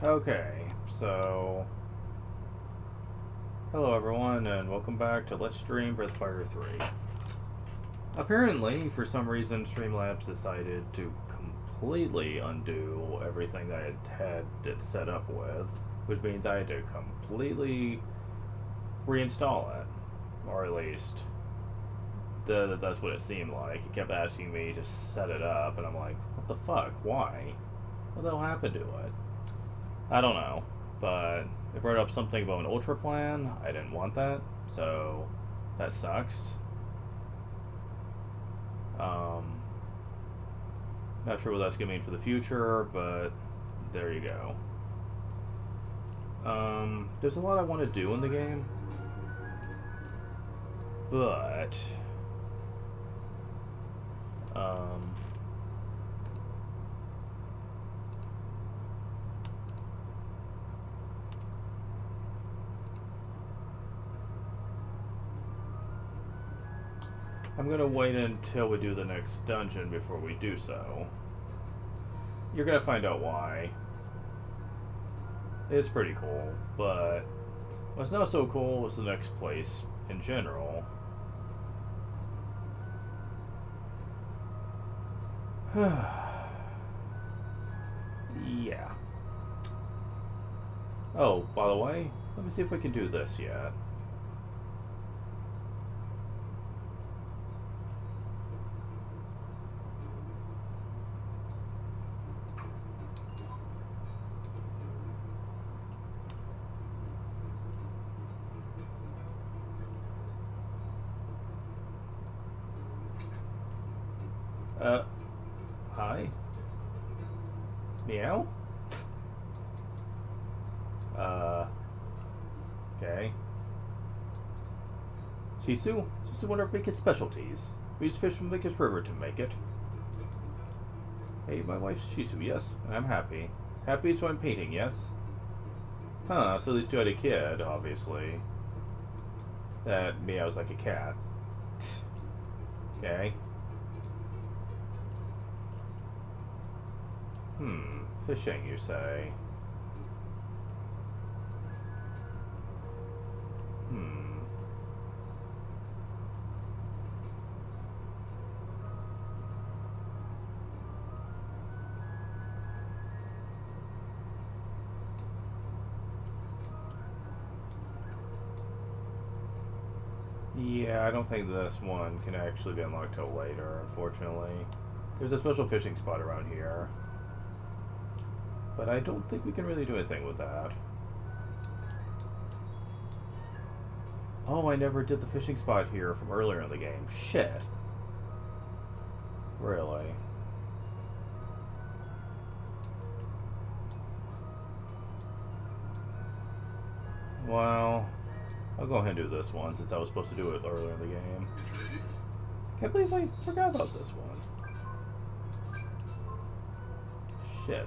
Okay, so hello everyone, and welcome back to Let's Stream BoF3. Apparently, for some reason, Streamlabs decided to completely undo everything that I had it set up with, which means I had to completely reinstall it, or at least that's what it seemed like. It kept asking me to set it up, and I'm like, what the fuck? Why? What the hell happened to it? I don't know, but it brought up something about an ultra plan. I didn't want that, so that sucks. Not sure what that's gonna mean for the future, but there you go. There's a lot I want to do in the game, but I'm gonna wait until we do the next dungeon before we do so. You're gonna find out why. It's pretty cool, but what's not so cool is the next place in general. Yeah. Oh, by the way, let me see if we can do this yet. Hi? Meow? Okay. Shisu? Shisu, one of our biggest specialties. We use fish from the biggest river to make it. Hey, my wife's Shisu, yes. I'm happy. Happy, so I'm painting, yes? Huh, so these two had a kid, obviously. That meows like a cat. Okay. Fishing, you say? Yeah, I don't think this one can actually be unlocked till later, unfortunately. There's a special fishing spot around here, but I don't think we can really do anything with that. Oh, I never did the fishing spot here from earlier in the game. Shit. Really? Well, I'll go ahead and do this one since I was supposed to do it earlier in the game. Can't believe I forgot about this one. Shit.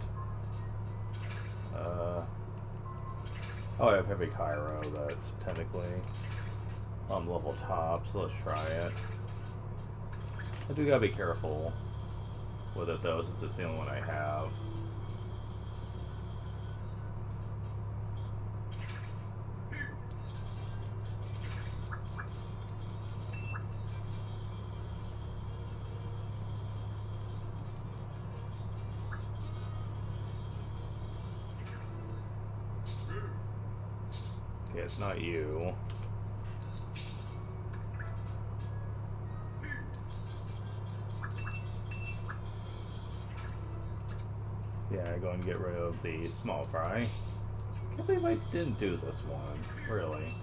Oh, I have Heavy Cairo, that's technically on level top, so let's try it. I do gotta be careful with it though, since it's the only one I have. Okay, it's not you. Yeah, go and get rid of the small fry. Can't believe I didn't do this one, really.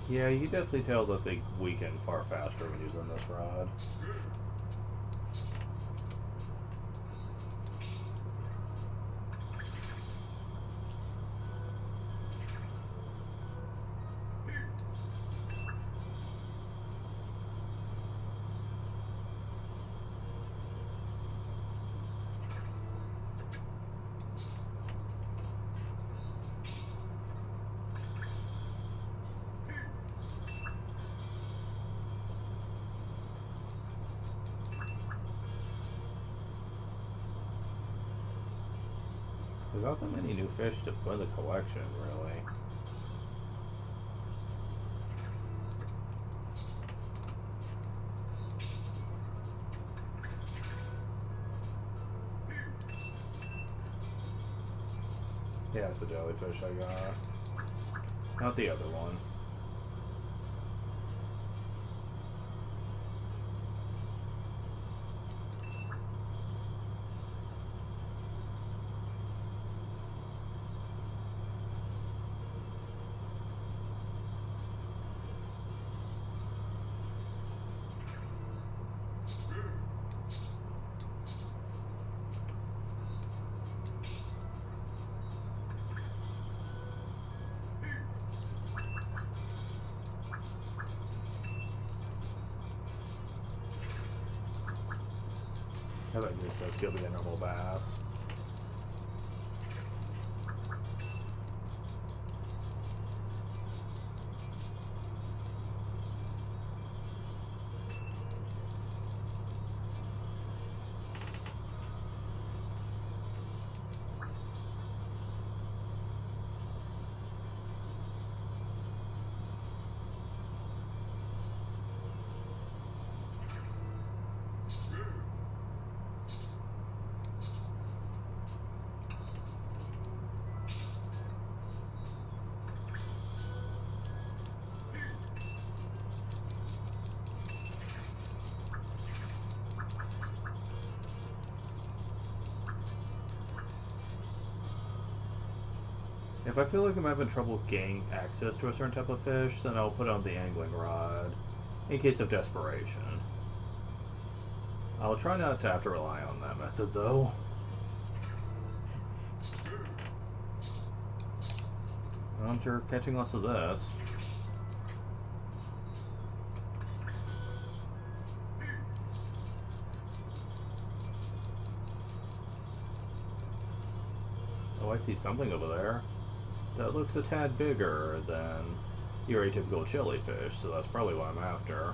Yeah, you can definitely tell that they weaken far faster when using this rod. Without that many new fish to put in the collection, really. Yeah, it's the jellyfish I got. Not the other one. I bet this does still be a normal bass. If I feel like I'm having trouble getting access to a certain type of fish, then I'll put on the angling rod, in case of desperation. I'll try not to have to rely on that method, though. I'm sure catching lots of this. Oh, I see something over there. That looks a tad bigger than your atypical jellyfish, so that's probably what I'm after.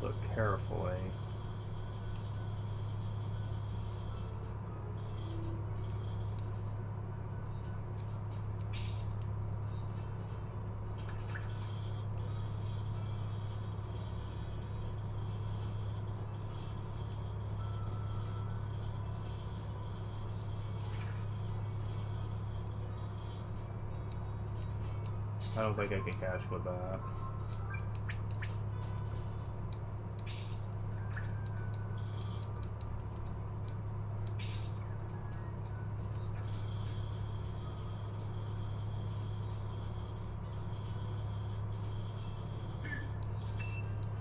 Look carefully. I don't think I can catch with that.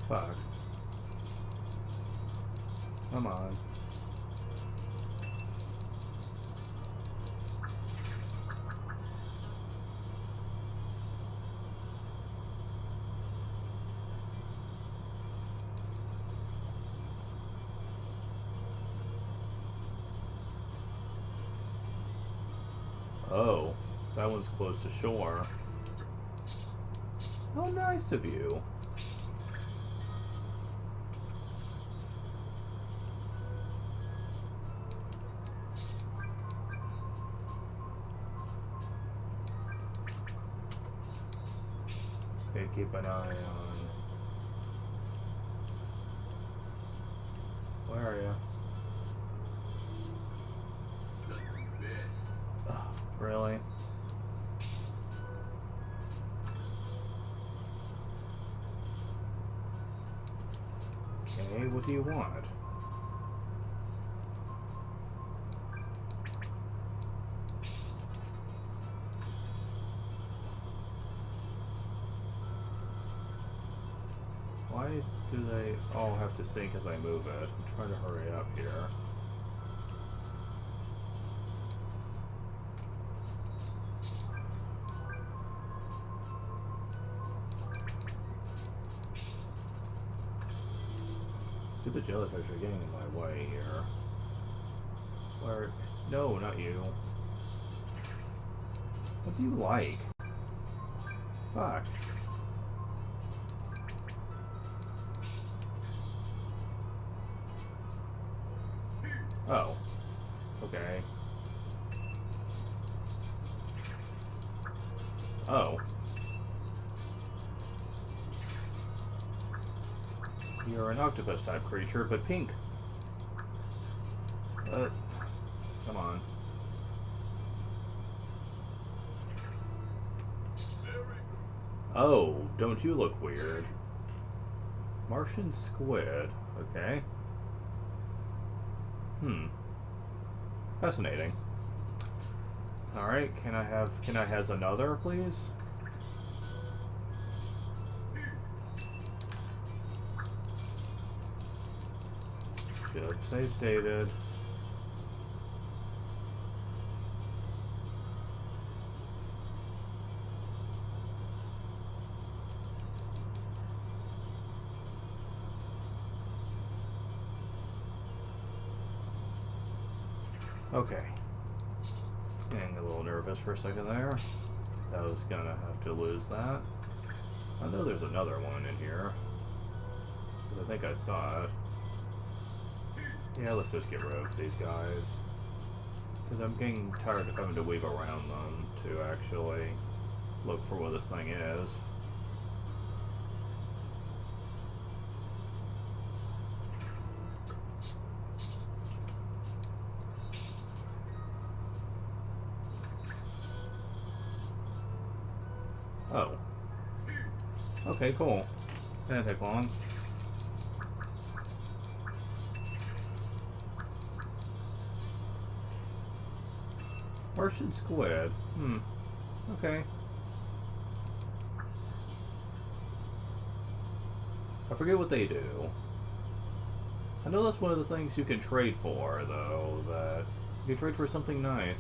Fuck. Come on. Oh, that one's close to shore. How nice of you. Okay, keep an eye on. Where are you? Oh, really? Okay, what do you want? Why do they all have to sink as I move it? I'm trying to hurry up here. The jellyfish are getting in my way here. Where? No, not you. What do you like? Fuck. Oh. Okay. Oh. You're an octopus type creature, but pink. Come on. Oh, don't you look weird. Martian squid. Okay. Fascinating. Alright, can I has another, please? Ship save stated. Okay. Getting a little nervous for a second there. I was gonna have to lose that. I know there's another one in here. I think I saw it. Yeah, let's just get rid of these guys. Because I'm getting tired of having to weave around them to actually look for what this thing is. Oh. Okay, cool. Didn't take long. Martian squid. Okay. I forget what they do. I know that's one of the things you can trade for, though, that you can trade for something nice.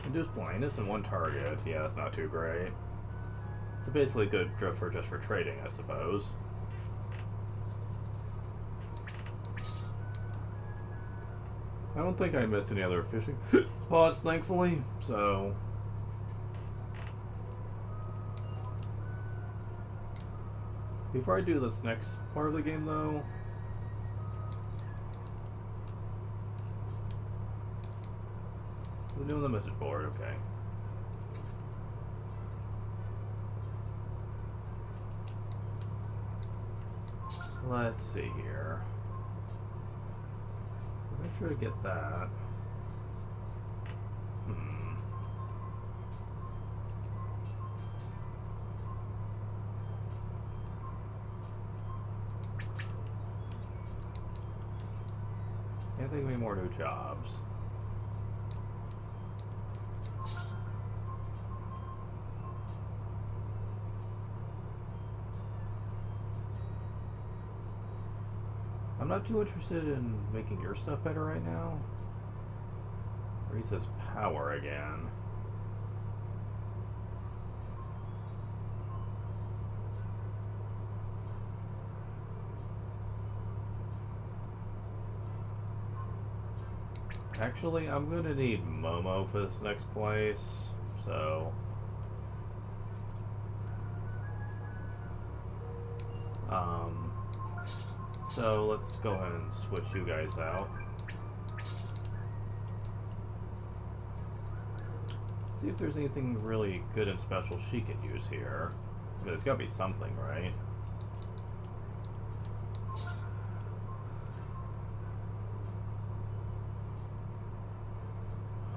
Induce blindness and one target. Yeah, that's not too great. So basically good for just for trading, I suppose. I don't think I missed any other fishing spots, thankfully, so... Before I do this next part of the game, though... We're doing the message board, okay. Let's see here. Make sure to get that. Can't think of any more new jobs. I'm not too interested in making your stuff better right now. Raises power again. Actually, I'm gonna need Momo for this next place, so... So let's go ahead and switch you guys out. See if there's anything really good and special she can use here. I mean, there's gotta be something, right?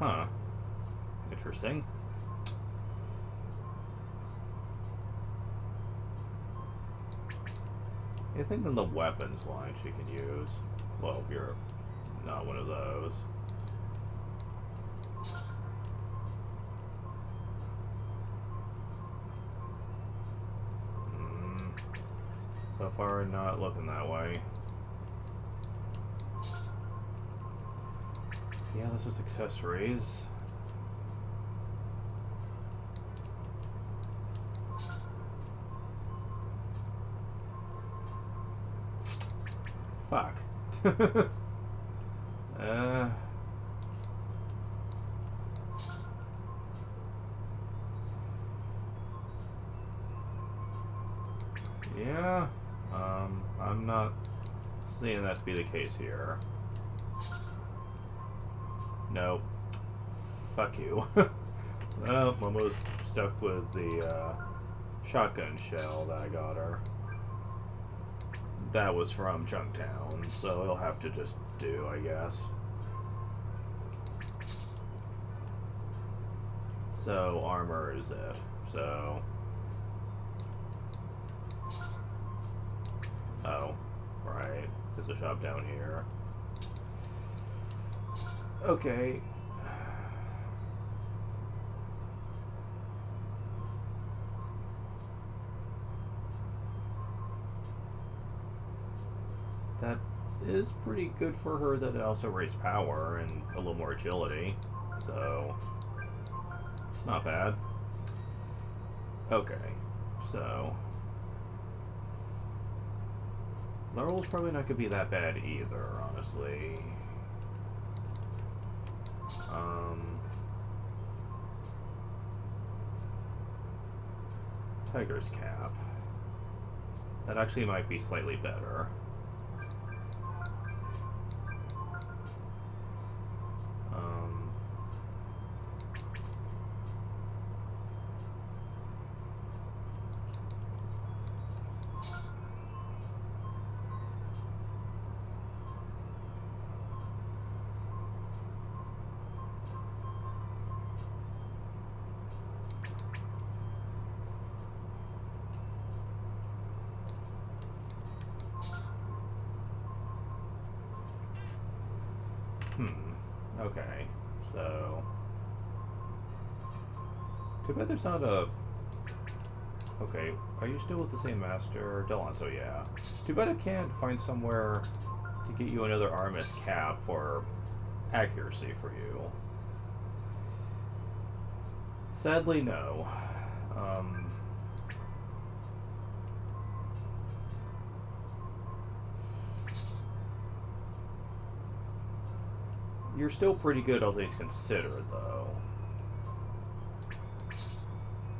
Huh. Interesting. Anything in the weapons line she can use. Well, you're not one of those. So far, not looking that way. Yeah, this is accessories. Fuck. Yeah, I'm not seeing that to be the case here. Nope. Fuck you. Well, Momo's stuck with the shotgun shell that I got her. That was from Junktown, so it'll have to just do, I guess. So, armor is it. So... Oh, right. There's a shop down here. Okay. That is pretty good for her that it also raised power and a little more agility. So, it's not bad. Okay, so... Laurel's probably not going to be that bad either, honestly. Tiger's Cap. That actually might be slightly better. Okay, so... Too bad there's not a... Okay, are you still with the same master? Delonso, yeah. Too bad I can't find somewhere to get you another Armis cap for accuracy for you. Sadly, no. You're still pretty good, all things considered, though.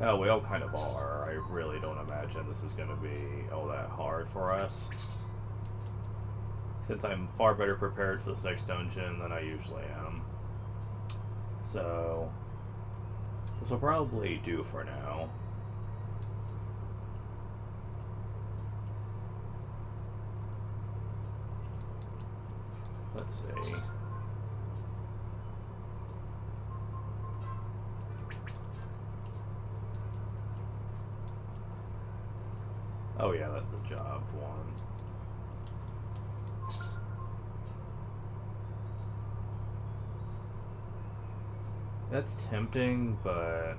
Well, we all kind of are. I really don't imagine this is going to be all that hard for us. Since I'm far better prepared for this next dungeon than I usually am. So, this will probably do for now. Let's see. Oh yeah, that's the job one. That's tempting, but...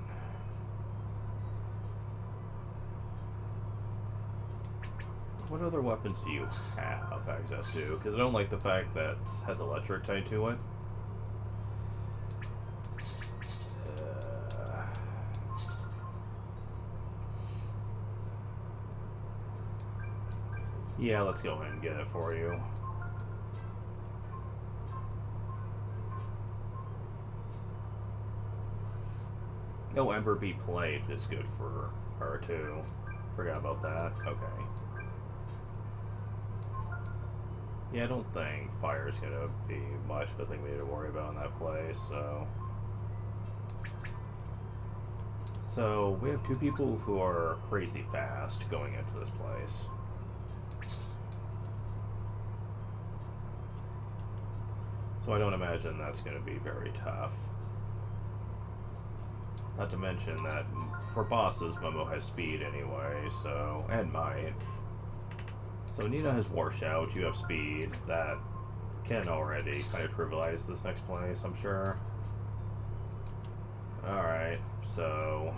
What other weapons do you have access to? Because I don't like the fact that it has electric tied to it. Yeah, let's go ahead and get it for you. Oh, Ember B plate is good for her too. Forgot about that. Okay. Yeah, I don't think fire is gonna be much of a thing we need to worry about in that place, so... So, we have two people who are crazy fast going into this place. So I don't imagine that's going to be very tough. Not to mention that for bosses, Momo has speed anyway, so... and might. So Nina has Warshout, you have speed. That can already kind of trivialize this next place, I'm sure. Alright, so...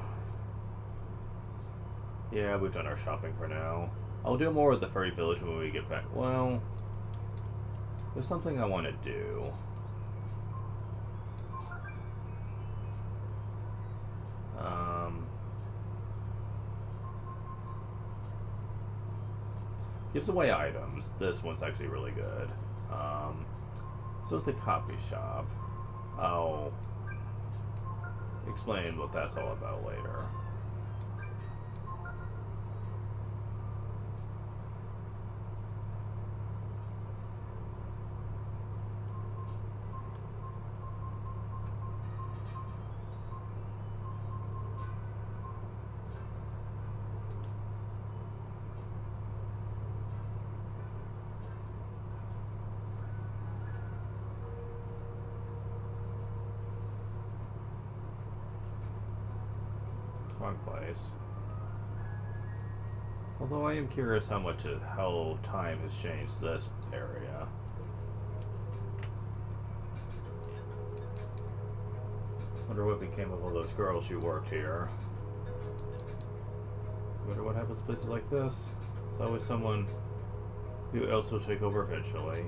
yeah, we've done our shopping for now. I'll do more with the Furry Village when we get back. Well... there's something I want to do. Gives away items. This one's actually really good. So it's the copy shop. I'll explain what that's all about later. Wrong place. Although I am curious how time has changed this area. Wonder what became of all those girls who worked here. Wonder what happens to places like this. There's always someone who else will take over eventually.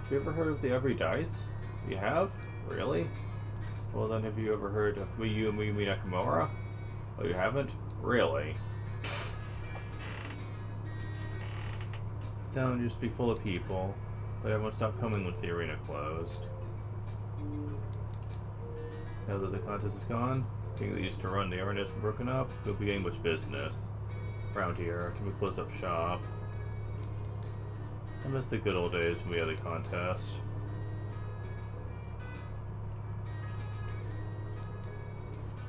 Have you ever heard of the Every Dice? You have? Really? Well then, have you ever heard of Mayumi Nakamura? Oh, you haven't? Really? This town used to be full of people, but everyone stopped coming once the arena closed. Now that the contest is gone, the thing that used to run the arena has been broken up, we'll be getting much business around here. Can we close up shop? I miss the good old days when we had a contest.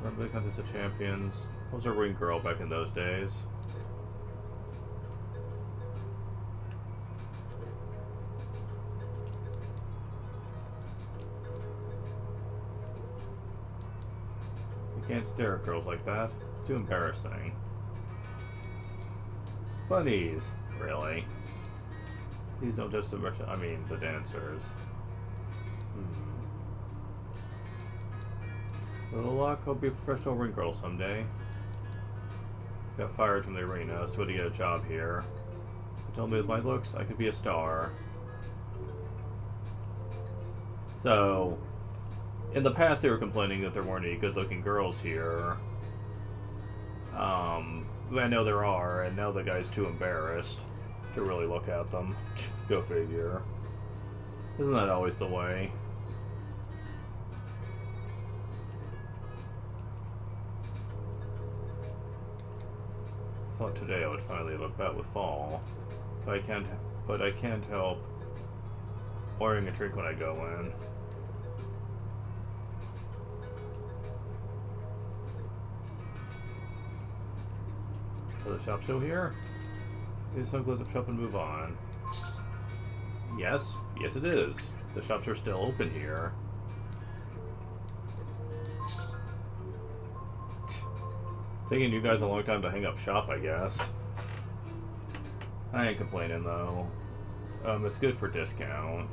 Remember the Contest of Champions? I was a ring girl back in those days. You can't stare at girls like that. It's too embarrassing. Bunnies, really? These don't just I mean, the dancers. Little luck, I'll be a professional ring girl someday. Got fired from the arena, so to get a job here. They told me with my looks, I could be a star. So, in the past they were complaining that there weren't any good-looking girls here. I know there are, and now the guy's too embarrassed to really look at them. Go figure. Isn't that always the way? Thought today I would finally have a bet with Fall, but I can't help ordering a drink when I go in. So the shop still here? Maybe some close up shop and move on. Yes, yes it is. The shops are still open here. Taking you guys a long time to hang up shop, I guess. I ain't complaining though. It's good for discount.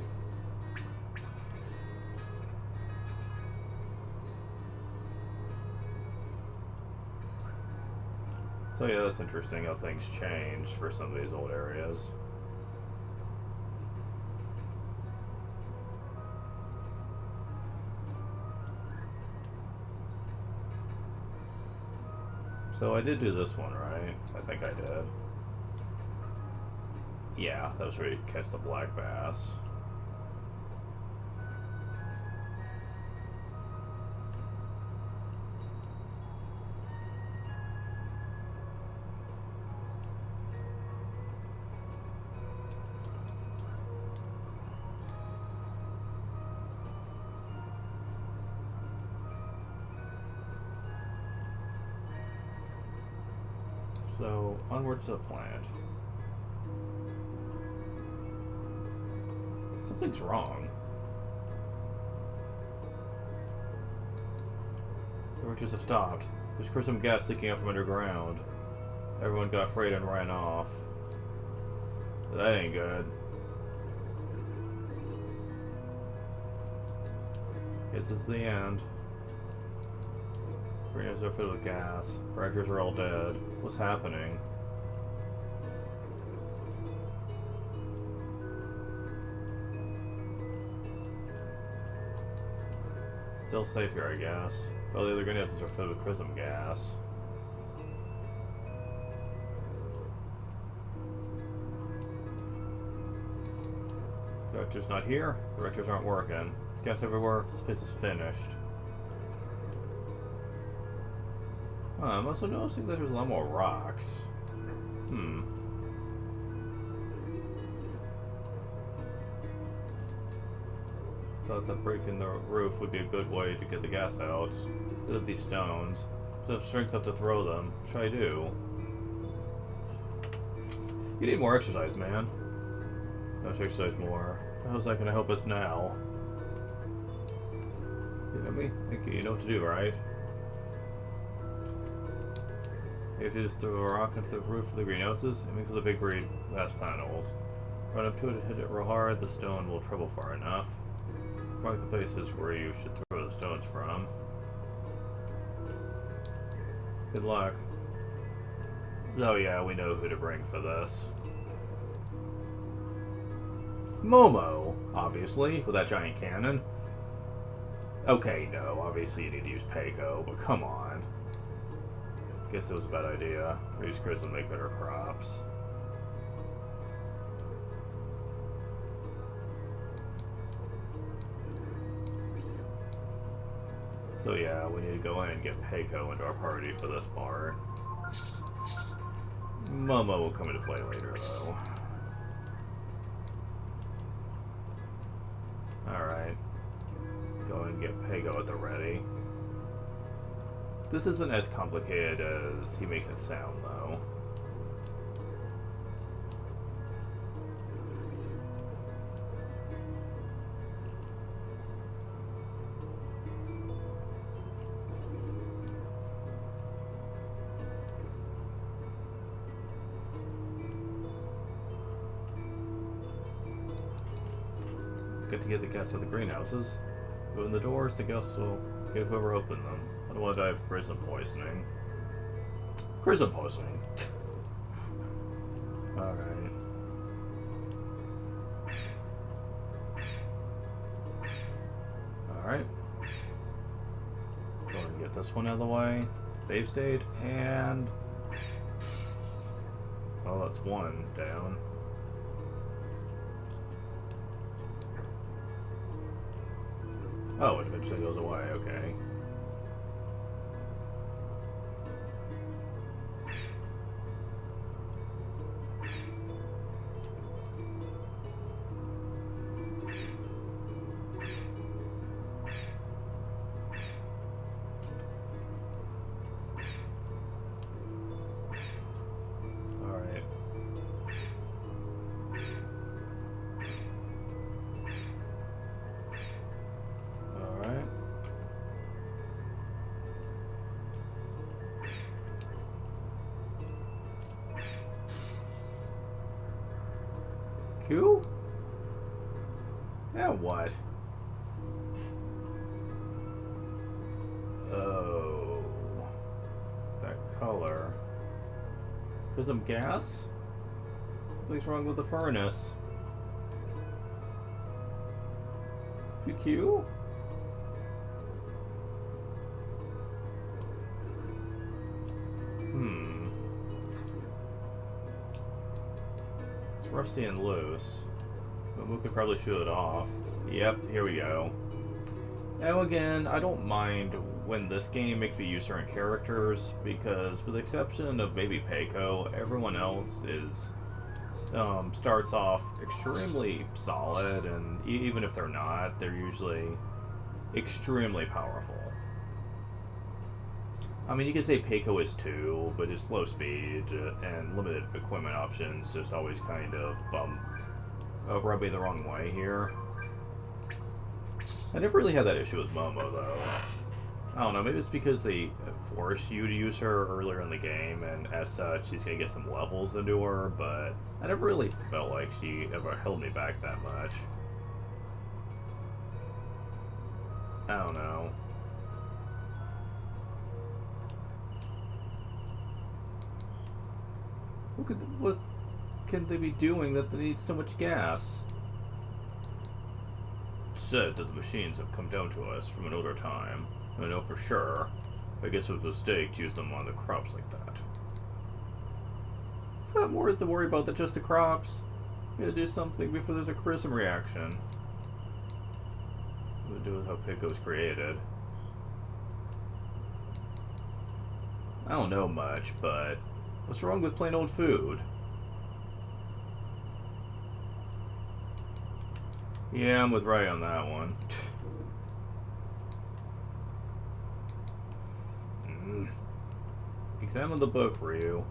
So yeah, that's interesting how things changed for some of these old areas. So I did do this one, right? I think I did. Yeah, that was where you catch the black bass. So, onwards to the plant. Something's wrong. The workers have stopped. There's prism gas leaking out from underground. Everyone got afraid and ran off. That ain't good. Guess this is the end. Arenas are filled with gas. Reactors are all dead. What's happening? Still safe here, I guess. Well, the other grenades are filled with prism gas. Director's not here. Directors aren't working. There's gas everywhere. This place is finished. I'm also noticing that there's a lot more rocks. Thought that breaking the roof would be a good way to get the gas out. Look at these stones. So have strength enough to throw them. What should I do? You need more exercise, man. Let's exercise more. How's that gonna help us now? You know me? Thank you. You know what to do, right? You have to just throw a rock into the roof of the greenhouses, aiming for the big green glass panels. Run up to it and hit it real hard. The stone will travel far enough. Mark the places where you should throw the stones from. Good luck. Oh yeah, we know who to bring for this. Momo, obviously, with that giant cannon. Okay, no, obviously you need to use Peiko, but come on. Guess it was a bad idea. Use Chris and make better crops. So yeah, we need to go in and get Peiko into our party for this part. Momo will come into play later, though. Alright. Go and get Peiko at the ready. This isn't as complicated as he makes it sound, though. Get to get the guests of the greenhouses. Open the doors, the guests will get whoever opened them. I don't want to die of prison poisoning. Prison poisoning? Alright. Alright. Go and get this one out of the way. Save state, and... oh, that's one down. Oh, it eventually goes away, okay. Alright. Alright. Q? Now what? Oh. That color. Prism gas? Something's wrong with the furnace. QQ? It's rusty and loose. But we could probably shoot it off. Yep, here we go. Now again, I don't mind when this game makes me use certain characters, because with the exception of maybe Peiko, everyone else is starts off extremely solid, and even if they're not, they're usually extremely powerful. I mean, you could say Peiko is too, but his slow speed and limited equipment options just always kind of rub me the wrong way here. I never really had that issue with Momo, though. I don't know, maybe it's because they force you to use her earlier in the game, and as such, she's gonna get some levels into her, but I never really felt like she ever held me back that much. I don't know. What can they be doing that they need so much gas? It's said that the machines have come down to us from an older time. I know for sure. I guess it was a mistake to use them on the crops like that. I've got more to worry about than just the crops. Gotta do something before there's a charisma reaction. What to do with how Pico was created. I don't know much, but what's wrong with plain old food? Yeah, I'm with Ray on that one. Examine the book, Ryu.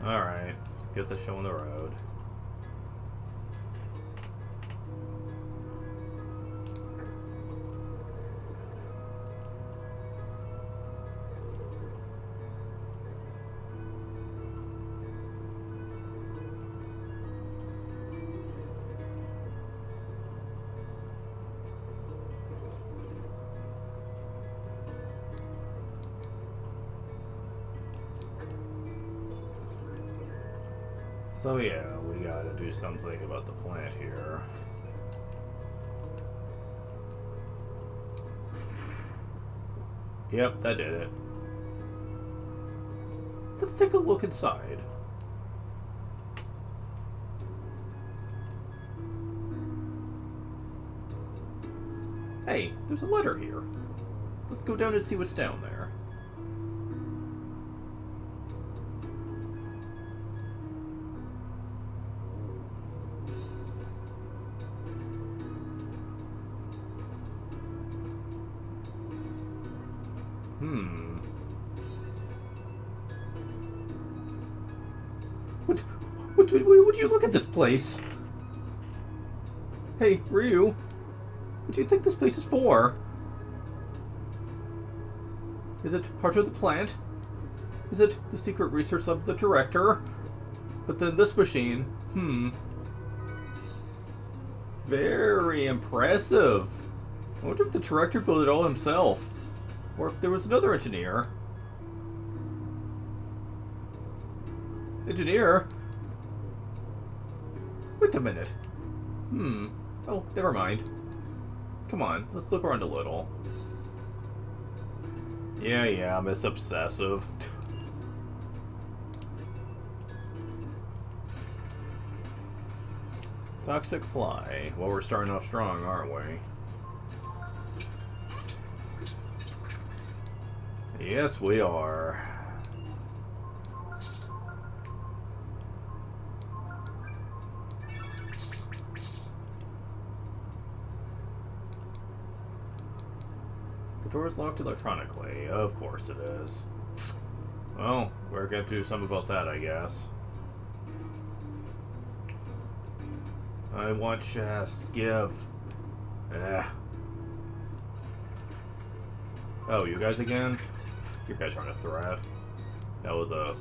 Alright, let's get the show on the road. So yeah, we gotta do something about the plant here. Yep, that did it. Let's take a look inside. Hey, there's a letter here. Let's go down and see what's down there. Would you look at this place? Hey, Ryu, what do you think this place is for? Is it part of the plant? Is it the secret research of the director? But then this machine, very impressive. I wonder if the director built it all himself. Or if there was another engineer. Engineer? Wait a minute. Oh, never mind. Come on, let's look around a little. Yeah, I'm as obsessive. Toxic fly. Well, we're starting off strong, aren't we? Yes, we are. The door is locked electronically. Of course it is. Well, we're going to do something about that, I guess. I want chest. Give. Oh, you guys again? You guys aren't a threat. That was a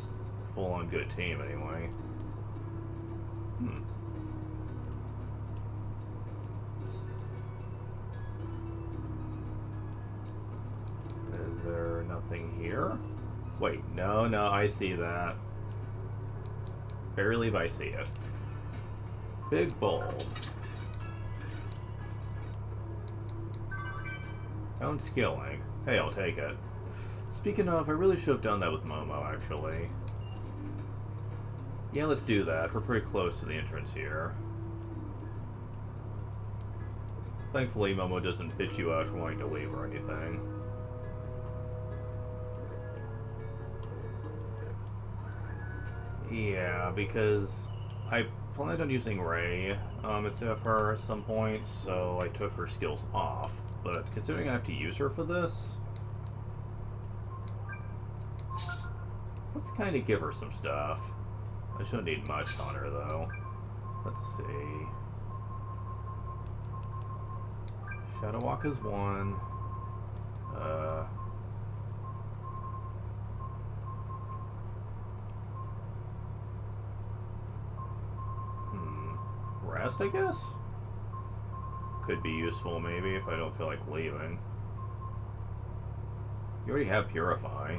full-on good team, anyway. Is there nothing here? Wait, no, I see that. Barely, but I see it. Big bulb. Found skilling. Hey, I'll take it. Speaking of, I really should have done that with Momo, actually. Yeah, let's do that. We're pretty close to the entrance here. Thankfully, Momo doesn't bitch you out for wanting to leave or anything. Yeah, because I planned on using Ray instead of her at some point, so I took her skills off. But considering I have to use her for this, let's kind of give her some stuff. I shouldn't need much on her, though. Let's see. Shadow Walk is one. Rest, I guess? Could be useful, maybe, if I don't feel like leaving. You already have Purify.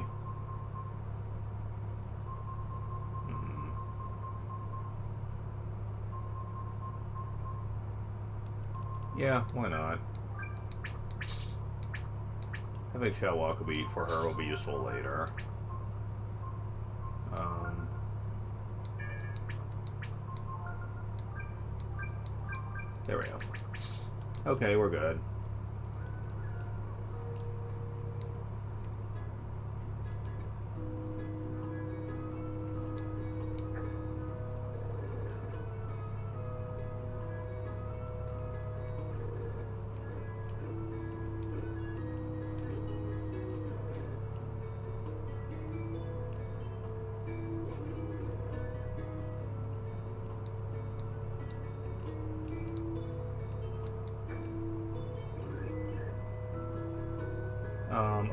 Yeah, why not? Having Shadow Walk for her will be useful later. There we go. Okay, we're good.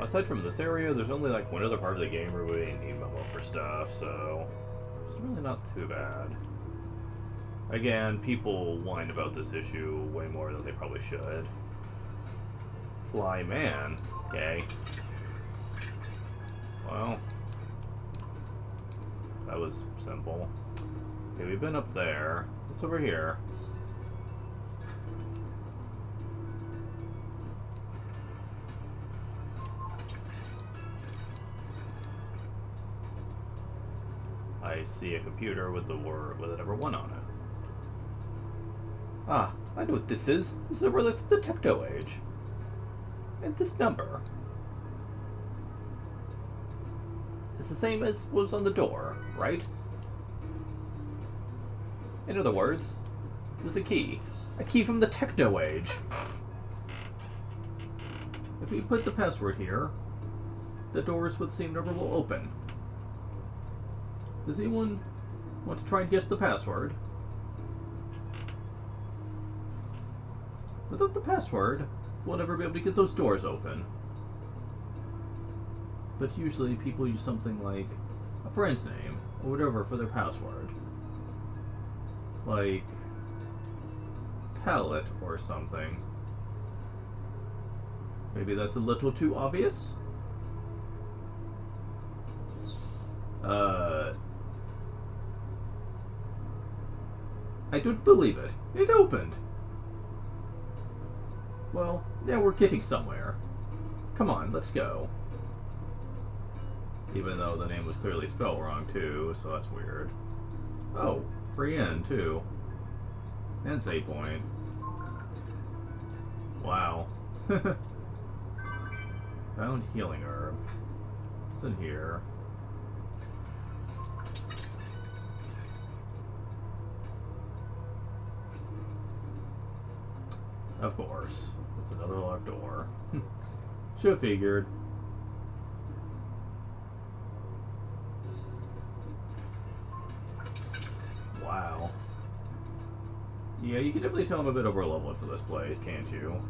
Aside from this area, there's only like one other part of the game where we need Momo for stuff, so it's really not too bad. Again, people whine about this issue way more than they probably should. Fly man. Okay. Well, that was simple. Okay, we've been up there. What's over here? I see a computer with the word with the number 1 on it. Ah, I know what this is. This is a relic from the Techno Age. And this number is the same as was on the door, right? In other words, there's a key. A key from the Techno Age. If we put the password here, the doors with the same number will open. Does anyone want to try and guess the password? Without the password, we'll never be able to get those doors open. But usually people use something like a friend's name or whatever for their password. Like palette or something. Maybe that's a little too obvious? I don't believe it. It opened. Well, now we're getting somewhere. Come on, let's go. Even though the name was clearly spelled wrong too, so that's weird. Oh, free in too. And save point. Wow. Found healing herb. What's in here? Of course. It's another locked door. Should have figured. Wow. Yeah, you can definitely tell I'm a bit over leveled for this place, can't you?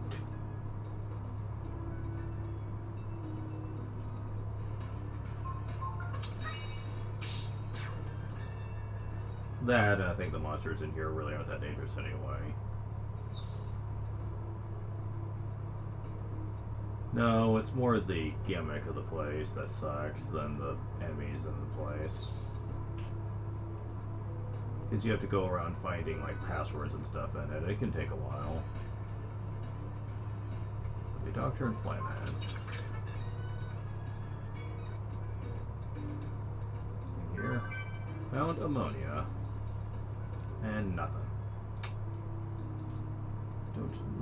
That, and I think the monsters in here really aren't that dangerous anyway. No, it's more the gimmick of the place that sucks than the enemies in the place. Because you have to go around finding like passwords and stuff in it. It can take a while. The Doctor and Flyman. In here. Found ammonia. And nothing.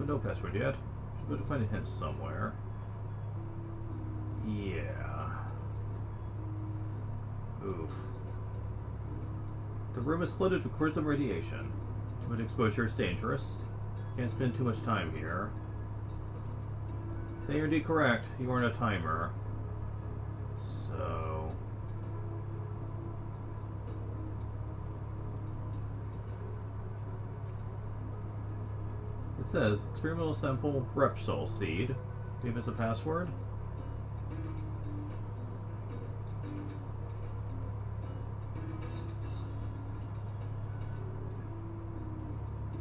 No password yet. Should be able to find a hint somewhere. Yeah. Oof. The room is flooded with cords of radiation. Too much exposure is dangerous. Can't spend too much time here. They are indeed correct. You are on a timer. So... it says, experimental sample Repsol seed. Give us a password.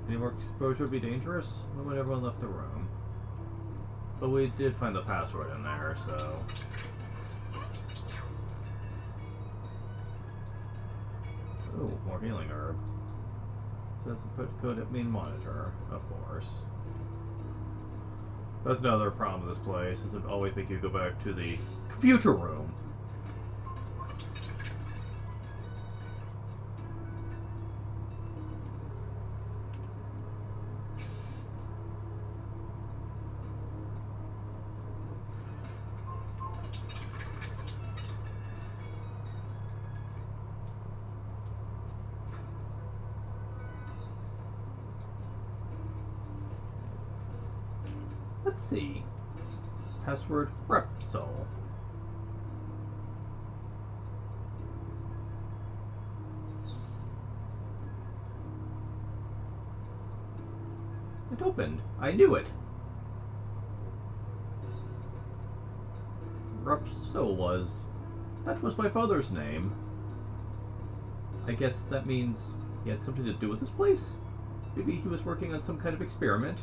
Any more exposure would be dangerous? When would everyone left the room? But we did find the password in there, so... ooh, more healing herb. Says to put code at main monitor, of course. That's another problem with this place, is it always make you go back to the computer room. Let's see. Password Repsol. It opened. I knew it. Repsol that was my father's name. I guess that means he had something to do with this place? Maybe he was working on some kind of experiment.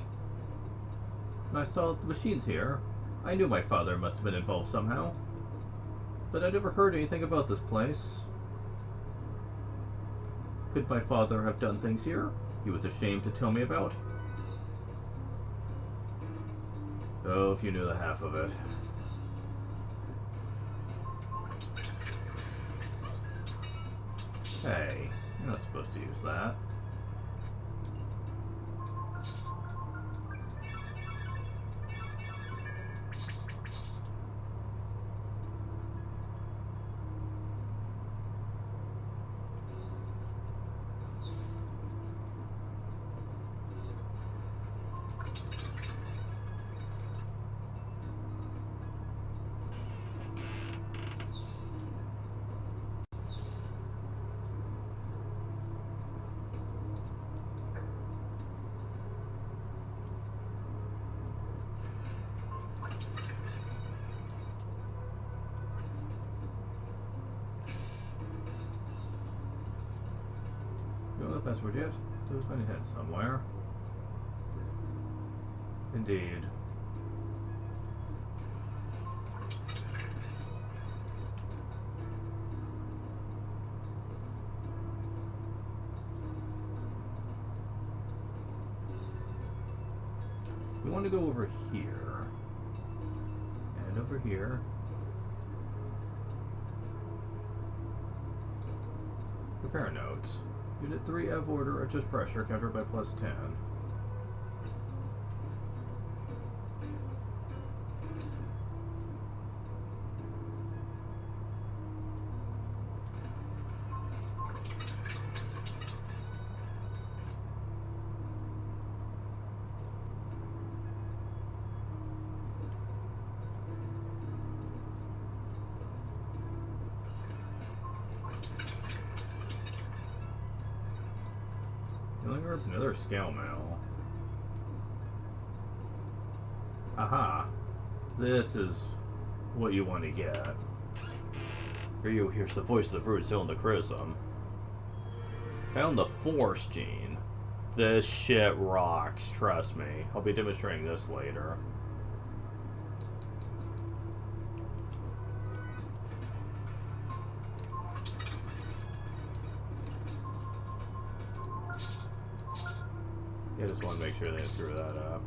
When I saw the machines here, I knew my father must have been involved somehow. But I never heard anything about this place. Could my father have done things here he was ashamed to tell me about? Oh, if you knew the half of it. Hey, you're not supposed to use that. Password yet? There's many heads somewhere. Indeed. We want to go over here. And over here. Repair notes. Unit 3 F order, adjust pressure, countered by +10. Another scale mail. Aha. This is what you want to get. Here you here's the voice of the brute still in the chrism. Found the force gene. This shit rocks, trust me. I'll be demonstrating this later. I just want to make sure they screw that up.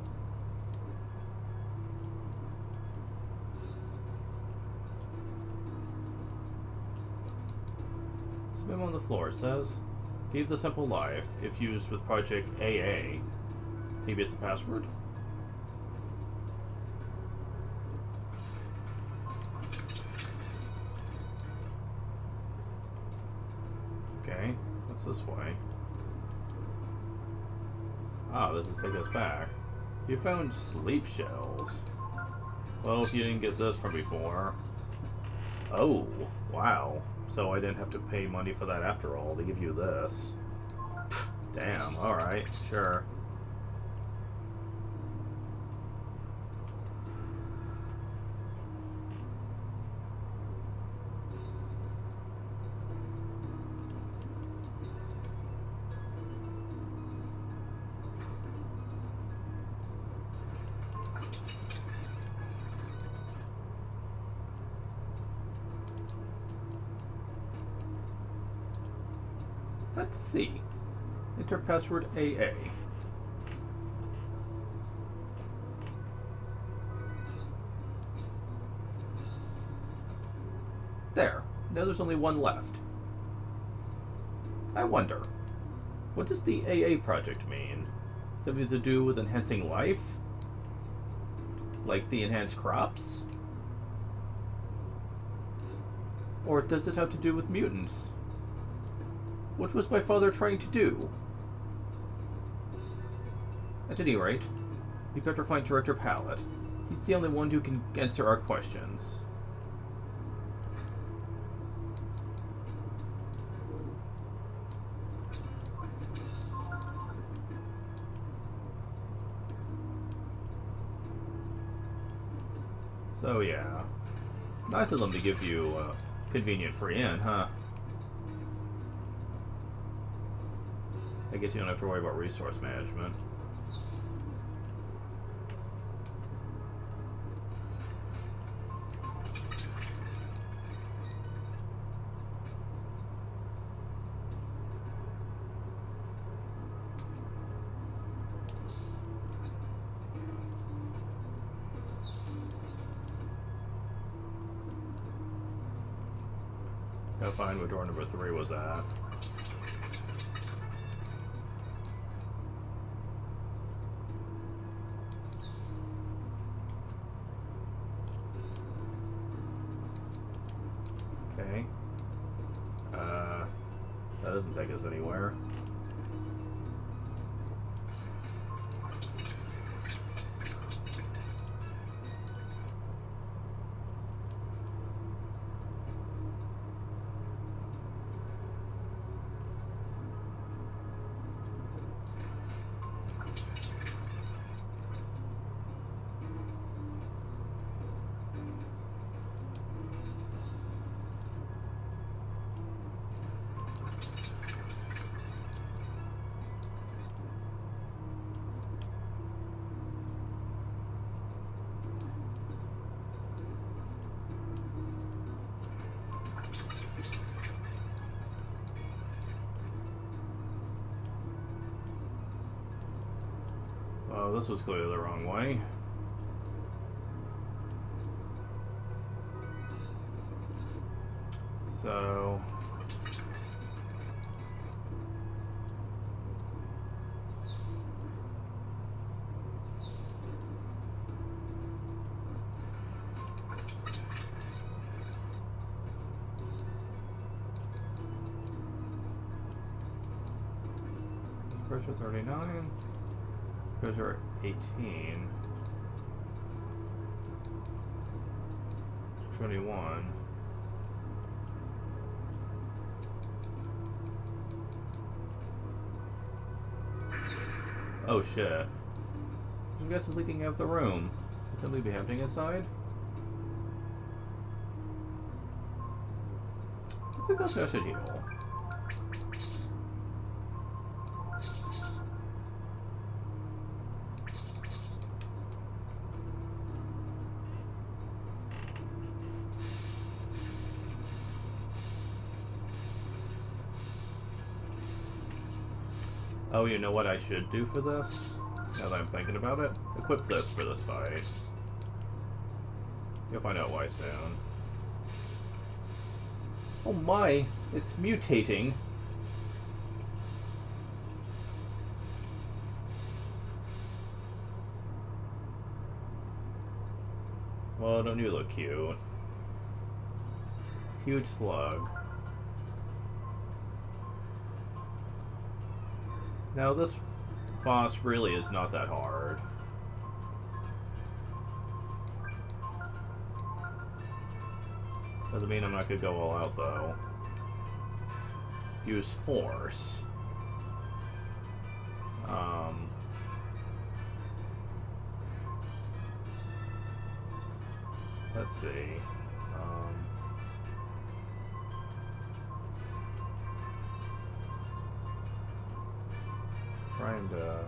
Spin on the floor. It says, "Leave the simple life if used with Project AA." Maybe it's the password? Okay, what's this way? Ah, this is taking us back. You found sleep shells. Well, if you didn't get this from before. Oh, wow. So I didn't have to pay money for that after all. They give you this. Damn, alright, sure. Let's see. Enter password AA. There. Now there's only one left. I wonder, what does the AA project mean? Something to do with enhancing life? Like the enhanced crops? Or does it have to do with mutants? What was my father trying to do? At any rate, You better find Director Pallet. He's the only one who can answer our questions. So yeah, nice of them to give you a convenient free in, huh? I guess you don't have to worry about resource management. Gotta find where door number 3 was at. Okay. That doesn't take us anywhere. Oh, this was clearly the wrong way. So... pressure 39. Pressure 18. 21. Oh shit. The gas is leaking out of the room. Could something be happening inside? I think that's how I should heal. Oh, you know what I should do for this? Now that I'm thinking about it? Equip this for this fight. You'll find out why soon. Oh my! It's mutating! Well, don't you look cute? Huge slug. Now this boss really is not that hard. Doesn't mean I'm not gonna go all out though. Use force. Let's see. Trying to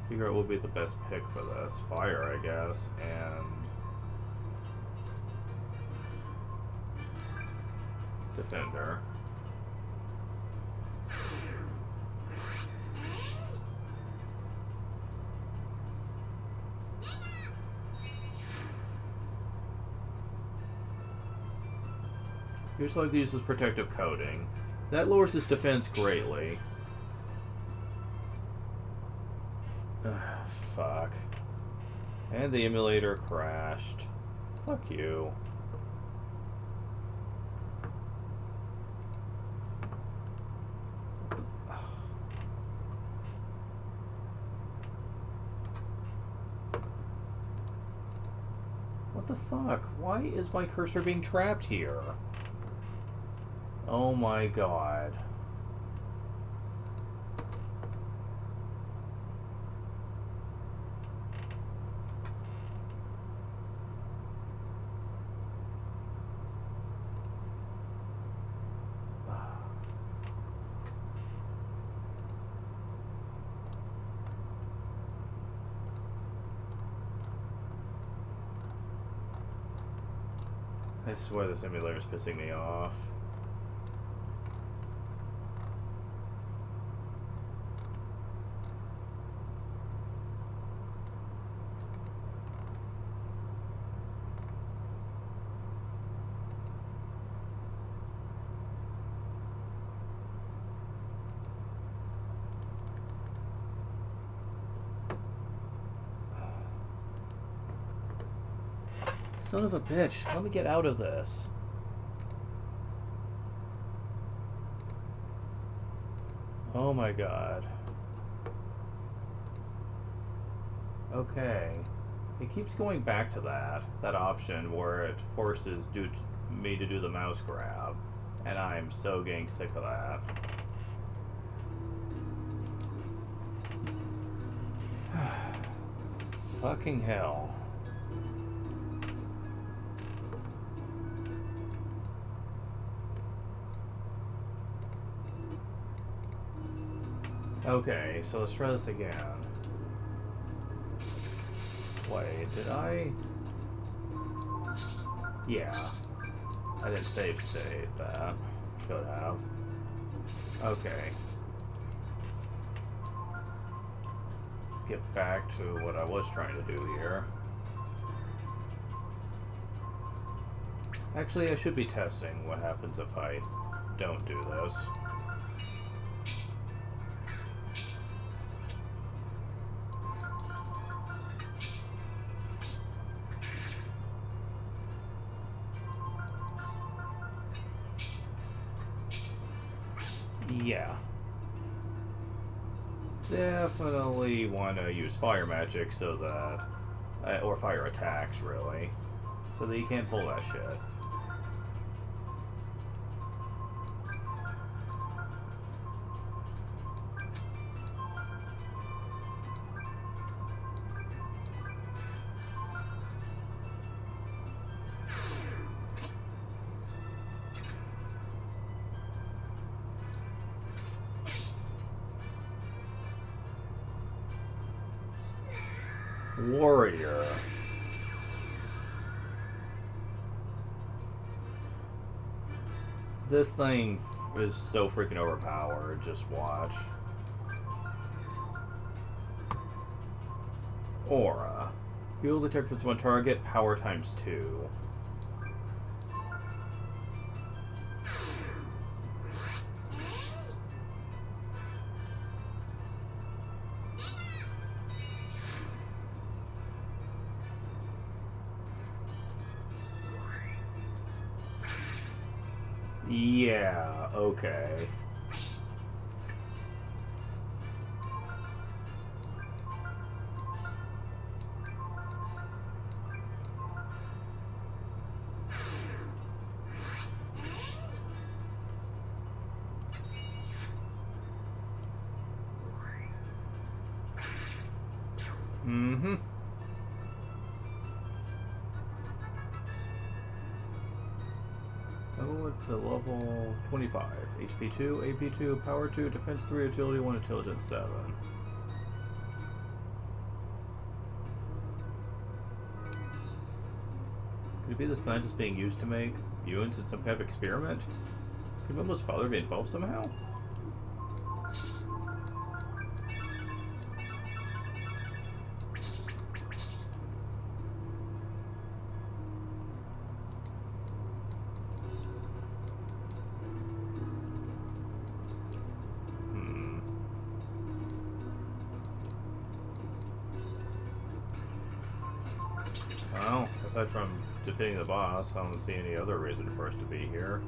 figure out what would be the best pick for this. Fire, I guess, and Defender. Here's like uses protective coating. That lowers his defense greatly. Fuck. And the emulator crashed. Fuck you. the fuck? Why is my cursor being trapped here? Oh my god. I swear the simulator's pissing me off. Son of a bitch, let me get out of this. Oh my god. Okay. It keeps going back to that option where it forces me to do the mouse grab. And I'm so getting sick of that. Fucking hell. Okay, so let's try this again. Wait, did I? Yeah. I didn't save state that. Should have. Okay. Let's get back to what I was trying to do here. Actually, I should be testing what happens if I don't do this. Yeah. Definitely want to use fire magic so that... or fire attacks, really. So that you can't pull that shit. Warrior. This thing is so freaking overpowered, just watch. Aura. Heal detect with one target, power times 2. Yeah, okay. Mm-hmm. Oh, it's a level 25. HP 2, AP 2, Power 2, Defense 3, Agility 1, Intelligence 7. Could it be this plant is being used to make mutants in some kind of experiment? Could Momo's father be involved somehow? Well, aside from defeating the boss, I don't see any other reason for us to be here.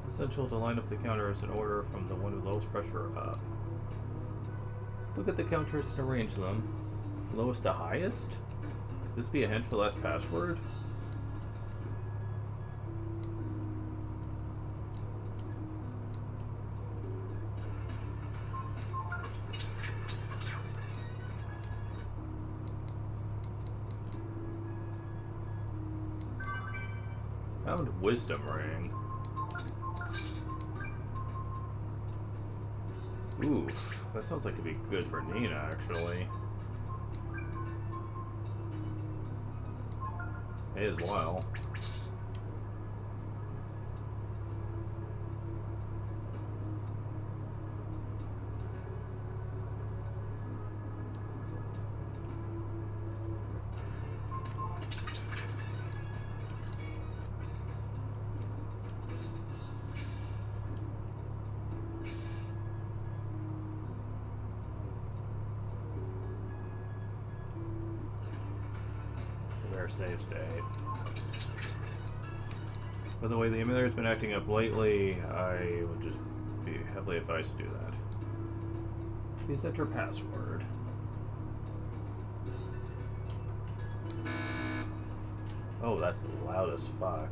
Is Essential to line up the counters in order from the one with lowest pressure up. Look at the counters and arrange them. Lowest to highest? Could this be a hint for last password? Found wisdom ring. Oof, that sounds like it'd be good for Nina, actually. May as well. Save state. By the way, the emulator's been acting up lately. I would just be heavily advised to do that. Please enter password. Oh, that's loud as fuck.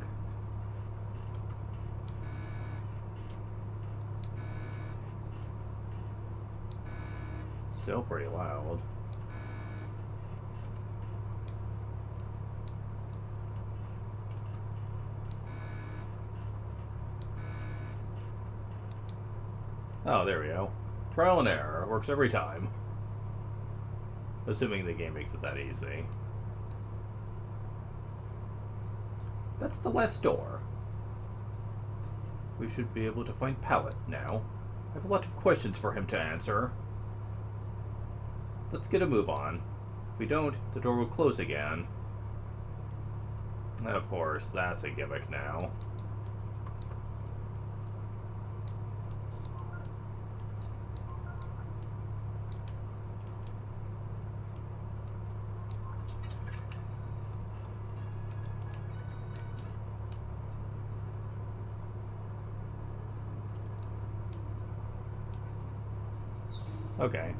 Still pretty loud. Oh, there we go. Trial and error. Works every time. Assuming the game makes it that easy. That's the last door. We should be able to find Pallet now. I have a lot of questions for him to answer. Let's get a move on. If we don't, the door will close again. Of course, that's a gimmick now. Okay.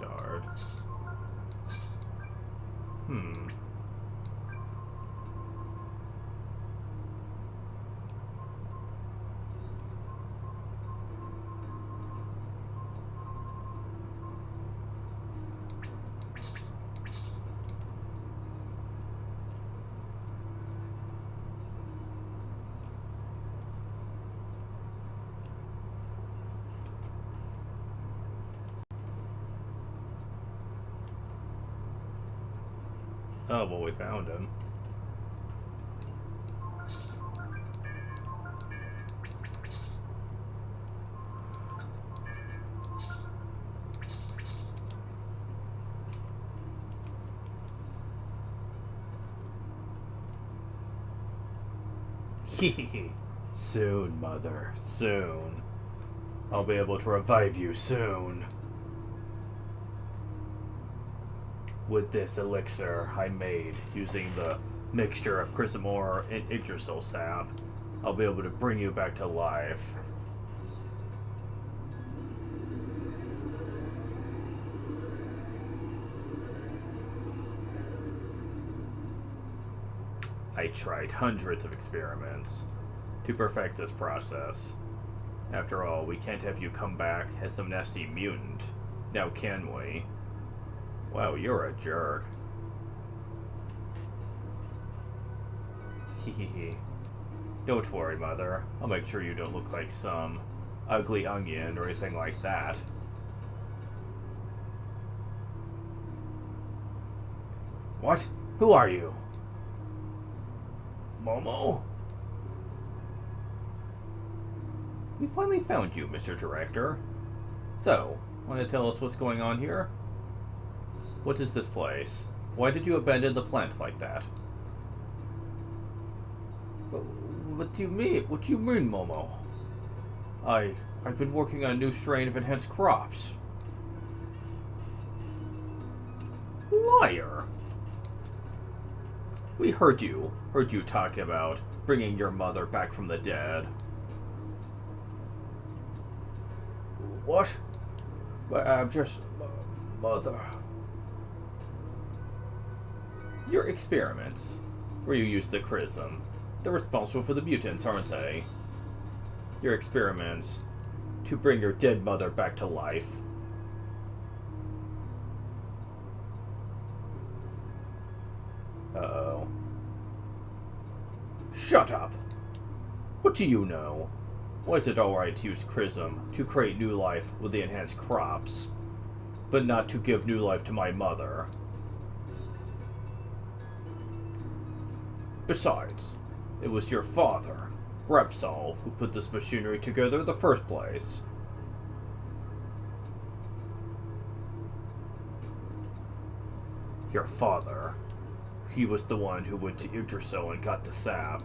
Shard. Oh, well, we found him. Hehehe. Soon, Mother. Soon. I'll be able to revive you soon. With this elixir I made using the mixture of Chrysamore and Yggdrasil sap, I'll be able to bring you back to life. I tried hundreds of experiments to perfect this process. After all, we can't have you come back as some nasty mutant, now can we? Wow, you're a jerk. Hehehe. Don't worry, Mother. I'll make sure you don't look like some ugly onion or anything like that. What? Who are you? Momo? We finally found you, Mr. Director. So, want to tell us what's going on here? What is this place? Why did you abandon the plant like that? What do you mean? What do you mean, Momo? I I've been working on a new strain of enhanced crops. Liar! We heard you talking about bringing your mother back from the dead. What? But I'm just... mother... Your experiments, where you use the chrism, they're responsible for the mutants, aren't they? Your experiments to bring your dead mother back to life. Uh-oh. Shut up! What do you know? Why is it alright to use chrism to create new life with the enhanced crops, but not to give new life to my mother? Besides, it was your father, Repsol, who put this machinery together in the first place. Your father. He was the one who went to Yggdrasil and got the sap,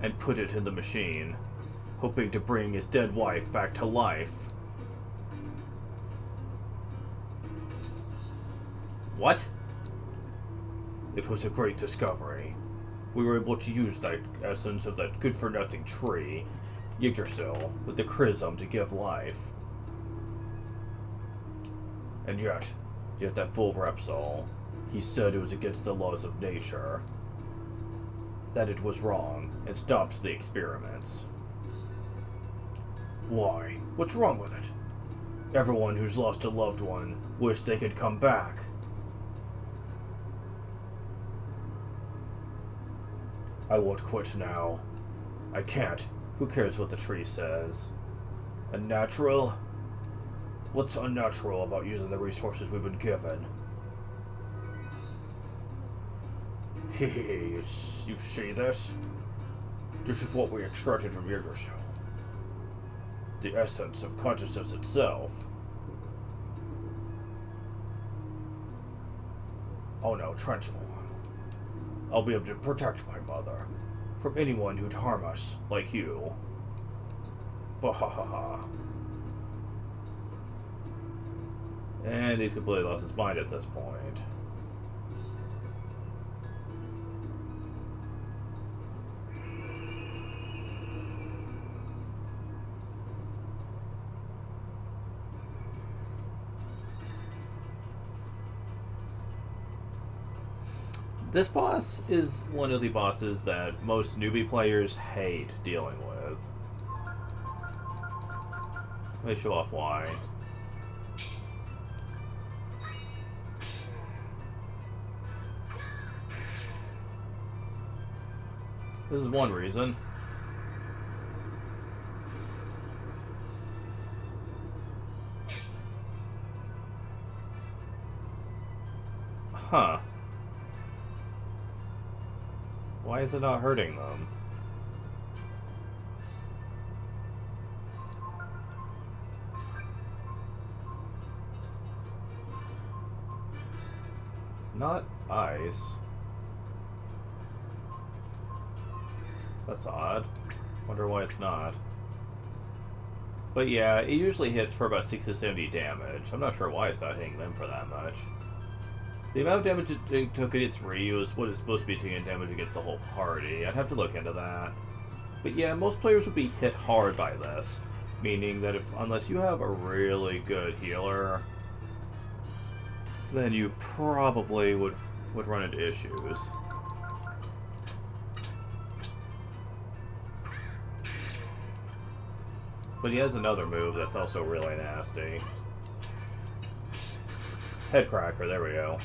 and put it in the machine, hoping to bring his dead wife back to life. What? It was a great discovery. We were able to use that essence of that good-for-nothing tree, Yggdrasil, with the chrism to give life. And yet that fool Repsol, he said it was against the laws of nature, that it was wrong, and stopped the experiments. Why? What's wrong with it? Everyone who's lost a loved one wished they could come back. I won't quit now. I can't. Who cares what the tree says? Unnatural? What's unnatural about using the resources we've been given? Hehe, you see this? This is what we extracted from Yggdrasil. The essence of consciousness itself. Oh no, transform. I'll be able to protect my mother from anyone who'd harm us, like you. Bahahaha. And he's completely lost his mind at this point. This boss is one of the bosses that most newbie players hate dealing with. Let me show off why. This is one reason. Huh. Why is it not hurting them? It's not ice. That's odd. Wonder why it's not. But yeah, it usually hits for about 60 to 70 damage. I'm not sure why it's not hitting them for that much. The amount of damage it took against Ryu is what it's supposed to be taking damage against the whole party. I'd have to look into that. But yeah, most players would be hit hard by this. Meaning that unless you have a really good healer, then you probably would run into issues. But he has another move that's also really nasty. Headcracker, there we go.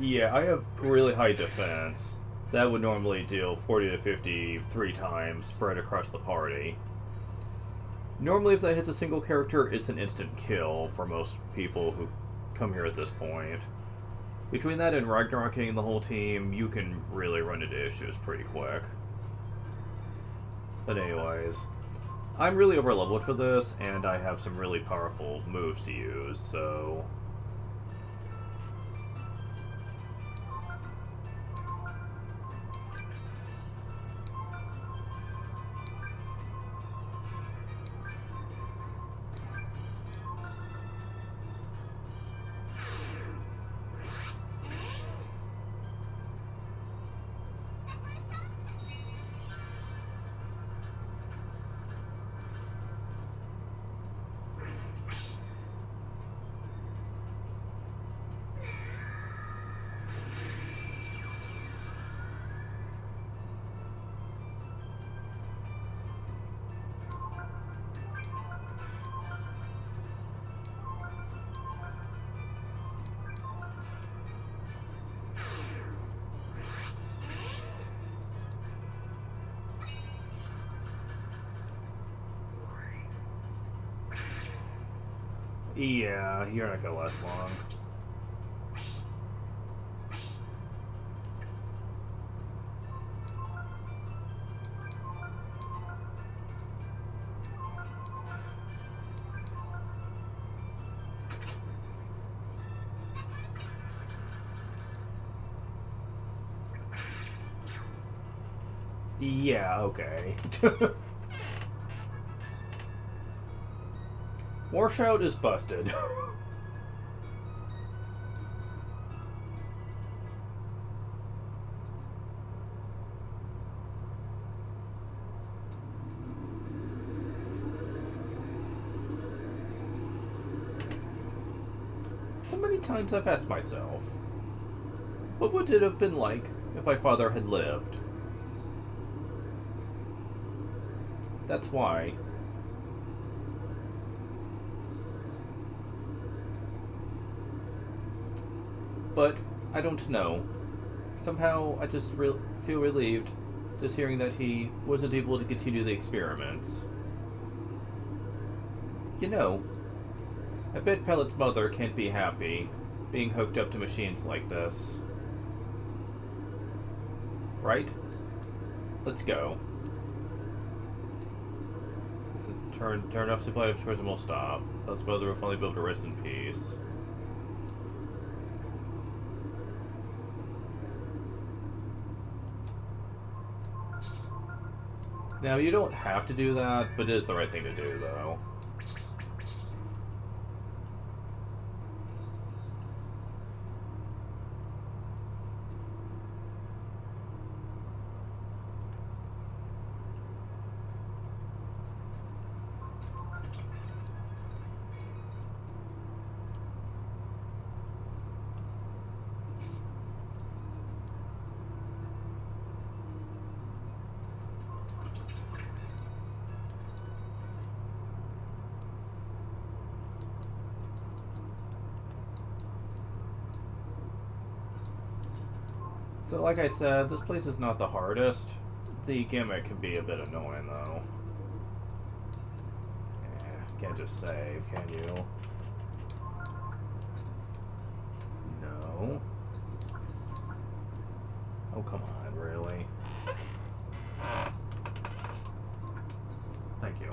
Yeah, I have really high defense. That would normally deal 40 to 50 3 times spread across the party. Normally if that hits a single character, it's an instant kill for most people who come here at this point. Between that and Ragnaroking the whole team, you can really run into issues pretty quick. But anyways, I'm really over-leveled for this, and I have some really powerful moves to use, so... Yeah, you're not gonna last long. Yeah, okay. Warshout is busted. So many times I've asked myself, what would it have been like if my father had lived? That's why. But I don't know. Somehow I just feel relieved just hearing that he wasn't able to continue the experiments. You know, I bet Pellet's mother can't be happy being hooked up to machines like this. Right? Let's go. This is turn off supply of tourism will stop. Pellet's mother will finally be able to rest in peace. Now, you don't have to do that, but it is the right thing to do, though. So, like I said, this place is not the hardest. The gimmick can be a bit annoying, though. Can't just save, can you? No. Oh, come on, really? Thank you.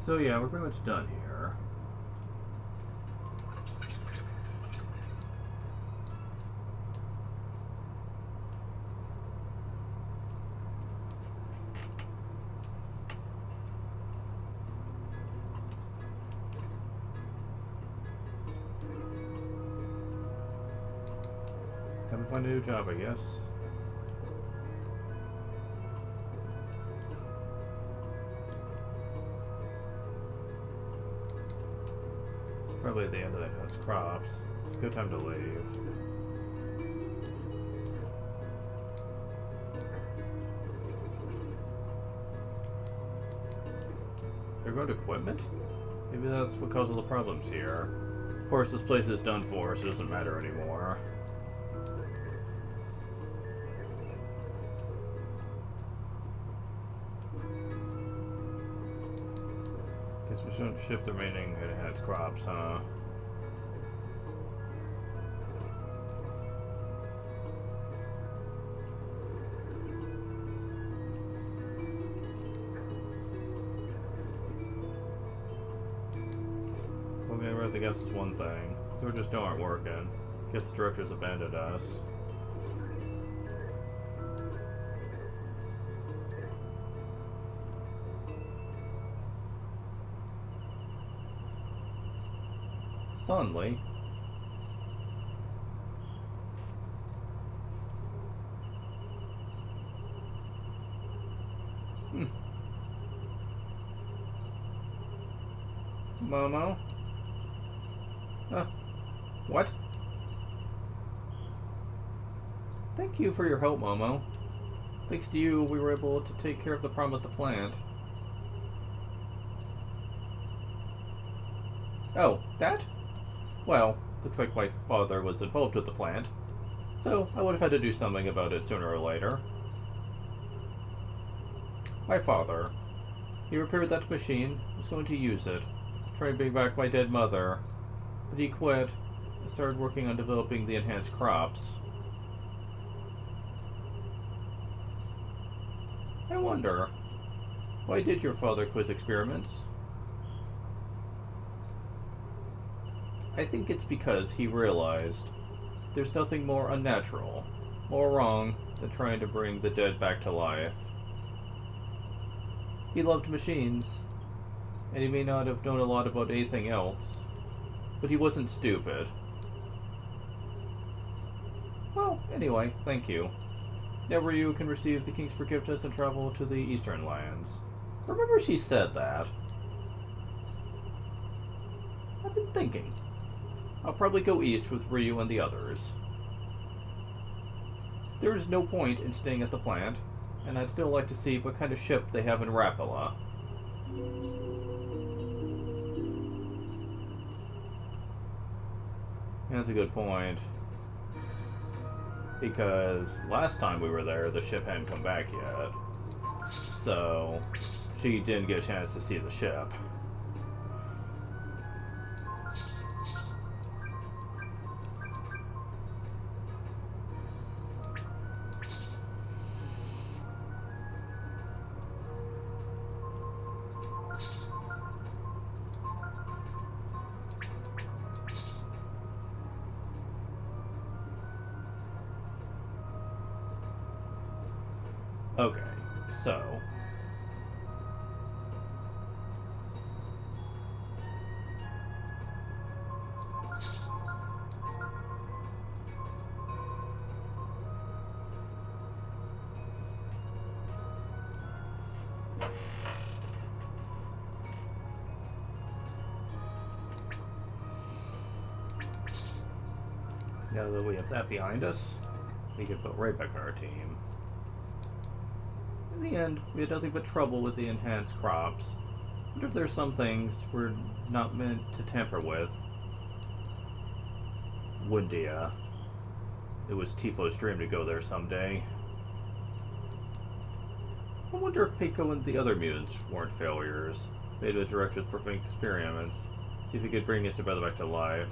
So yeah, we're pretty much done here. Time to find a new job, I guess. Probably at the end of that house crops. It's a good time to leave. They're going to equipment? Maybe that's what caused all the problems here. Of course, this place is done for, so it doesn't matter anymore. Guess we shouldn't ship the remaining enhanced crops, huh? I guess is one thing. They just aren't working. Guess the directors abandoned us. Suddenly. Momo? What? Thank you for your help, Momo. Thanks to you, we were able to take care of the problem at the plant. Oh, that? Well, looks like my father was involved with the plant, so I would have had to do something about it sooner or later. My father. He repaired that machine, was going to use it, try to bring back my dead mother, but he quit and started working on developing the enhanced crops. I wonder, why did your father quit experiments? I think it's because he realized there's nothing more unnatural, more wrong than trying to bring the dead back to life. He loved machines, and he may not have known a lot about anything else, but he wasn't stupid. Well, anyway, thank you. Now Ryu can receive the King's forgiveness and travel to the Eastern Lands. Remember she said that? I've been thinking. I'll probably go east with Ryu and the others. There is no point in staying at the plant, and I'd still like to see what kind of ship they have in Rapala. That's a good point. Because last time we were there, the ship hadn't come back yet. So, she didn't get a chance to see the ship. Okay, so... now that we have that behind us, we can put right back on our team. In the end, we had nothing but trouble with the enhanced crops. I wonder if there's some things we're not meant to tamper with. Windia. It was Tifo's dream to go there someday. I wonder if Pico and the other mutants weren't failures. Made a direct with perfect experiments. See if we could bring Isabella back to life.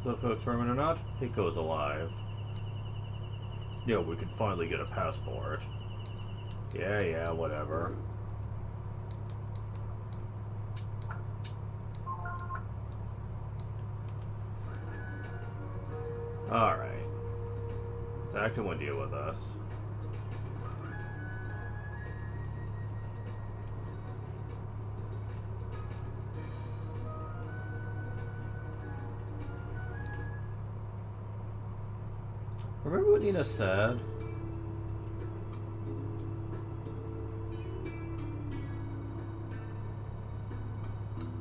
So if experiment or not, Pico is alive. Yo, we could finally get a passport. Yeah, whatever. Alright. Back to Windia with us. Remember what Nina said?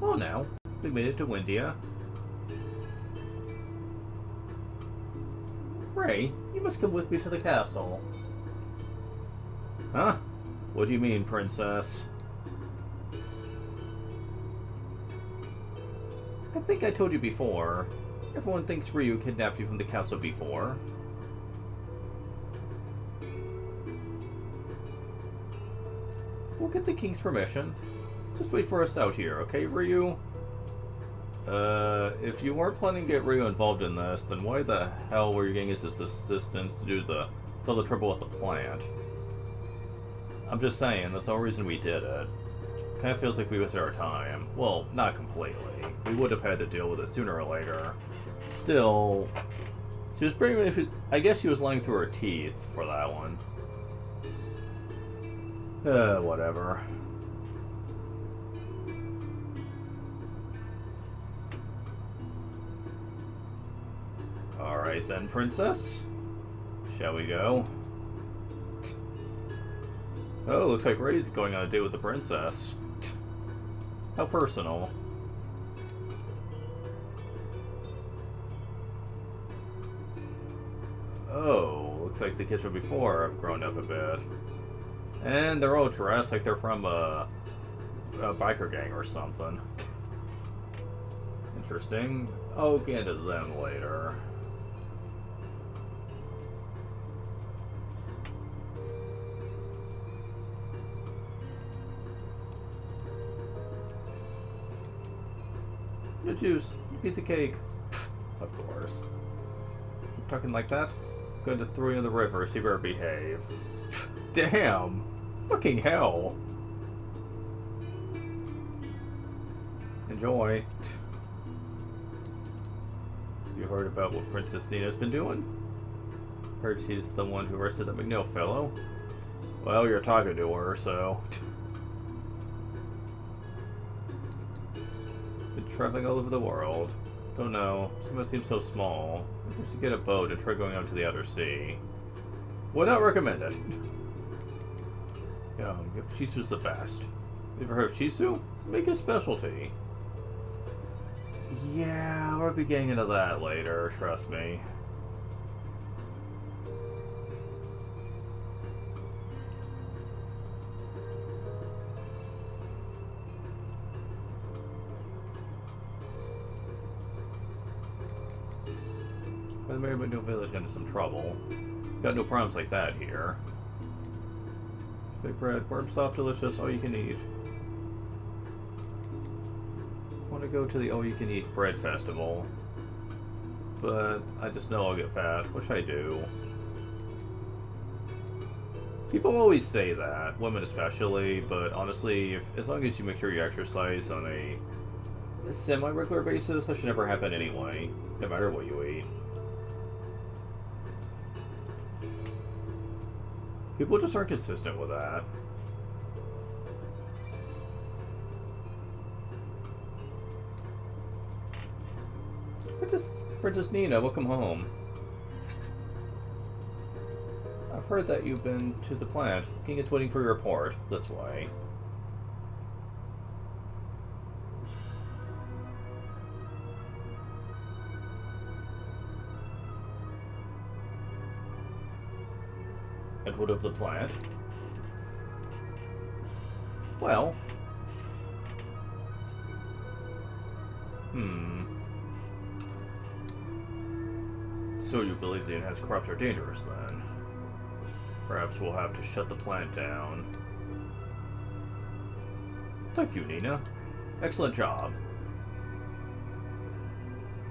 Well, now, we made it to Windia. Ray, you must come with me to the castle. Huh? What do you mean, princess? I think I told you before. Everyone thinks Ryu kidnapped you from the castle before. We'll get the king's permission. Just wait for us out here, okay, Ryu? If you weren't planning to get Ryu involved in this, then why the hell were you getting his assistance to solve the trouble with the plant? I'm just saying, that's the whole reason we did it. Kind of feels like we wasted our time. Well, not completely. We would have had to deal with it sooner or later. Still, she was pretty. I guess she was lying through her teeth for that one. Whatever. Alright then, princess. Shall we go? Oh, looks like Ray's going on a date with the princess. How personal. Oh, looks like the kids from before have grown up a bit. And they're all dressed like they're from a biker gang or something. Interesting. I'll get into them later. The juice. Piece of cake. Of course. You're talking like that? I'm going to throw you in the river, so you better behave. Damn! Fucking hell! Enjoy. You heard about what Princess Nina's been doing? Heard she's the one who arrested that McNeil fellow? Well, you're talking to her, so... Been traveling all over the world. Don't know. Somewhere seems so small. Maybe we should get a boat and try going out to the outer sea. Would not recommend it. Yeah, Shisu's the best. You ever heard of Shisu? Make a specialty. Yeah, we'll be getting into that later, trust me. But the Mary Window Village got into some trouble. Got no problems like that here. Big bread, warm, soft, delicious, all you can eat. I want to go to the all you can eat bread festival, but I just know I'll get fat, which I do. People always say that, women especially, but honestly, as long as you make sure you exercise on a semi-regular basis, that should never happen anyway, no matter what you eat. People just aren't consistent with that. Princess Nina, welcome home. I've heard that you've been to the plant. King is waiting for your report. This way. Edward of the plant? Well... So you believe the enhanced crops are dangerous, then? Perhaps we'll have to shut the plant down. Thank you, Nina. Excellent job.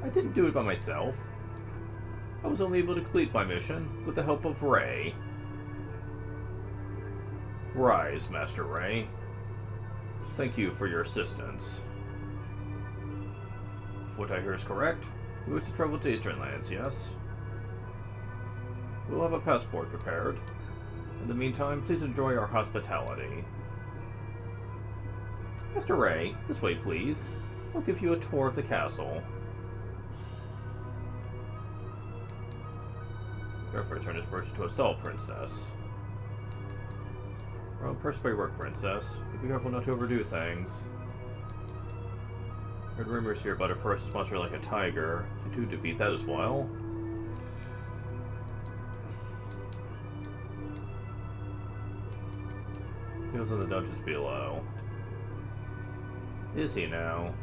I didn't do it by myself. I was only able to complete my mission with the help of Ray. Rise, Master Ray. Thank you for your assistance. If what I hear is correct, we wish to travel to Eastern Lands, yes? We'll have a passport prepared. In the meantime, please enjoy our hospitality. Master Ray, this way please. I'll give you a tour of the castle. Therefore, turn this person to a Soul Princess. Well, first way work, Princess. Be careful not to overdo things. Heard rumors here about a ferocious monster like a tiger. And to defeat that as well? He was in the dungeons below. Is he now?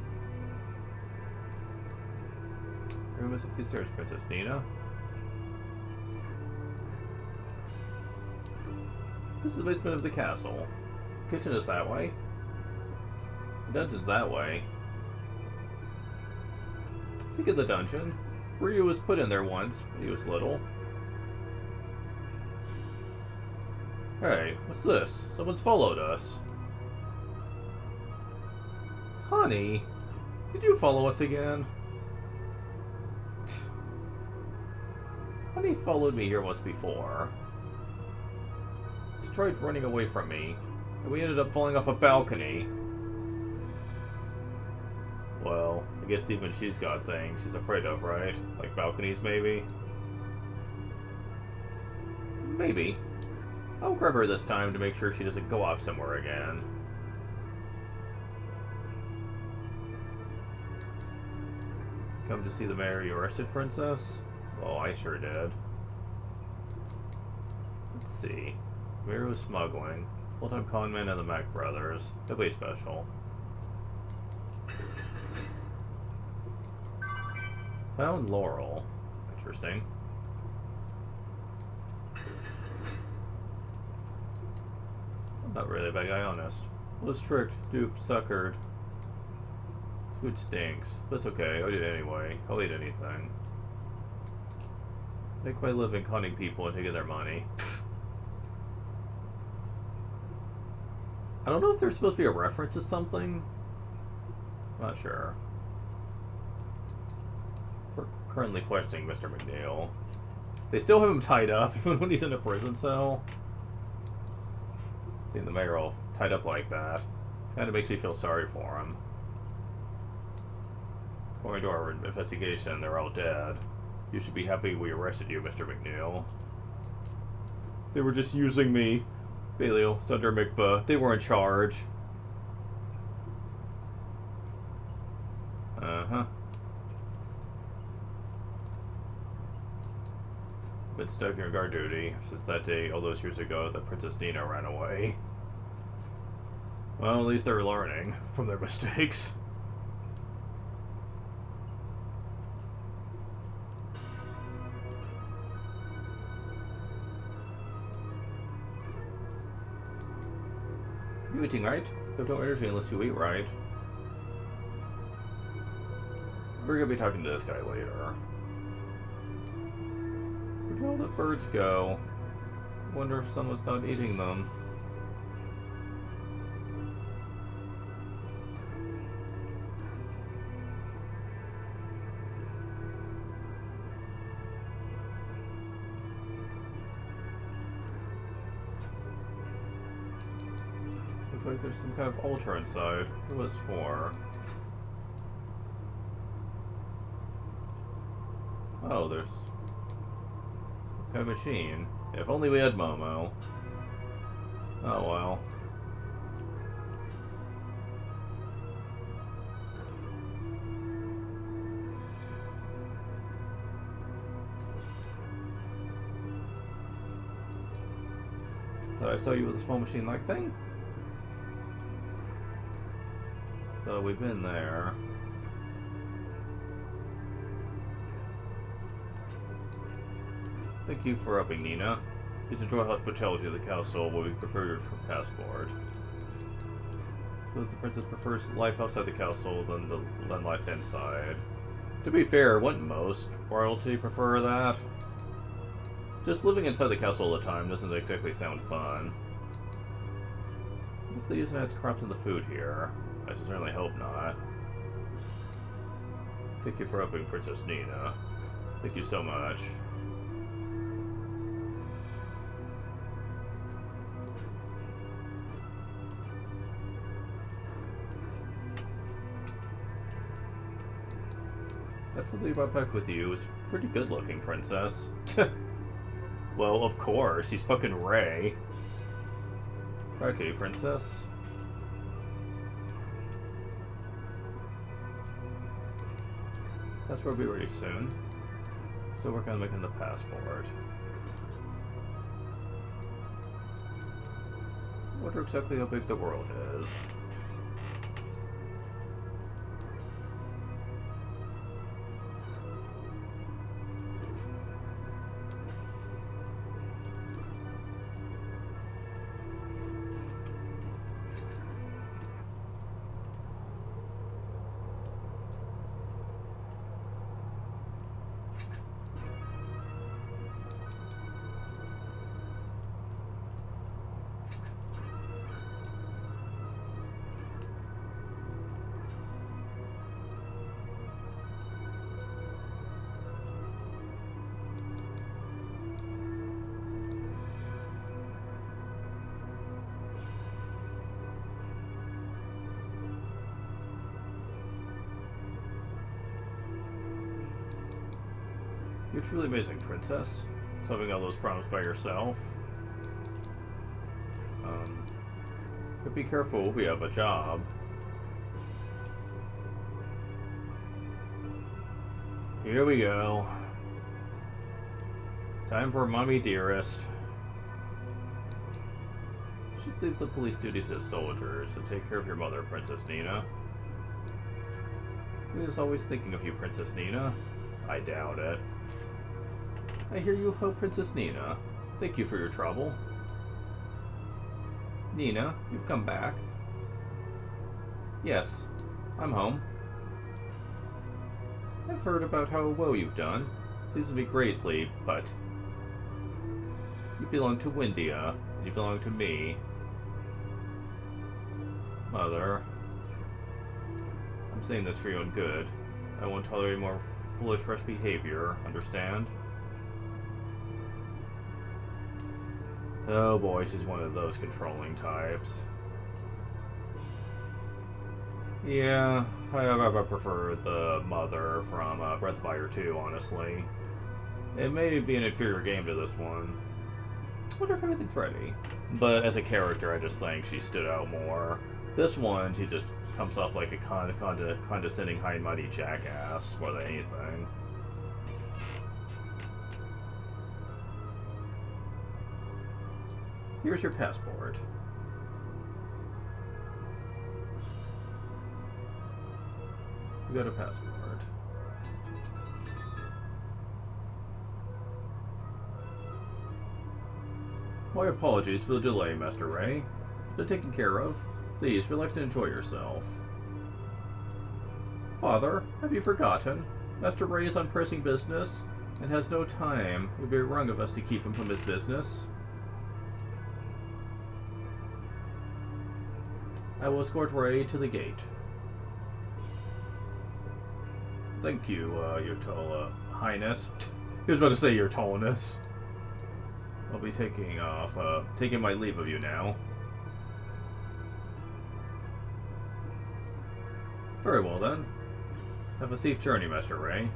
Room is upstairs, Princess Nina. This is the basement of the castle. Kitchen is that way. The dungeon's that way. Speak of the dungeon, Ryu was put in there once when he was little. Hey, what's this? Someone's followed us. Honey, did you follow us again? Honey followed me here once before. She tried running away from me, and we ended up falling off a balcony. Well, I guess even she's got things she's afraid of, right? Like balconies, maybe? Maybe. I'll grab her this time to make sure she doesn't go off somewhere again. Come to see the mayor you arrested, Princess? Well, I sure did. Let's see. Mayor was smuggling. Full-time conman and the Mac brothers. Nobody special. Found Laurel. Interesting. I'm not really a bad guy, honest. Was tricked, duped, suckered. Food stinks. That's okay. I'll eat it anyway. I'll eat anything. Make my living conning people and taking their money. I don't know if there's supposed to be a reference to something. I'm not sure. We're currently questioning Mr. McNeil. They still have him tied up, even when he's in a prison cell. Seeing the mayor all tied up like that kind of makes me feel sorry for him. According to our investigation, they're all dead. You should be happy we arrested you, Mr. McNeil. They were just using me. Balio, Sunder McBuh, they were in charge. Uh-huh. Been stuck in guard duty since that day all those years ago that Princess Nina ran away. Well, at least they're learning from their mistakes. You eating right? You have no energy unless you eat right. We're gonna be talking to this guy later. Where did all the birds go? Wonder if someone's not eating them. Looks like there's some kind of altar inside. What was for? Oh, there's some kind of machine. If only we had Momo. Oh well. Thought I saw you with a small machine-like thing? So we've been there. Thank you for upping, Nina. Please enjoy hospitality at the castle while we prepare your passport. Suppose the princess prefers life outside the castle than life inside. To be fair, wouldn't most royalty prefer that? Just living inside the castle all the time doesn't exactly sound fun. If they use nice crops in the food here, I should certainly hope not. Thank you for upping Princess Nina. Thank you so much. That filly brought back with you is pretty good looking, princess. Well, of course, he's fucking Ray. Okay, princess. Passport will be ready soon. Still working on making the passport. I wonder exactly how big the world is. You're truly amazing, princess. Solving all those problems by yourself. But be careful, we have a job. Here we go. Time for Mommy Dearest. You should leave the police duties to soldiers and take care of your mother, Princess Nina. He was always thinking of you, Princess Nina. I doubt it. I hear you help Princess Nina. Thank you for your trouble. Nina, you've come back. Yes, I'm home. I've heard about how well you've done. Pleases me greatly, but you belong to Windia, and you belong to me. Mother, I'm saying this for your own good. I won't tolerate more foolish, rash behavior, understand? Oh boy, she's one of those controlling types. Yeah, I prefer the mother from Breath of Fire 2, honestly. It may be an inferior game to this one. I wonder if everything's ready. But as a character, I just think she stood out more. This one, she just comes off like a condescending, high and mighty jackass more than anything. Here's your passport. You got a passport. My apologies for the delay, Master Ray. Been taken care of. Please, relax and enjoy yourself. Father, have you forgotten? Master Ray is on pressing business and has no time. It would be wrong of us to keep him from his business. I will escort Ray to the gate. Thank you, your tall highness. He was about to say your tallness. I'll be taking my leave of you now. Very well then. Have a safe journey, Master Ray.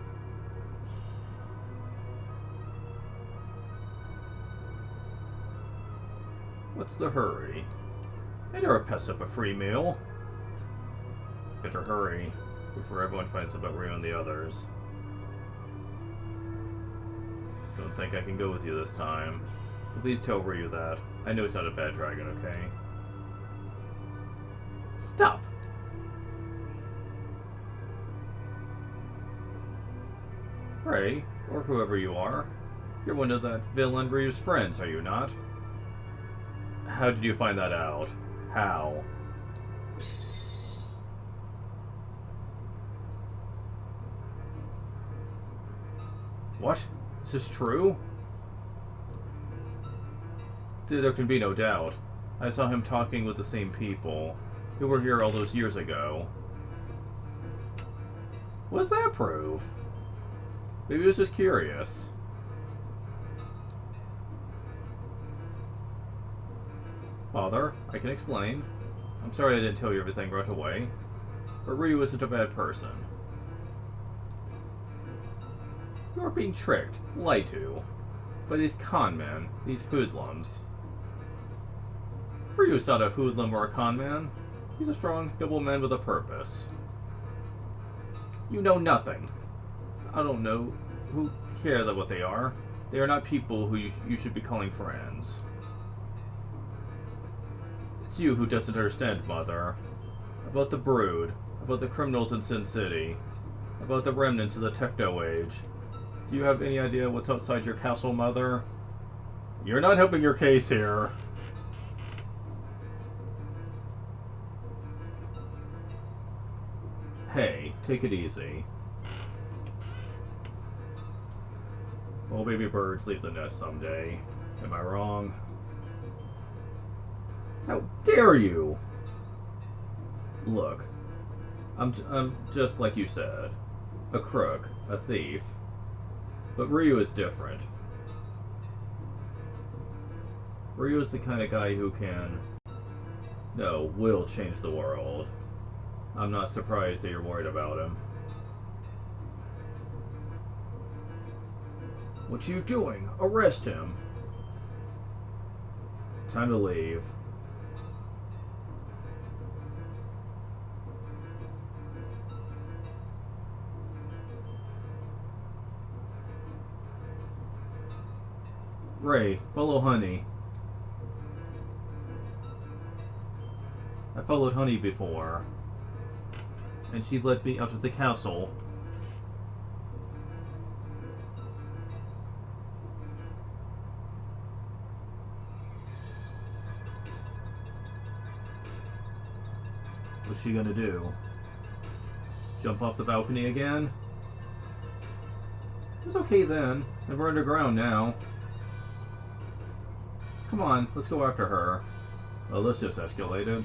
What's the hurry? I never pass up a free meal. Better hurry before everyone finds out about Ryu and the others. Don't think I can go with you this time. But please tell Ryu that. I know he's not a bad dragon, okay? Stop! Ray, or whoever you are, you're one of that villain Ryu's friends, are you not? How did you find that out? How? What? Is this true? There can be no doubt. I saw him talking with the same people who were here all those years ago. What does that prove? Maybe he was just curious. Father, I can explain. I'm sorry I didn't tell you everything right away. But Ryu isn't a bad person. You're being tricked, lied to, by these con men, these hoodlums. Ryu's not a hoodlum or a con man. He's a strong, noble man with a purpose. You know nothing. I don't know. Who cares what they are? They are not people who you should be calling friends. It's you who doesn't understand, Mother. About the Brood. About the criminals in Sin City. About the remnants of the Techno Age. Do you have any idea what's outside your castle, Mother? You're not helping your case here. Hey, take it easy. All baby birds leave the nest someday. Am I wrong? How dare you! Look, I'm just like you said. A crook, a thief. But Ryu is different. Ryu is the kind of guy who will change the world. I'm not surprised that you're worried about him. What you doing? Arrest him. Time to leave. Ray, follow Honey. I followed Honey before, and she led me out of the castle. What's she gonna do? Jump off the balcony again? It was okay then, and we're underground now. Come on, let's go after her. Oh, this just escalated.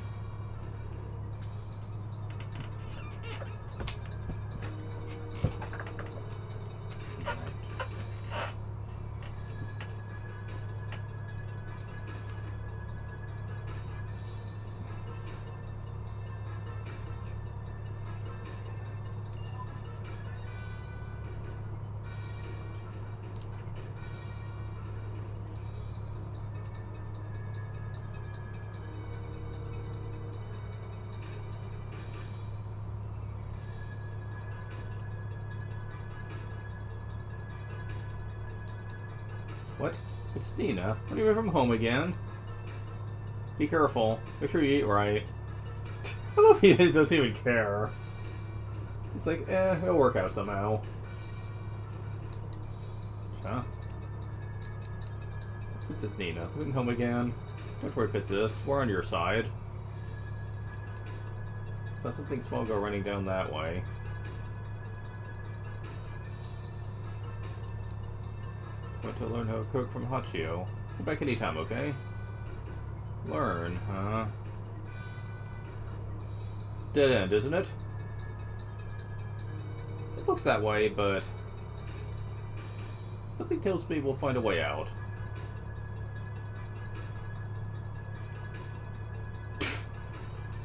What? It's Nina. When are you from home again? Be careful. Make sure you eat right. I love he doesn't even care. He's like, it'll work out somehow. Huh? Princess Nina. Coming home again. Don't worry, Princess. We're on your side. Saw something small go running down that way. Want to learn how to cook from Hachio. Come back anytime, okay? Learn, huh? Dead end, isn't it? It looks that way, but something tells me we'll find a way out.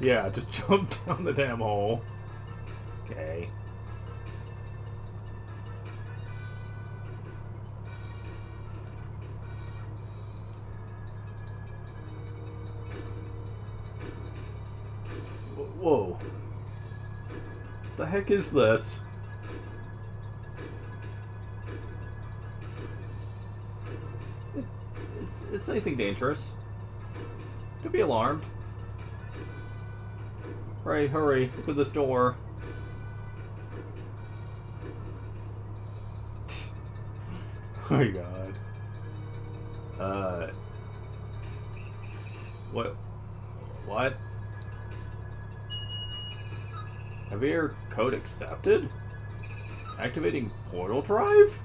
Yeah, just jump down the damn hole. Okay. Whoa. The heck is this? It's anything dangerous. Don't be alarmed. Right, hurry. Open this door. Oh my god. What? Heavier code accepted? Activating portal drive?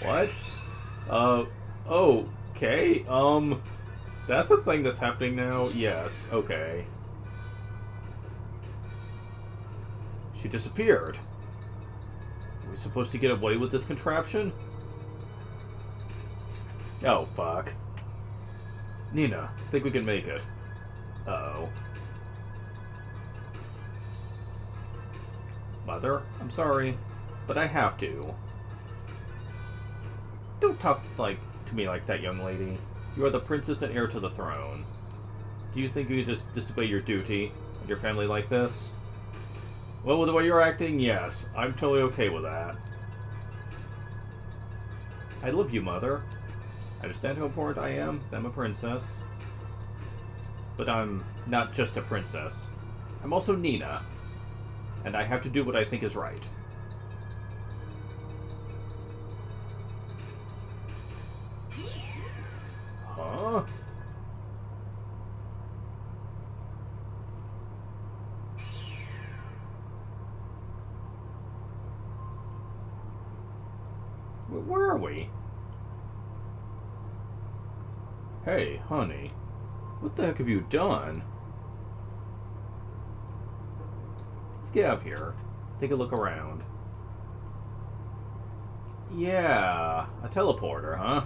What? Okay. That's a thing that's happening now? Yes, okay. She disappeared. Are we supposed to get away with this contraption? Oh, fuck. Nina, think we can make it. Uh-oh. Mother, I'm sorry, but I have to. Don't talk to me like that, young lady. You are the princess and heir to the throne. Do you think you could just disobey your duty and your family like this? Well, with the way you're acting, yes. I'm totally okay with that. I love you, Mother. I understand how important I am. I'm a princess. But I'm not just a princess. I'm also Nina. And I have to do what I think is right. Huh? Where are we? Hey, honey. What the heck have you done? Let's get out of here. Take a look around. Yeah, a teleporter, huh?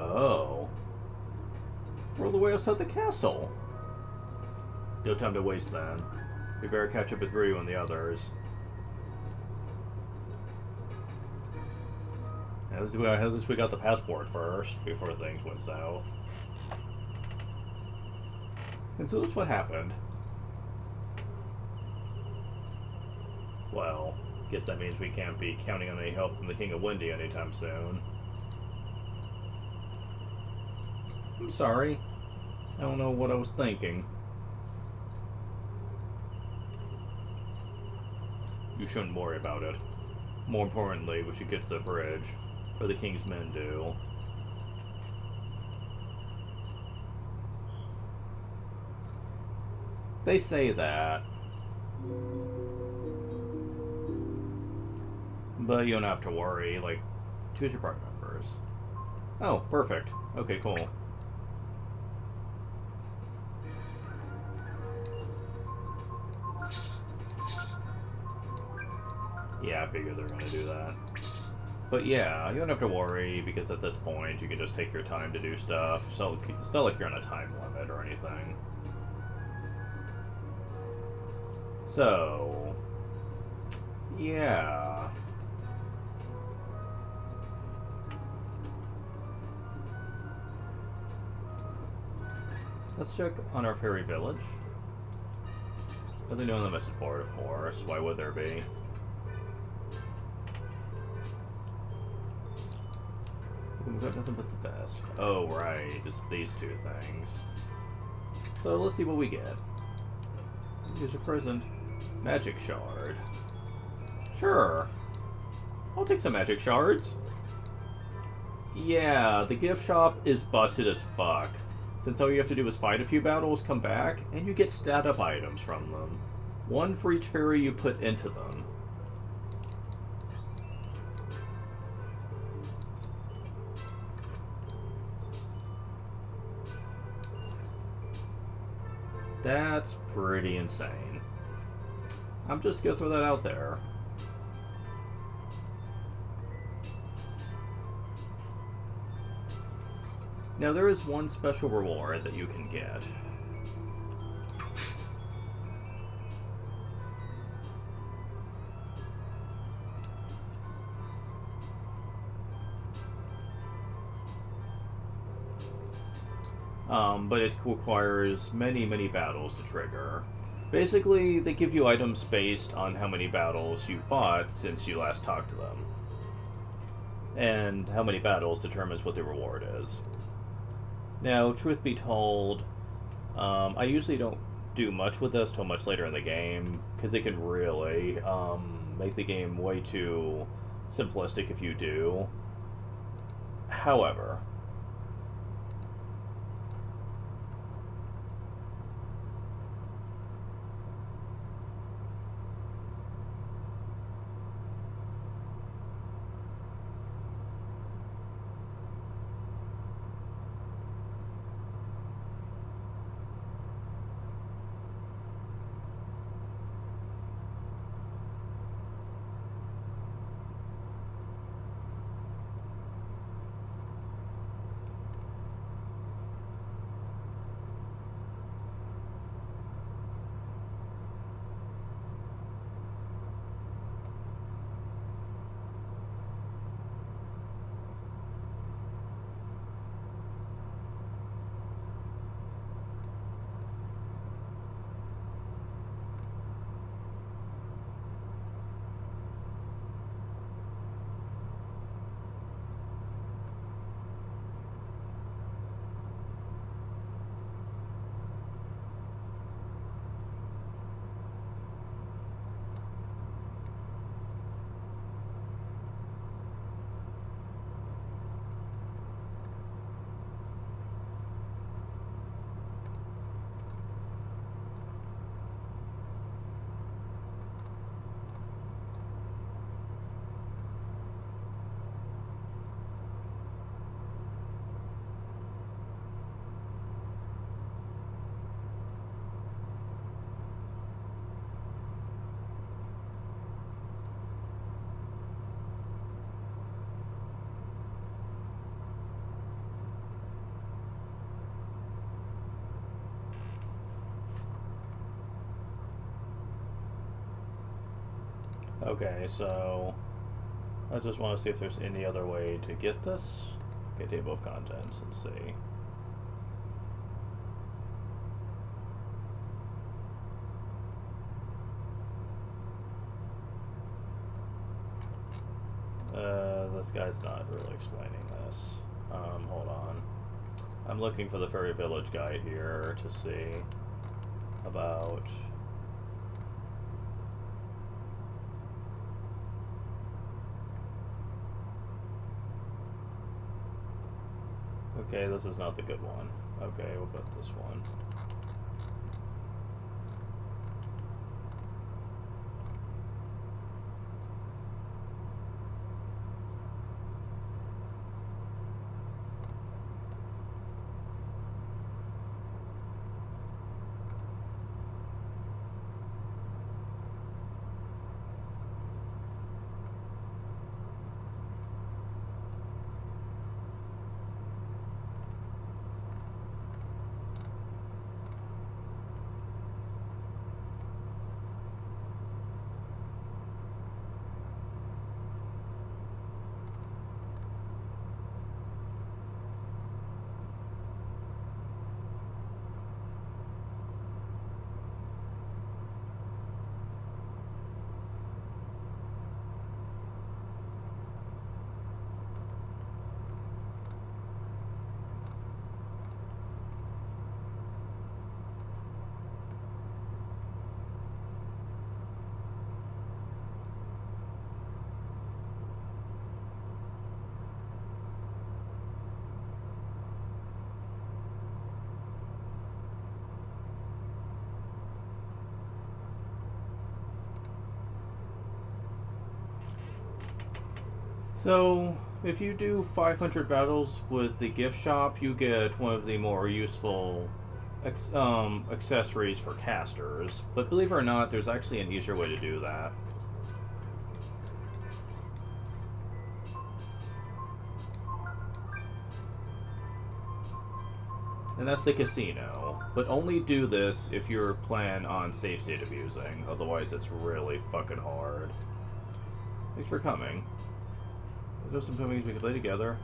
Oh. We're all the way outside the castle. No time to waste then. We better catch up with Ryu and the others. At least we got the passport first, before things went south. And so that's what happened. Well, guess that means we can't be counting on any help from the King of Windy anytime soon. I'm sorry. I don't know what I was thinking. You shouldn't worry about it. More importantly, we should get to the bridge, for the King's men do. They say that. But you don't have to worry. Like, choose your party members. Oh, perfect. Okay, cool. Yeah, I figured they were going to do that. But yeah, you don't have to worry, because at this point you can just take your time to do stuff. So it's not like you're on a time limit or anything. So, yeah. Let's check on our fairy village. Nothing new on the message board, of course. Why would there be? We've got nothing but the best. Oh, right. Just these two things. So let's see what we get. Use a present. Magic shard. Sure. I'll take some magic shards. Yeah, the gift shop is busted as fuck. Since all you have to do is fight a few battles, come back, and you get stat up items from them. One for each fairy you put into them. That's pretty insane. I'm just gonna throw that out there. Now there is one special reward that you can get. But it requires many, many battles to trigger. Basically, they give you items based on how many battles you fought since you last talked to them. And how many battles determines what the reward is. Now, truth be told, I usually don't do much with this till much later in the game, because it can really make the game way too simplistic if you do. However, okay, so I just want to see if there's any other way to get this. Okay, table of contents, let's see. This guy's not really explaining this. Hold on. I'm looking for the Fairy Village guide here to see about... Okay, this is not the good one. Okay, we'll put this one. So, if you do 500 battles with the gift shop, you get one of the more useful accessories for casters. But believe it or not, there's actually an easier way to do that. And that's the casino. But only do this if you plan on safe state abusing. Otherwise, it's really fucking hard. Thanks for coming. There's some things we could play together.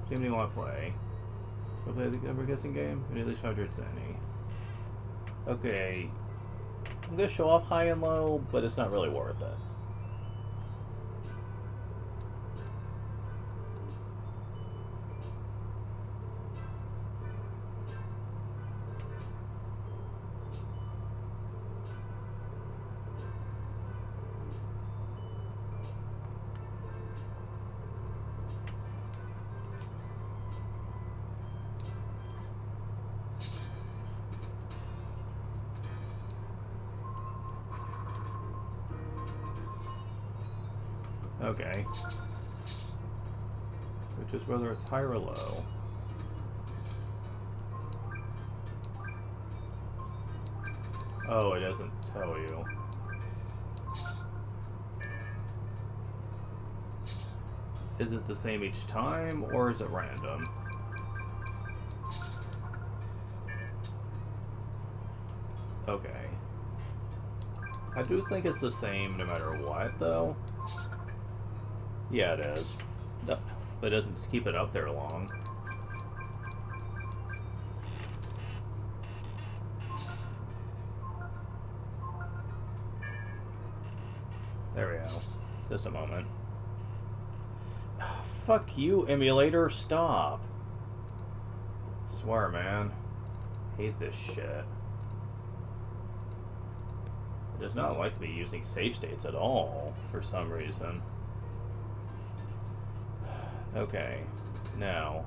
Game do you want to play? We'll play the number guessing game? We need at least 500 Zenny. Okay. I'm gonna show off high and low, but it's not really worth it. Okay. Which is whether it's high or low. Oh, it doesn't tell you. Is it the same each time, or is it random? Okay. I do think it's the same no matter what, though. Yeah, it is. But it doesn't keep it up there long. There we go. Just a moment. Fuck you, emulator. Stop. Swear, man. Hate this shit. It does not like me using save states at all, for some reason. Okay, now.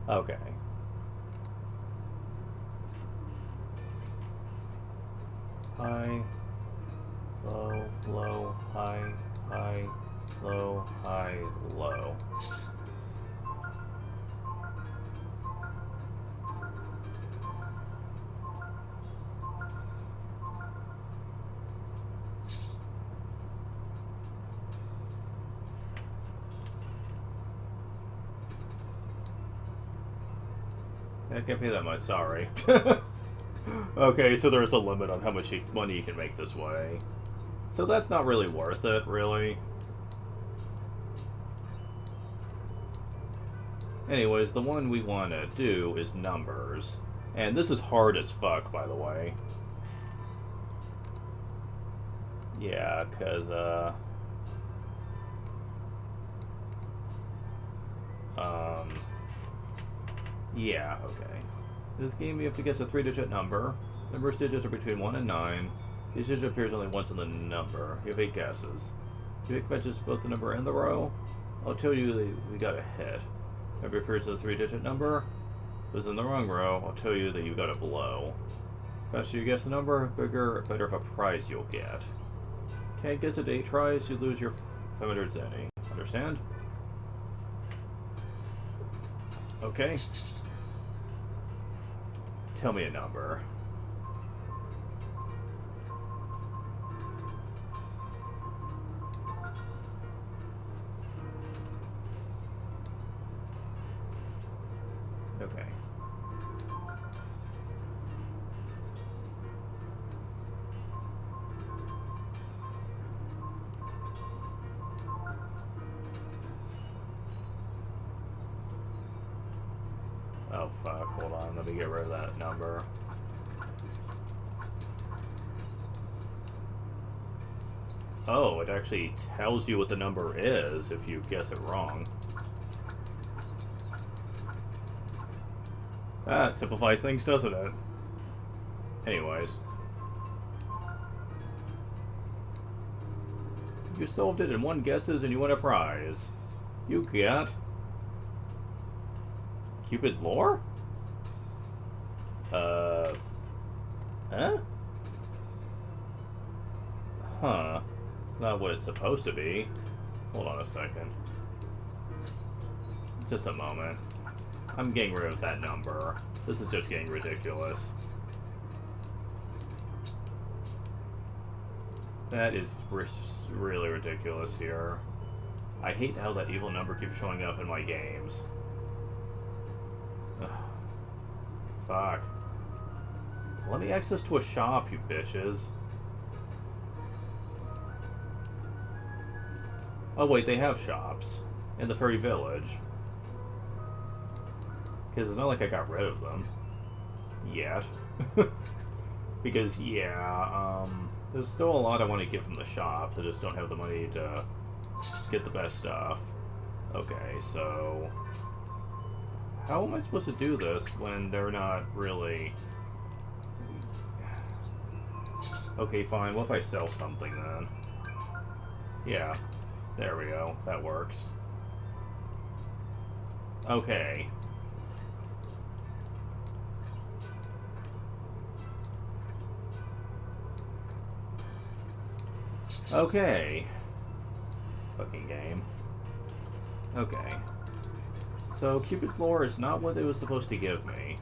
Okay. High, low, low, high, high, low, high, low. I can't pay that much, sorry. Okay, so there's a limit on how much money you can make this way. So that's not really worth it, really. Anyways, the one we want to do is numbers. And this is hard as fuck, by the way. Yeah, because, yeah, okay. This game, you have to guess a 3-digit number. Number's digits are between 1 and 9. Each digit appears only once in the number. You have 8 guesses. If you matches both the number and the row, I'll tell you that we got a hit. Number appears as a 3-digit number. If it's in the wrong row, I'll tell you that you got a blow. The faster you guess the number, better of a prize you'll get. Can't guess it 8 tries, you lose your 500 Zenny. Understand? Okay. Tell me a number. Okay. Oh fuck, hold on, let me get rid of that number. Oh, it actually tells you what the number is if you guess it wrong. That simplifies things, doesn't it? Anyways. You solved it in 1 guesses and you win a prize. You get... Cupid's lore? Huh? Huh. It's not what it's supposed to be. Hold on a second. Just a moment. I'm getting rid of that number. This is just getting ridiculous. That is really ridiculous here. I hate how that evil number keeps showing up in my games. Ugh. Fuck. Let me access to a shop, you bitches. Oh wait, they have shops. In the furry village. Because it's not like I got rid of them. Yet. Because, yeah, there's still a lot I want to get from the shops. I just don't have the money to get the best stuff. Okay, so... how am I supposed to do this when they're not really... Okay, fine. What if I sell something, then? Yeah. There we go. That works. Okay. Okay. Fucking game. Okay. So, Cupid's Lure is not what it was supposed to give me.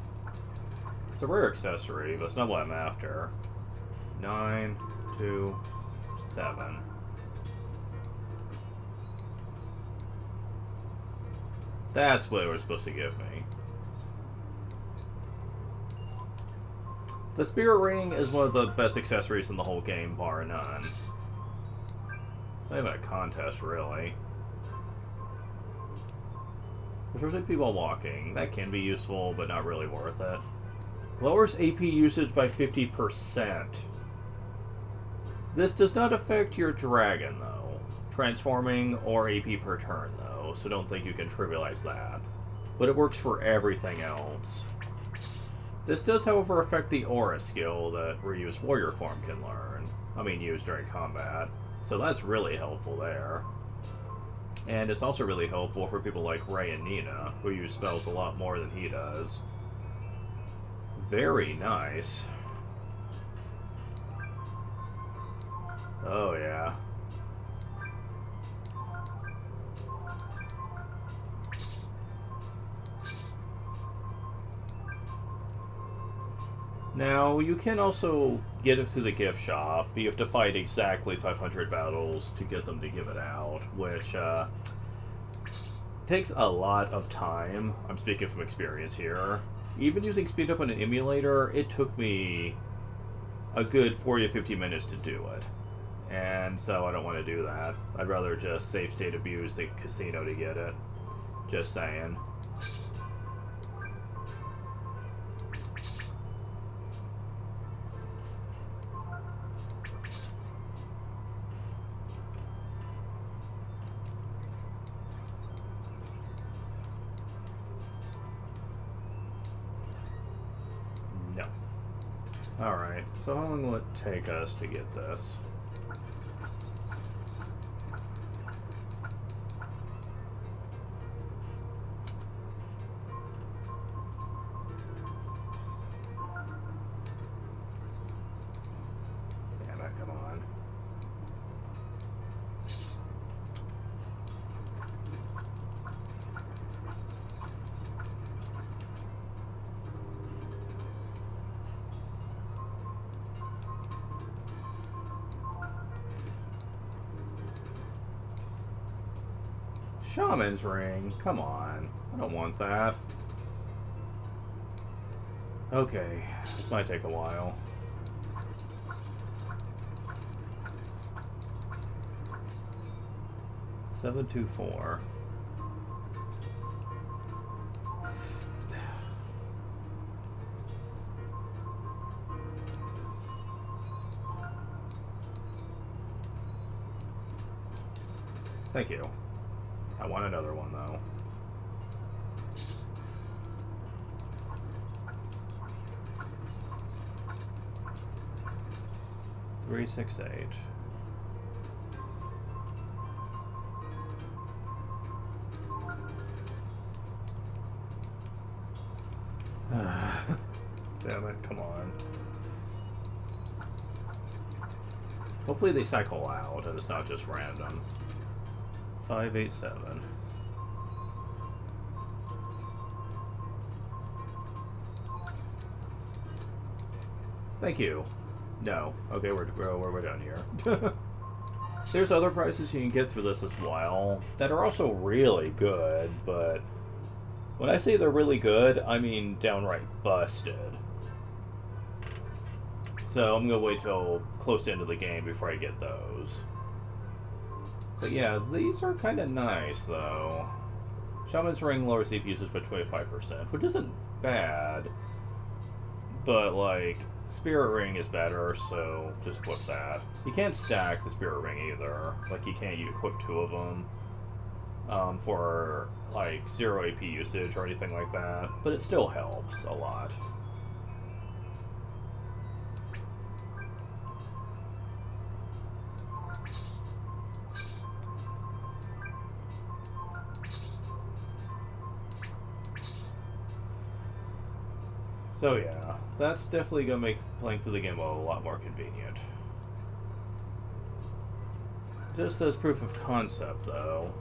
It's a rare accessory, but it's not what I'm after. 9, 2, 7. That's what it was supposed to give me. The Spirit Ring is one of the best accessories in the whole game, bar none. It's not even a contest, really. There's people walking. That can be useful, but not really worth it. Lowers AP usage by 50%. This does not affect your dragon, though. Transforming or AP per turn, though, so don't think you can trivialize that. But it works for everything else. This does, however, affect the Aura skill that Ryu's warrior form can learn. I mean, use during combat. So that's really helpful there. And it's also really helpful for people like Ray and Nina, who use spells a lot more than he does. Very nice. Oh, yeah. Now, you can also get it through the gift shop, but you have to fight exactly 500 battles to get them to give it out, which takes a lot of time. I'm speaking from experience here. Even using speed up on an emulator, it took me a good 40 to 50 minutes to do it. And so I don't want to do that. I'd rather just save state abuse the casino to get it. Just saying. No. Alright, so how long will it take us to get this? Damn it, come on. Shaman's ring. Come on. I don't want that. Okay. This might take a while. $724. Thank you. I want another one, though. $368. Damn it, come on. Hopefully they cycle out and it's not just random. 587. Thank you. No. Okay, we're done here. There's other prices you can get through this as well that are also really good, but when I say they're really good, I mean downright busted. So I'm gonna wait till close to the end of the game before I get those. But yeah, these are kind of nice though. Shaman's Ring lowers CPU usage by 25%, which isn't bad. But like, Spirit Ring is better, so just equip that. You can't stack the Spirit Ring either. Like, you can't equip 2 of them for like 0 AP usage or anything like that. But it still helps a lot. So yeah, that's definitely going to make playing through the game a lot more convenient. Just as proof of concept, though.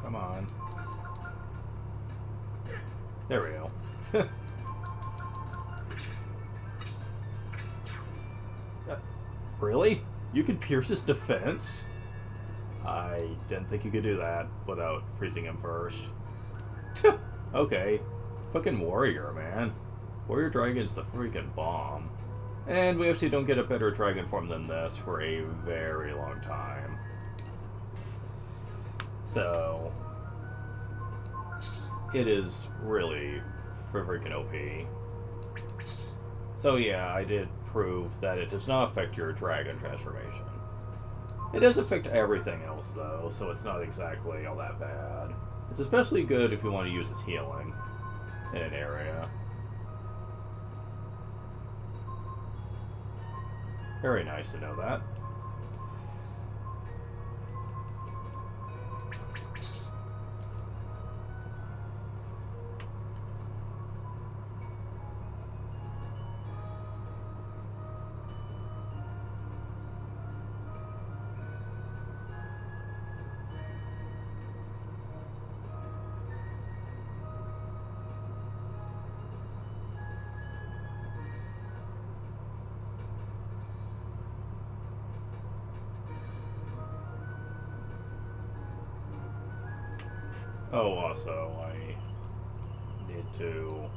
Come on. There we go. Really? You could pierce his defense? I didn't think you could do that without freezing him first. Okay. Fucking warrior, man. Warrior Dragon's the freaking bomb. And we actually don't get a better dragon form than this for a very long time. So, it is really freaking OP. So yeah, I did prove that it does not affect your dragon transformation. It does affect everything else though, so it's not exactly all that bad. It's especially good if you want to use its healing in an area. Very nice to know that. Oh, also, I need to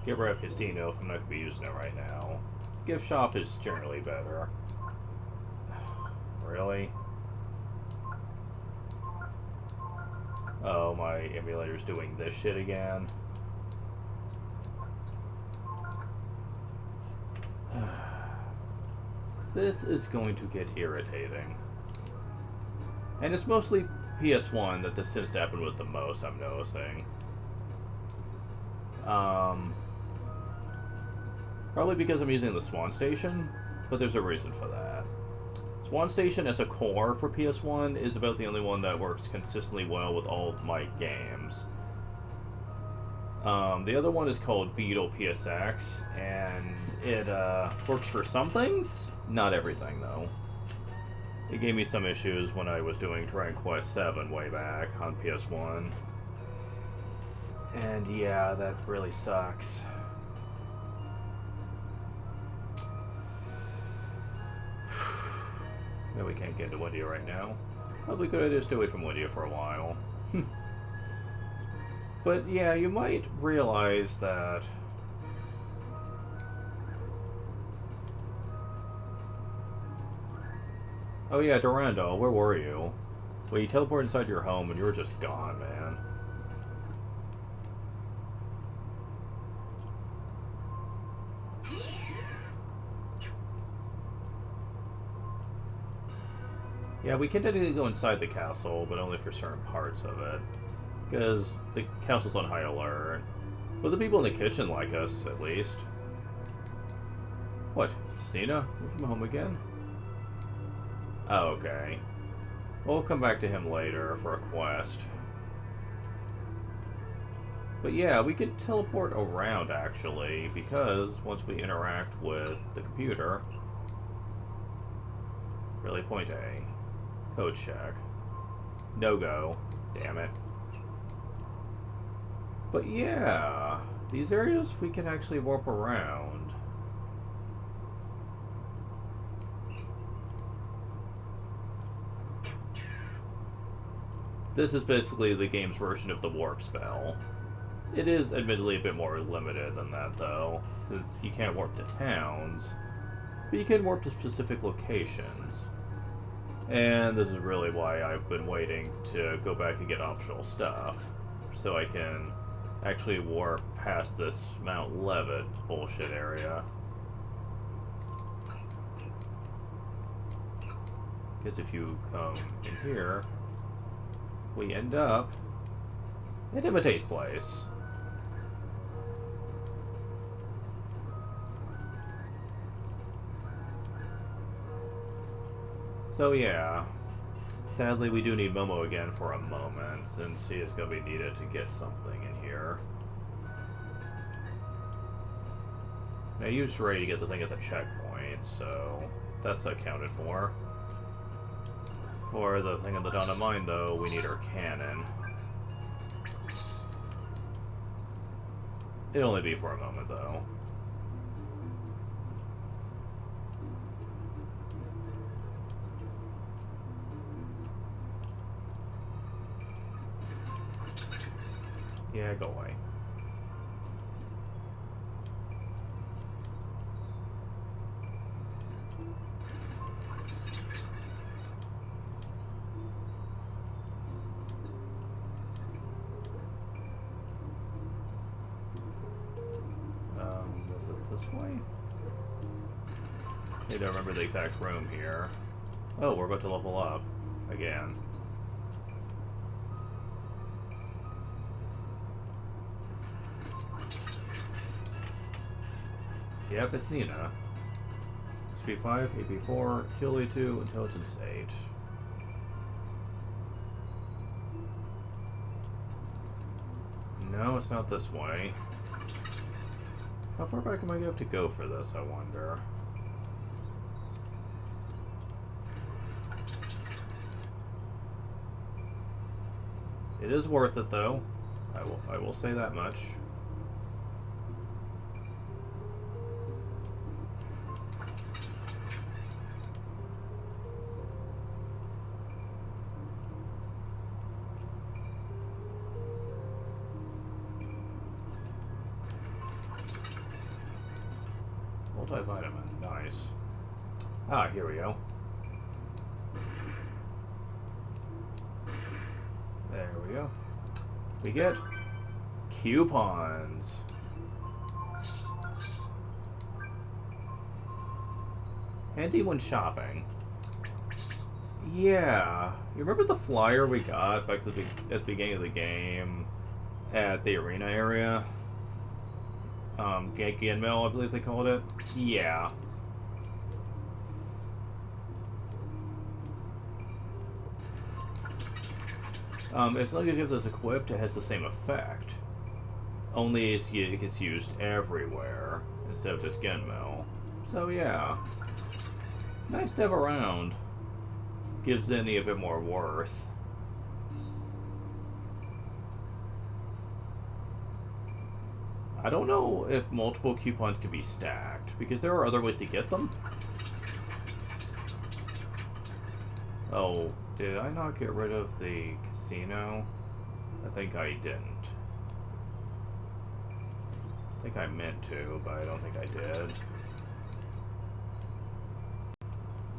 get rid of Casino if I'm not going to be using it right now. Gift Shop is generally better. Really? Oh, my emulator's doing this shit again. This is going to get irritating. And it's mostly PS1 that this tends to happen with the most, I'm noticing. Probably because I'm using the Swan Station, but there's a reason for that. Swan Station as a core for PS1 is about the only one that works consistently well with all of my games. The other one is called Beetle PSX, and it works for some things, not everything though. It gave me some issues when I was doing Dragon Quest VII way back on PS1. And yeah, that really sucks. No, we can't get into Windia right now. Probably good idea to stay away from Windia for a while. But yeah, you might realize that oh yeah, Durandal, where were you? Well, you teleported inside your home and you were just gone, man. Yeah, we can technically go inside the castle, but only for certain parts of it. Because the castle's on high alert. But the people in the kitchen like us, at least. What? Nina? You're from home again? Oh, okay. We'll come back to him later for a quest. But yeah, we could teleport around, actually, because once we interact with the computer... Really, point A. Code check. No go. Damn it. But yeah, these areas we can actually warp around. This is basically the game's version of the warp spell. It is admittedly a bit more limited than that though, since you can't warp to towns, but you can warp to specific locations. And this is really why I've been waiting to go back and get optional stuff, so I can actually warp past this Mount Levitt bullshit area. Because if you come in here, we end up at Imitate place. So yeah, sadly we do need Momo again for a moment, since she is going to be needed to get something in here. Now I used Ray to get the thing at the checkpoint, so that's accounted for. For the thing at the Dawn of Mine though, we need her cannon. It'll only be for a moment though. Yeah, go away. Was it this way? I don't remember the exact room here. Oh, we're about to level up again. Yep, it's Nina. Speed 5, AP 4, agility 2, intelligence 8. No, it's not this way. How far back am I going to have to go for this, I wonder? It is worth it, though. I will say that much. Multivitamin, nice. Ah, here we go. There we go. We get coupons. Handy when shopping. Yeah. You remember the flyer we got back at the beginning of the game at the arena area? Genmill, I believe they called it. Yeah. As long as you have this equipped, it has the same effect. Only it gets used everywhere instead of just Genmill. So yeah. Nice to have around. Gives Zinni a bit more worth. I don't know if multiple coupons can be stacked, because there are other ways to get them. Oh, did I not get rid of the casino? I think I didn't. I think I meant to, but I don't think I did.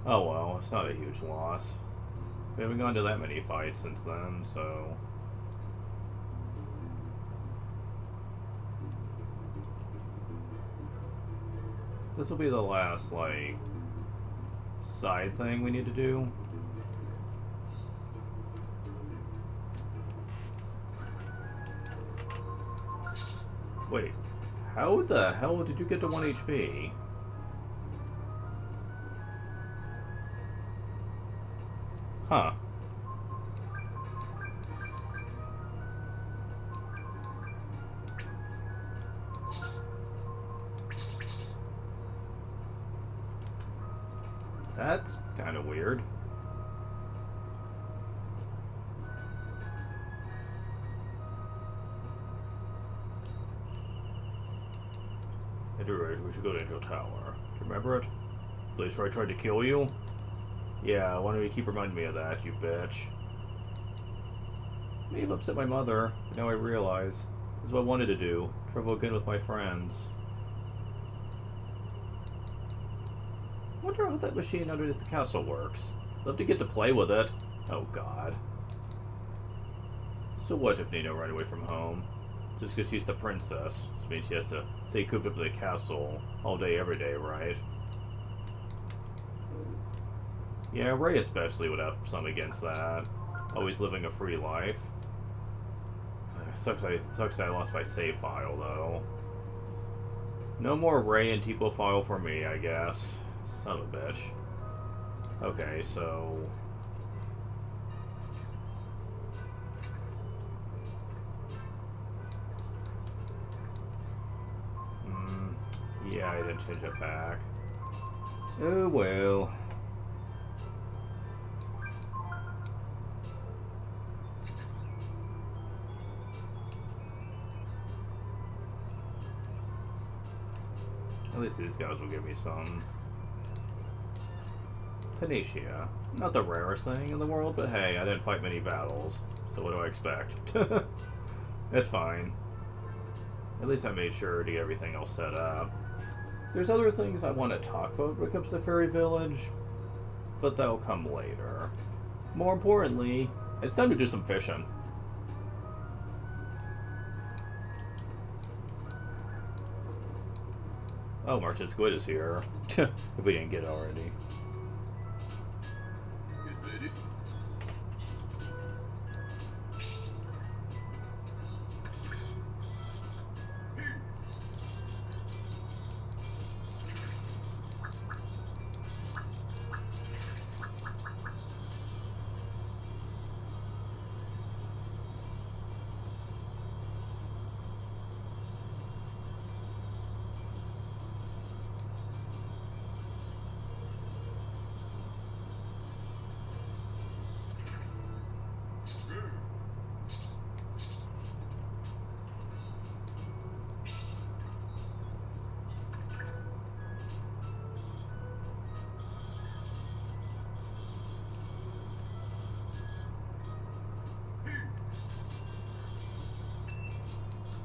Oh well, it's not a huge loss. We haven't gone to that many fights since then, so... This will be the last, like, side thing we need to do. Wait, how the hell did you get to 1 HP? Huh. That's kind of weird. Interage, we should go to Angel Tower. Do you remember it? Place where I tried to kill you? Yeah, why don't you keep reminding me of that, you bitch? May have upset my mother, but now I realize this is what I wanted to do. Travel again with my friends. Wonder how that machine underneath the castle works. Love to get to play with it. Oh god. So what if Nina ran away from home? Just because she's the princess. This means she has to stay cooped up in the castle all day, every day, right? Yeah, Ray especially would have some against that. Always living a free life. Sucks that I lost my save file, though. No more Ray and Tipo file for me, I guess. Son of a bitch. Okay, so... yeah, I didn't change it back. Oh well. At least these guys will give me some. Phoenicia. Not the rarest thing in the world, but hey, I didn't fight many battles. So what do I expect? It's fine. At least I made sure to get everything else set up. There's other things I want to talk about when it comes to Fairy Village, but that'll come later. More importantly, it's time to do some fishing. Oh, Merchant Squid is here. If we didn't get it already.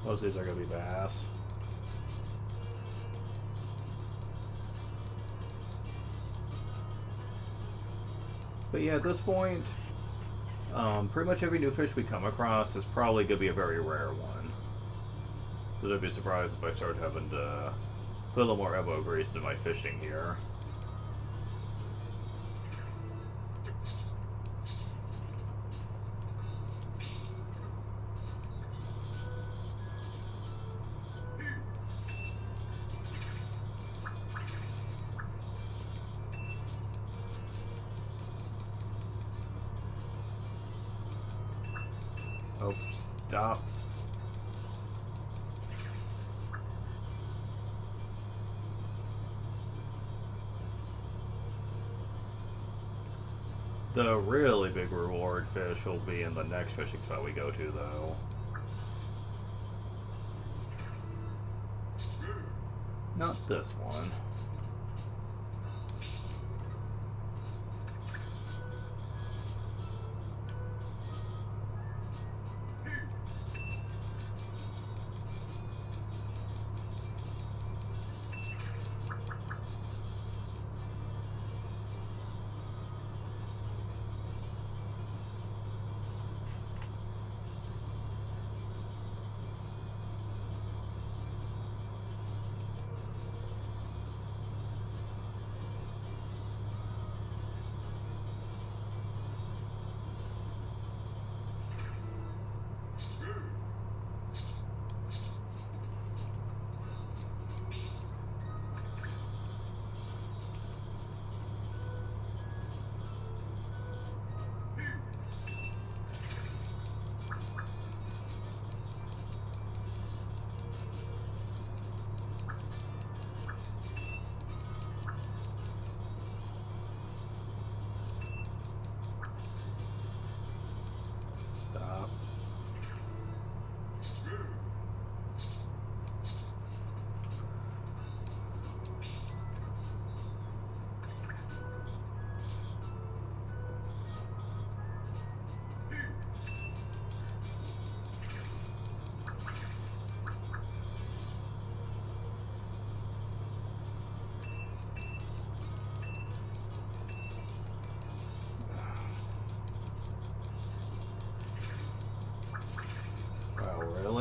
Most of these are going to be bass. But yeah, at this point, pretty much every new fish we come across is probably going to be a very rare one. So don't be surprised if I start having to put a little more elbow grease in my fishing here. Oh, stop. The really big reward fish will be in the next fishing spot we go to, though. Not this one.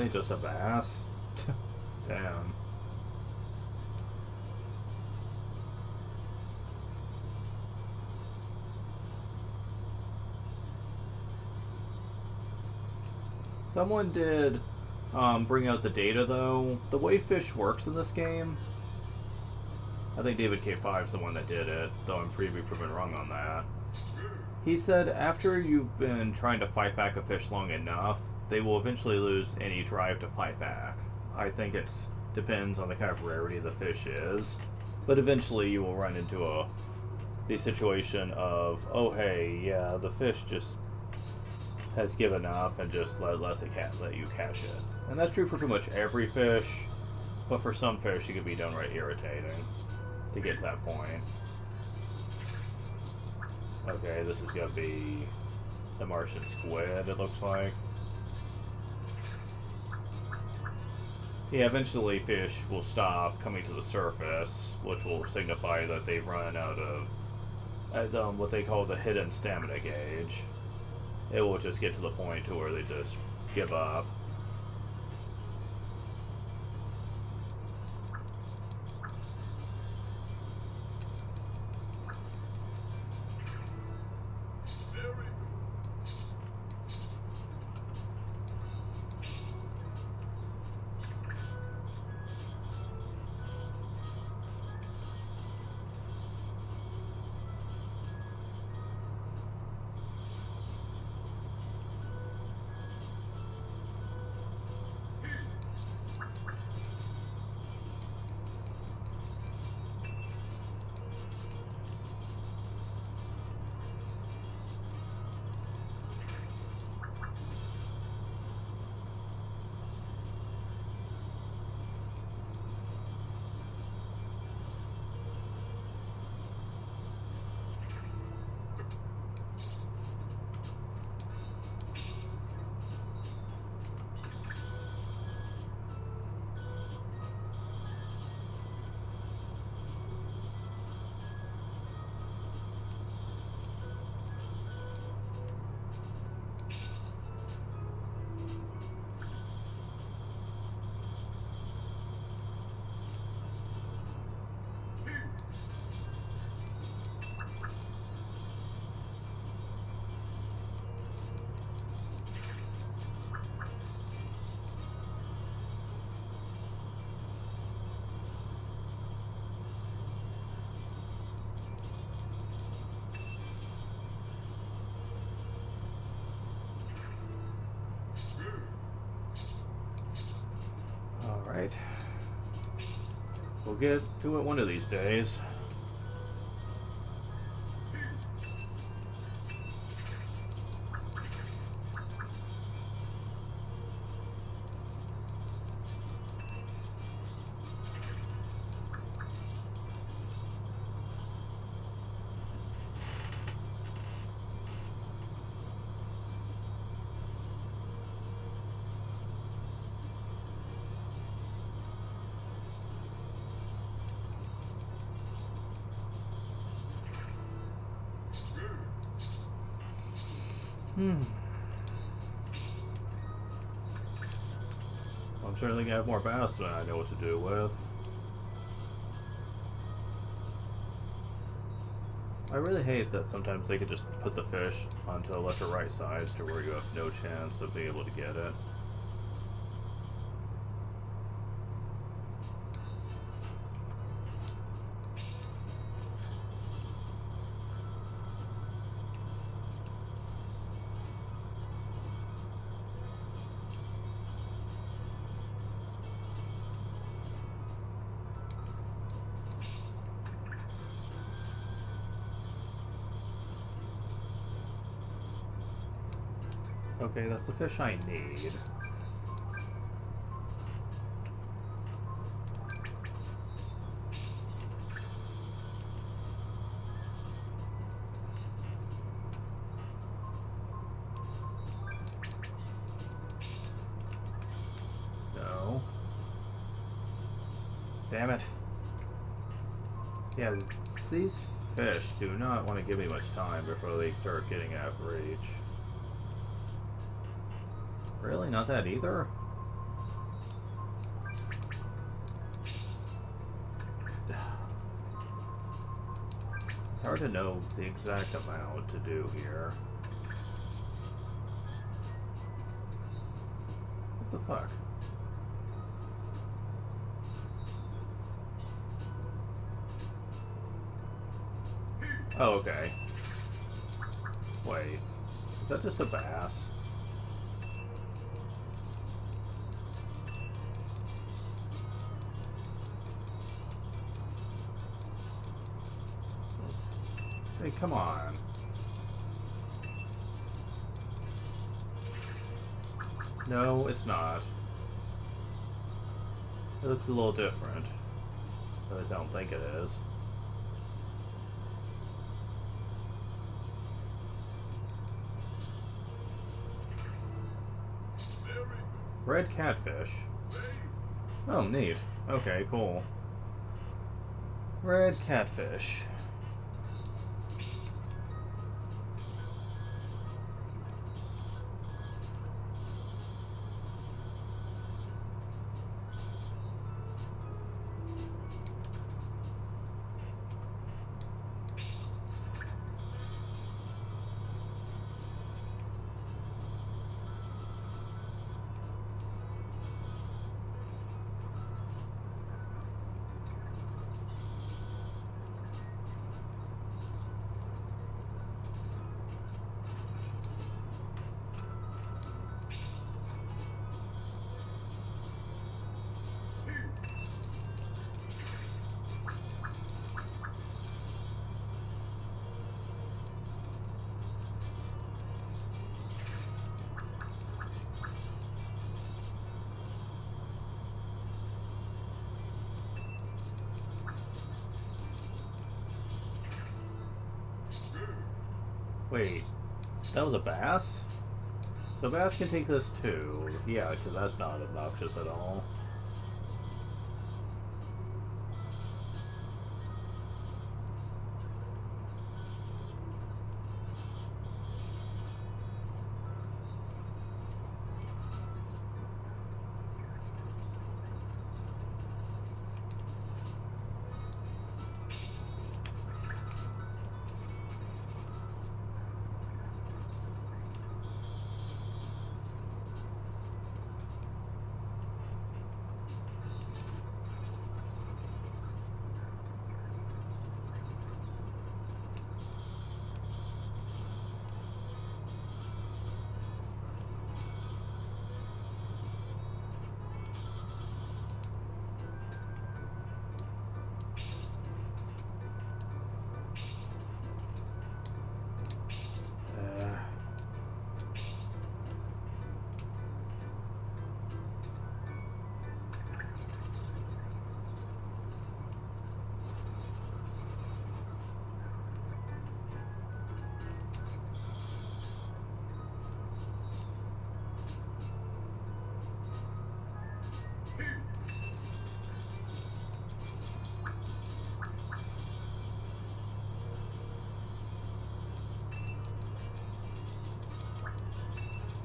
Really? Just a bass? Damn. Someone did bring out the data, though. The way fish works in this game, I think David K5 is the one that did it, though I'm pretty proven wrong on that. He said after you've been trying to fight back a fish long enough, they will eventually lose any drive to fight back. I think it depends on the kind of rarity the fish is, but eventually you will run into the situation of, oh hey, yeah, the fish just has given up and just let you catch it. And that's true for pretty much every fish, but for some fish it can be downright irritating to get to that point. Okay, this is gonna be the Martian squid, it looks like. Yeah, eventually fish will stop coming to the surface, which will signify that they've run out of what they call the hidden stamina gauge. It will just get to the point to where they just give up. Alright. We'll get to it one of these days. I'm certainly gonna have more bass than I know what to do with. I really hate that sometimes they could just put the fish onto a left or right size to where you have no chance of being able to get it. Okay, that's the fish I need. No. Damn it. Yeah, these fish do not want to give me much time before they start getting out of reach. Really? Not that either? It's hard to know the exact amount to do here. What the fuck? Oh, okay. Wait. Is that just a bass? Hey, come on. No, it's not. It looks a little different. At least I don't think it is. Red catfish. Oh, neat. Okay, cool. Red catfish. Wait, that was a bass? So bass can take this too. Yeah, because that's not obnoxious at all.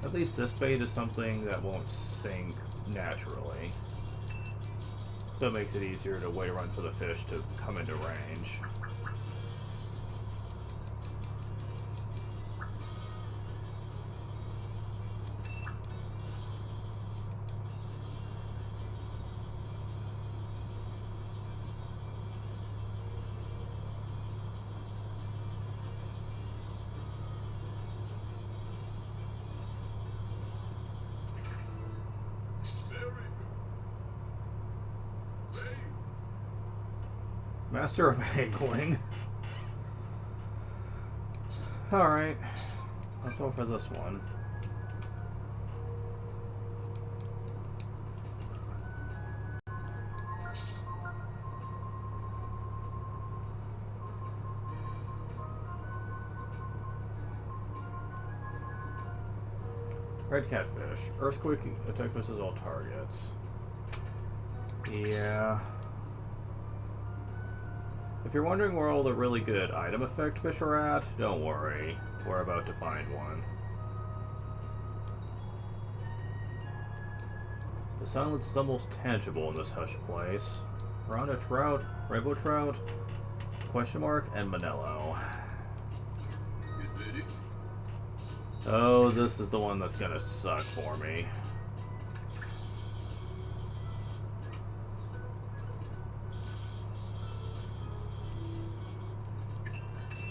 At least this bait is something that won't sink naturally. So it makes it easier to wait around for the fish to come into range. Master of Angling. Alright. That's all for this one. Red catfish. Earthquake attack misses all targets. Yeah. If you're wondering where all the really good item effect fish are at, don't worry. We're about to find one. The silence is almost tangible in this hushed place. Around a trout, rainbow trout. Question mark and Manello. Oh, this is the one that's gonna suck for me.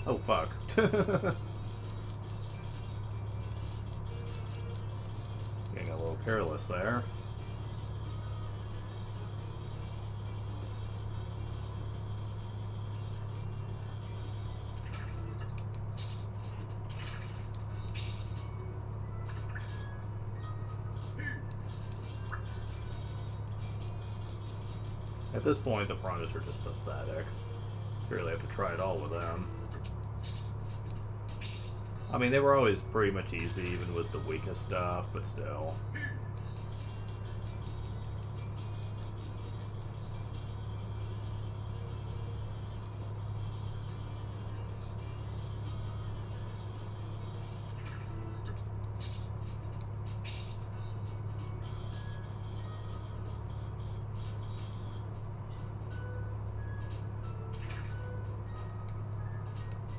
Oh, fuck. Getting a little careless there. At this point, the Piranhas are just pathetic. Really have to try it all with them. I mean, they were always pretty much easy, even with the weakest stuff, but still.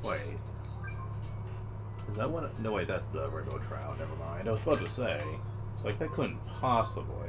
Wait. Is that what? No, wait, that's the Rainbow Trout. Never mind. I was about to say. It's like, that couldn't possibly.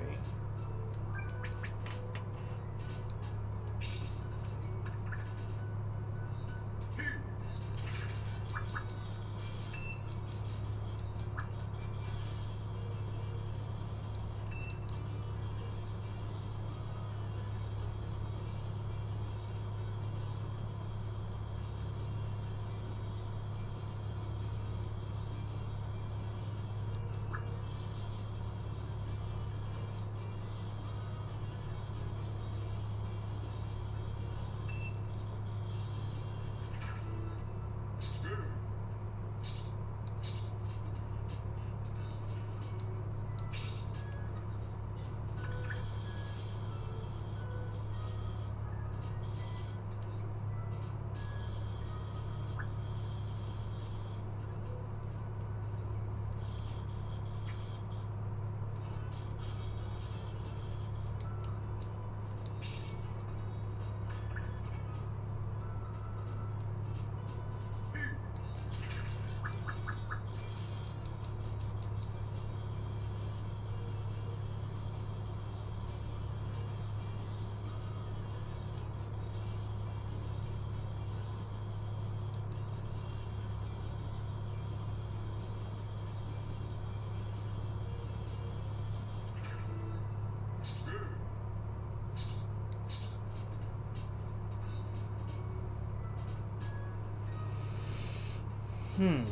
Hmm.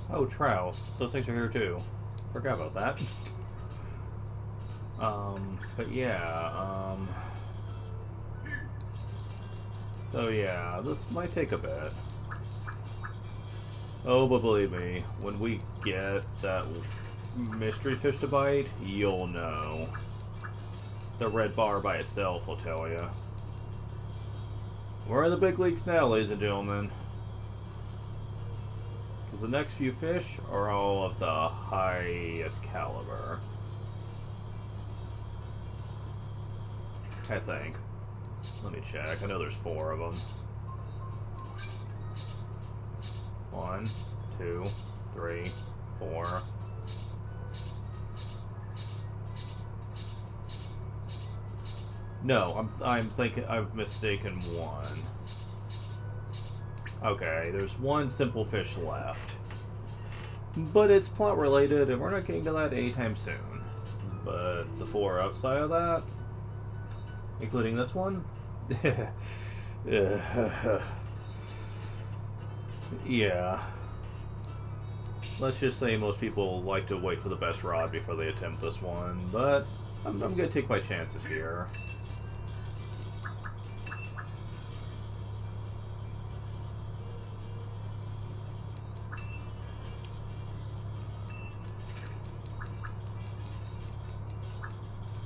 Oh, trout. Those things are here too. Forgot about that. But yeah, so yeah, this might take a bit. Oh, but believe me, when we get that mystery fish to bite, you'll know. The red bar by itself will tell you. We're in the big leagues now, ladies and gentlemen. Because the next few fish are all of the highest caliber. I think. Let me check. I know there's 4 of them. 1, 2, 3, 4. No, I'm thinking I've mistaken one. Okay, there's 1 simple fish left. But it's plot related and we're not getting to that anytime soon. But the 4 outside of that, including this one, yeah. Let's just say most people like to wait for the best rod before they attempt this one, but I'm gonna take my chances here.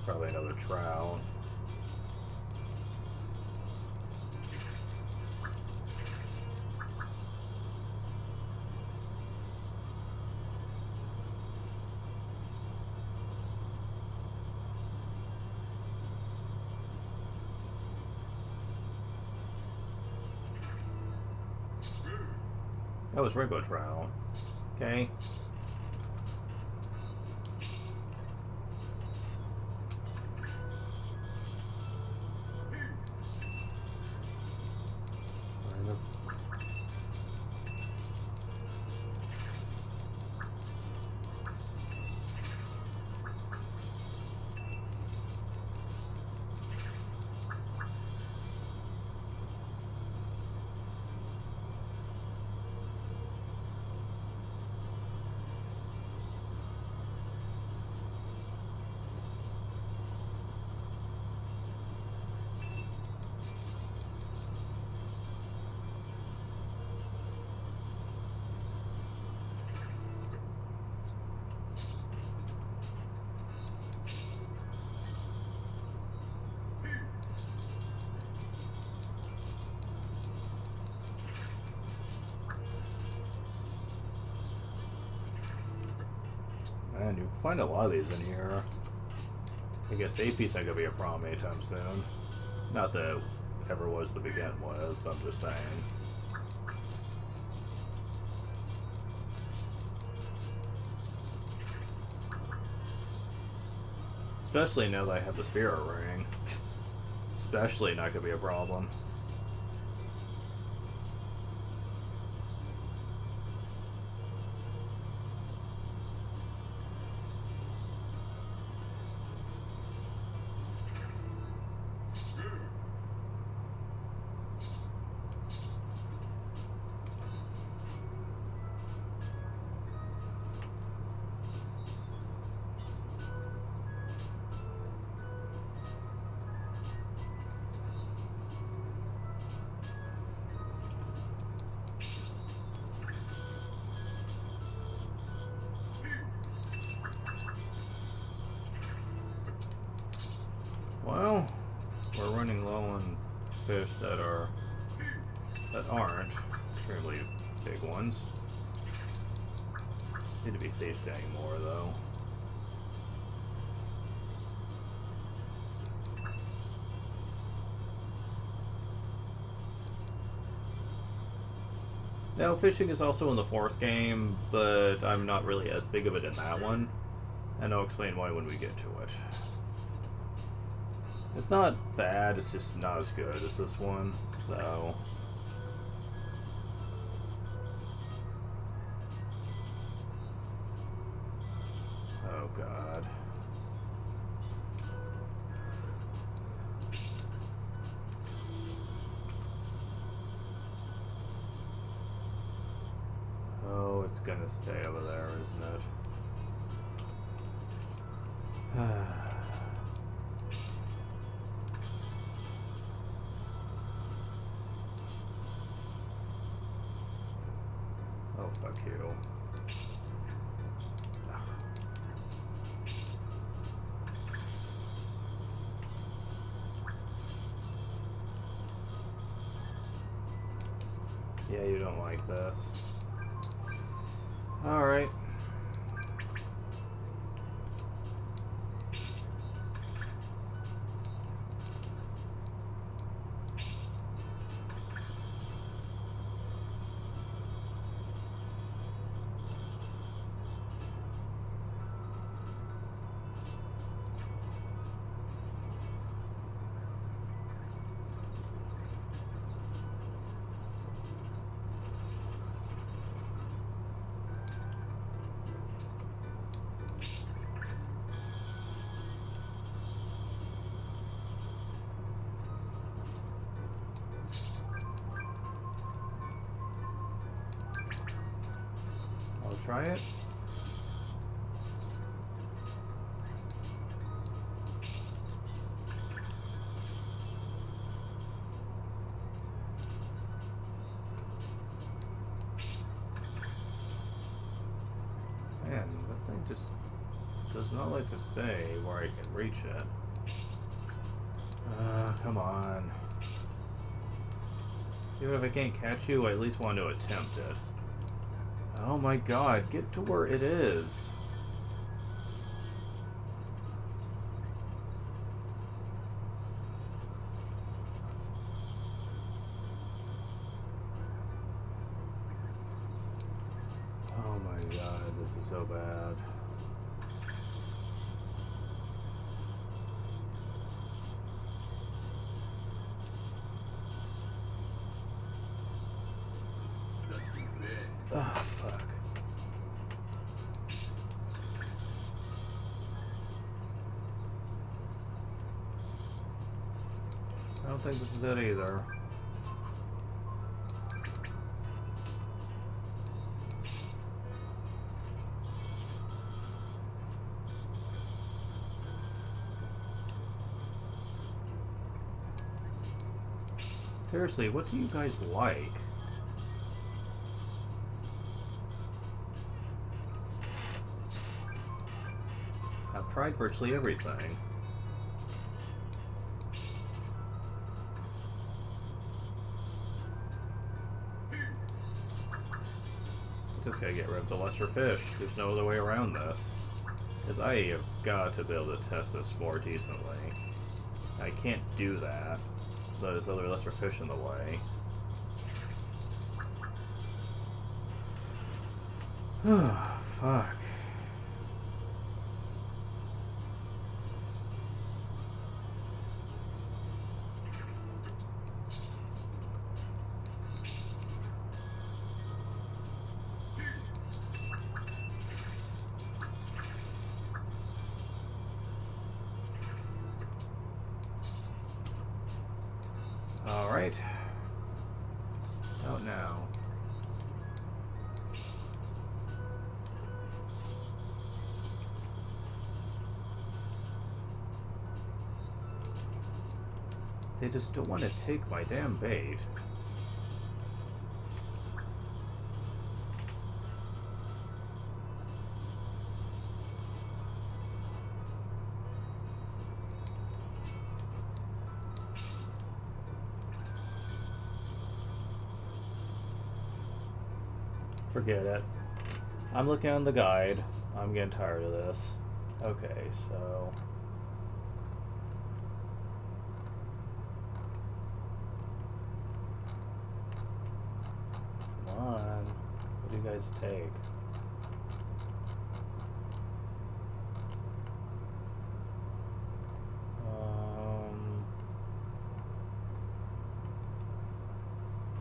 Probably another trout. That was rainbow trout. Okay. Man, you can find a lot of these in here. I guess AP's not gonna be a problem anytime soon. Not that it ever was to begin with, but I'm just saying. Especially now that I have the spirit ring. Especially not gonna be a problem. Well, we're running low on fish that aren't extremely big ones. Need to be safe staying more though. Now, fishing is also in the 4th game, but I'm not really as big of it in that one, and I'll explain why when we get to it. It's not bad, it's just not as good as this one, so... Oh god. Oh, it's gonna stay over there, isn't it? Oh, fuck you. Yeah, you don't like this. Alright. I'll try it. Man, that thing just does not like to stay where I can reach it. Come on. Even if I can't catch you, I at least want to attempt it. Oh my god, get to where it is. Oh my god, this is so bad. Oh, fuck. I don't think this is it either. Seriously, what do you guys like? I've tried virtually everything. Just gotta get rid of the lesser fish. There's no other way around this. Because I have got to be able to test this more decently. I can't do that. There's other lesser fish in the way. Fuck. Alright. Out now. They just don't want to take my damn bait. Forget it. I'm looking on the guide. I'm getting tired of this. Okay, so... Come on. What do you guys take?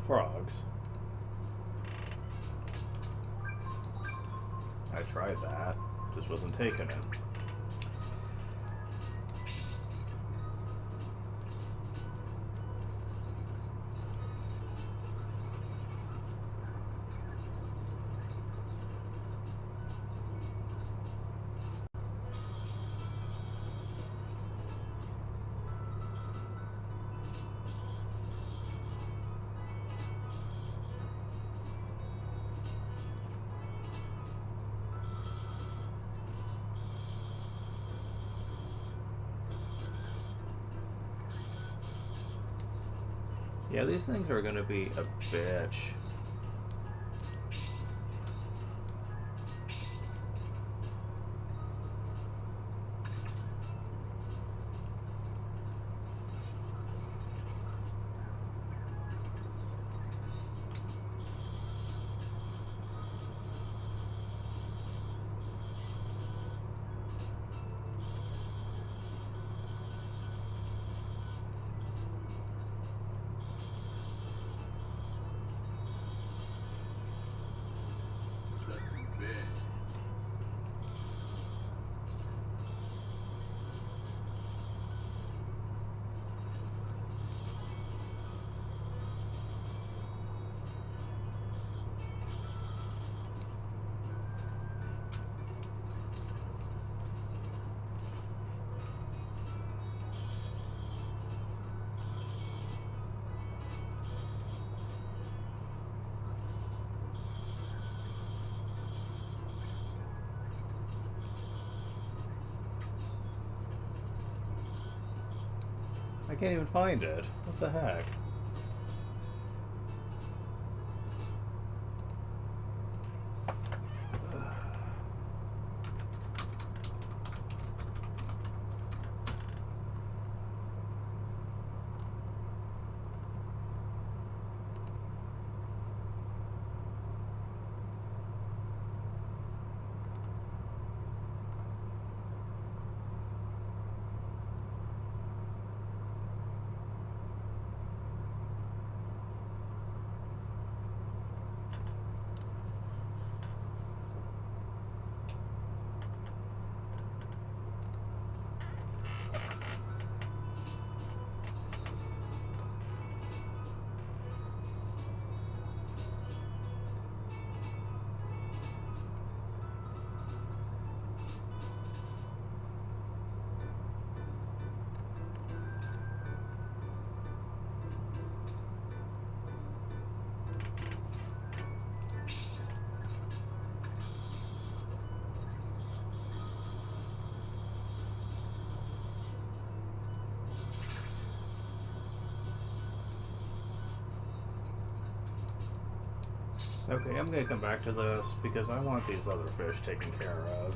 Frogs. I tried that, just wasn't taking it. Yeah, these things are gonna be a bitch. I can't even find it. What the heck? Okay, I'm gonna come back to this because I want these other fish taken care of.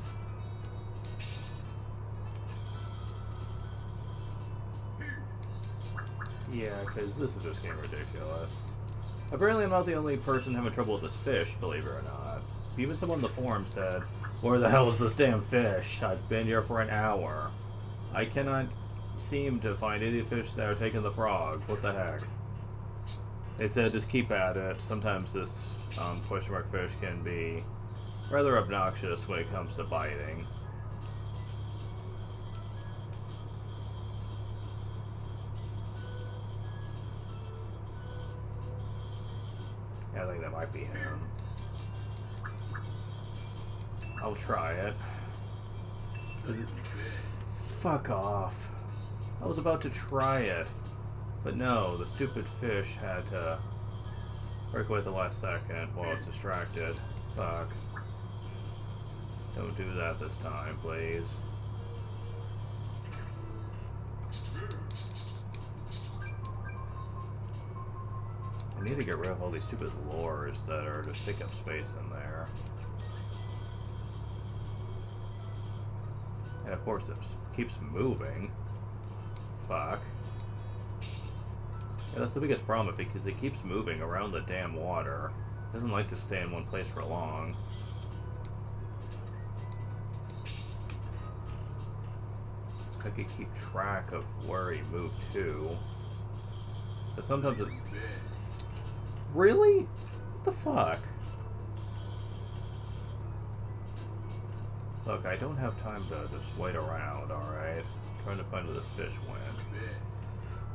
Yeah, because this is just getting ridiculous. Apparently I'm not the only person having trouble with this fish, believe it or not. Even someone on the forum said, "Where the hell is this damn fish? I've been here for an hour. I cannot seem to find any fish that are taking the frog. What the heck?" They said just keep at it. Sometimes this question mark fish can be rather obnoxious when it comes to biting. Yeah, I think that might be him. I'll try it. Fuck off. I was about to try it. But no, the stupid fish had to break away at the last second while I was distracted. Fuck. Don't do that this time, please. I need to get rid of all these stupid lures that are just taking up space in there. And of course it keeps moving. Fuck. Yeah, that's the biggest problem because it keeps moving around the damn water. It doesn't like to stay in one place for long. I could keep track of where he moved to. But sometimes it's... Really? What the fuck? Look, I don't have time to just wait around, alright? Trying to find where this fish went.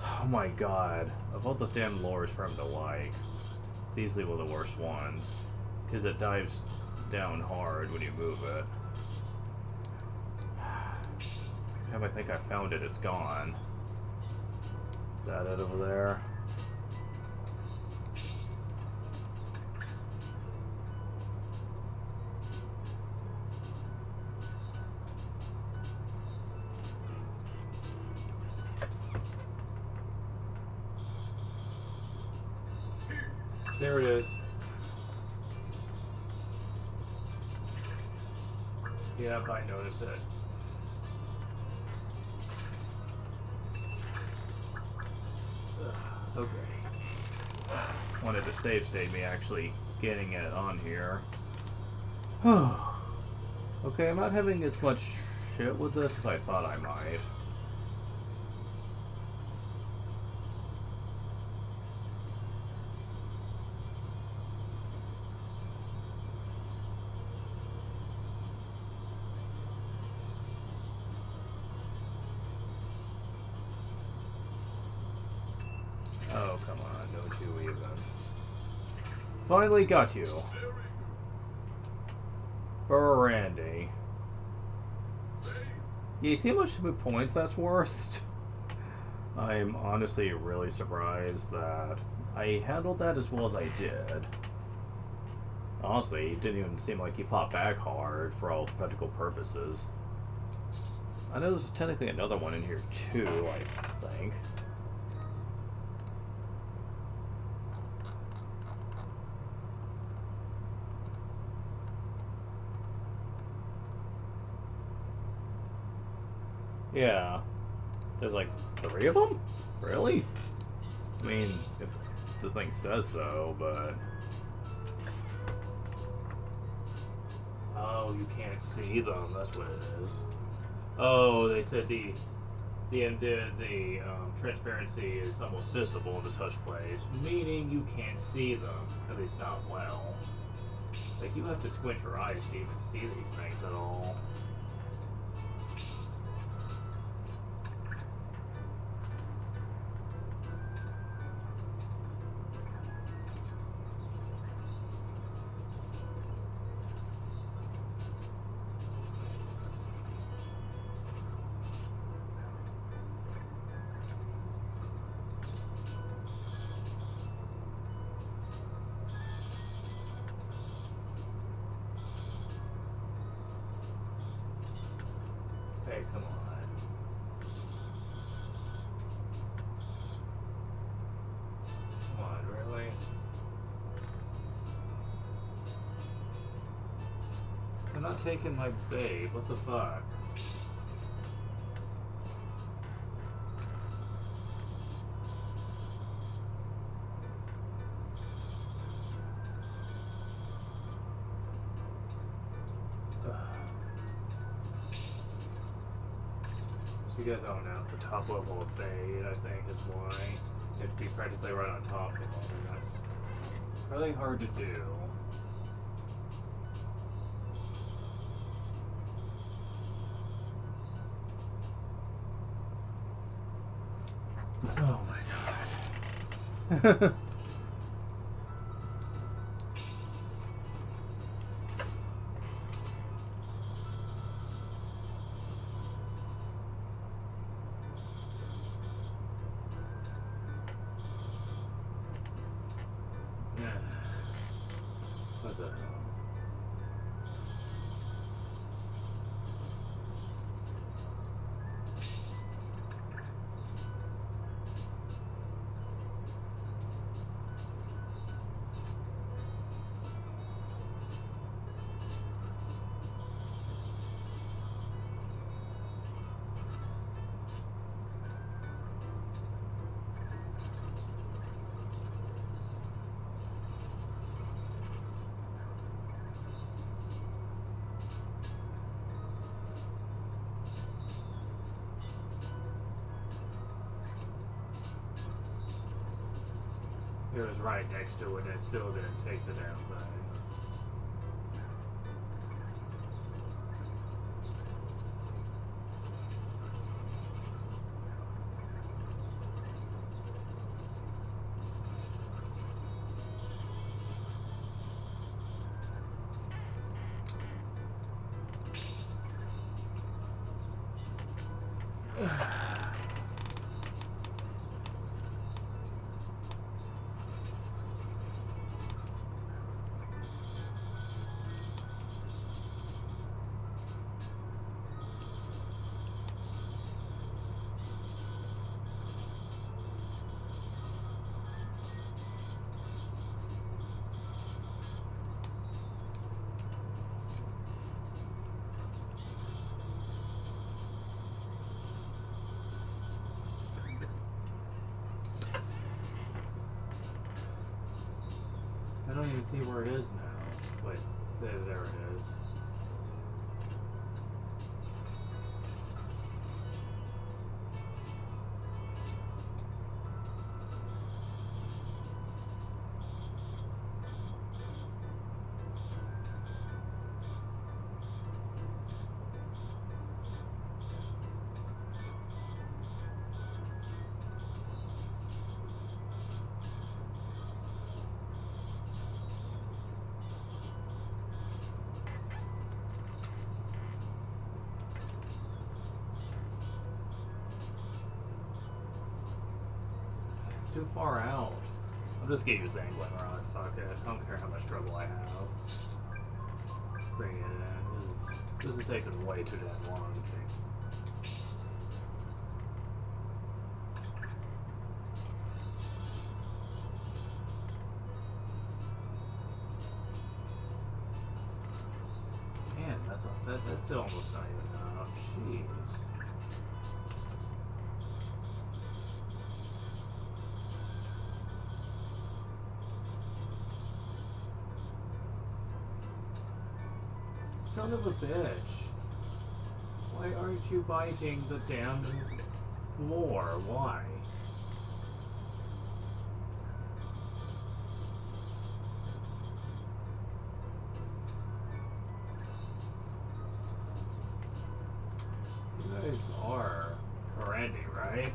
Oh my god. Of all the damn lures for him to like, it's easily one of the worst ones. Because it dives down hard when you move it. Every time I think I found it, it's gone. Is that it over there? There it is. Yep, I noticed it. Okay. Wanted to save state me actually getting it on here. Okay, I'm not having as much shit with this as I thought I might. Oh, come on, don't you even. Finally got you. Randy. You see how much points that's worth? I'm honestly really surprised that I handled that as well as I did. Honestly, it didn't even seem like he fought back hard for all practical purposes. I know there's technically another one in here too, I think. Yeah. There's like 3 of them? Really? I mean, if the thing says so, but... Oh, you can't see them, that's what it is. Oh, they said the transparency is almost visible in this hush place, meaning you can't see them, at least not well. Like, you have to squint your eyes to even see these things at all. Hey, come on. Come on, really? They're not taking my bait, what the fuck? You guys don't know, the top level of bait, I think, is why you have to be practically right on top of them, and that's really hard to do. Oh my god. What the hell? It was right next to it and it still didn't take the damn thing. see where it is now. Wait, there it is. Too far out. I'm just gonna use the angling rod. Fuck it. I don't care how much trouble I have. Bring it in. This is taking way too damn long. Man, that's still almost not even enough. Jeez. Son of a bitch. Why aren't you biting the damn floor? Why? You guys are Randy, right?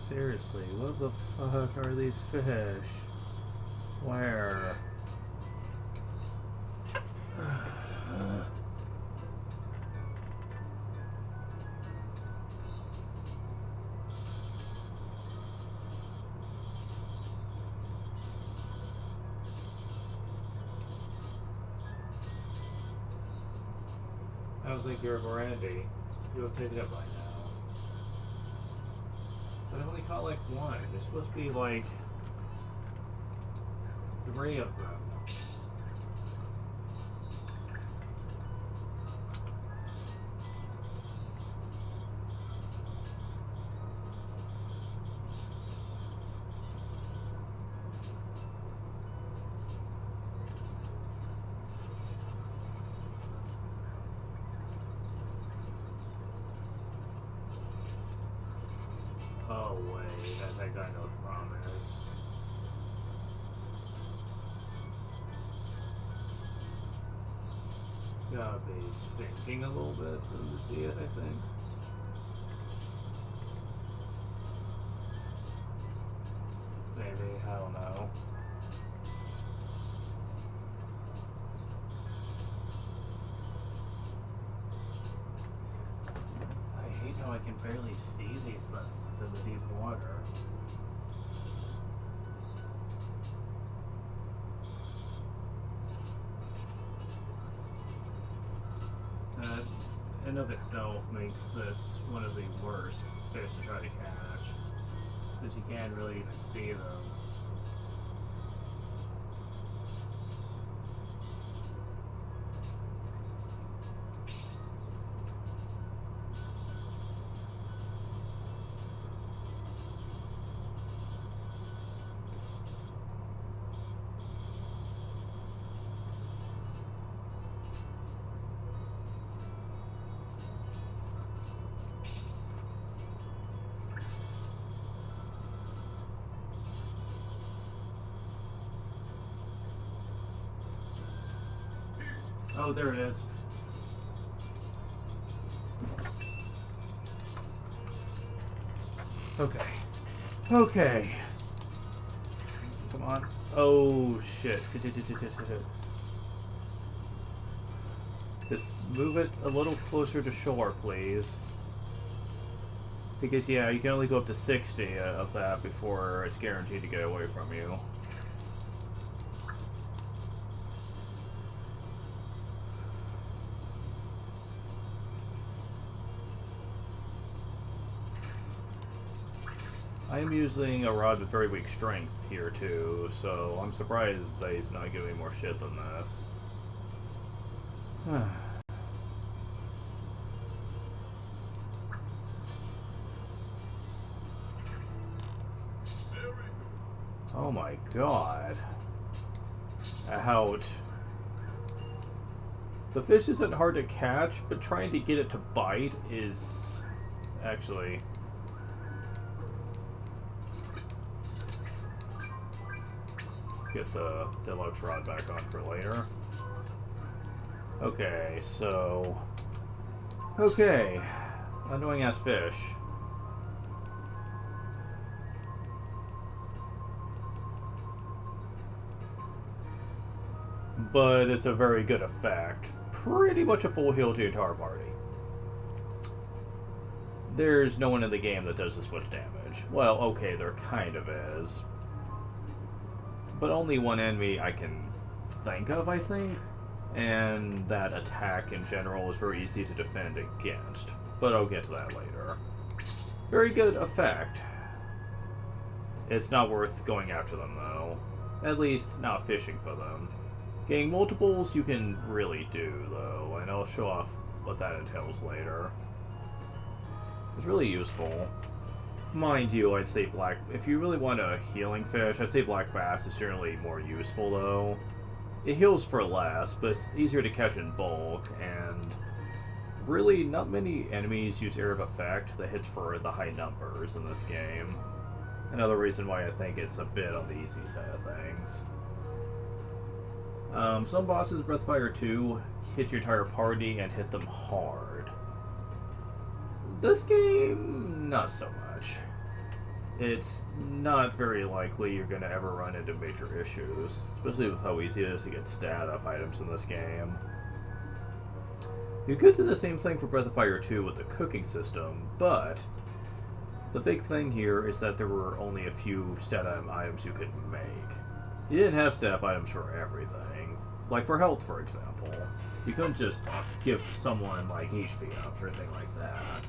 Seriously, what the fuck are these fish? Where? I don't think you're a Brandy. You have picked it up by now. But I only caught like one. There's supposed to be like 3 of them. Oh wait, that guy knows promise. Gotta be stinking a little bit for them to see it, I think. Maybe, I don't know. I hate how I can barely see these things in the deep water. That in of itself makes this one of the worst fish to try to catch, since you can't really even see them. Oh, there it is. Okay. Okay. Come on. Oh, shit. Just move it a little closer to shore, please. Because, yeah, you can only go up to 60 of that before it's guaranteed to get away from you. I am using a rod with very weak strength here too, so I'm surprised that he's not giving me more shit than this. Oh my god. Ouch. The fish isn't hard to catch, but trying to get it to bite is actually... Get the deluxe rod back on for later. Okay, so... Okay. Annoying ass fish. But it's a very good effect. Pretty much a full heal to your entire party. There's no one in the game that does this much damage. Well, okay, there kind of is. But only one enemy I can think of, I think. And that attack in general is very easy to defend against. But I'll get to that later. Very good effect. It's not worth going after them, though. At least, not fishing for them. Getting multiples you can really do, though, and I'll show off what that entails later. It's really useful. Mind you, I'd say black... If you really want a healing fish, I'd say black bass is generally more useful, though. It heals for less, but it's easier to catch in bulk, and... Really, not many enemies use Area of Effect that hits for the high numbers in this game. Another reason why I think it's a bit on the easy side of things. Some bosses, Breath of Fire 2, hit your entire party and hit them hard. This game, not so much. It's not very likely you're going to ever run into major issues, especially with how easy it is to get stat up items in this game. You could do the same thing for Breath of Fire 2 with the cooking system, but the big thing here is that there were only a few stat items you could make. You didn't have stat items for everything. Like for health, for example. You couldn't just give someone like HP ups or anything like that.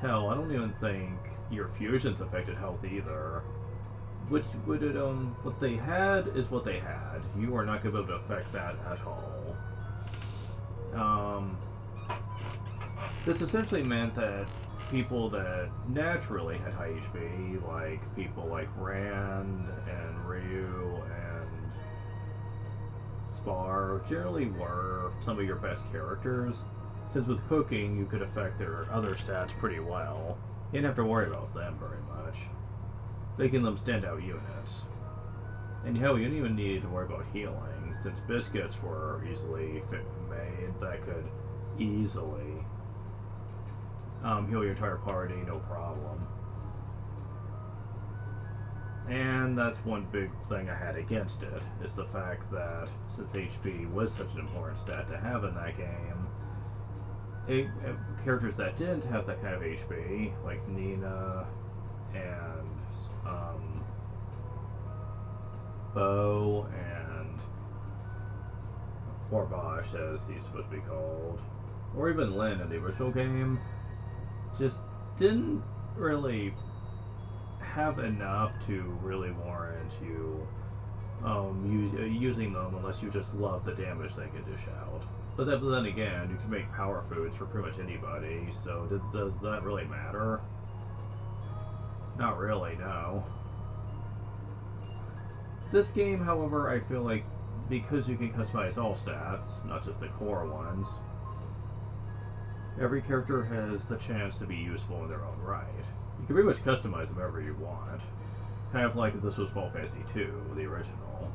Hell, I don't even think your fusions affected health either. Which would it what they had is what they had. You are not going to be able to affect that at all. This essentially meant that people that naturally had high HP, like people like Rand and Ryu and Spar, generally were some of your best characters, since with cooking you could affect their other stats pretty well. You didn't have to worry about them very much, making them standout units. And hell, you didn't even need to worry about healing, since biscuits were easily made that could easily heal your entire party, no problem. And that's one big thing I had against it, is the fact that since HP was such an important stat to have in that game, characters that didn't have that kind of HP, like Nina and Bo and Bosch, as he's supposed to be called, or even Lin in the original game, just didn't really have enough to really warrant you using them unless you just love the damage they can dish out. But then again, you can make power foods for pretty much anybody, so does that really matter? Not really, no. This game, however, I feel like, because you can customize all stats, not just the core ones, every character has the chance to be useful in their own right. You can pretty much customize them however you want. Kind of like if this was Final Fantasy II, the original.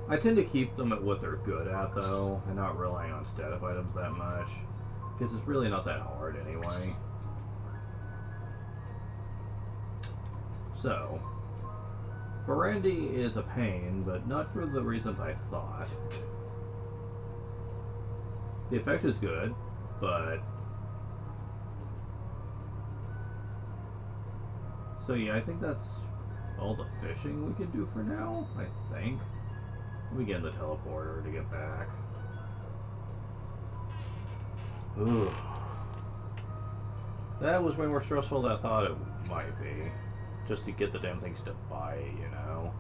I tend to keep them at what they're good at, though, and not relying on stat up items that much, because it's really not that hard anyway. So, Barandi is a pain, but not for the reasons I thought. The effect is good, but... So yeah, I think that's all the fishing we can do for now, I think. Let me get in the teleporter to get back. Ooh. That was way more stressful than I thought it might be. Just to get the damn things to bite, you know?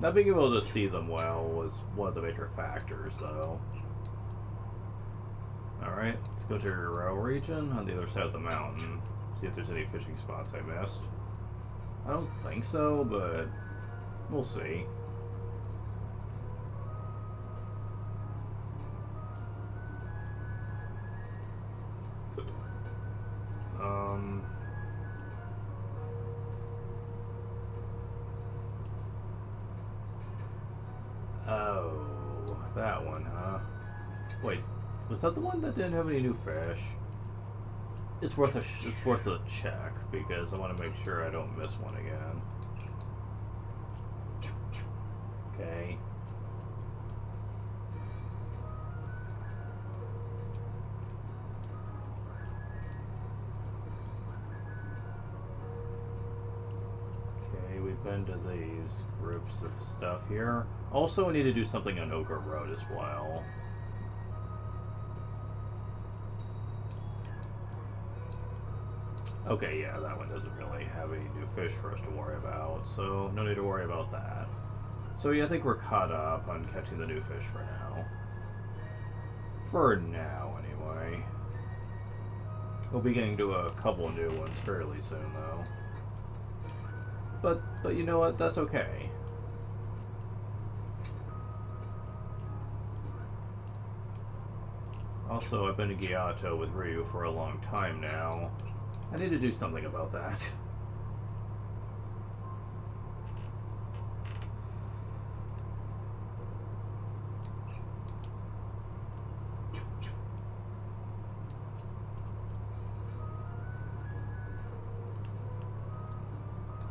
Not being able to see them well was one of the major factors, though. Alright, let's go to Euro region on the other side of the mountain. See if there's any fishing spots I missed. I don't think so, but we'll see. Oh, that one, huh? Wait, was that the one that didn't have any new fish? It's worth a check because I want to make sure I don't miss one again. Okay. Okay, we've been to these groups of stuff here. Also, I need to do something on Ogre Road as well. Okay, yeah, that one doesn't really have any new fish for us to worry about, so no need to worry about that. So yeah, I think we're caught up on catching the new fish for now. For now, anyway. We'll be getting to a couple new ones fairly soon, though. But you know what? That's okay. Also, I've been in Gyato with Ryu for a long time now. I need to do something about that.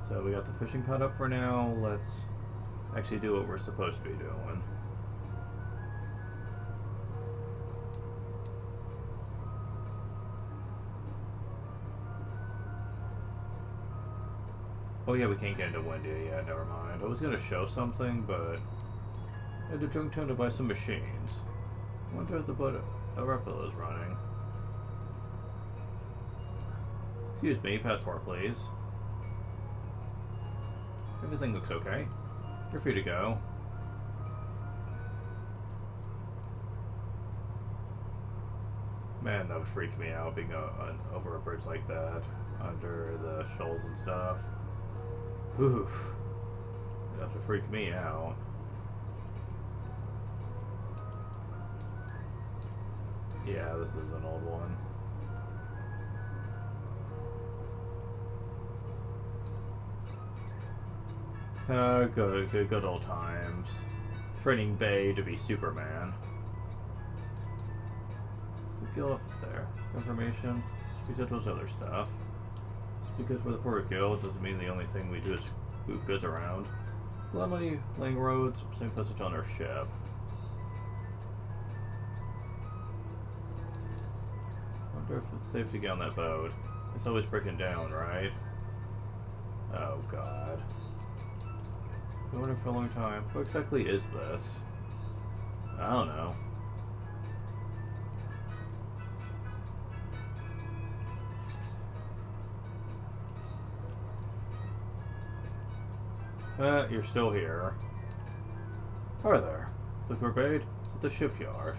So we got the fishing caught up for now. Let's actually do what we're supposed to be doing. Oh yeah, we can't get into Wendy yet, never mind. I was gonna show something, but I had to Jungtown to buy some machines. I wonder if the boat Repula is running. Excuse me, passport please. Everything looks okay. You're free to go. Man, that would freak me out, being over a bridge like that, under the shoals and stuff. Oof. It'd have to freak me out. Yeah, this is an old one. Good old times. Training Bay to be Superman. What's the guild office there? Confirmation? We said those other stuff. Because we're the Port Guild doesn't mean the only thing we do is move goods around. A lot of money, laying roads, same passage on our ship. Wonder if it's safe to get on that boat. It's always breaking down, right? Oh god. Been wondering for a long time. What exactly is this? I don't know. You're still here. Hi there. Is the brigade at the shipyard?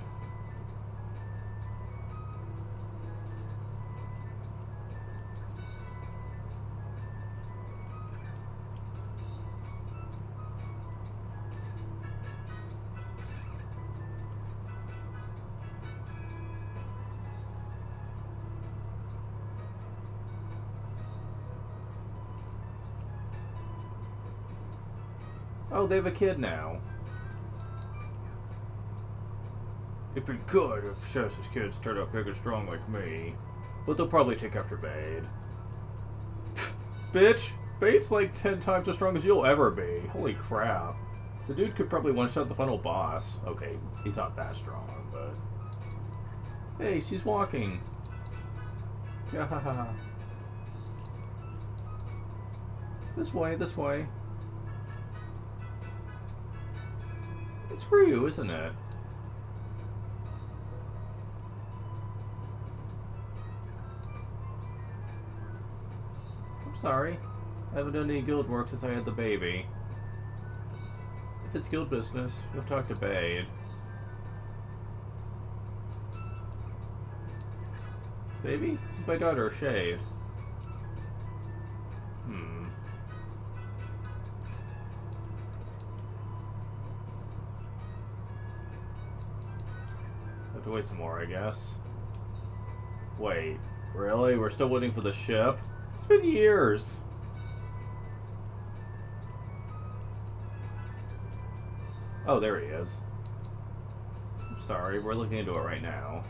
Oh, they have a kid now. It'd be good if Shaz's kids turned out big and strong like me. But they'll probably take after Bade. Bitch! Bade's like 10 times as strong as you'll ever be. Holy crap. The dude could probably one-shot the final boss. Okay, he's not that strong, but... Hey, she's walking. Yeah. This way, this way. It's for you, isn't it? Sorry. I haven't done any guild work since I had the baby. If it's guild business, you'll talk to Bade. Baby? My daughter, Shade. Have to wait some more, I guess. Wait, really? We're still waiting for the ship? It's been years! Oh, there he is. I'm sorry, we're looking into it right now.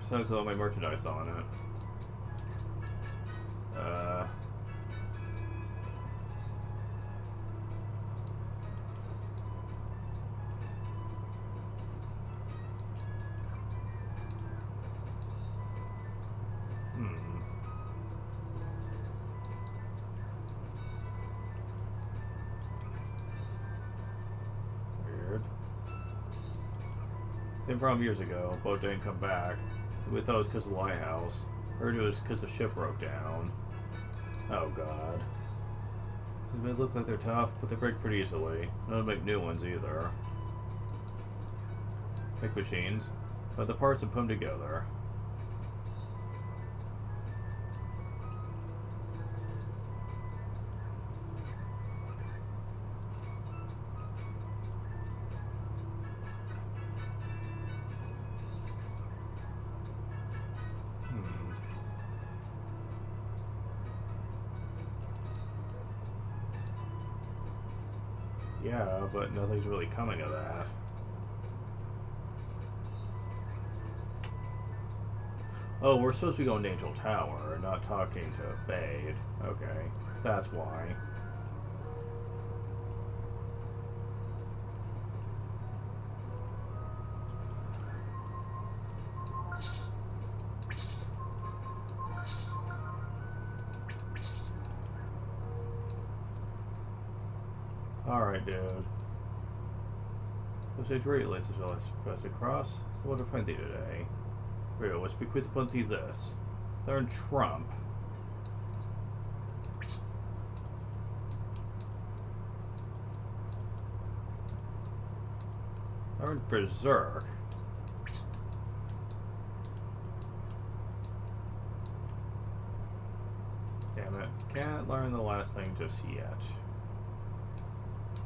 So I all my merchandise on it. Weird. Same problem years ago. Boat didn't come back. We thought it was because of the lighthouse. Heard it was because the ship broke down. Oh god. They may look like they're tough, but they break pretty easily. They don't make new ones either. Make machines, but the parts and put them together. Yeah, but nothing's really coming of that. Oh, we're supposed to be going to Angel Tower, not talking to Bade. Okay, that's why. Alright, dude. So stage rate lists as well as press across. So what do I find thee today? Real, let's be quick to put thee this. Learn Trump. Learn Berserk. Damn it. Can't learn the last thing just yet.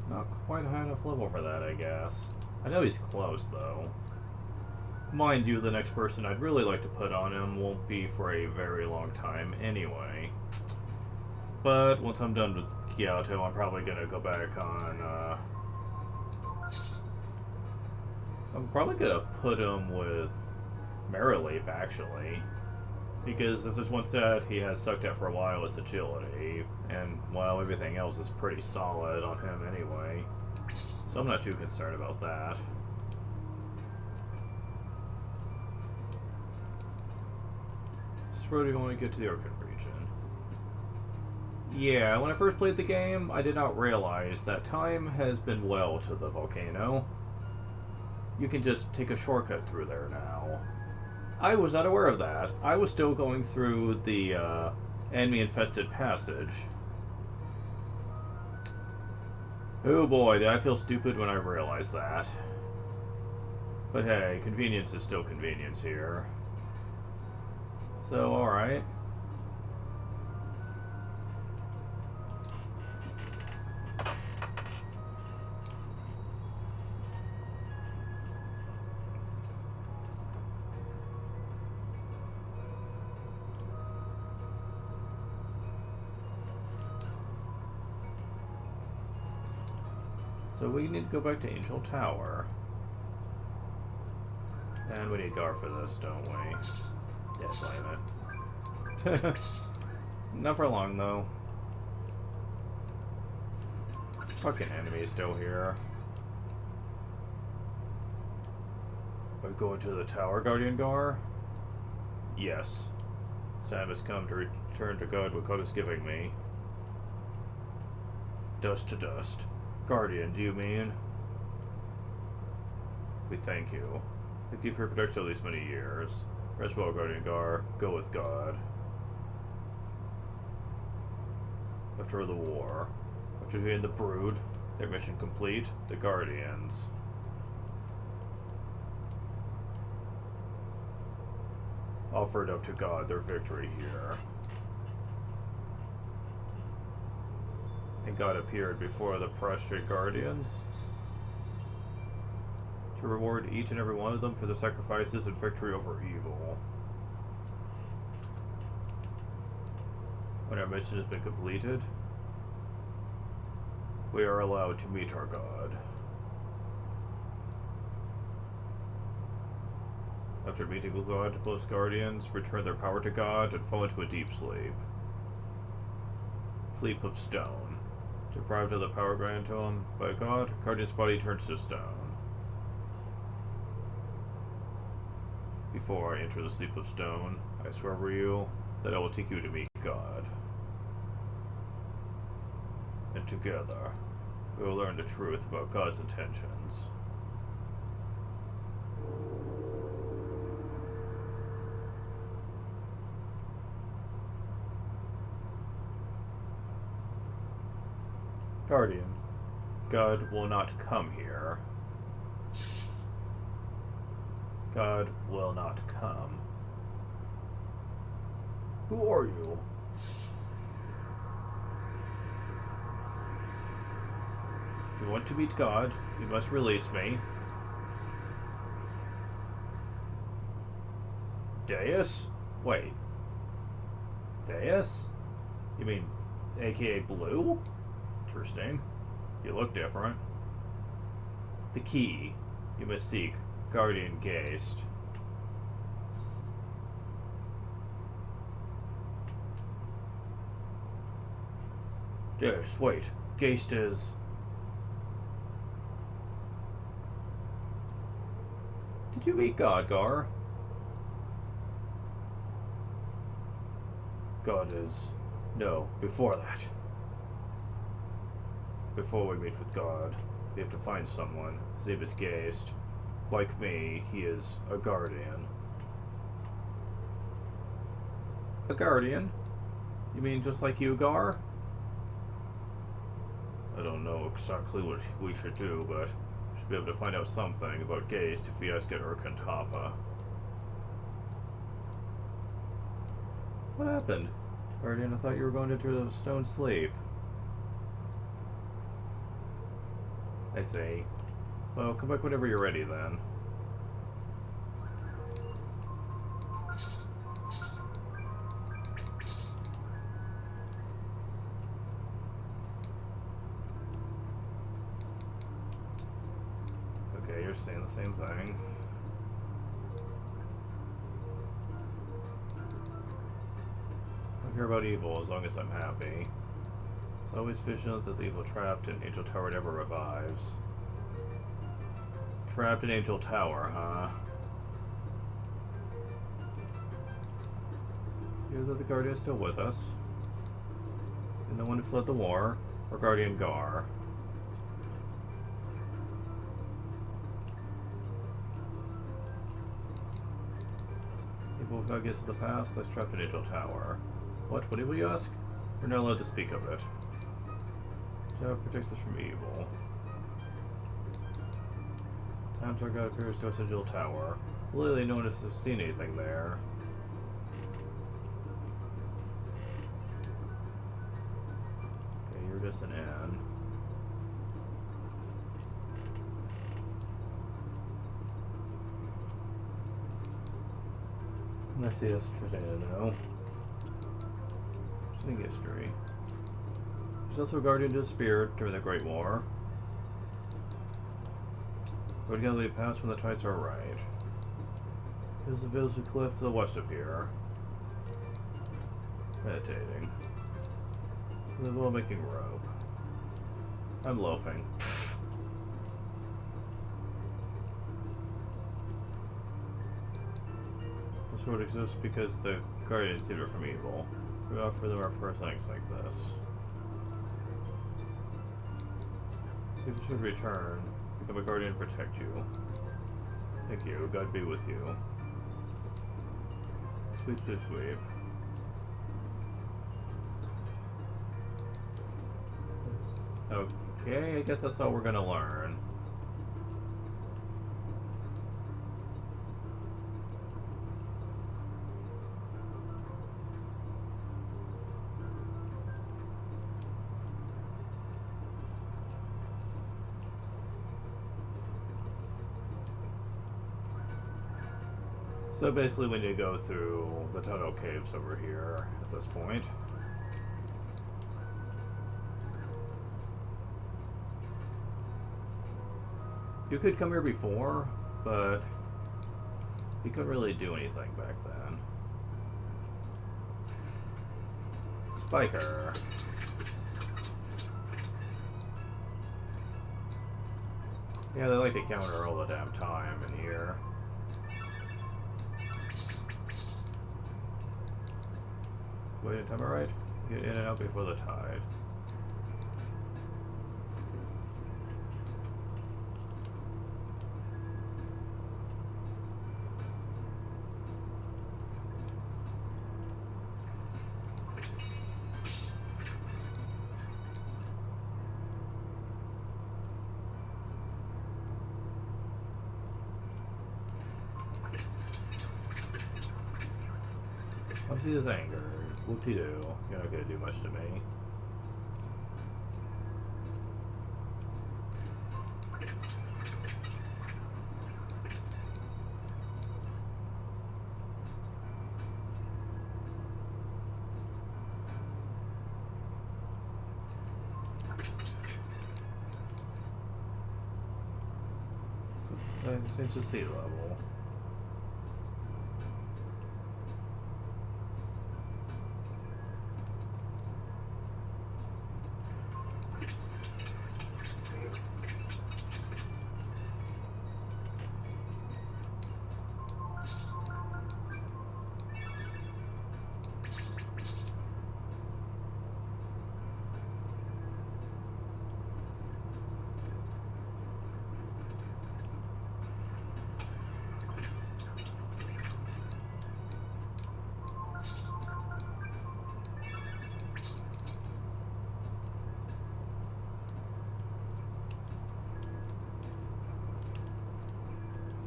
Not quite high enough level for that, I guess. I know he's close, though. Mind you, the next person I'd really like to put on him won't be for a very long time anyway. But once I'm done with Kyoto, I'm probably going to go back on, I'm probably going to put him with Marileap, actually. Because if there's one stat he has sucked at for a while, it's agility. And, well, everything else is pretty solid on him anyway. So I'm not too concerned about that. This road you want to get to the Orchid region. Yeah, when I first played the game, I did not realize that time has been well to the volcano. You can just take a shortcut through there now. I was not aware of that. I was still going through the enemy-infested passage. Oh boy, did I feel stupid when I realized that. But hey, convenience is still convenience here. So, alright. So we need to go back to Angel Tower. And we need Gar for this, don't we? Yeah, blame it. Not for long, though. Fucking enemies still here. Are we going to the tower, Guardian Gar? Yes. It's time has come to return to God what God is giving me. Dust to dust. Guardian, do you mean? We thank you. Thank you for your protection all these many years. Rest well, Guardian Gar. Go with God. After the war. After defeating the Brood. Their mission complete. The Guardians. Offered up to God their victory here. And God appeared before the prostrate Guardians to reward each and every one of them for their sacrifices and victory over evil. When our mission has been completed, we are allowed to meet our God. After meeting with God, most Guardians return their power to God and fall into a deep sleep. Sleep of stone. Deprived of the power granted to him by God, Guardian's body turns to stone. Before I enter the sleep of stone, I swear over you that I will take you to meet God. And together, we will learn the truth about God's intentions. Guardian, God will not come here. God will not come. Who are you? If you want to meet God, you must release me. Deus? Wait. Deus? You mean aka Blue? Interesting. You look different. The key you must seek, Guardian Geist. Deus, wait. Geist is... Did you meet God, Gar? God is... No, before that. Before we meet with God, we have to find someone. His name is Geist. Like me, he is a Guardian. A Guardian? You mean just like you, Gar? I don't know exactly what we should do, but we should be able to find out something about Geist if we ask at Urkantapa. What happened? Guardian, I thought you were going into a stone sleep. I see. Well, come back whenever you're ready, then. Okay, you're saying the same thing. I don't care about evil as long as I'm happy. It's always vigilant that the evil trapped in Angel Tower never revives. Trapped in Angel Tower, huh? Hear that the Guardian is still with us. And the one who fled the war, or Guardian Gar. Evil without gets to the past, that's trapped in Angel Tower. What will you ask? We're not allowed to speak of it. Tower protects us from evil. Times our God appears to us in Angel Tower. Clearly no one has seen anything there. Okay, you're just an N. I see, that's interesting to know. Interesting history. There's also a Guardian disappeared during the Great War. We're going to leave past when the tides are right. There's a village cliff to the west of here. Meditating. With a little making rope. I'm loafing. This world exists because the Guardians saved it from evil. We offer them our first things like this. People should return. Become a Guardian to protect you. Thank you. God be with you. Sweep, sweep, sweep. Okay, I guess that's all we're gonna learn. So basically we need to go through the tunnel caves over here at this point. You could come here before, but you couldn't really do anything back then. Spiker. Yeah, they like to counter all the damn time in here. Wait, time right? Get in and out before the tide. I see his anger. Whoop-de-doo. You're not gonna do much to me. It's a sea level.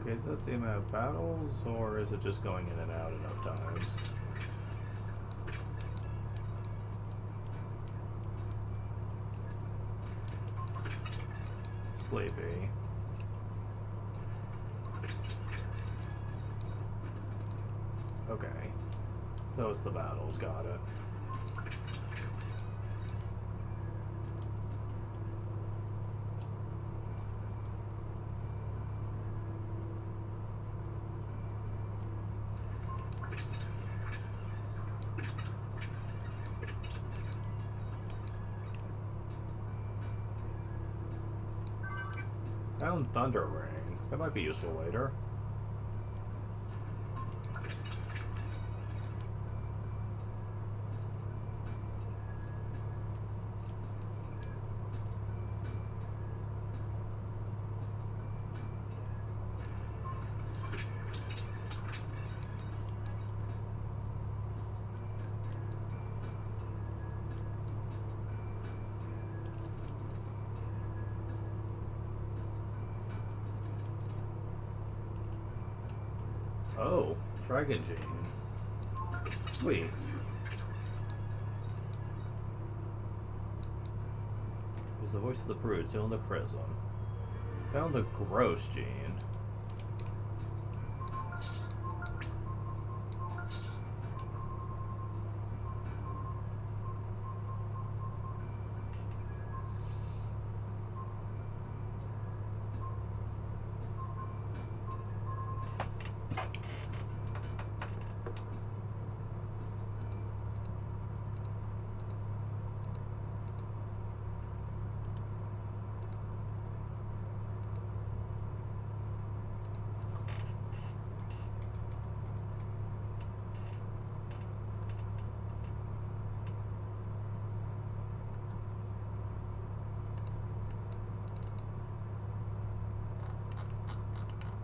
Okay, is that the amount of battles, or is it just going in and out enough times? Sleepy. Okay. So it's the battles, got it. Found Thunder Ring. That might be useful later. Oh, Dragon Gene. Sweet. Is the voice of the prude still in the prison? Found the gross gene.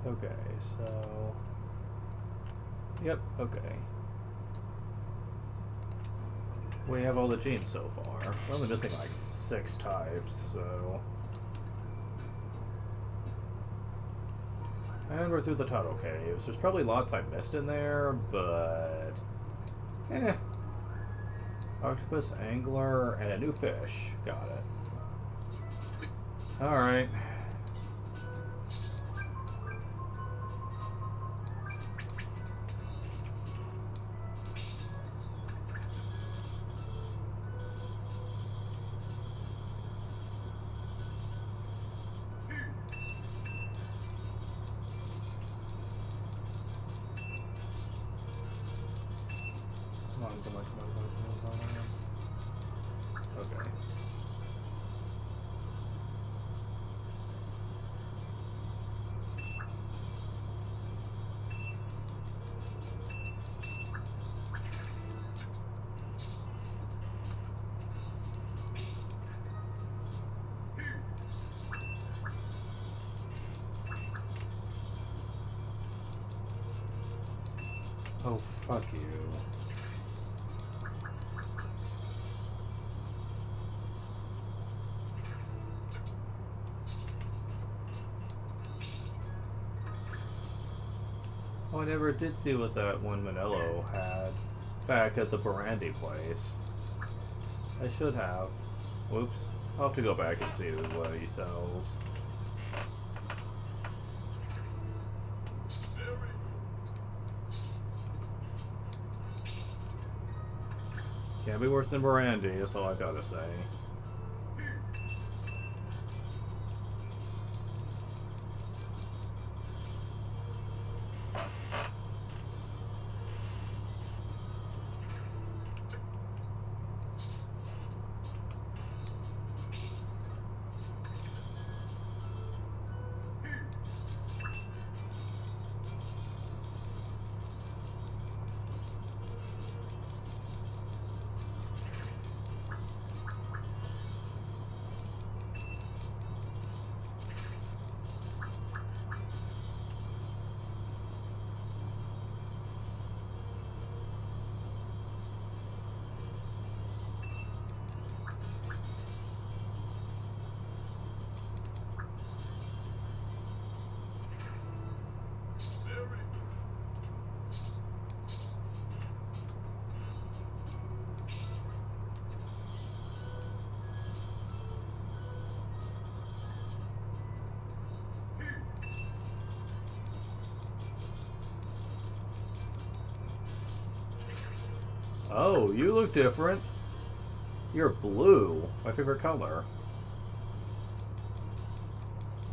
Okay, so... Yep, okay. We have all the genes so far. We're only missing like 6 types, so... And we're through the Tuttle Caves. There's probably lots I missed in there, but... eh. Octopus, angler, and a new fish. Got it. Alright. Okay. Oh, fuck you. Oh, I never did see what that one Manello had back at the Brandy place. I should have. Whoops. I'll have to go back and see what he sells. Can't be worse than Brandy, that's all I gotta say. Oh, you look different. You're blue, my favorite color.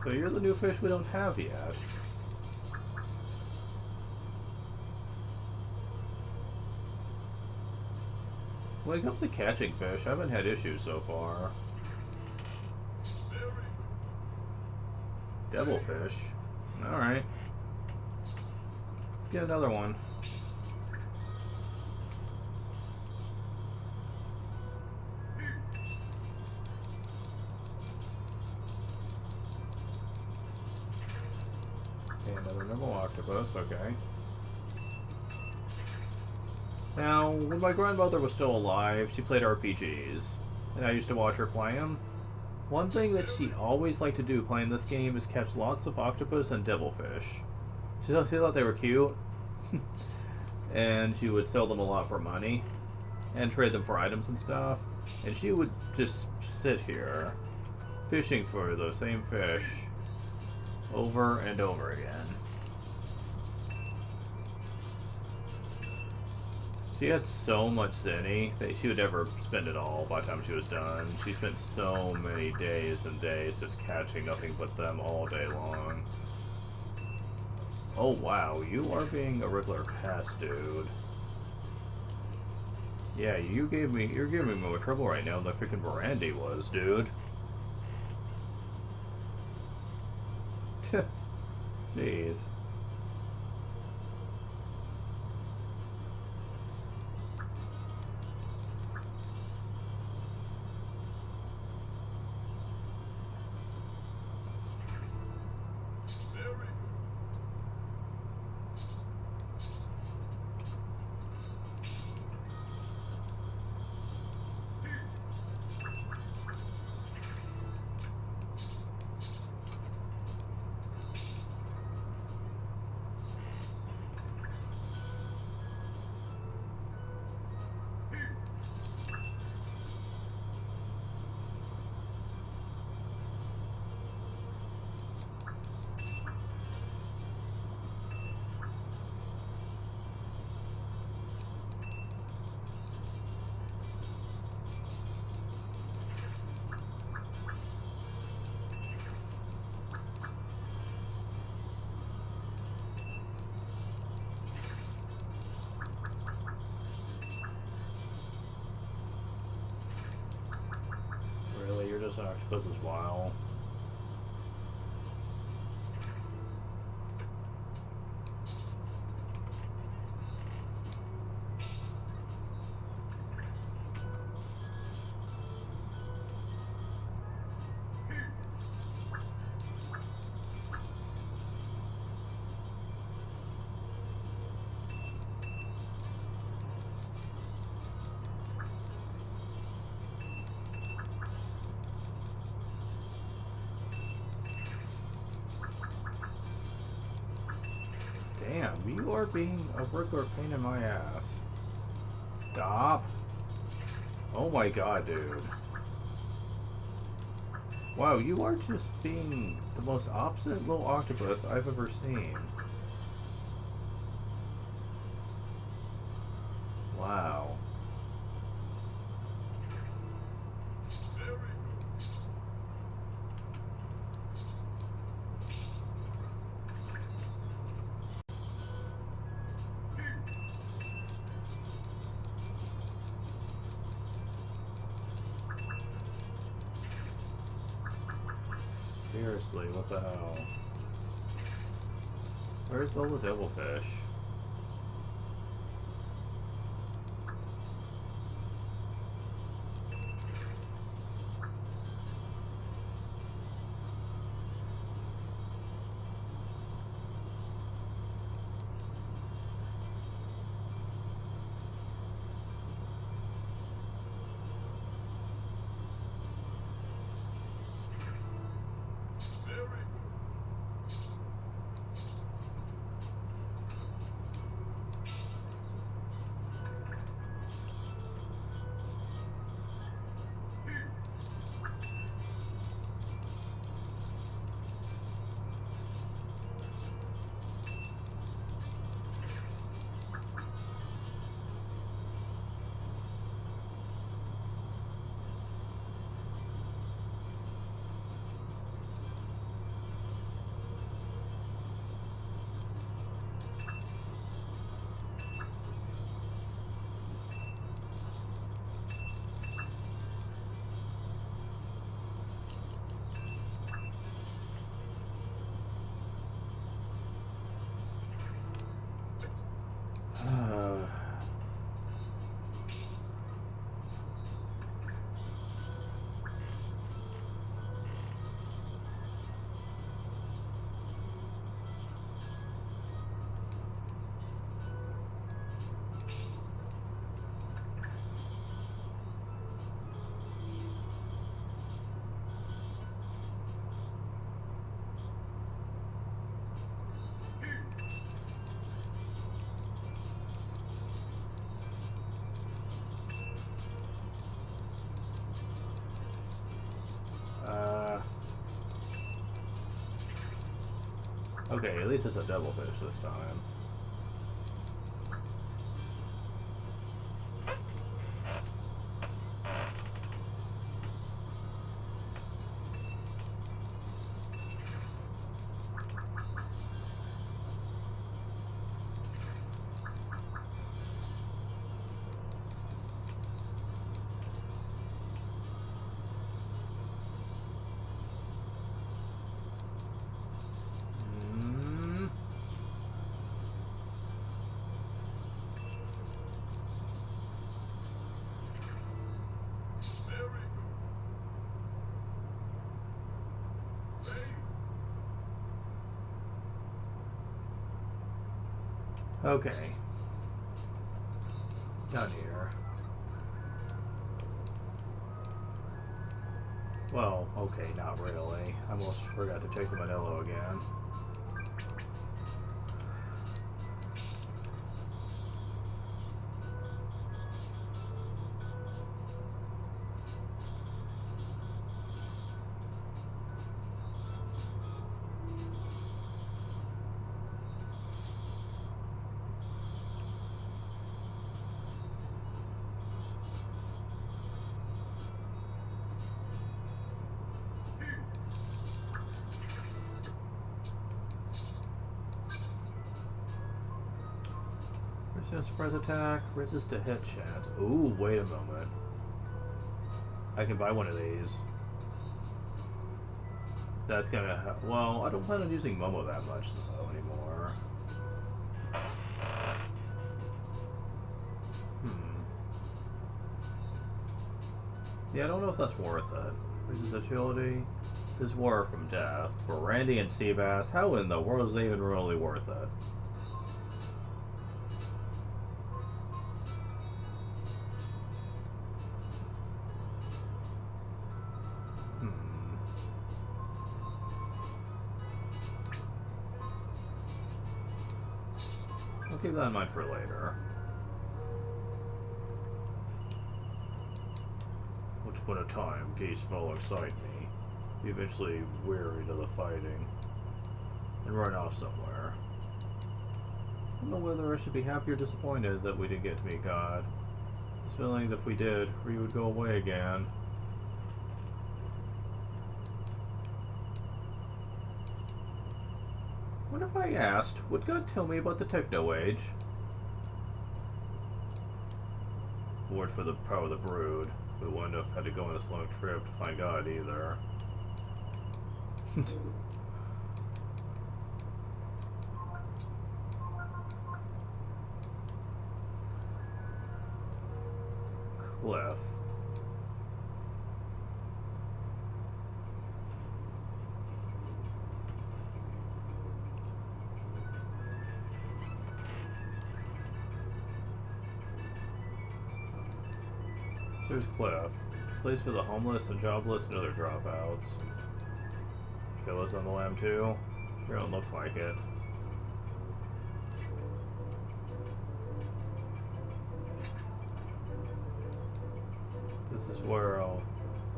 So you're the new fish we don't have yet. When it comes to catching fish, I haven't had issues so far. Devilfish. Alright. Let's get another one. Okay, another normal octopus, okay. Now, when my grandmother was still alive, she played RPGs, and I used to watch her play them. One thing that she always liked to do playing this game is catch lots of octopus and devilfish. She thought they were cute, and she would sell them a lot for money, and trade them for items and stuff, and she would just sit here, fishing for those same fish, over and over again. She had so much zenny that she would never spend it all by the time she was done. She spent so many days and days just catching nothing but them all day long. Oh wow, you are being a regular pest, dude. Yeah, you're giving me more trouble right now than freaking Brandy was, dude. Jeez. This is wild. Damn, you are being a regular pain in my ass. Stop. Oh my god, dude. Wow, you are just being the most obstinate little octopus I've ever seen. Wow. Seriously, what the hell? Where's all the devilfish? Okay, at least it's a devilfish this time. Okay. Down here. Well, okay, not really. I almost forgot to check the Manila again. Surprise attack, resist a hit chance. Ooh, wait a moment. I can buy one of these. That's gonna. Well, I don't plan on using Momo that much though anymore. Yeah, I don't know if that's worth it. Reduces agility. This war from death. Brandy and Seabass. How in the world is it even really worth it? I'll keep that in mind for later. Once upon a time, gates fell alongside me. He eventually wearied of the fighting and run off somewhere. I don't know whether I should be happy or disappointed that we didn't get to meet God. This feeling that if we did, we would go away again. What if I asked, would God tell me about the Techno Age? If it weren't for the power of the Brood, we wouldn't have had to go on this long trip to find God either. Cliff. So there's Cliff. Place for the homeless, the jobless, and other dropouts. Fellas on the lam too? Sure don't look like it. This is where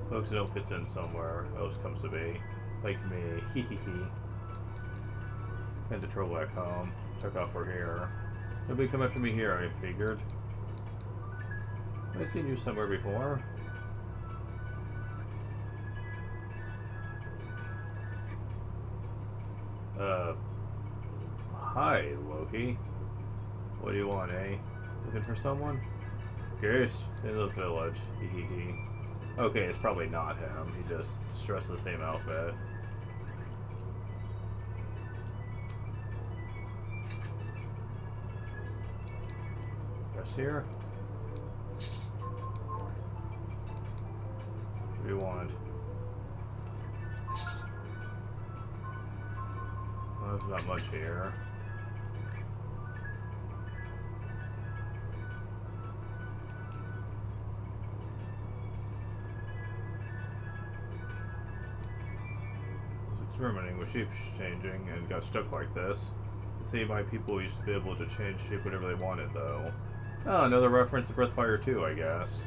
folks who don't fit in somewhere else comes to be. Like me. Hee hee hee. Got into trouble back home. Took off for here. Nobody come after me here, I figured. Have I seen you somewhere before? Hi, Loki. What do you want, eh? Looking for someone? Ghost in the village. Hee hee hee. Okay, it's probably not him. He just dressed the same outfit. Rest here? What do you want? Well, there's not much here. Experimenting with shape changing and got stuck like this. To see my people used to be able to change shape whenever they wanted, though. Oh, another reference to Breathfire 2, I guess.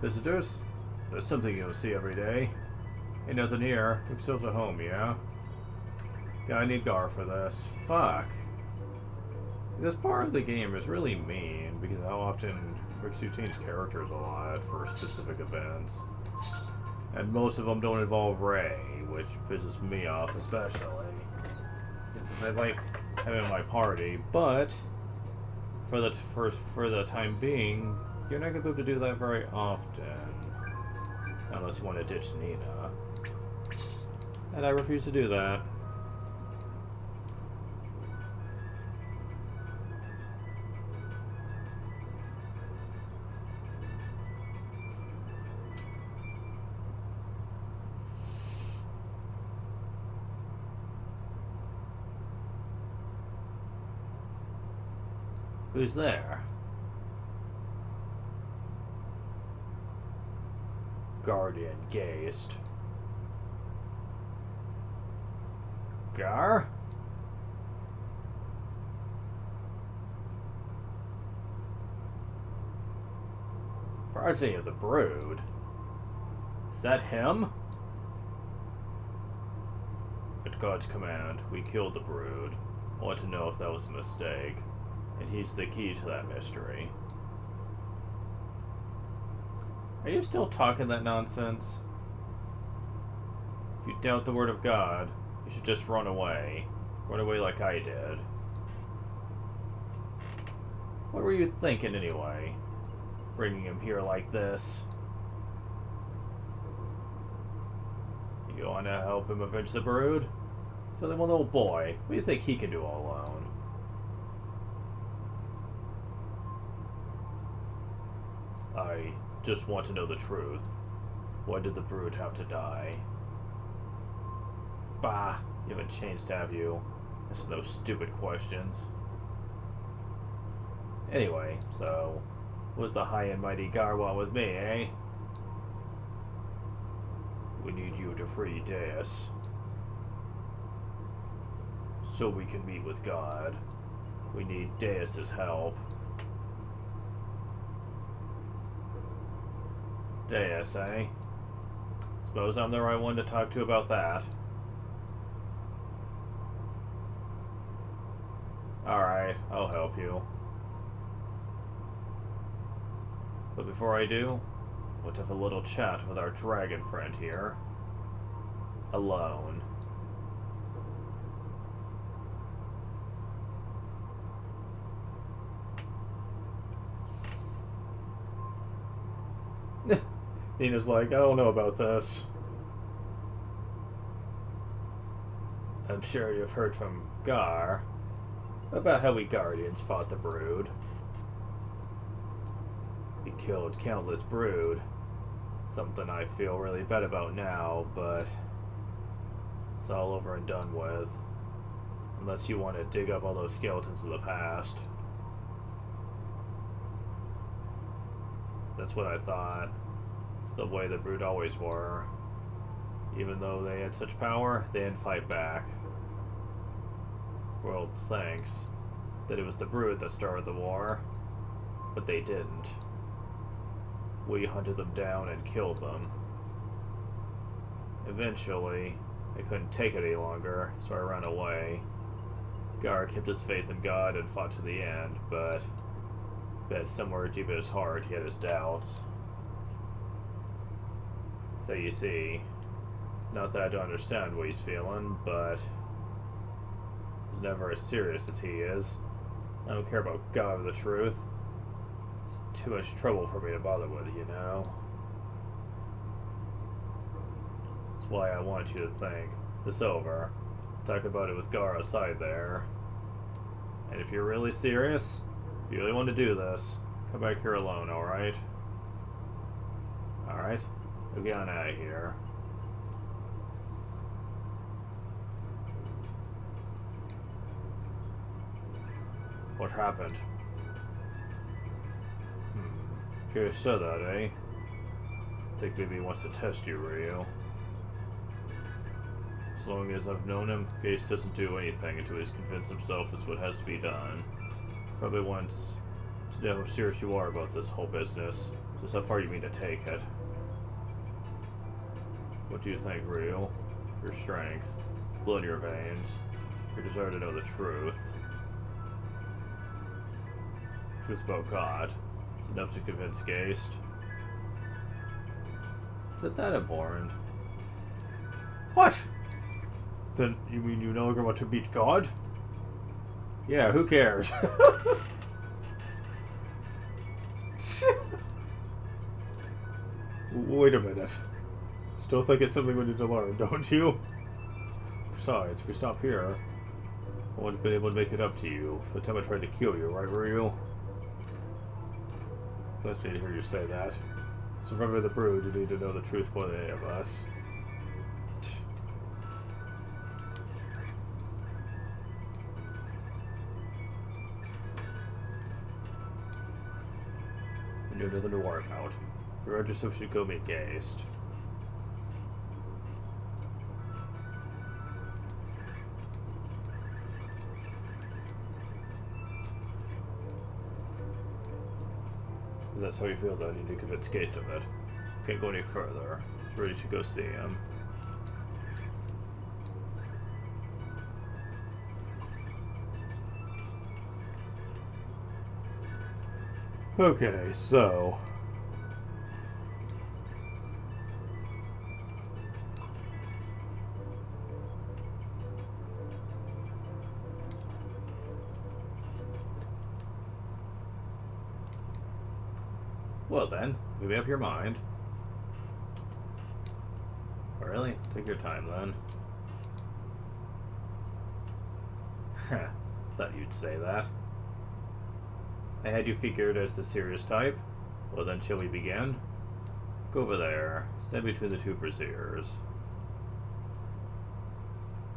Visitors? There's something you'll see every day. Ain't nothing here. Looks still at home, yeah? Gotta need Gar for this. Fuck. This part of the game is really mean because how often Rixu change characters a lot for specific events. And most of them don't involve Ray, which pisses me off especially. Because I like having my party, but for the time being, you're not going to be able to do that very often. Unless you want to ditch Nina. And I refuse to do that. Who's there? Guardian Geist. Gar? Prodigy of the Brood. Is that him? At God's command, we killed the Brood. I want to know if that was a mistake. And he's the key to that mystery. Are you still talking that nonsense? If you doubt the word of God, you should just run away. Run away like I did. What were you thinking anyway? Bringing him here like this? You want to help him avenge the brood? So then, one little boy, what do you think he can do all alone? I just want to know the truth. Why did the brood have to die? Bah, you haven't changed, have you? There's no stupid questions. Anyway, so, what's the high and mighty Gar want with me, eh? We need you to free Deus. So we can meet with God. We need Deus's help. Deus, eh? Suppose I'm the right one to talk to about that. Alright, I'll help you. But before I do, let's have a little chat with our dragon friend here. Alone. Nina's like, I don't know about this. I'm sure you've heard from Gar about how we Guardians fought the brood. We killed countless brood. Something I feel really bad about now, but it's all over and done with. Unless you want to dig up all those skeletons of the past. That's what I thought. It's the way the brood always were. Even though they had such power, they didn't fight back. The world thinks that it was the brood that started the war, but they didn't. We hunted them down and killed them. Eventually, I couldn't take it any longer, so I ran away. Gar kept his faith in God and fought to the end, but somewhere deep in his heart he had his doubts. So you see, it's not that I don't understand what he's feeling, but he's never as serious as he is. I don't care about God or the truth. It's too much trouble for me to bother with, you know? That's why I want you to think this over. Talk about it with Gar outside there. And if you're really serious, if you really want to do this, come back here alone, alright? Alright? We'll get on out of here. What happened? Curious said that, eh? Think maybe he wants to test you, Ryu. As long as I've known him, Case doesn't do anything until he's convinced himself it's what has to be done. Probably wants to know how serious you are about this whole business. Just how far you mean to take it. What do you think, Ryu? Your strength, blood in your veins, your desire to know the truth. Truth about God. It's enough to convince Geist. Is it that important? What? Then you mean you no longer want to beat God? Yeah, who cares? Wait a minute. Still think it's something we need to learn, don't you? Besides, if we stop here, I wouldn't have been able to make it up to you for the time I tried to kill you, right, Ryu? Glad to hear you say that. So remember the brood, you need to know the truth more than any of us. You have nothing to worry about. The register should go meet Geist. If that's how you feel, then you need to convince Geist of it. Can't go any further. It's ready to go see him. Okay, so... Well then, we made up your mind. really? Take your time then. Heh, thought you'd say that. I had you figured as the serious type. Well then, shall we begin? Go over there. Stand between the two braziers.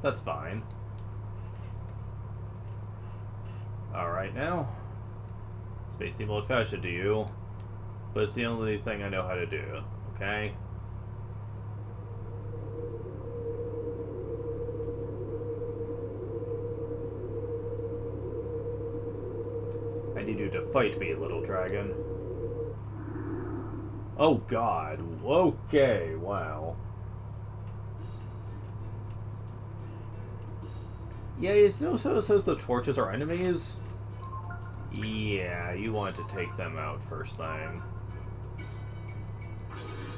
That's fine. Alright now. This may seem old-fashioned to you, but it's the only thing I know how to do, okay? I need you to fight me, little dragon. Oh god. Okay, wow. Yeah, you know, so it says the torches are enemies? Yeah, you want to take them out first thing.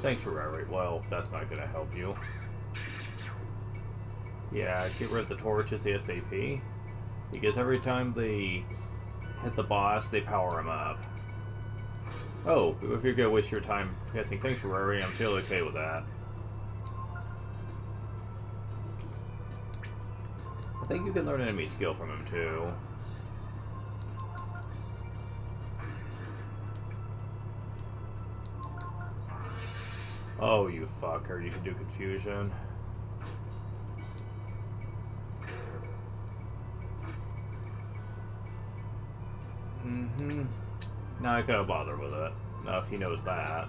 Sanctuary, well, that's not gonna help you. Yeah, get rid of the torches ASAP. Because every time they hit the boss, they power him up. Oh, if you're gonna waste your time casting Sanctuary, I'm totally okay with that. I think you can learn enemy skill from him too. Oh, you fucker, you can do confusion. Now I gotta bother with it. Now if he knows that.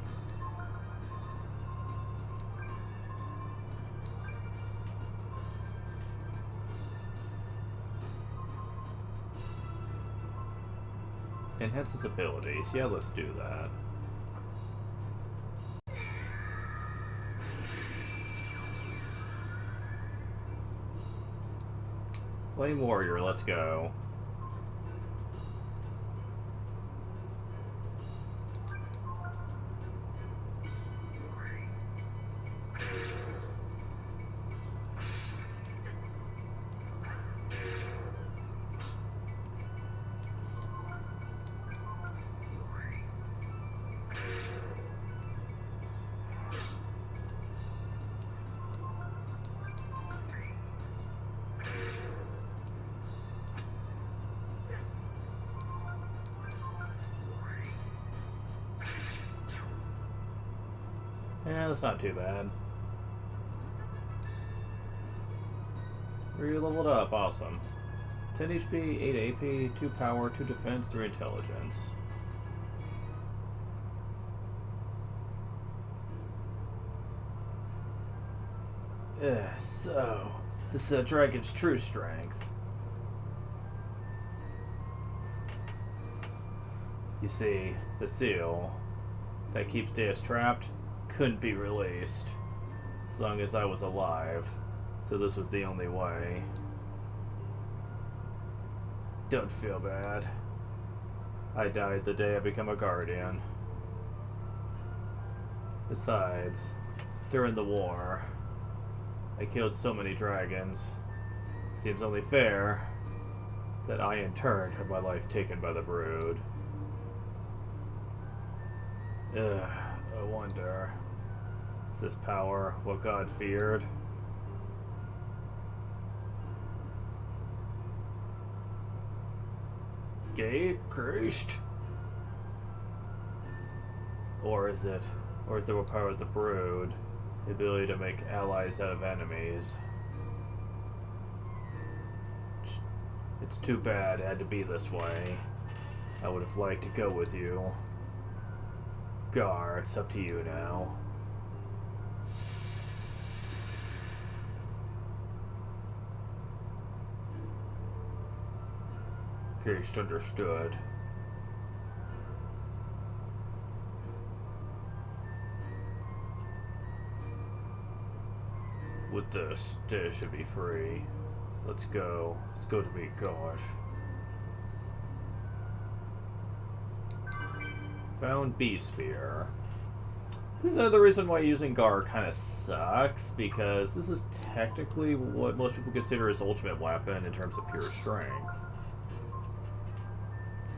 Enhance his abilities. Yeah, let's do that. Flame Warrior, let's go. Yeah, that's not too bad. You leveled up, awesome. 10 HP, 8 AP, 2 power, 2 defense, 3 intelligence. So, this is dragon's true strength. You see, the seal that keeps Deus trapped couldn't be released as long as I was alive, so this was the only way. Don't feel bad. I died the day I became a guardian. Besides, during the war, I killed so many dragons. Seems only fair that I in turn had my life taken by the brood. I wonder, is this power what God feared? Gay Christ? Or is it what powered the brood? The ability to make allies out of enemies. It's too bad it had to be this way. I would have liked to go with you. Gar, it's up to you now. Case understood. With this, this should be free. Let's go. Let's go to me, gosh. Found B Spear. This is another reason why using Gar kind of sucks, because this is technically what most people consider his ultimate weapon in terms of pure strength.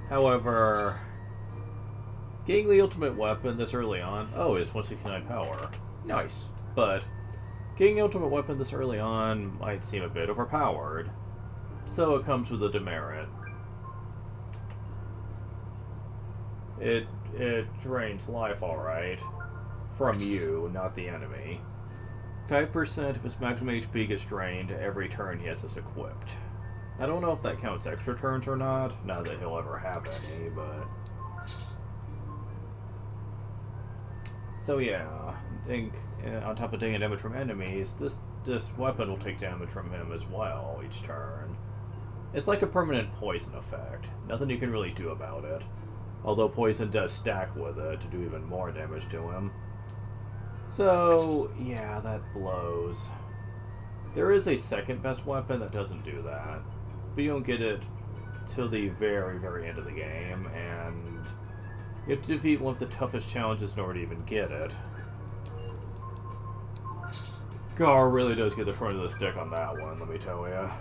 However, getting the ultimate weapon this early on, oh, it's 169 power. Nice. But Getting ultimate weapon this early on might seem a bit overpowered, so it comes with a demerit. It drains life, alright. From you, not the enemy. 5% of his maximum HP gets drained every turn he has this equipped. I don't know if that counts extra turns or not, not that he'll ever have any, but... So yeah, I think on top of taking damage from enemies, this weapon will take damage from him as well each turn. It's like a permanent poison effect. Nothing you can really do about it. Although poison does stack with it to do even more damage to him. So, yeah, that blows. There is a second best weapon that doesn't do that. But you don't get it till the very, very end of the game, and you have to defeat one of the toughest challenges in order to even get it. Gar really does get the short end of the stick on that one, let me tell ya.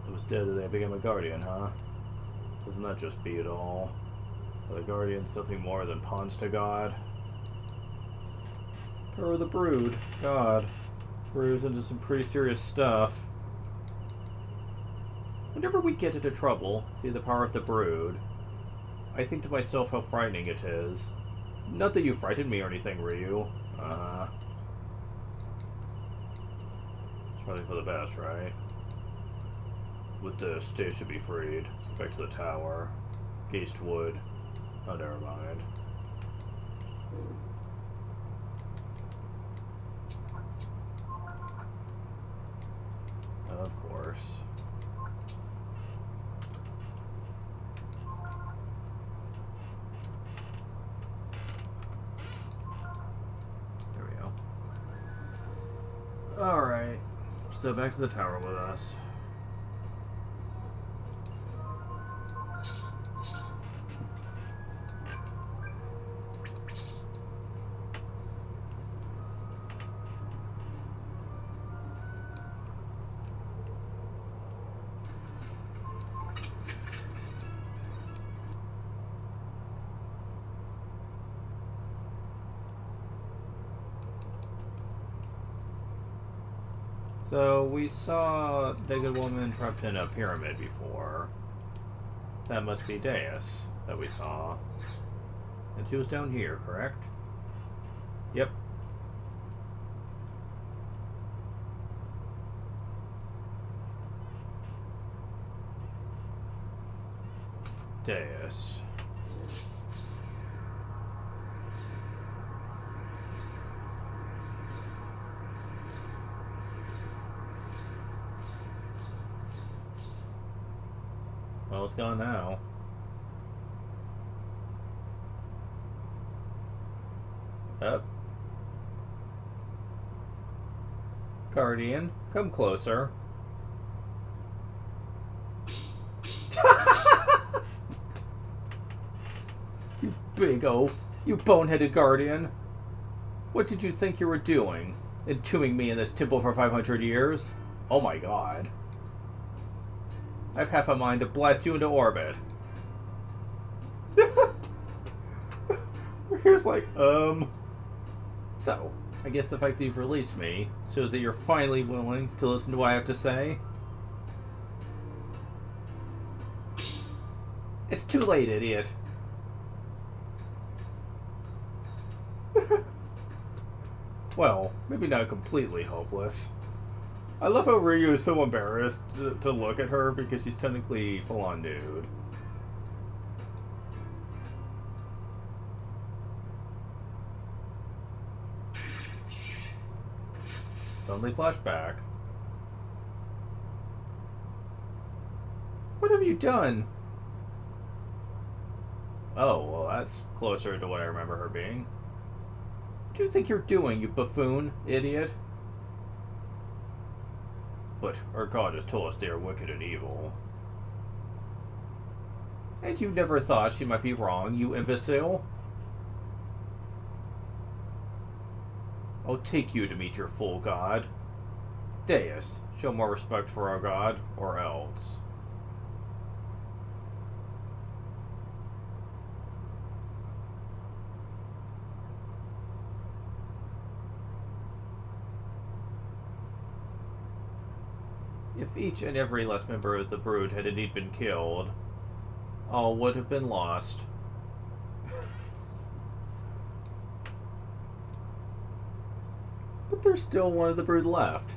It was dead that they became a guardian, huh? Doesn't that just beat it all? Are the guardians nothing more than pawns to God? Power of the Brood. God. Brew's into some pretty serious stuff. Whenever we get into trouble, see the power of the Brood, I think to myself how frightening it is. Not that you frightened me or anything, Ryu. Uh-huh. It's probably for the best, right? With this, stage should be freed. Back to the tower. Gaste wood. Oh, never mind. Of course. There we go. Alright. So back to the tower with us. So, we saw the good woman trapped in a pyramid before. That must be Deus that we saw. And she was down here, correct? Yep. Deus. Well, it's gone now. Up. Guardian, come closer. You big oaf. You boneheaded Guardian. What did you think you were doing? Entombing me in this temple for 500 years? Oh my god. I've half a mind to blast you into orbit. Here's like, So, I guess the fact that you've released me shows that you're finally willing to listen to what I have to say. It's too late, idiot. Well, maybe not completely hopeless. I love how Ryu is so embarrassed to look at her because she's technically full-on nude. Suddenly flashback. What have you done? Oh, well that's closer to what I remember her being. What do you think you're doing, you buffoon, idiot? But our god has told us they are wicked and evil. And you never thought she might be wrong, you imbecile? I'll take you to meet your full god. Deus, show more respect for our god, or else. If each and every last member of the brood had indeed been killed, all would have been lost. But there's still one of the brood left.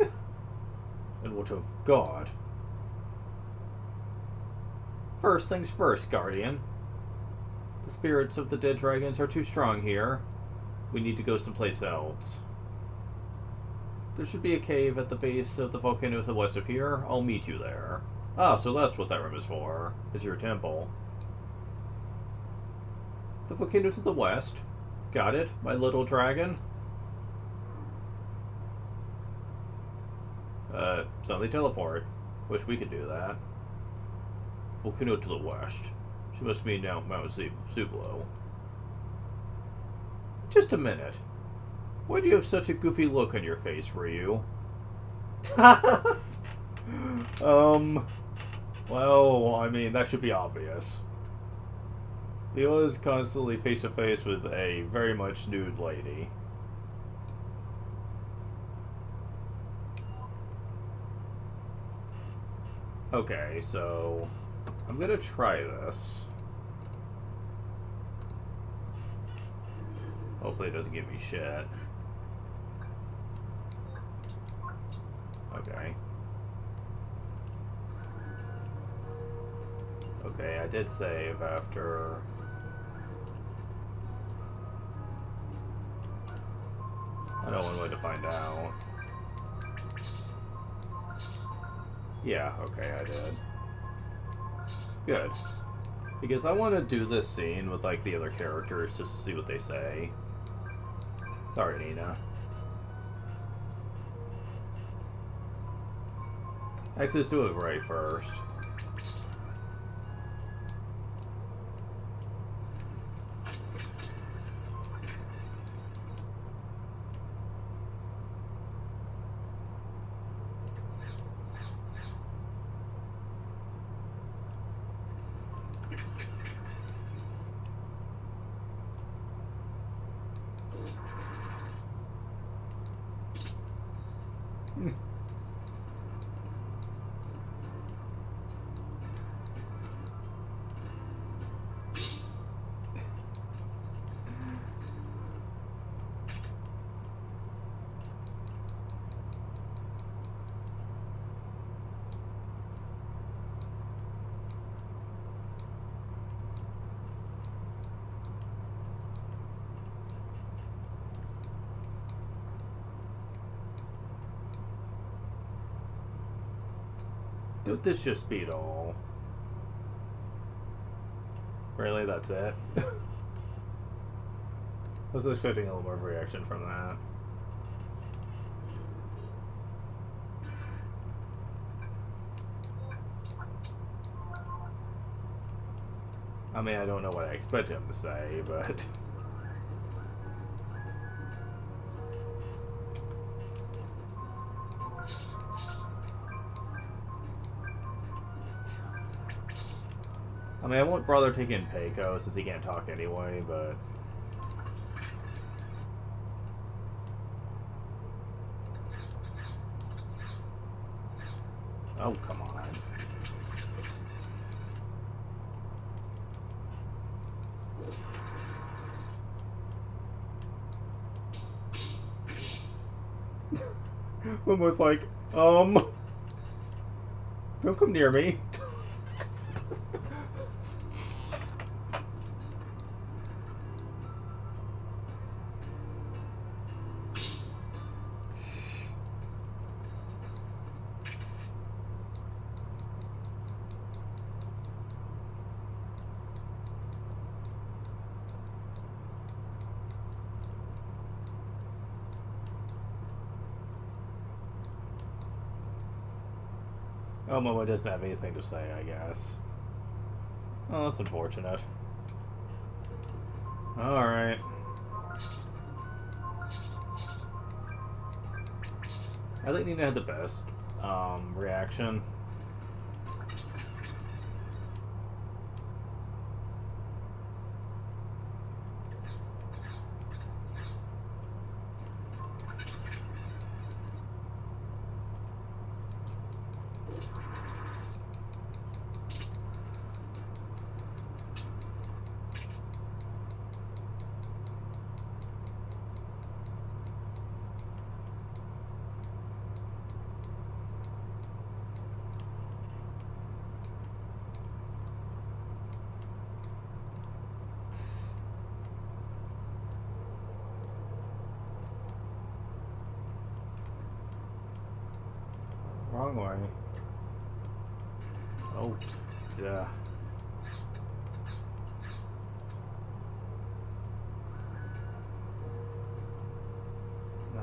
And what of God? First things first, Guardian. The spirits of the dead dragons are too strong here. We need to go someplace else. There should be a cave at the base of the volcano to the west of here. I'll meet you there. Ah, so that's what that room is for. Is your temple. The volcano to the west. Got it, my little dragon? Suddenly teleport. Wish we could do that. Volcano to the west. She must be down Mount Zublo. Just a minute. Why do you have such a goofy look on your face, Ryu? Well, I mean, that should be obvious. Leo is constantly face to face with a very much nude lady. Okay, so I'm gonna try this. Hopefully it doesn't give me shit. Okay. Okay, I did save after... I know one way to find out. Yeah, okay, I did. Good. Because I want to do this scene with, like, the other characters just to see what they say. Sorry, Nina. Actually, let's do it right first. Don't this just beat all? Really? That's it? I was expecting a little more reaction from that. I mean, I don't know what I expect him to say, but... I mean, I won't bother taking Peiko since he can't talk anyway, but... Oh, come on. Almost like, don't come near me. Oh, Momo doesn't have anything to say, I guess. Oh, that's unfortunate. Alright. I think Nina had the best reaction. wrong way. Oh, yeah.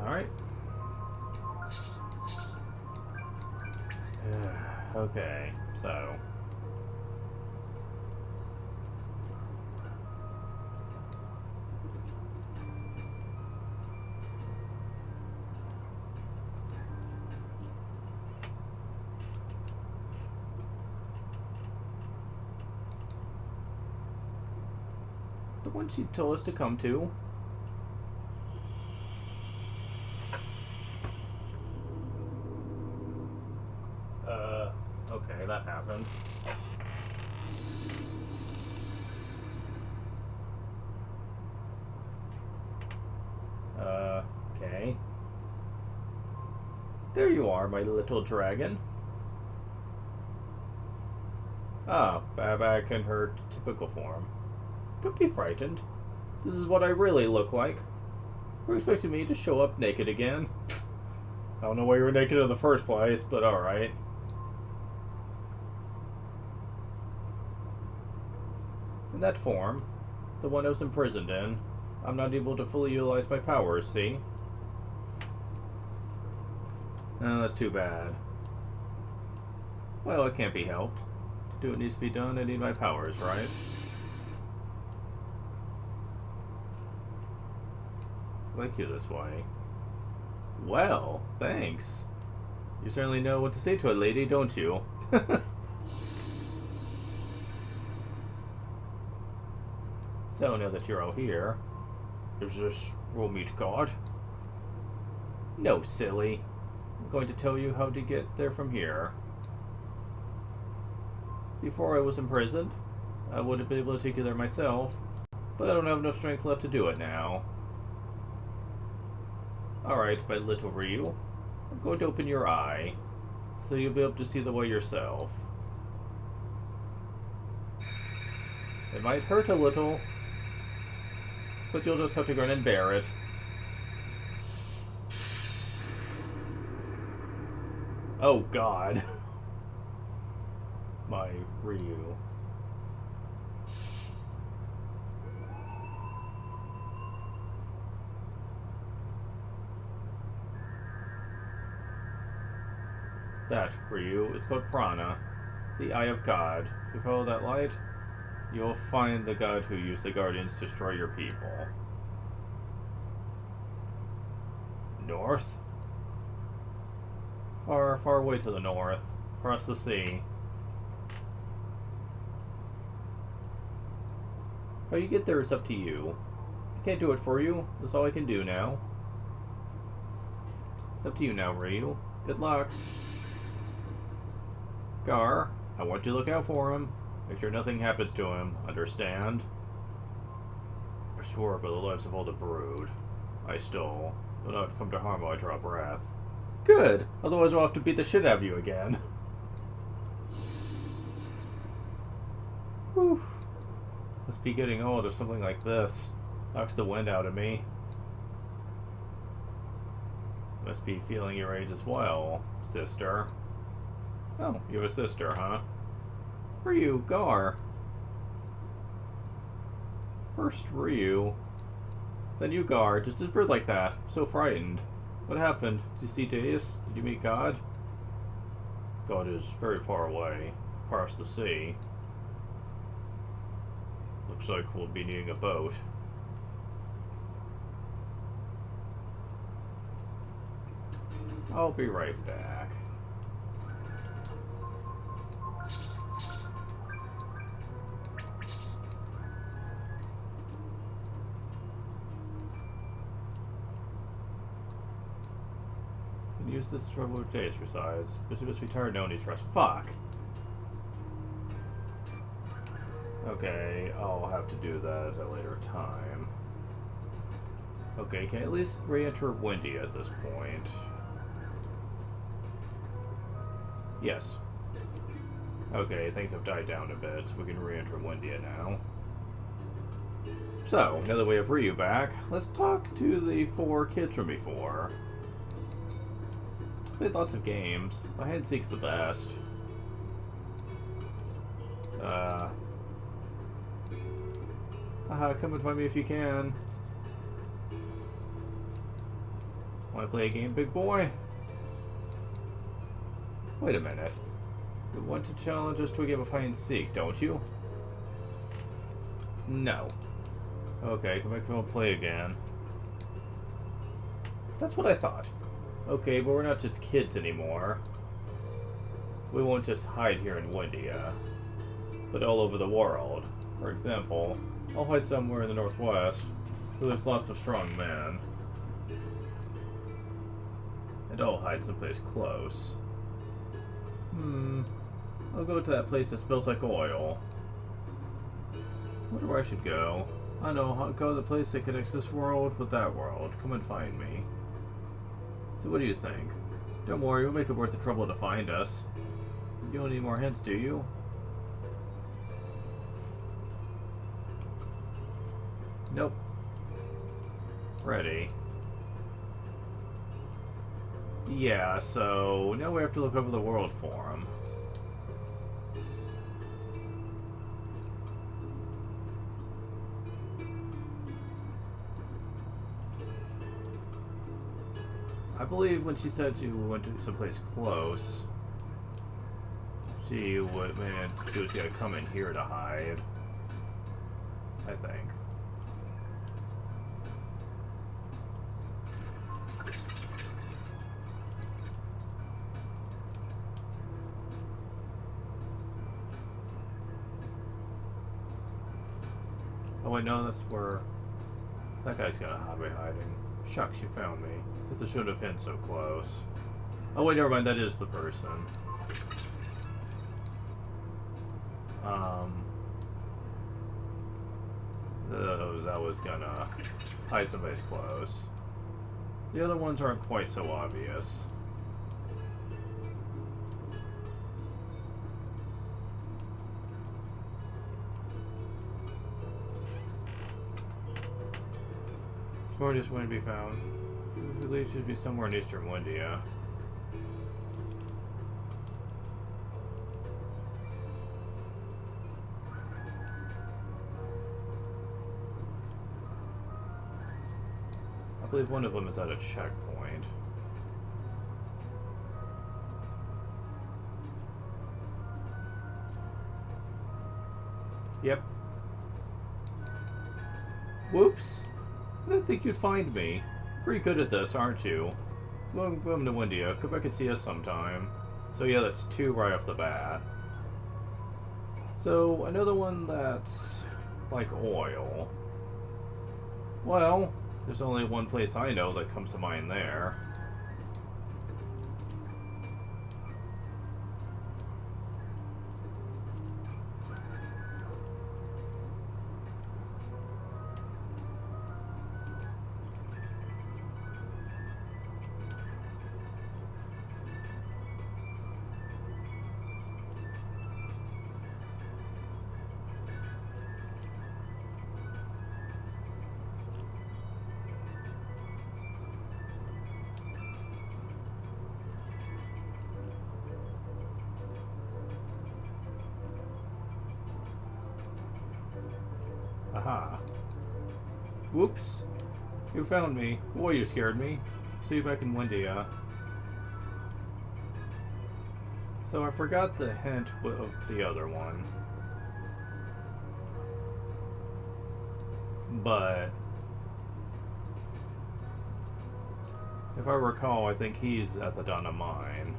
Alright. Okay, so... the one she told us to come to. Okay, that happened. Okay. There you are, my little dragon. Ah, back in her typical form. Don't be frightened. This is what I really look like. You're expecting me to show up naked again? I don't know why you were naked in the first place, but alright. In that form, the one I was imprisoned in, I'm not able to fully utilize my powers, see? Oh, that's too bad. Well, it can't be helped. To do what needs to be done, I need my powers, right? I like you this way. Well, thanks. You certainly know what to say to a lady, don't you? So, now that you're all here, is this we'll meet God? No, silly. I'm going to tell you how to get there from here. Before I was imprisoned, I would have been able to take you there myself, but I don't have enough strength left to do it now. Alright, my little Ryu, I'm going to open your eye, so you'll be able to see the way yourself. It might hurt a little, but you'll just have to grin and bear it. Oh God. My Ryu. That, Ryu, is called Prana, the Eye of God. If you follow that light, you'll find the god who used the Guardians to destroy your people. North? Far, far away to the north, across the sea. How you get there is up to you. I can't do it for you. That's all I can do now. It's up to you now, Ryu. Good luck. Gar, I want you to look out for him. Make sure nothing happens to him. Understand? I swore by the lives of all the brood I stole, will not come to harm while I draw breath. Good! Otherwise I'll have to beat the shit out of you again. Whew. Must be getting old or something like this. Knocks the wind out of me. Must be feeling your age as well, sister. Oh, you have a sister, huh? Ryu, Gar. First Ryu, then you, Gar. Just a bird like that. So frightened. What happened? Did you see Deus? Did you meet God? God is very far away, across the sea. Looks like we'll be needing a boat. I'll be right back. Use this for days besides, but you must be tired now and need rest. Fuck! Okay, I'll have to do that at a later time. Okay, can I at least re-enter Windy at this point? Yes. Okay, things have died down a bit, so we can re-enter Windia now. So, now that we have Ryu back, let's talk to the 4 kids from before. played lots of games. My hide and seek's the best. Haha, come and find me if you can. Want to play a game, big boy? Wait a minute. You want to challenge us to a game of hide and seek, don't you? No. Okay, come back and we'll play again. That's what I thought. Okay, but we're not just kids anymore. We won't just hide here in Windia, but all over the world. For example, I'll hide somewhere in the northwest where there's lots of strong men. And I'll hide someplace close. I'll go to that place that smells like oil. I wonder where I should go. I know, I'll go to the place that connects this world with that world. Come and find me. So what do you think? Don't worry, we'll make it worth the trouble to find us. You don't need more hints, do you? Nope. Ready. Yeah, so now we have to look over the world for him. I believe when she said she went to someplace close, she was gonna come in here to hide. I think. Oh wait, no, that's where that guy's gonna be hiding. Shucks, you found me. Guess I should have been so close. Oh wait, never mind, that is the person. That was gonna hide someplace close. The other ones aren't quite so obvious. Smartest one to be found. I believe it should be somewhere in eastern Windia. I believe one of them is at a checkpoint. Yep. Whoops! I didn't think you'd find me. Pretty good at this, aren't you? Welcome to Windia. Come back and see us sometime. So yeah, that's 2 right off the bat. So, another one that's like oil. Well, there's only one place I know that comes to mind there. Aha. Whoops. You found me. Boy, you scared me. See you back in Windia. So I forgot the hint of the other one. But if I recall, I think he's at the Donna Mine.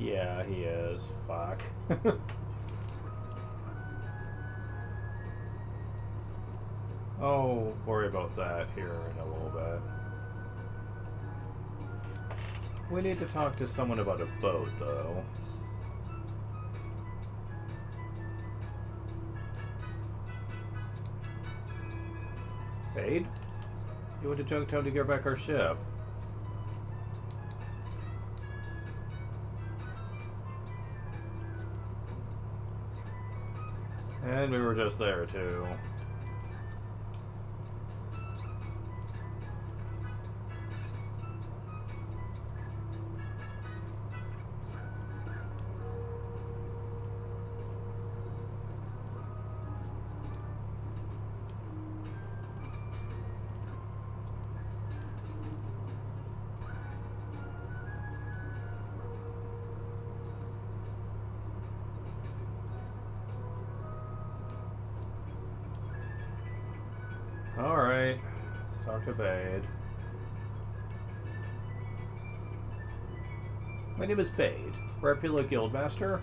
Yeah, he is. Fuck. I'll worry about that here in a little bit. We need to talk to someone about a boat, though. Fade? You went to Junktown to get back our ship. And we were just there, too. Alright, let's talk to Bade. My name is Bade, Repula Guildmaster.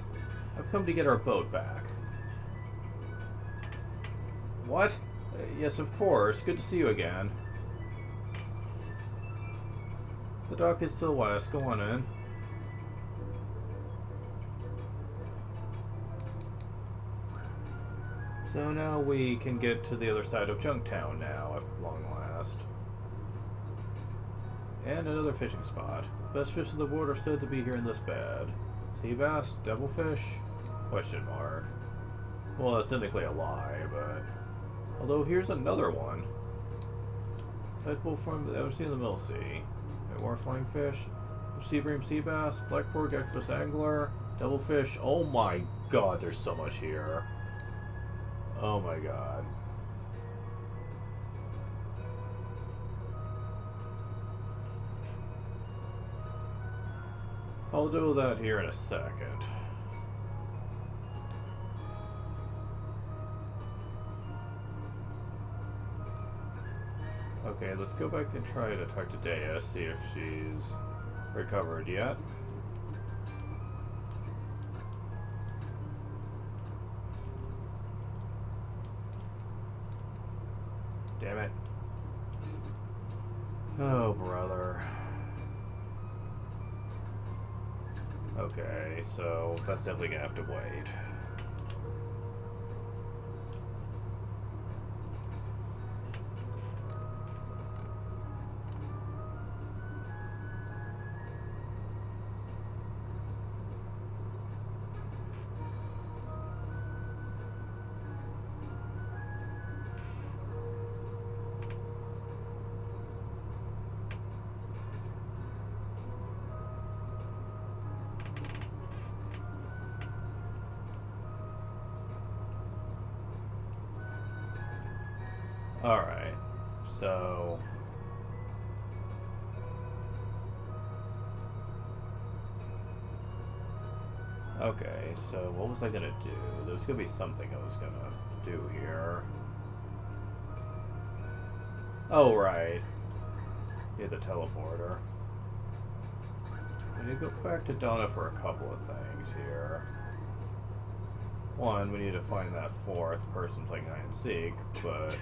I've come to get our boat back. What? Yes, of course. Good to see you again. The dock is to the west. Go on in. So now we can get to the other side of Junktown now, at long last. And another fishing spot. Best fish of the world are said to be here in this bed. Sea bass? Devilfish? Question mark. Well, that's technically a lie, but... Although, here's another one. Tadpole from the sea in the Middle Sea. More flying fish. Sea bream sea bass. Blackboard octopus angler. Devilfish. Oh my god, there's so much here. Oh my god. I'll do that here in a second. Okay, let's go back and try to talk to Dea, see if she's recovered yet. Damn it. Oh, brother. Okay, so that's definitely gonna have to wait. Alright, so... Okay, so what was I gonna do? There's gonna be something I was gonna do here. Oh, right. Yeah, the teleporter. I need to go back to Donna for a couple of things here. One, we need to find that fourth person playing hide and seek, but...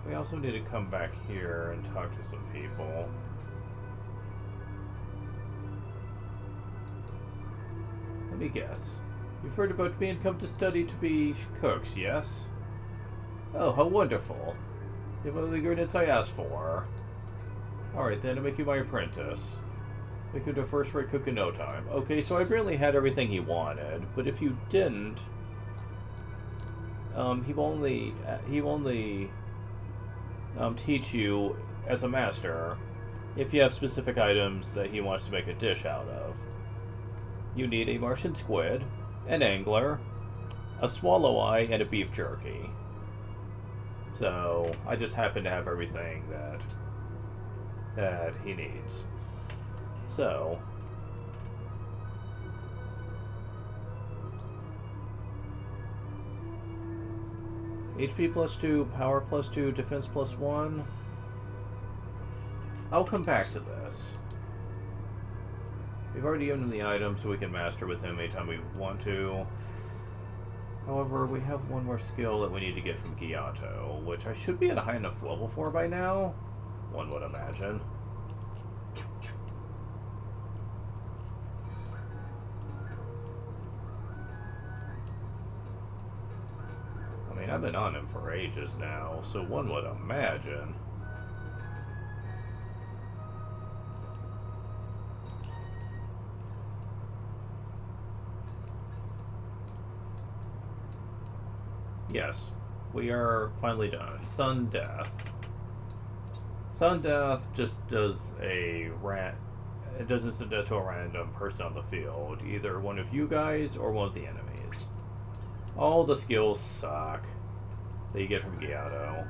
we also need to come back here and talk to some people. Let me guess. You've heard about me and come to study to be cooks, yes? Oh, how wonderful. You have all the ingredients I asked for. Alright then, I'll make you my apprentice. Make you the first-rate cook in no time. Okay, so I barely had everything he wanted, but if you didn't... he will only teach you as a master if you have specific items that he wants to make a dish out of. You need a Martian squid, an angler, a swallow eye, and a beef jerky. So I just happen to have everything that he needs. So HP +2, power +2, defense +1. I'll come back to this. We've already given him the item, so we can master with him anytime we want to. However, we have one more skill that we need to get from Giotto, which I should be at a high enough level for by now, one would imagine. I mean, I've been on him for ages now, so one would imagine. Yes, we are finally done. Sun Death. Sun Death just does it doesn't send death to a random person on the field, either one of you guys or one of the enemies. All the skills suck that you get from Giotto,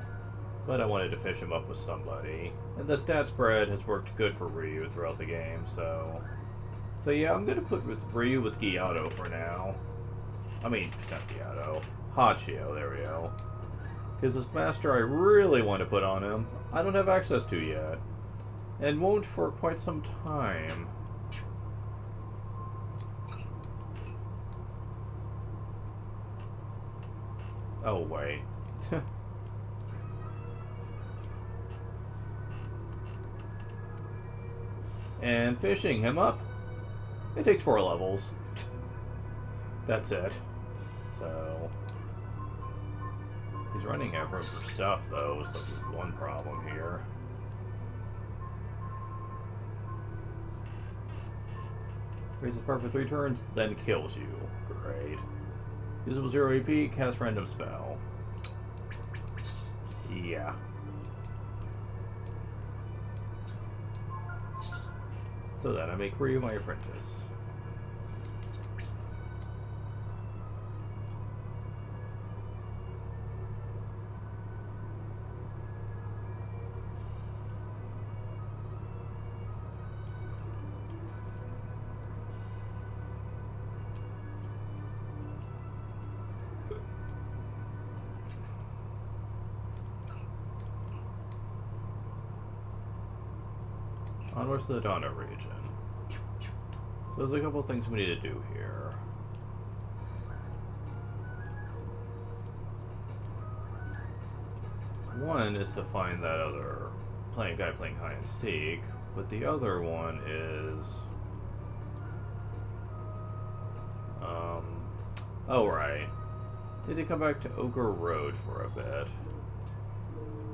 but I wanted to fish him up with somebody. And the stat spread has worked good for Ryu throughout the game, so yeah, I'm gonna put Ryu with Giotto for now. I mean, not Giotto. Hachio, there we go. Because this master I really want to put on him, I don't have access to yet. And won't for quite some time. Oh, wait. And fishing him up, it takes 4 levels. That's it. So... he's running everyone for stuff, though, is the one problem here. Raises power for 3 turns, then kills you. Great. Usable 0 AP, cast random spell. Yeah. So then I make Ryu my apprentice. Onwards to the Donut region. So there's a couple things we need to do here. One is to find that other guy playing hide and seek, but the other one is... oh right. Need to come back to Ogre Road for a bit.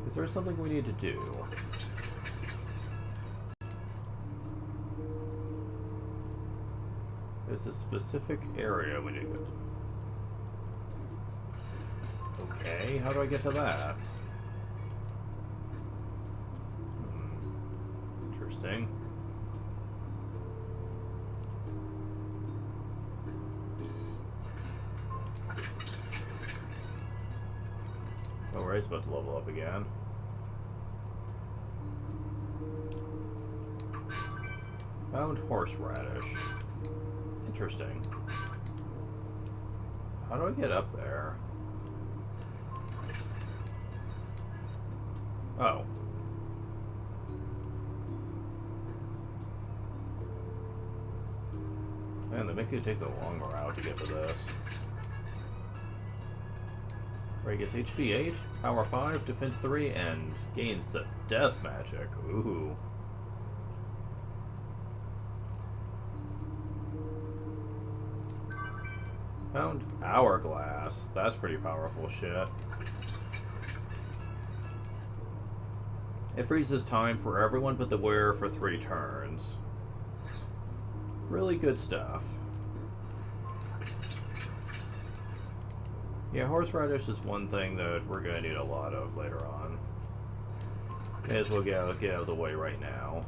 Is there something we need to do? There's a specific area we need to go to. Okay, how do I get to that? Interesting. Oh, Ray's about to level up again. Found horseradish. Interesting. How do I get up there? Oh. Man, they make you take the long route to get to this. Ray gets HP 8, Power 5, Defense 3, and gains the Death Magic. Ooh. Found Hourglass. That's pretty powerful shit. It freezes time for everyone but the wearer for 3 turns. Really good stuff. Yeah, horseradish is one thing that we're going to need a lot of later on. May as well get out of the way right now.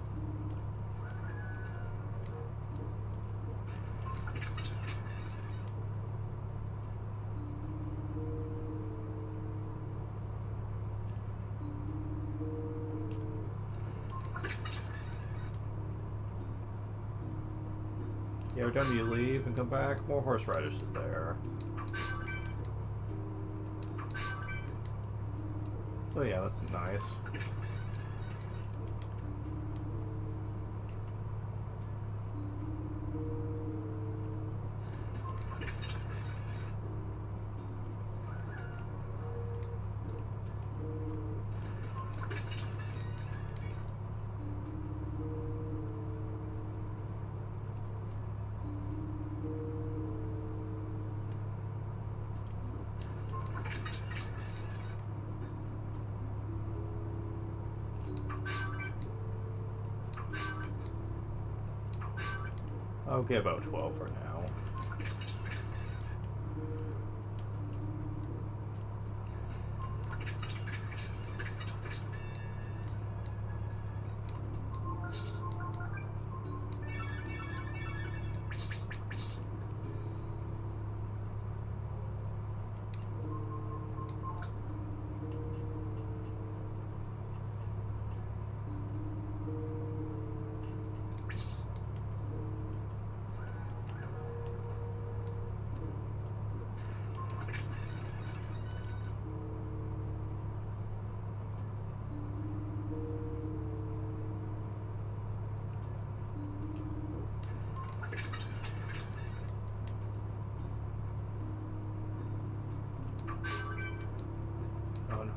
Yeah, every time you leave and come back, more horseradish is there. So yeah, that's nice. I'll get about 12 for now.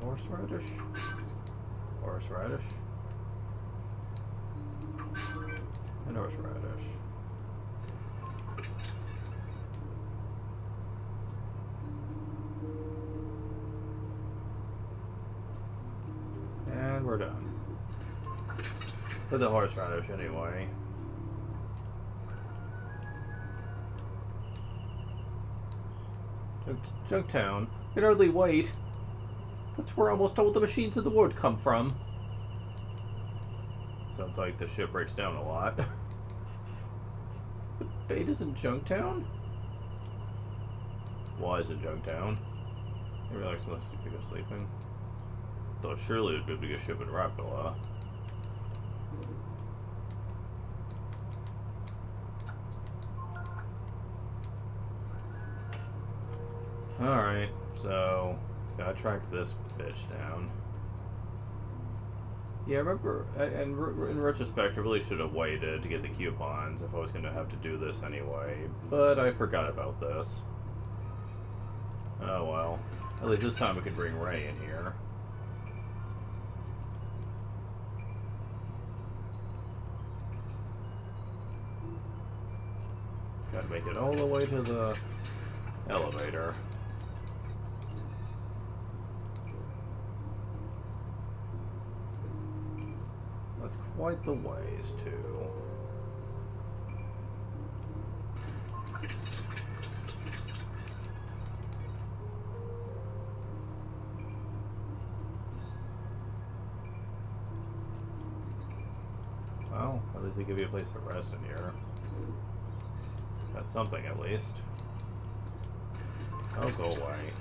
Horseradish? Horseradish? And horseradish. And we're done. With the horseradish anyway. Junktown. You can hardly wait. That's where almost all the machines in the world come from. Sounds like the ship breaks down a lot. But Beta's in Junktown? Was in Junktown. Maybe like unless people sleeping. Though surely it'd be able to get a ship in Rapala. Alright, so gotta track this bitch down. Yeah, I remember, and in retrospect, I really should have waited to get the coupons if I was going to have to do this anyway, but I forgot about this. Oh well. At least this time we can bring Ray in here. Gotta make it all the way to the elevator. That's quite the ways, too. Well, at least they give you a place to rest in here. That's something, at least. Oh, go away.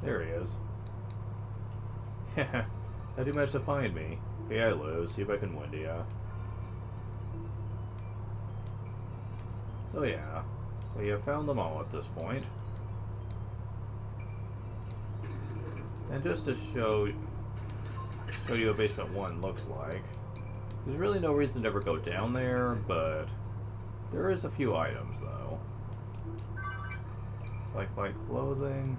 There he is. How'd you manage to find me? Okay, I lose. See if I can win to ya. So yeah, we have found them all at this point. And just to show you what Basement 1 looks like, there's really no reason to ever go down there, but there is a few items though. Like clothing.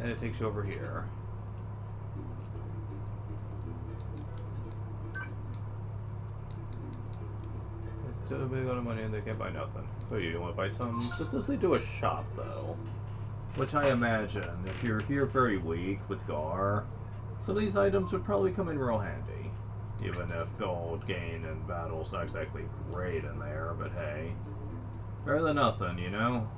And it takes you over here. It's a big amount of money and they can't buy nothing. So you want to buy some? Let's lead to a shop though. Which I imagine, if you're here very weak with Gar, some of these items would probably come in real handy. Even if gold gain in battle's not exactly great in there, but hey. Better than nothing, you know?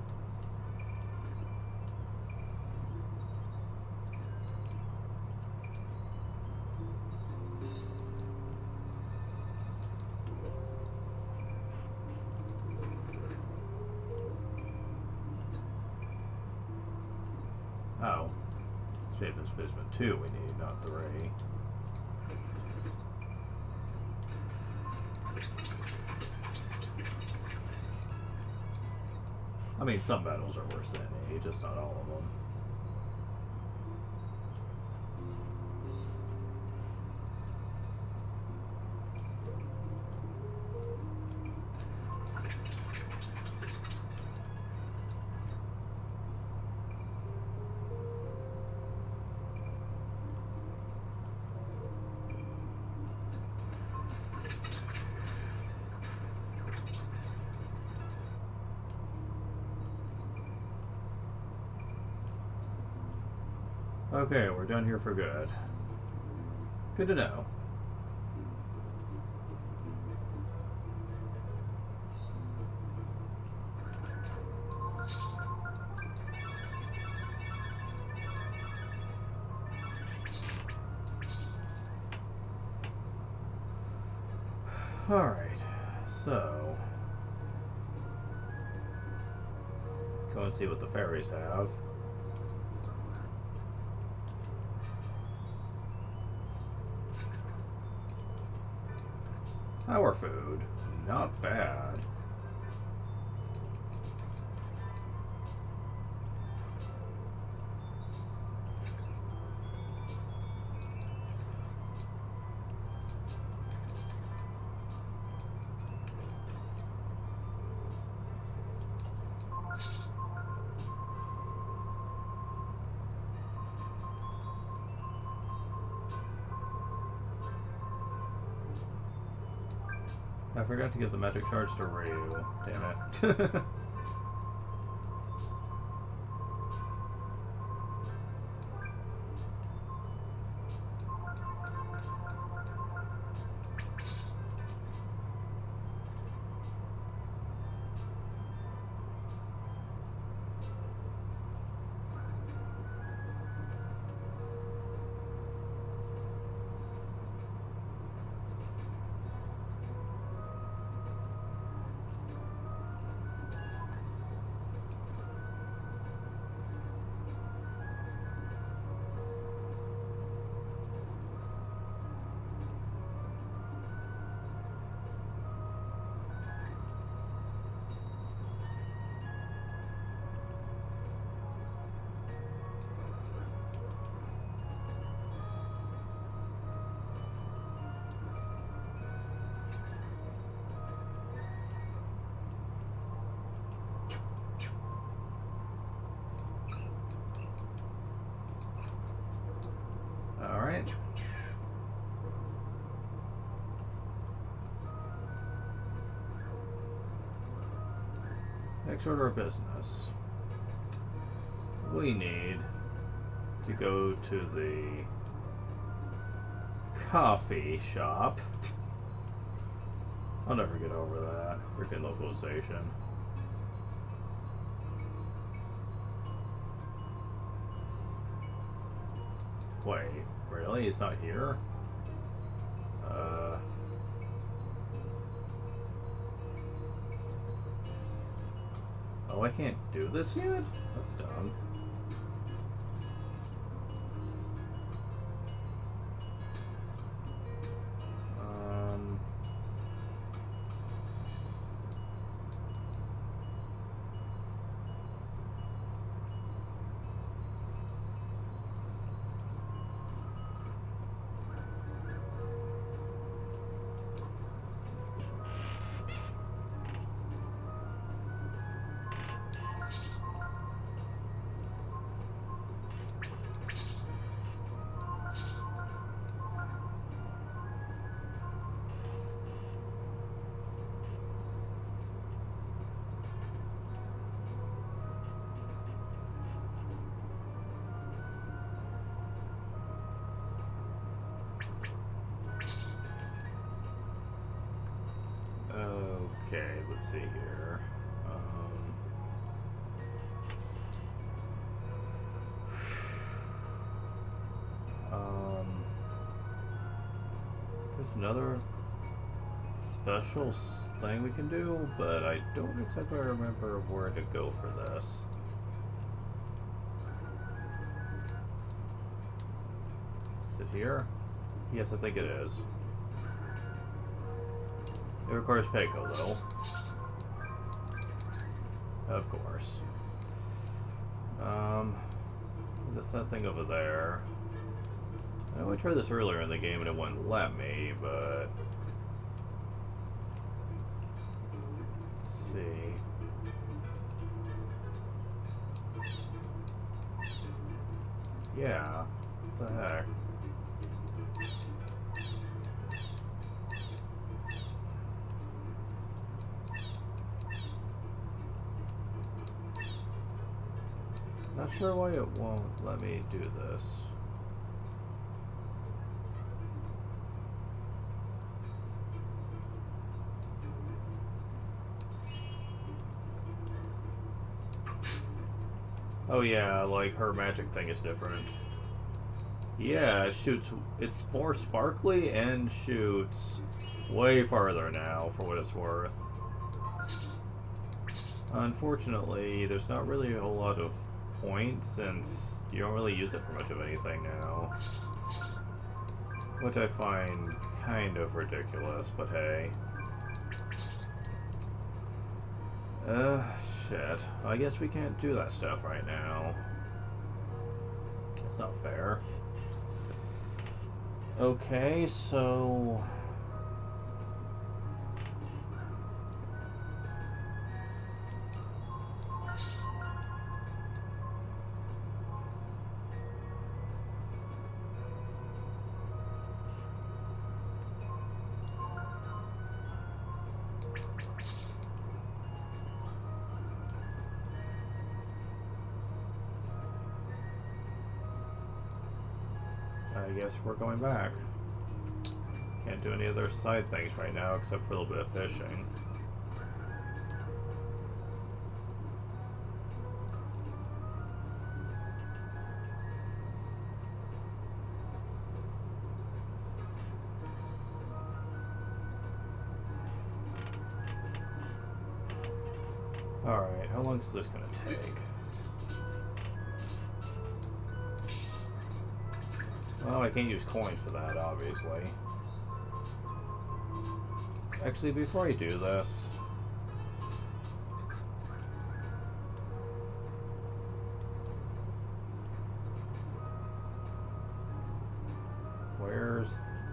Oh. It's Basement 2 we need, not 3. I mean, some battles are worse than any, just not all of them. Okay, we're done here for good. Good to know. Alright, so go and see what the fairies have. Power food, not bad. I forgot to give the magic charge to Ryu. Damn it. Alright. Next order of business. We need to go to the coffee shop. I'll never get over that freaking localization. Wait, really? It's not here? Oh, I can't do this yet? That's dumb. Okay, let's see here. There's another special thing we can do, but I don't exactly remember where to go for this. Is it here? Yes, I think it is. It requires Peko, though. Of course. That's that thing over there. I know I tried this earlier in the game and it wouldn't let me, but... Let's see. Yeah. What the heck? Not sure why it won't let me do this. Oh yeah, like her magic thing is different. Yeah, it shoots. It's more sparkly and shoots way farther now, for what it's worth. Unfortunately, there's not really a whole lot of points since you don't really use it for much of anything now. Which I find kind of ridiculous, but hey. Shit. I guess we can't do that stuff right now. It's not fair. Okay, so... I guess we're going back. Can't do any other side things right now except for a little bit of fishing. Alright, how long is this gonna take? Well, I can't use coins for that, obviously. Actually, before I do this... Where's...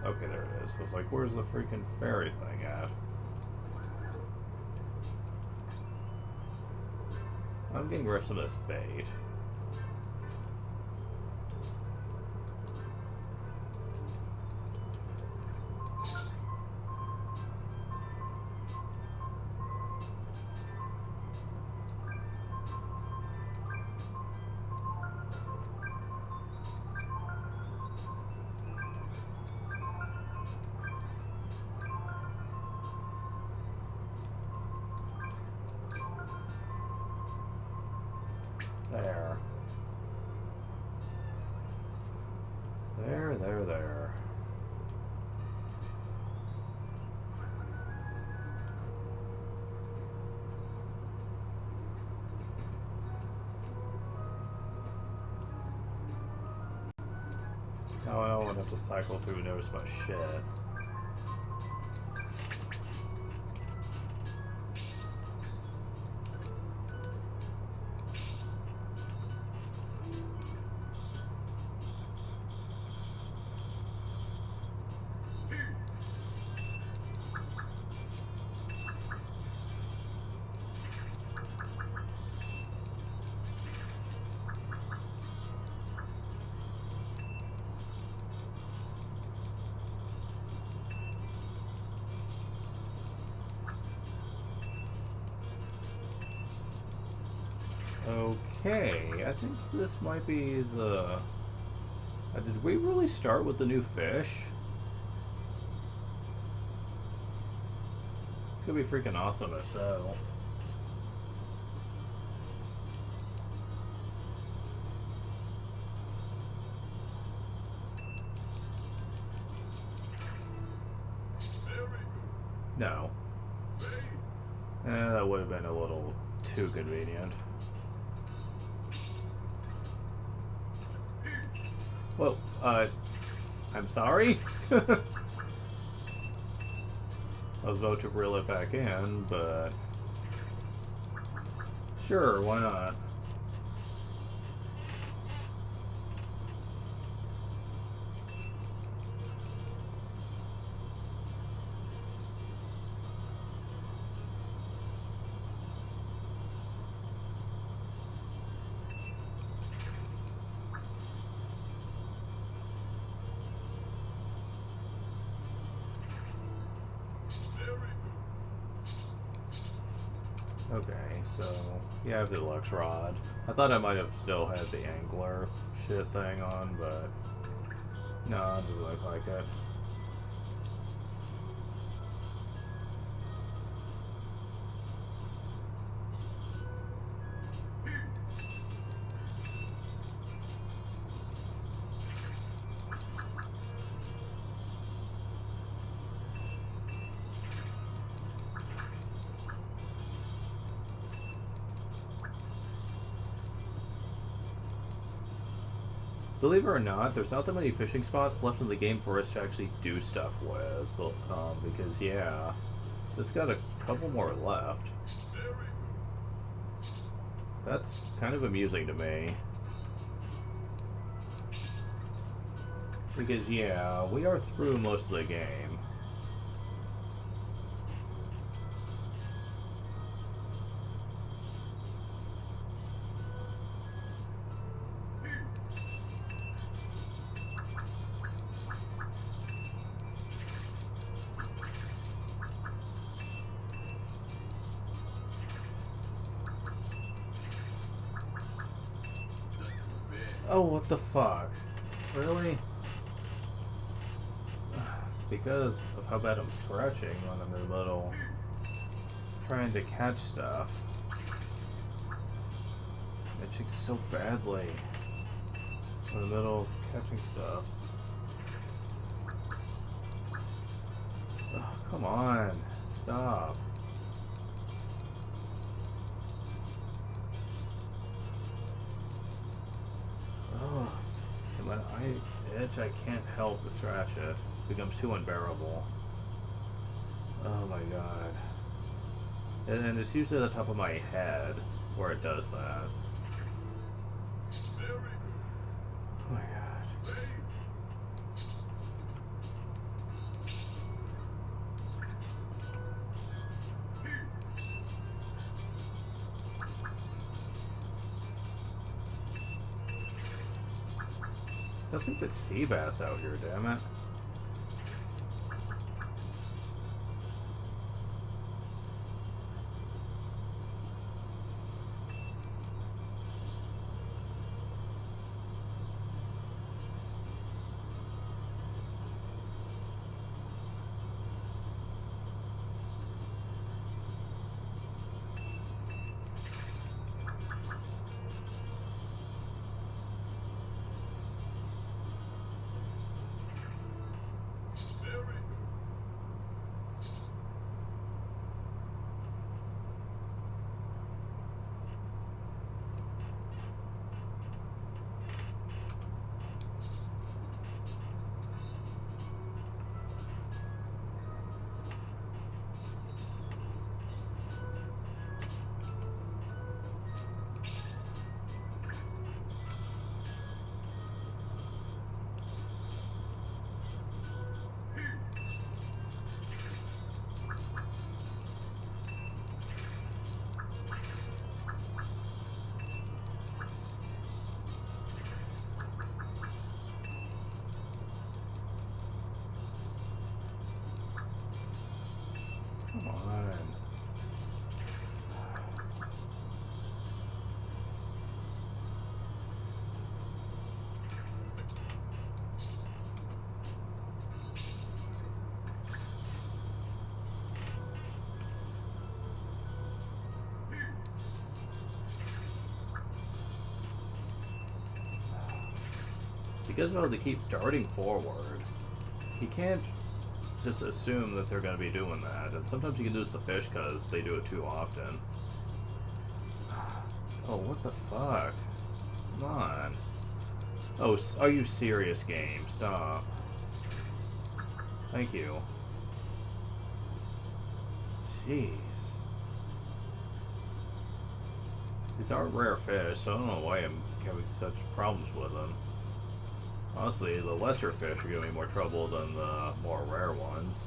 Okay, there it is. I was like, where's the freaking fairy thing at? I'm getting rid of some of this bait. There. There. Oh, I don't have to cycle through notice my shit. Okay, I think this might be the... did we really start with the new fish? It's gonna be freaking awesome if so. No. That would have been a little too convenient. Well, I'm sorry? I was about to reel it back in, but... Sure, why not? Okay, so yeah, I have the deluxe rod. I thought I might have still had the angler shit thing on, but no, it doesn't look like it. Believe it or not, there's not that many fishing spots left in the game for us to actually do stuff with. But, because, yeah, just got a couple more left. That's kind of amusing to me. Because, yeah, we are through most of the game. Oh, what the fuck? Really? Because of how bad I'm scratching when I'm in the middle trying to catch stuff. Itching so badly in the middle of catching stuff. Oh, come on. Stop. Oh, and when I itch, I can't help but scratch it. It becomes too unbearable. Oh my god. And it's usually at the top of my head where it does that. Oh my god. Nothing but sea bass out here, damn it. Come on. Because of how they keep darting forward, you can't just assume that they're going to be doing that. And sometimes you can lose the fish because they do it too often. Oh, what the fuck? Come on. Oh, are you serious, game? Stop. Thank you. Jeez. These are rare fish, so I don't know why I'm having such problems with them. Honestly, the lesser fish are giving me more trouble than the more rare ones.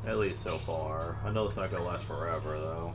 At least so far. I know it's not going to last forever, though.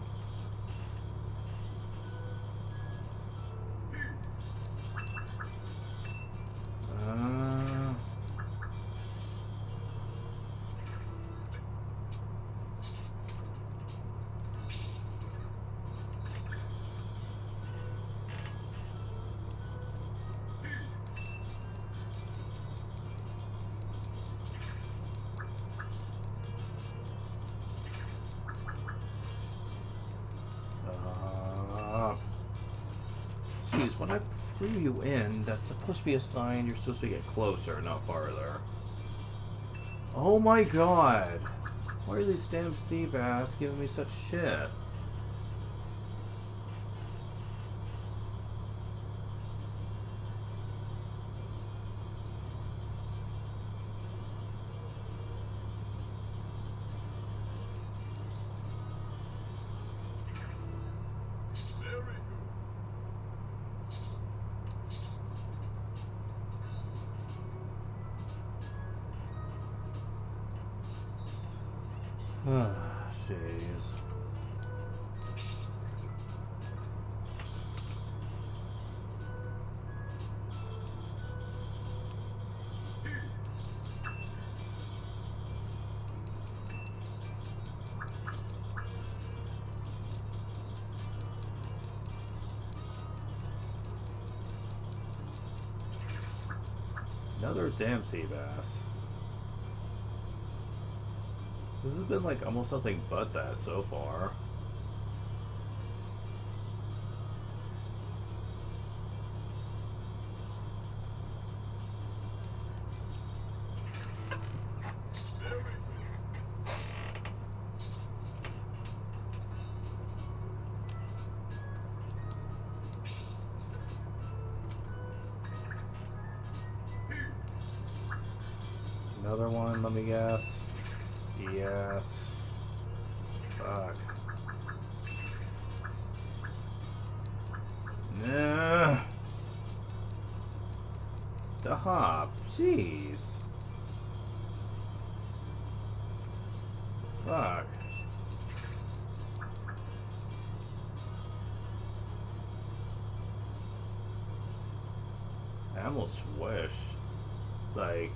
when I flew you in, that's supposed to be a sign you're supposed to get closer, not farther. Oh my god! Why are these damn sea bass giving me such shit? Ah, jeez. Another damn sea bass. This has been like almost nothing but that so far. Another one, let me guess. Yes. Fuck. Nah. Stop. Jeez. Fuck. I almost wish, like,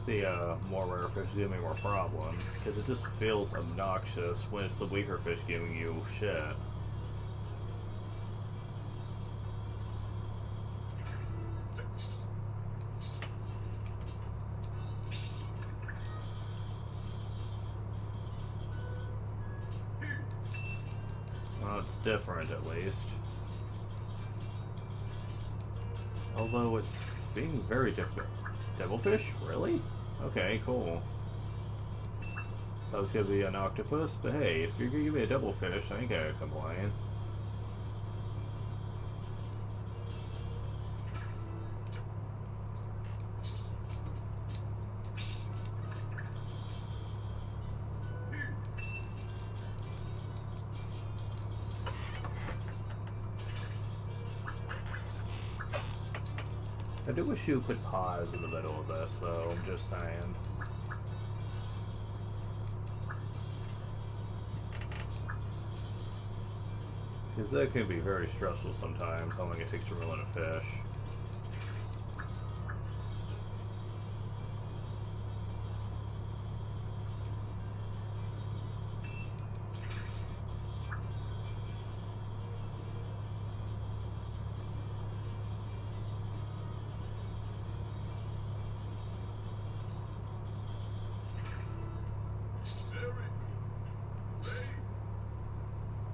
the more rare fish give me more problems, because it just feels obnoxious when it's the weaker fish giving you shit. Well, it's different at least. Although it's being very difficult. Devilfish? Really? Okay, cool. That was gonna be an octopus, but hey, if you're gonna give me a devilfish, I ain't gonna complain. I do wish you could pause in the middle of this, though, I'm just saying. Because that can be very stressful sometimes, how long it takes to reel in a fish.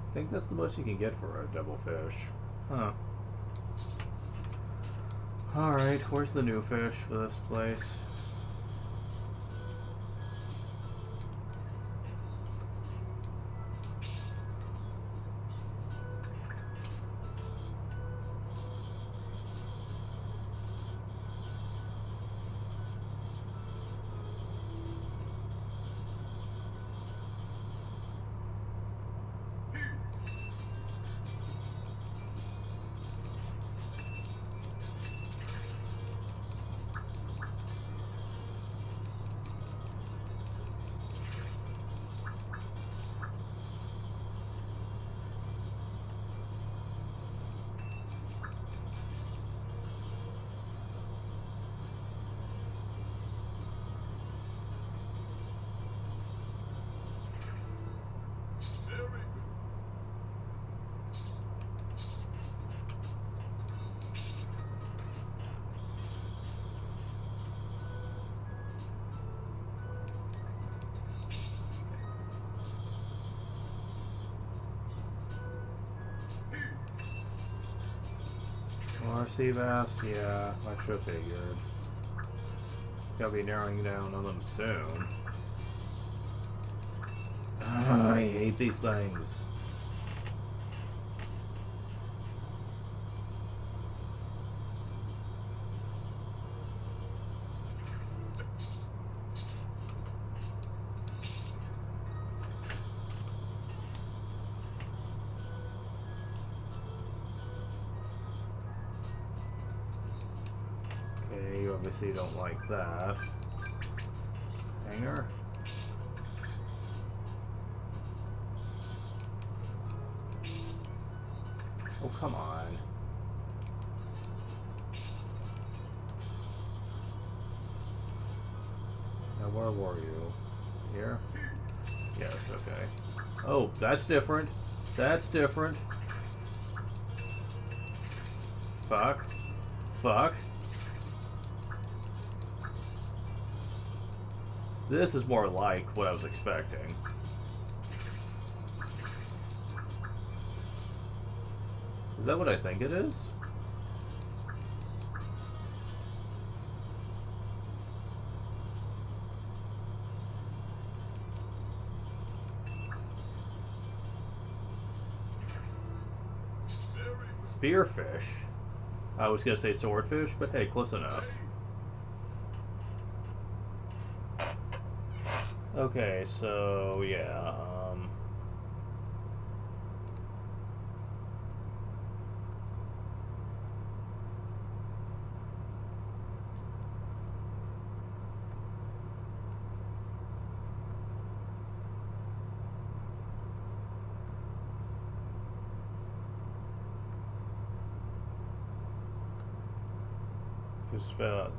I think that's the most you can get for a devilfish. Huh. Alright, where's the new fish for this place? More sea bass? Yeah, I should have figured. Gotta be narrowing down on them soon. I hate these things. Okay, you obviously don't like that. Hanger? Oh, come on. Now, where were you? Here? Yes, okay. Oh, that's different. That's different. Fuck. Fuck. This is more like what I was expecting. Is that what I think it is? Spearfish? I was gonna say swordfish, but hey, close enough. Okay, so yeah,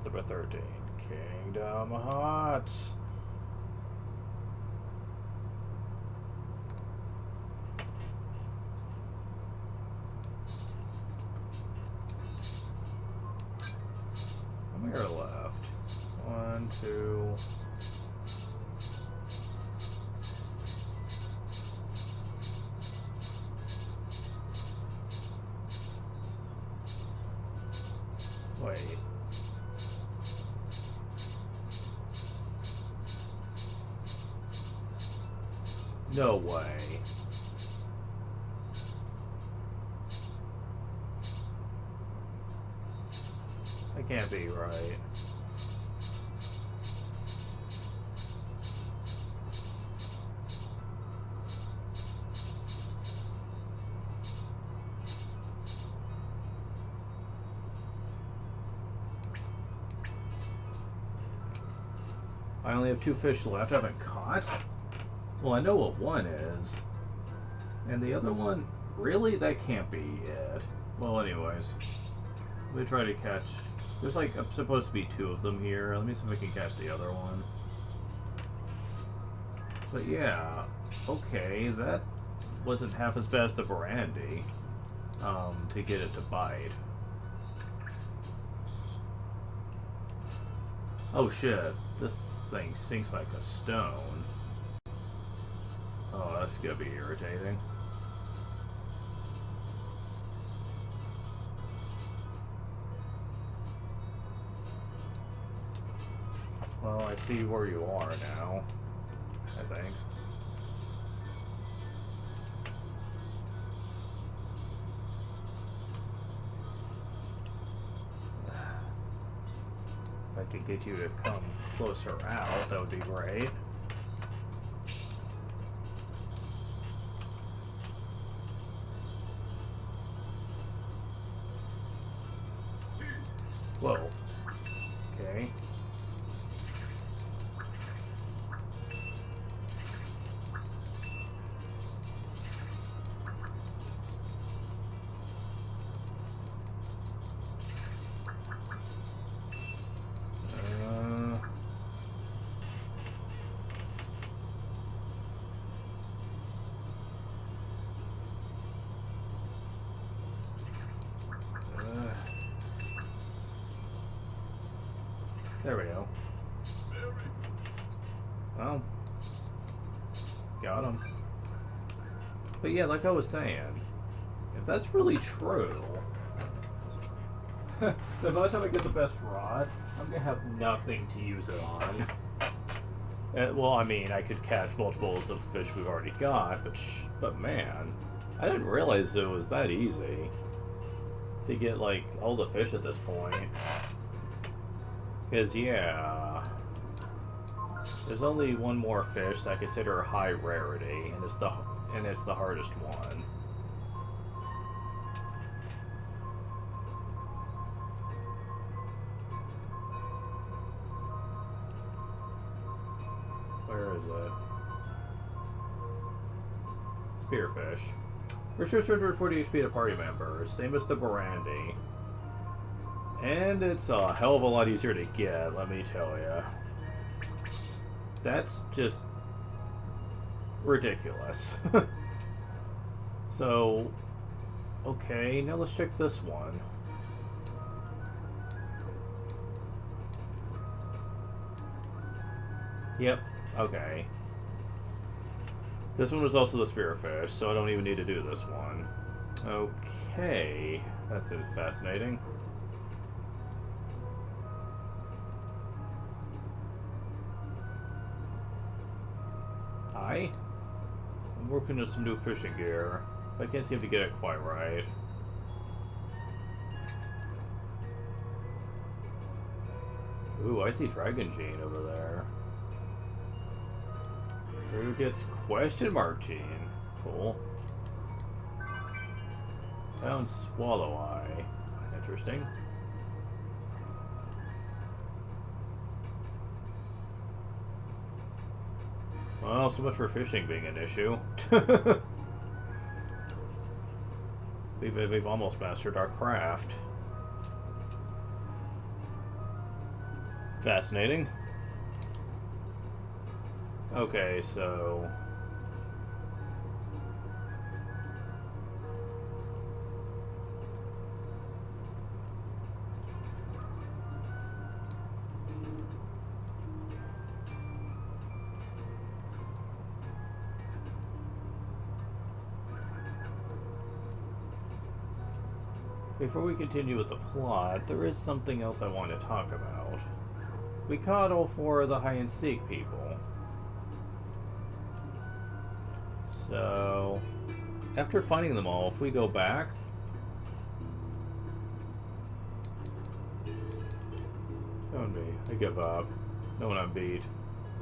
number 13, Kingdom Hearts. How many are left? 1, 2. Wait. No way. That can't be right. I only have 2 fish left I haven't caught? Well, I know what one is. And the other one, really? That can't be it. Well, anyways. Let me try to catch... There's like supposed to be 2 of them here. Let me see if I can catch the other one. But yeah, okay, that wasn't half as bad as the brandy. To get it to bite. Oh shit, this thing sinks like a stone. Oh, that's gonna be irritating. Well, I see where you are now, I think. If I could get you to come closer out, that would be great. Whoa. Okay. There we go. Well, got him. But yeah, like I was saying, if that's really true, So by the time I get the best rod, I'm gonna have nothing to use it on. Well, I mean, I could catch multiples of fish we've already got, but man, I didn't realize it was that easy to get like all the fish at this point. Because yeah, there's only one more fish that I consider high rarity, and it's the hardest one. Where is it? Spearfish. Restores 240 HP to party members, same as the brandy. And it's a hell of a lot easier to get, let me tell ya. That's just ridiculous. So, okay, now let's check this one. Yep, okay. This one was also the spearfish, so I don't even need to do this one. Okay, that's fascinating. Hi. I'm working on some new fishing gear. I can't seem to get it quite right. Ooh, I see Dragon Gene over there. Who gets question mark Gene? Cool. Found Swallow Eye. Interesting. Well, so much for fishing being an issue. We've almost mastered our craft. Fascinating. Okay, so... Before we continue with the plot, there is something else I want to talk about. We caught all 4 of the hide-and-seek people. So, after finding them all, if we go back... Found me. I give up. No one I'm beat.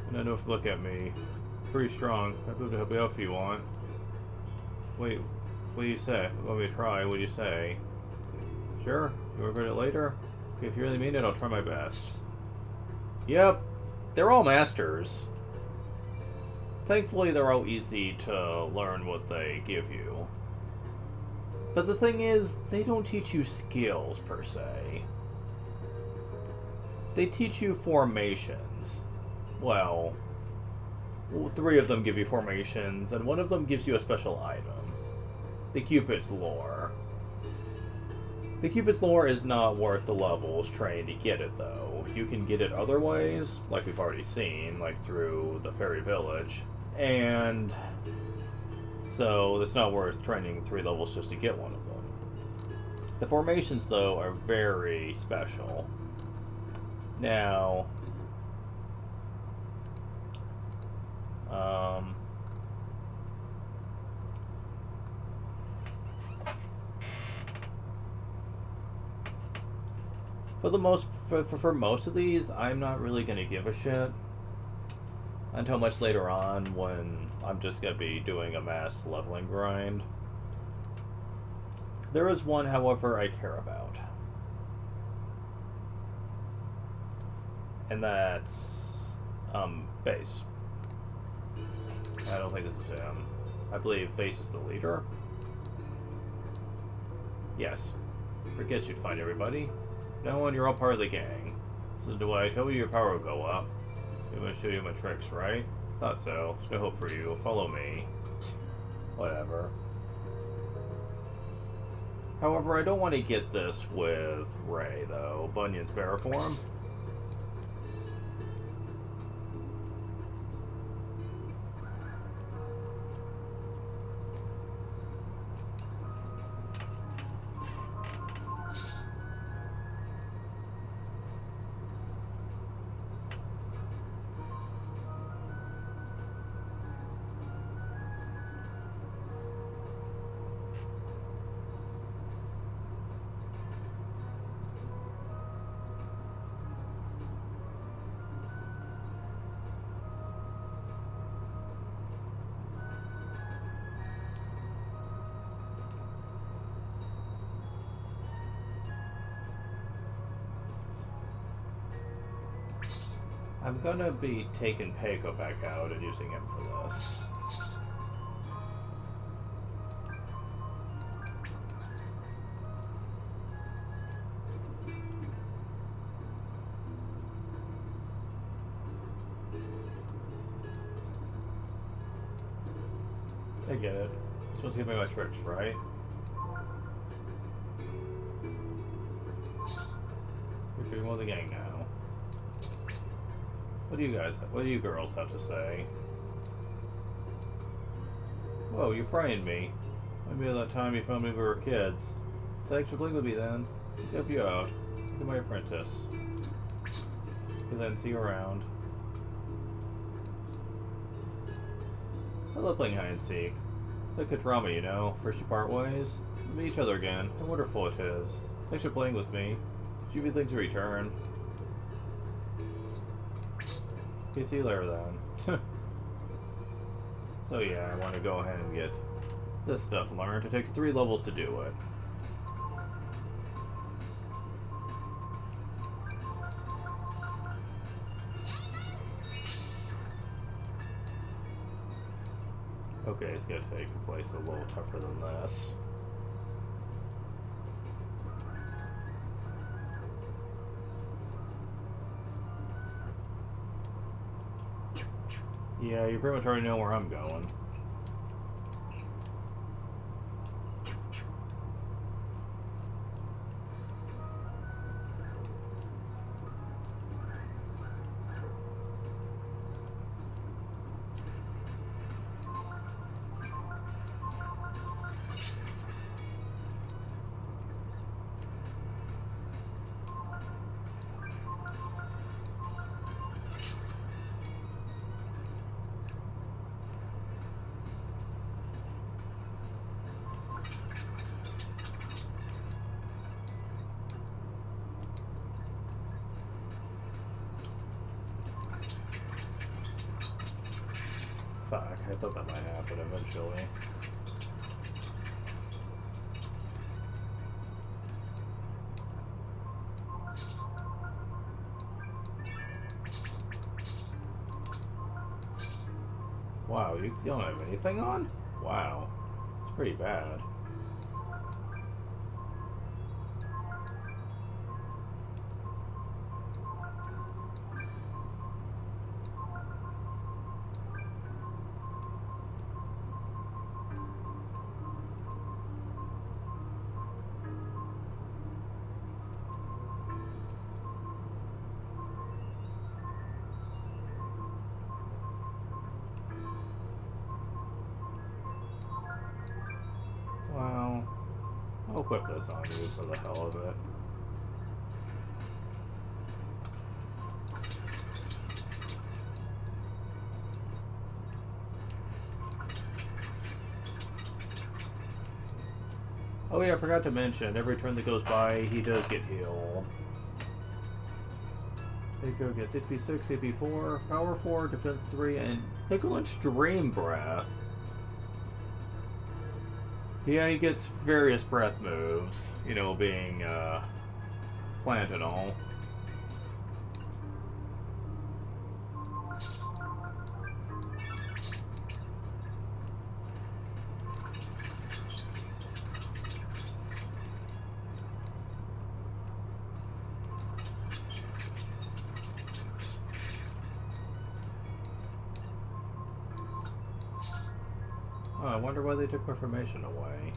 And I know if you look at me. Pretty strong. I'd love to help you out if you want. Wait, what do you say? Want me to try? What do you say? Sure? You regret it later? Okay, if you really mean it, I'll try my best. Yep. They're all masters. Thankfully, they're all easy to learn what they give you. But the thing is, they don't teach you skills, per se. They teach you formations. Well, 3 of them give you formations, and 1 of them gives you a special item. The Cupid's Lore. The Cupid's Lore is not worth the levels trained to get it, though. You can get it other ways, like we've already seen, like through the Fairy Village. And so it's not worth training 3 levels just to get one of them. The formations, though, are very special. Now, for most of these, I'm not really going to give a shit until much later on when I'm just going to be doing a mass leveling grind. There is one, however, I care about. And that's Base. I don't think this is him. I believe Base is the leader. Yes. Forget you'd find everybody. No one, you're all part of the gang. So do I tell you your power will go up? I'm gonna show you my tricks, right? Thought so. There's no hope for you. Follow me. Whatever. However, I don't want to get this with Ray, though. Bunyan's bearer form. I'm gonna be taking Peiko back out and using him for this. I get it. You're supposed to give me my tricks, right? You're doing with the gang now. What do you girls have to say? Whoa, you're frying me. Maybe that time you found me when we were kids. Say extra bling with me then. Help you out. You're my apprentice. You then see you around. I love playing hide and seek. It's like a drama, you know. First you part ways, we meet each other again. How wonderful it is. Thanks for playing with me. Did you think to return? Okay, see you later then. So yeah, I want to go ahead and get this stuff learned. It takes 3 levels to do it. Okay, it's gonna take a place a little tougher than this. Yeah, you pretty much already know where I'm going. Fuck, I thought that might happen eventually. Wow, you don't have anything on? Wow, it's pretty bad. Well, I'll equip this on you for the hell of it. Oh yeah, I forgot to mention, every turn that goes by, he does get healed. Pico gets HP 6, HP 4, Power 4, Defense 3, and Pickle Extreme Breath. Yeah, he gets various breath moves, you know, being plant and all. Oh, I wonder why they took my formation away.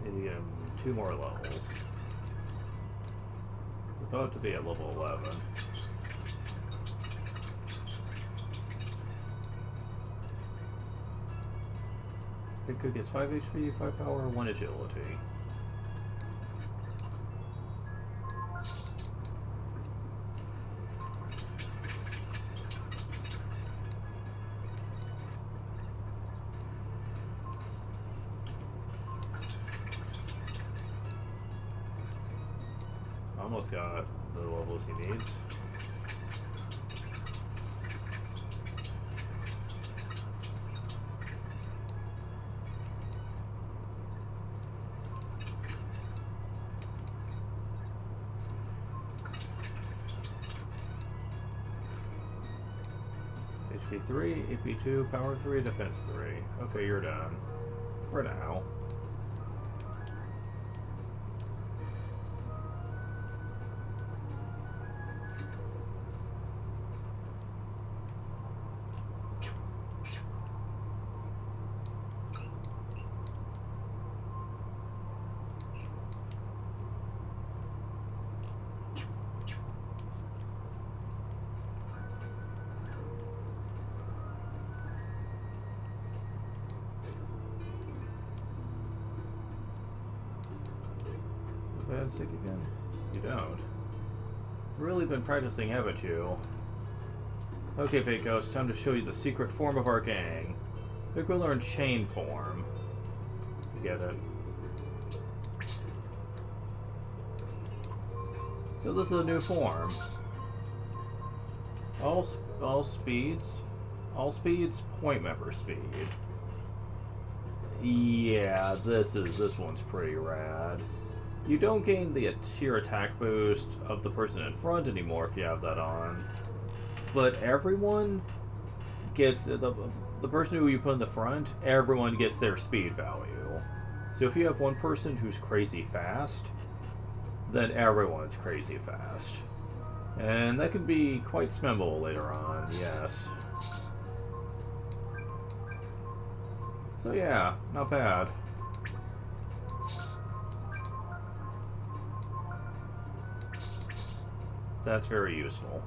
Need to get him 2 more levels. It's about to be at level 11. Pico gets 5 HP, 5 power, 1 agility. Almost got the levels he needs. HP 3, AP 2, Power 3, Defense 3. Okay, you're done. For now. Bad stick again? You don't. Really been practicing, haven't you? Okay, Big Ghost, time to show you the secret form of our gang. Think we'll learn chain form. You get it? So this is a new form. All speeds, point member speed. Yeah, this one's pretty rad. You don't gain the sheer attack boost of the person in front anymore if you have that on. But everyone gets, the person who you put in the front, everyone gets their speed value. So if you have one person who's crazy fast, then everyone's crazy fast. And that can be quite smemmable later on, yes. So yeah, not bad. That's very useful.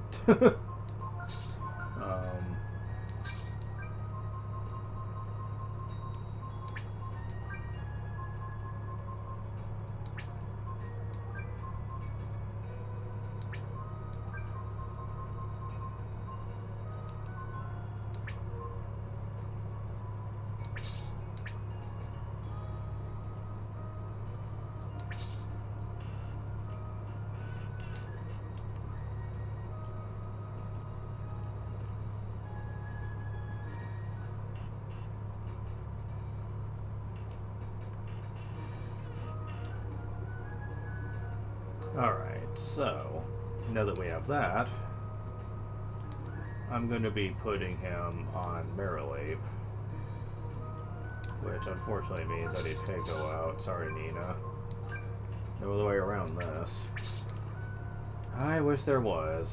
Alright, so, now that we have that, I'm going to be putting him on Marileap, which unfortunately means that he can't go out. Sorry, Nina. No other way around this. I wish there was.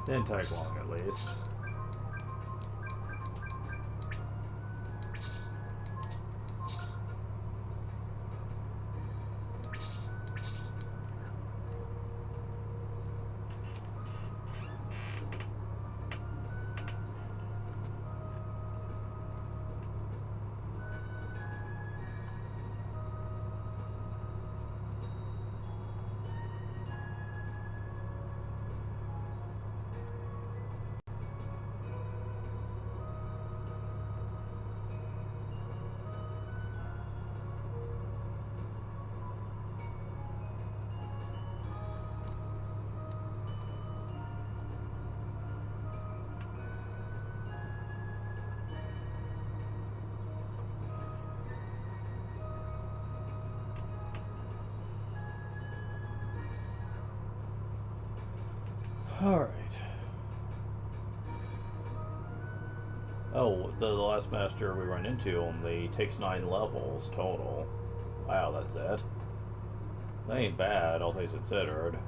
Didn't take long, at least. Alright. Oh, the last master we run into only takes 9 levels total. Wow, that's it. That ain't bad, all things considered.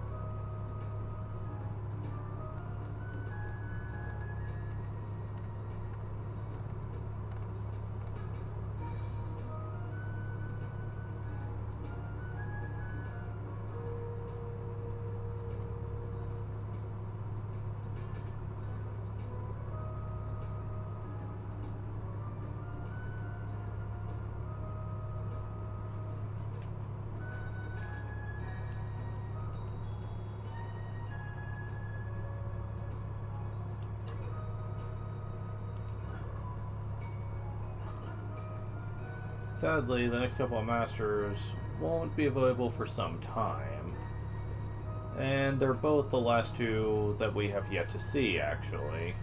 Sadly, the next couple of masters won't be available for some time. And they're both the last two that we have yet to see, actually.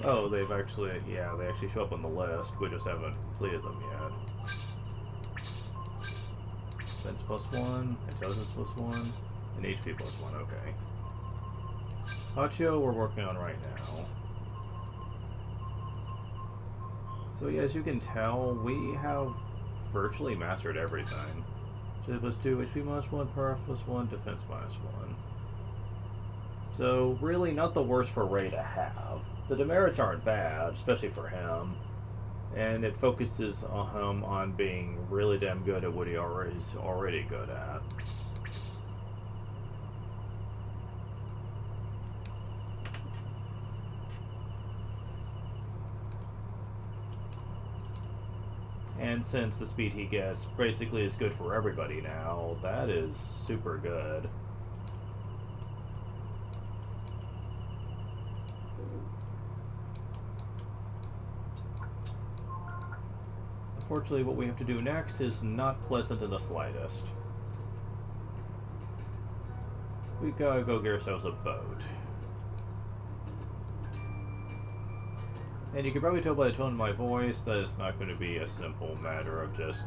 Oh, they've actually, yeah, they actually show up on the list. We just haven't completed them yet. Defense +1, intelligence +1, and HP +1, okay. Hachio we're working on right now. So yeah, as you can tell, we have virtually mastered everything. Agility +2, HP -1, Power +1, Defense -1. So really not the worst for Ray to have. The demerits aren't bad, especially for him. And it focuses on him on being really damn good at what he is already good at. And since the speed he gets basically is good for everybody now, that is super good. Unfortunately, what we have to do next is not pleasant in the slightest. We gotta go get ourselves a boat. And you can probably tell by the tone of my voice that it's not going to be a simple matter of just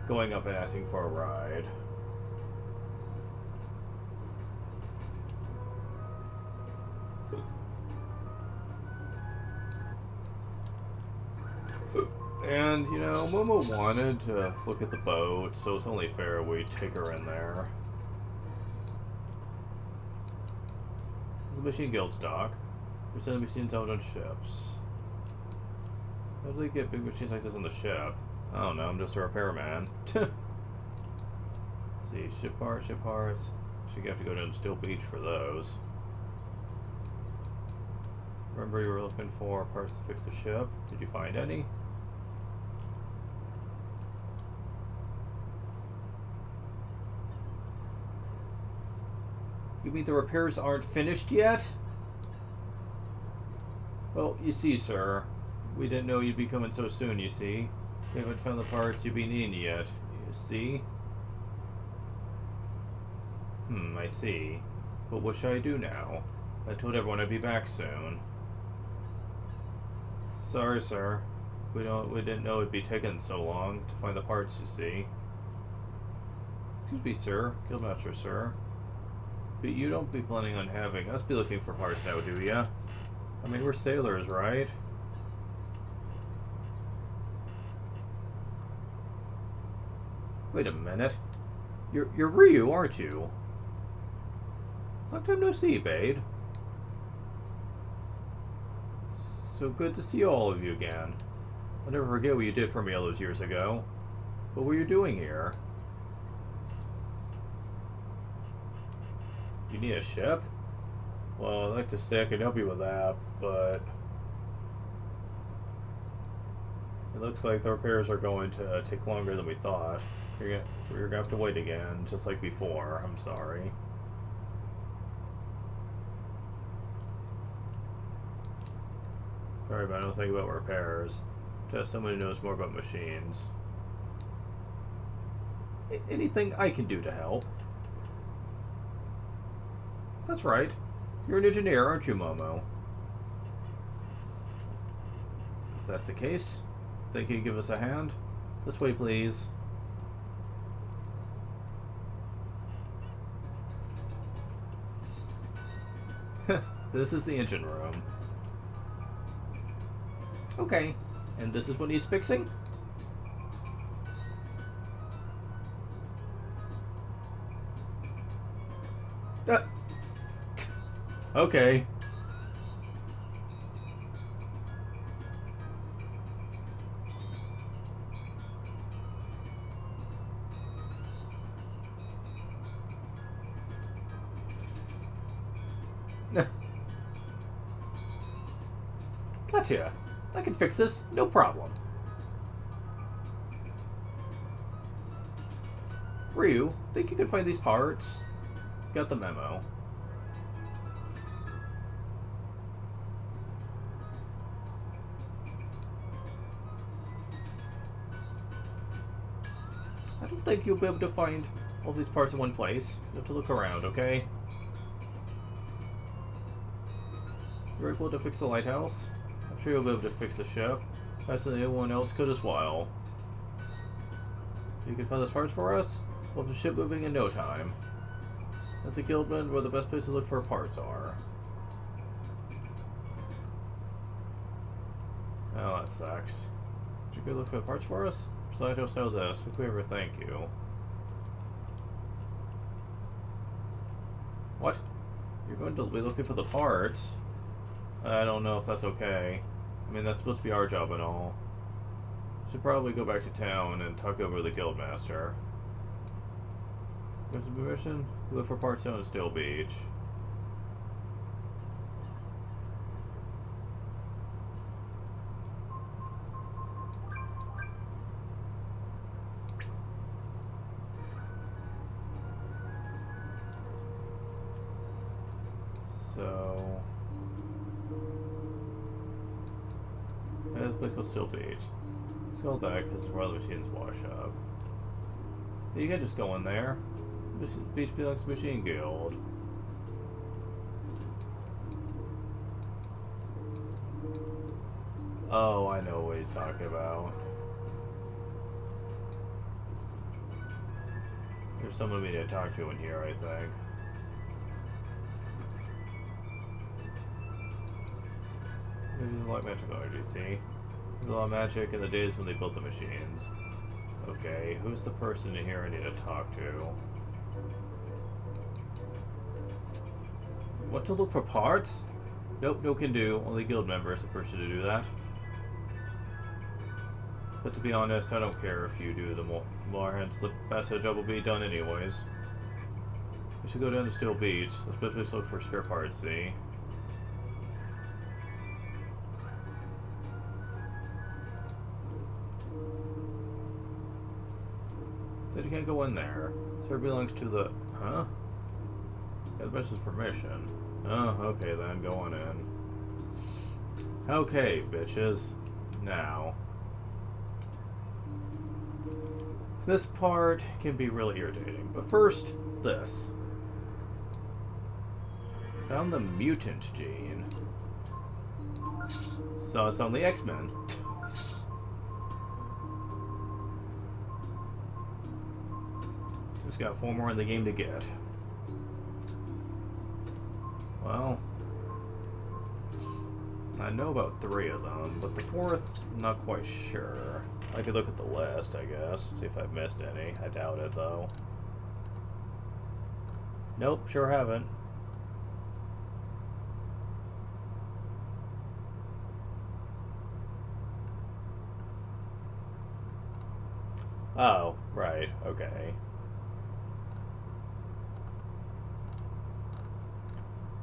going up and asking for a ride. And, you know, Momo wanted to look at the boat, so it's only fair we take her in there. The Machine Guild's dock. We send machines out on ships. How do they get big machines like this on the ship? I don't know, I'm just a repairman. Let's see, ship parts. So you have to go down to Steel Beach for those. Remember you were looking for parts to fix the ship? Did you find any? You mean the repairs aren't finished yet? Well, you see, sir, we didn't know you'd be coming so soon, you see. We haven't found the parts you'd be needing yet, you see. I see. But what should I do now? I told everyone I'd be back soon. Sorry, sir. We didn't know it'd be taking so long to find the parts, you see. Excuse me, sir. Guildmaster, sir. But you don't be planning on having us be looking for parts now, do ya? I mean, we're sailors, right? Wait a minute. You're Ryu, aren't you? Long time no see, Bade. So good to see all of you again. I'll never forget what you did for me all those years ago. What were you doing here? You need a ship? Well, I'd like to say I could help you with that, but it looks like the repairs are going to take longer than we thought. We're gonna have to wait again, just like before. I'm sorry. Sorry, but I don't think about repairs. Just someone who knows more about machines. Anything I can do to help? That's right. You're an engineer, aren't you, Momo? If that's the case, think you can give us a hand? This way, please. This is the engine room. Okay, and this is what needs fixing? Okay. Gotcha. I can fix this, no problem. Ryu, think you can find these parts? got the memo. I don't think you'll be able to find all these parts in one place. You have to look around, okay? You're able to fix the lighthouse? I'm sure you'll be able to fix the ship. Faster than anyone else could as well. You can find those parts for us? We'll have the ship moving in no time. That's the Guildman where the best place to look for parts are. Oh, that sucks. Did you go look for the parts for us? So I don't know this. If we ever thank you. What? You're going to be looking for the parts? I don't know if that's okay. I mean, that's supposed to be our job and all. Should probably go back to town and talk over the guildmaster. There's a permission? Look for parts down at Still Beach. So... Let's place on Still Beach. Let's call that because the other machines wash up. You can just go in there. Beach belongs to Machine Guild. Oh, I know what he's talking about. There's someone we need to talk to in here, I think. There's a lot of magic energy, see? There's a lot of magic in the days when they built the machines. Okay, who's the person in here I need to talk to? What to look for parts? Nope, no can do. Only guild members are the person to do that. But to be honest, I don't care if you do the more and slip faster the job will be done anyways. We should go down to Still Beach. Let's just look for spare parts, see? Said you can't go in there. Sir belongs to the... Huh? Yeah, the best is permission. Oh, okay then, go on in. Okay, bitches. Now. This part can be really irritating, but first, this. Found the mutant gene. Saw it's on the X-Men. Just got 4 more in the game to get. Well, I know about 3 of them, but the 4th, not quite sure. I could look at the list, I guess, see if I've missed any. I doubt it, though. Nope, sure haven't. Oh, right, okay.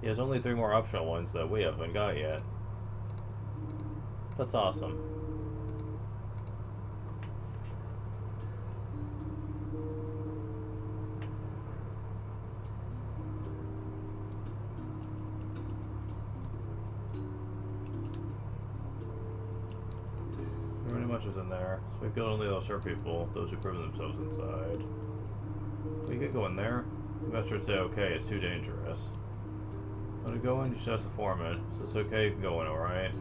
There's only 3 more optional ones that we haven't got yet. That's awesome. Pretty much is in there. So we killed only those certain people, those who proven themselves inside. We could go in there. The master would say, okay, it's too dangerous. Want to go in? You should ask the foreman. So it's okay, you can go in, alright?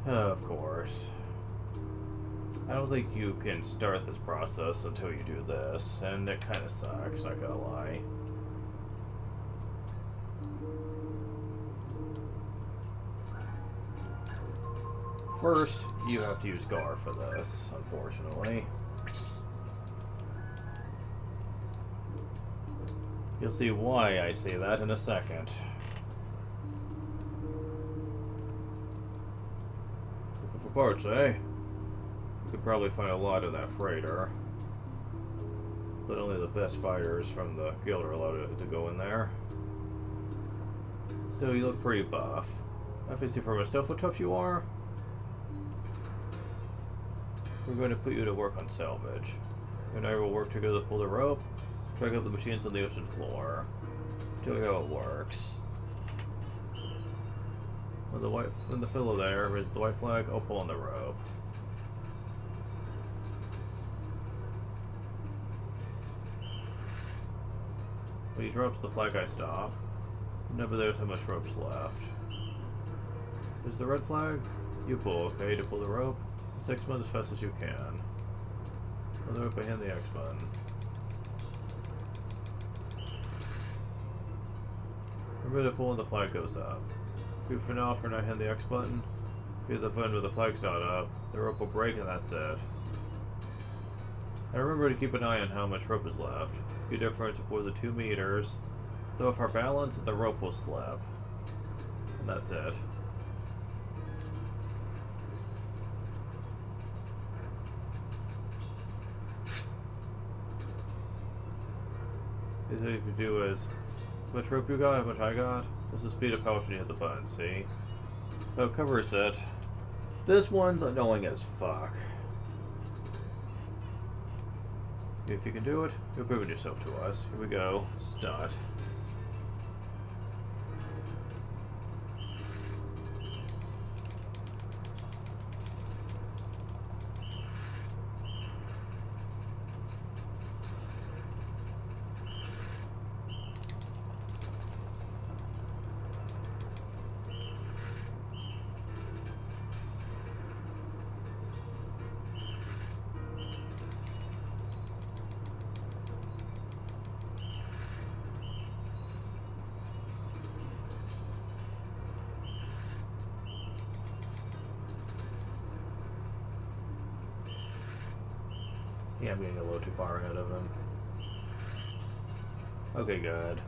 Of course. I don't think you can start this process until you do this, and it kind of sucks, not gonna lie. First, you have to use Gar for this, unfortunately. You'll see why I say that in a second. Looking for parts, eh? You could probably find a lot in that freighter. But only the best fighters from the guild are allowed to go in there. Still, you look pretty buff. I have to see for myself how tough you are. We're going to put you to work on salvage. You and I will work together to pull the rope. Break up the machines on the ocean floor. Doing how it works. When the fellow there raises the white flag, I'll pull on the rope. When he drops the flag, I stop. No, but there's how much rope's left. There's the red flag. You pull, okay? To pull the rope, it's X button as fast as you can. On the rope, I hand the X button. Remember to pull when the flag goes up. Do for now, for now, hand the X button. Use the button with the flag's not up. The rope will break, and that's it. And remember to keep an eye on how much rope is left. Few difference before the 2 meters. Throw off our balance, and the rope will slip. And that's it. What you do is, how much rope you got, how much I got. This is the speed of how much you hit the button, see? So it covers it. This one's annoying as fuck. If you can do it, you're proving yourself to us. Here we go. Start. Yeah, I'm getting a little too far ahead of him. Okay, good.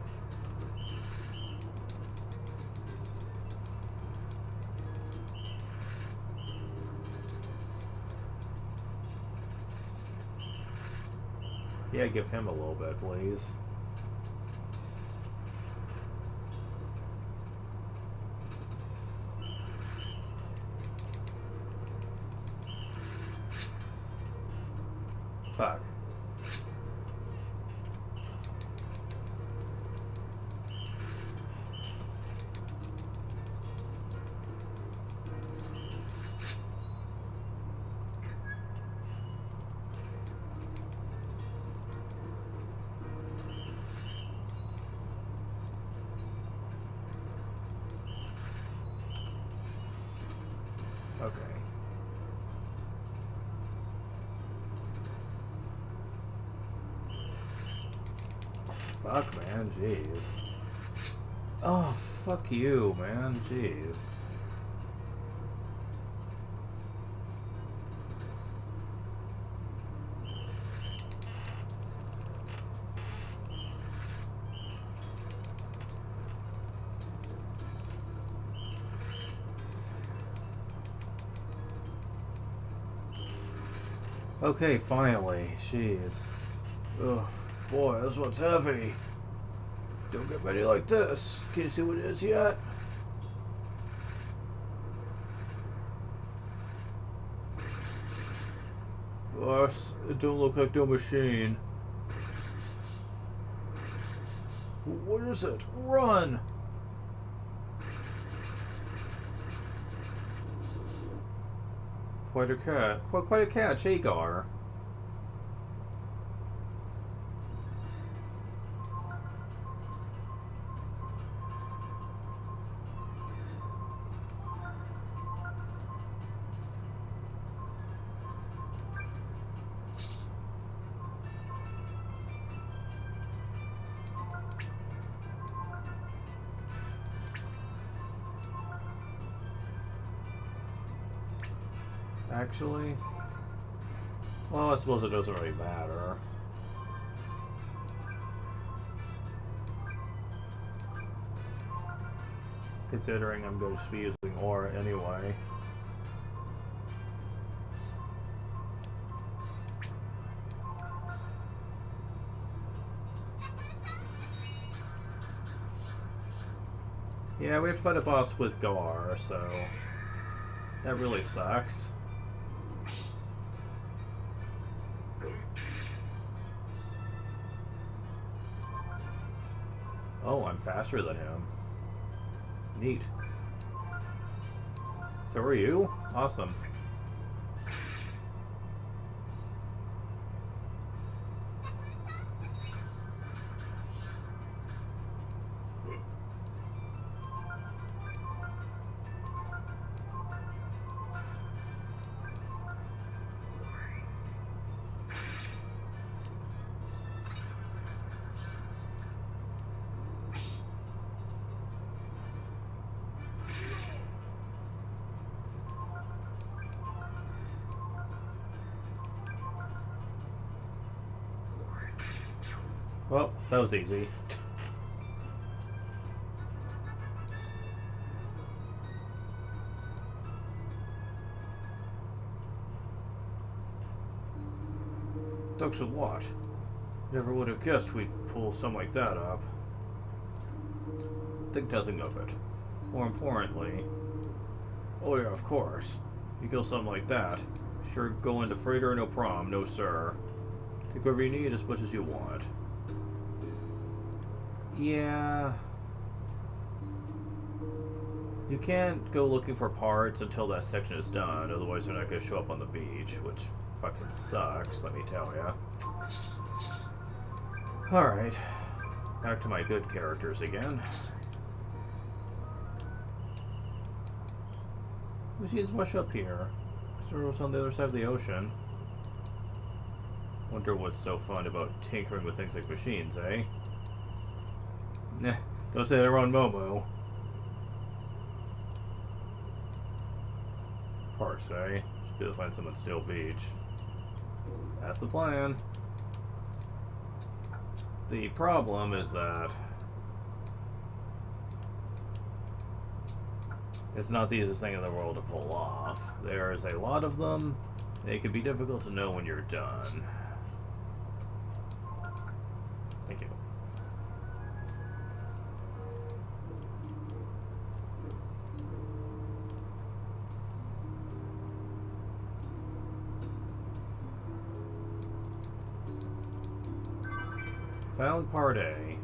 Yeah, give him a little bit, please. Fuck. Okay. Fuck, man, jeez. Oh, fuck you, man, jeez. Okay, finally. Jeez. Ugh, boy, this one's heavy. Don't get ready like this. Can you see what it is yet? Gosh, it don't look like no machine. What is it? Run! Quite a cat. Quite a catch, Agar. Actually, well, I suppose it doesn't really matter. Considering I'm going to be using ore anyway. Yeah, we have to fight a boss with Gar, so that really sucks. Oh, I'm faster than him. Neat. So are you? Awesome. Well, that was easy. Thanks a lot. Never would have guessed we'd pull something like that up. Think nothing of it. More importantly... Oh yeah, of course. You kill something like that. Sure go into freighter no problem, no sir. Take whatever you need as much as you want. Yeah... You can't go looking for parts until that section is done, otherwise they're not going to show up on the beach, which fucking sucks, let me tell ya. Alright, back to my good characters again. Machines wash up here. Servos on the other side of the ocean. Wonder what's so fun about tinkering with things like machines, eh? Nah, don't say that around Momo. Parts, eh? Just be able to find some on Steel Beach. That's the plan. The problem is that it's not the easiest thing in the world to pull off. There is a lot of them. It can be difficult to know when you're done. Thank you. Found part A.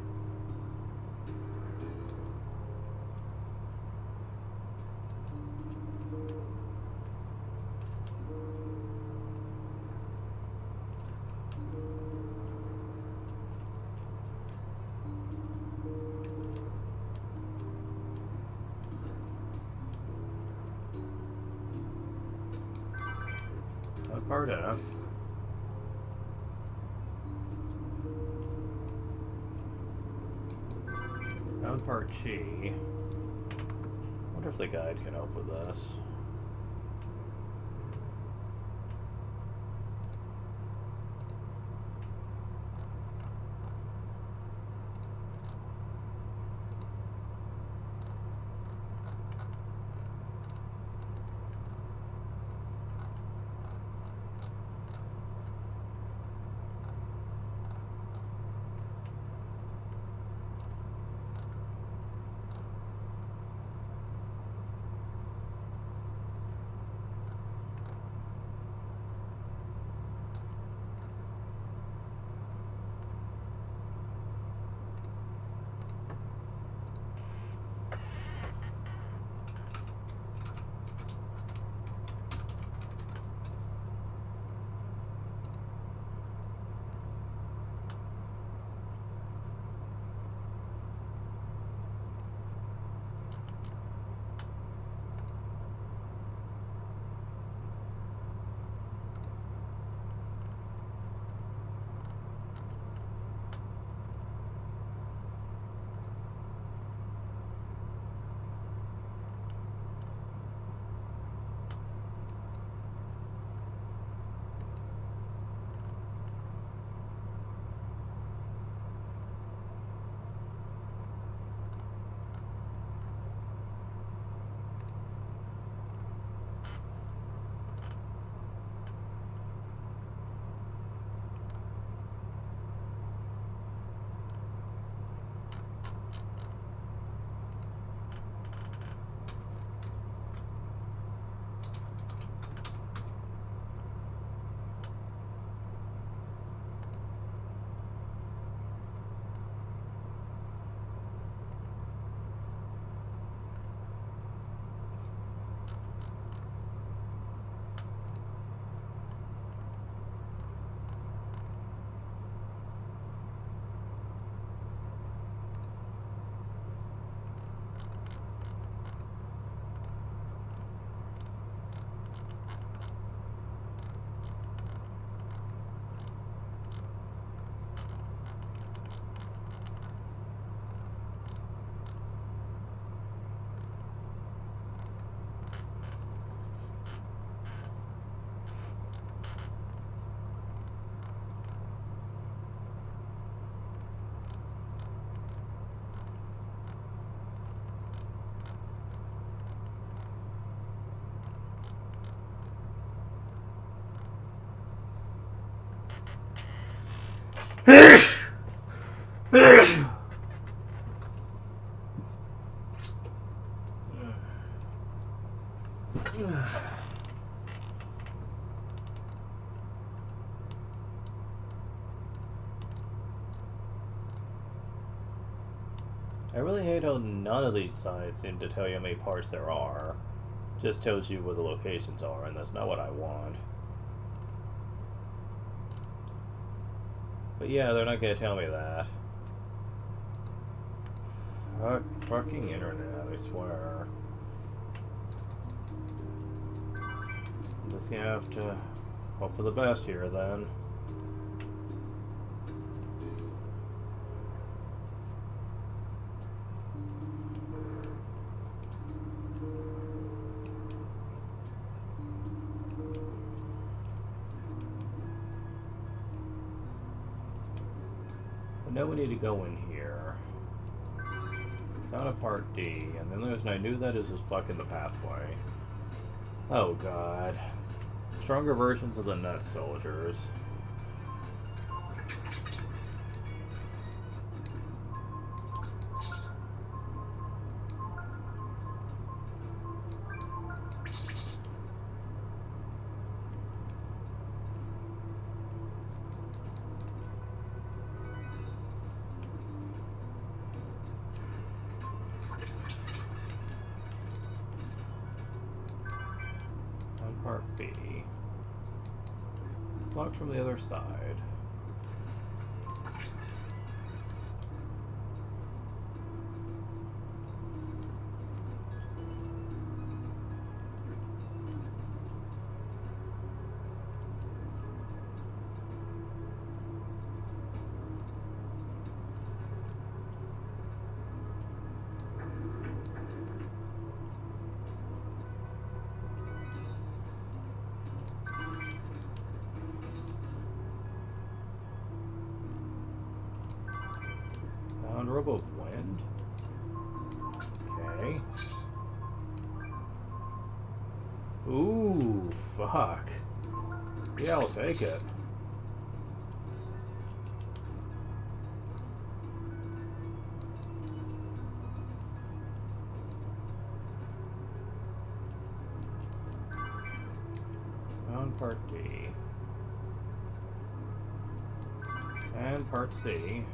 Found part F. Found part G. Wonder if the guide can help with this. I really hate how none of these sites seem to tell you how many parts there are. Just tells you where the locations are, and that's not what I want. But yeah, they're not gonna tell me that. Fucking internet, I swear. I'm just gonna have to hope for the best here then. Now we need to go in here. Found a part D, and then there's, and I knew that is just blocking the pathway. Oh god. Stronger versions of the nut soldiers. Part B. It's locked from the other side. Robo Wind. Okay. Ooh, fuck. Yeah, I'll take it. Found part D. And part C.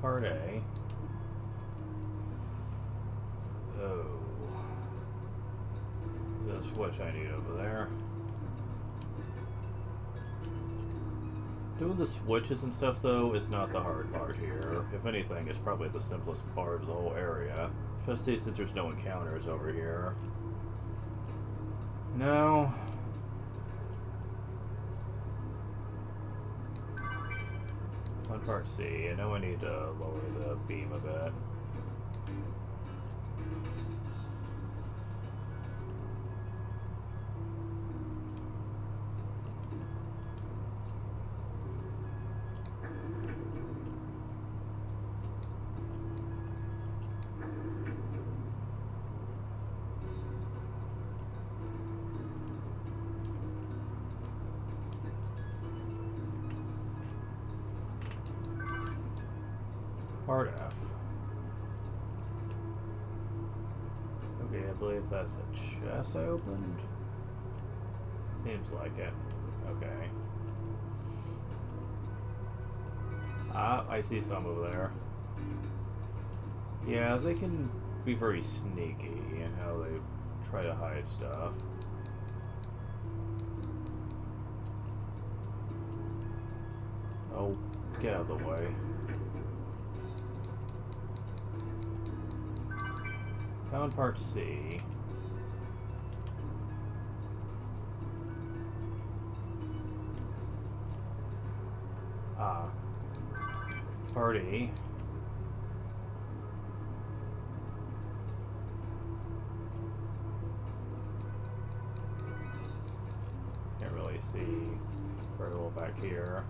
Part A. Oh. There's a switch I need over there. Doing the switches and stuff, though, is not the hard part here. If anything, it's probably the simplest part of the whole area. Especially since there's no encounters over here. No. On part C, I know I need to lower the beam a bit. Part F. Okay, I believe that's the chest I opened. Seems like it. Okay. Ah, I see some over there. Yeah, they can be very sneaky in how they try to hide stuff. Oh, get out of the way. Found part C. Ah. Part E. Can't really see very well back here.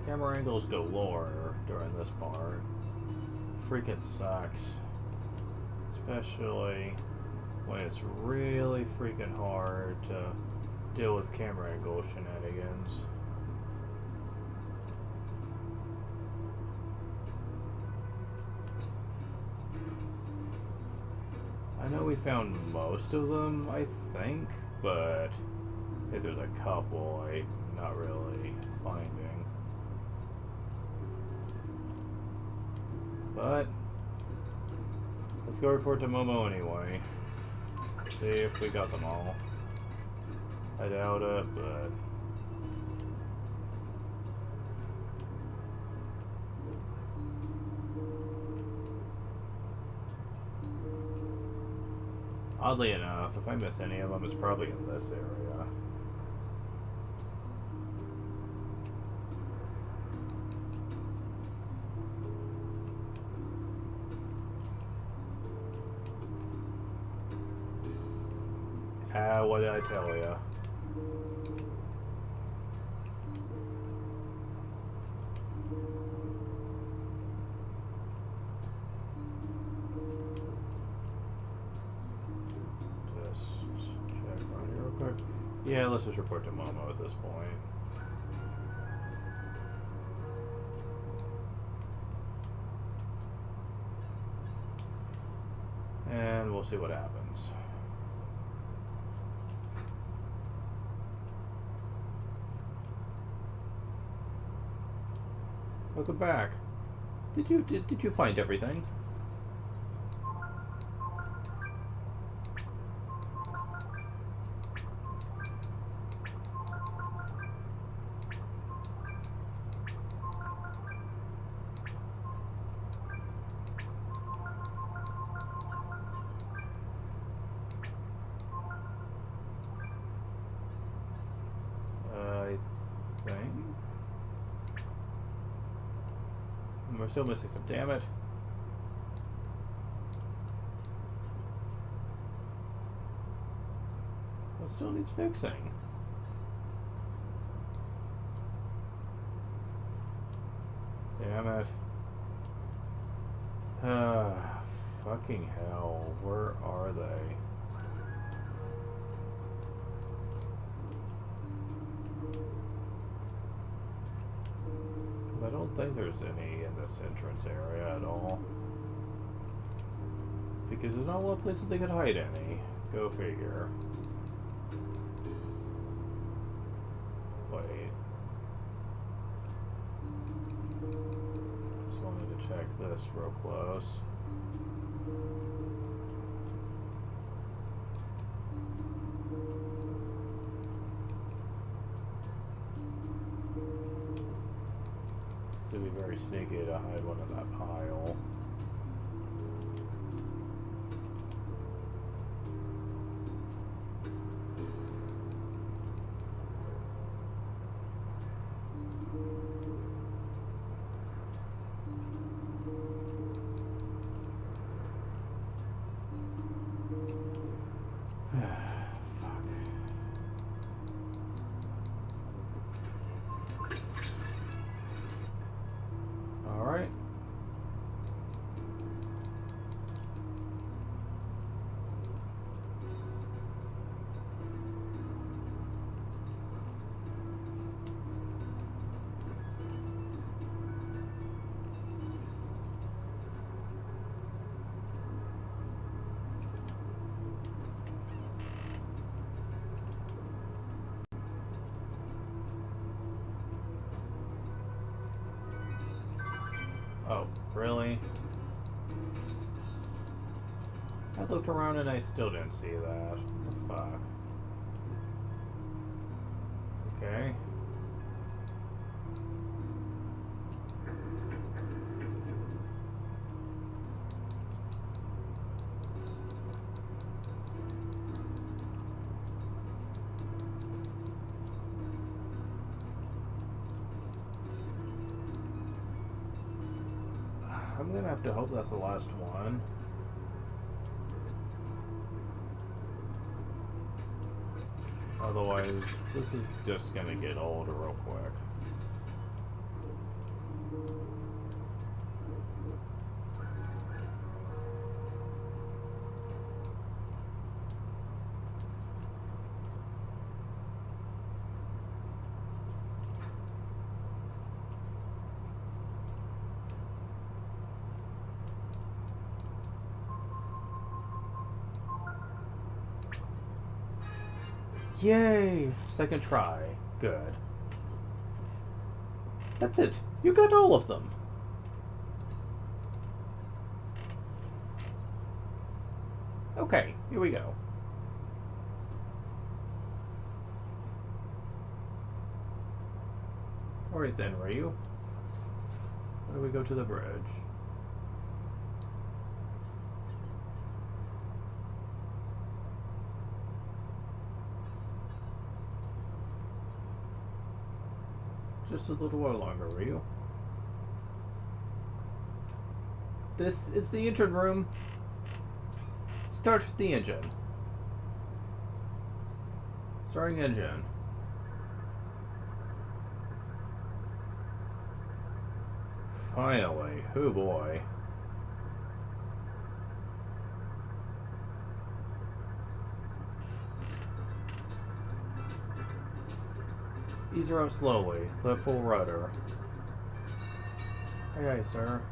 Camera angles go lower during this part. Freaking sucks. Especially when it's really freaking hard to deal with camera angle shenanigans. I know we found most of them, I think, but I think there's a couple I'm not really finding. But let's go report to Momo anyway. See if we got them all. I doubt it, but oddly enough, if I miss any of them, it's probably in this area. What did I tell ya? Just check on here real quick. Yeah, let's just report to Momo at this point. And we'll see what happens. Welcome back. Did you find everything? I think. We're still missing some, damn it. What still needs fixing? Damn it. Fucking hell, where are they? I don't think there's any in this entrance area at all. Because there's not a lot of places they could hide any. Go figure. Wait. Just wanted to check this real close. To be very sneaky to hide one in that pile. Oh, really? I looked around and I still didn't see that. What the fuck? Okay. I'm gonna have to hope that's the last one. Otherwise, this is just gonna get old real quick. Yay! Second try. Good. That's it. You got all of them. Okay, here we go. Alright then, Ryu. Why do we go to the bridge? Just a little while longer, Ryu. This is the engine room. Start the engine. Starting engine. Finally. Oh boy. Ease her out slowly. Left full rudder. Aye aye, sir.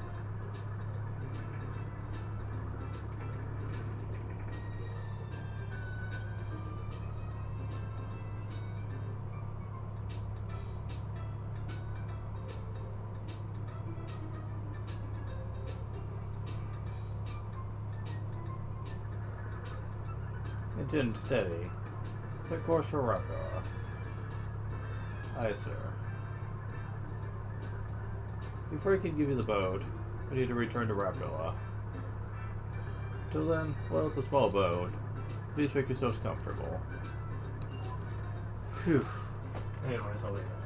Engine steady. Set course for Raptor. Aye, sir. Before I can give you the boat, I need to return to Raptor. Till then, well, it's a small boat. Please make yourselves comfortable. Phew. Anyways, I'll leave that.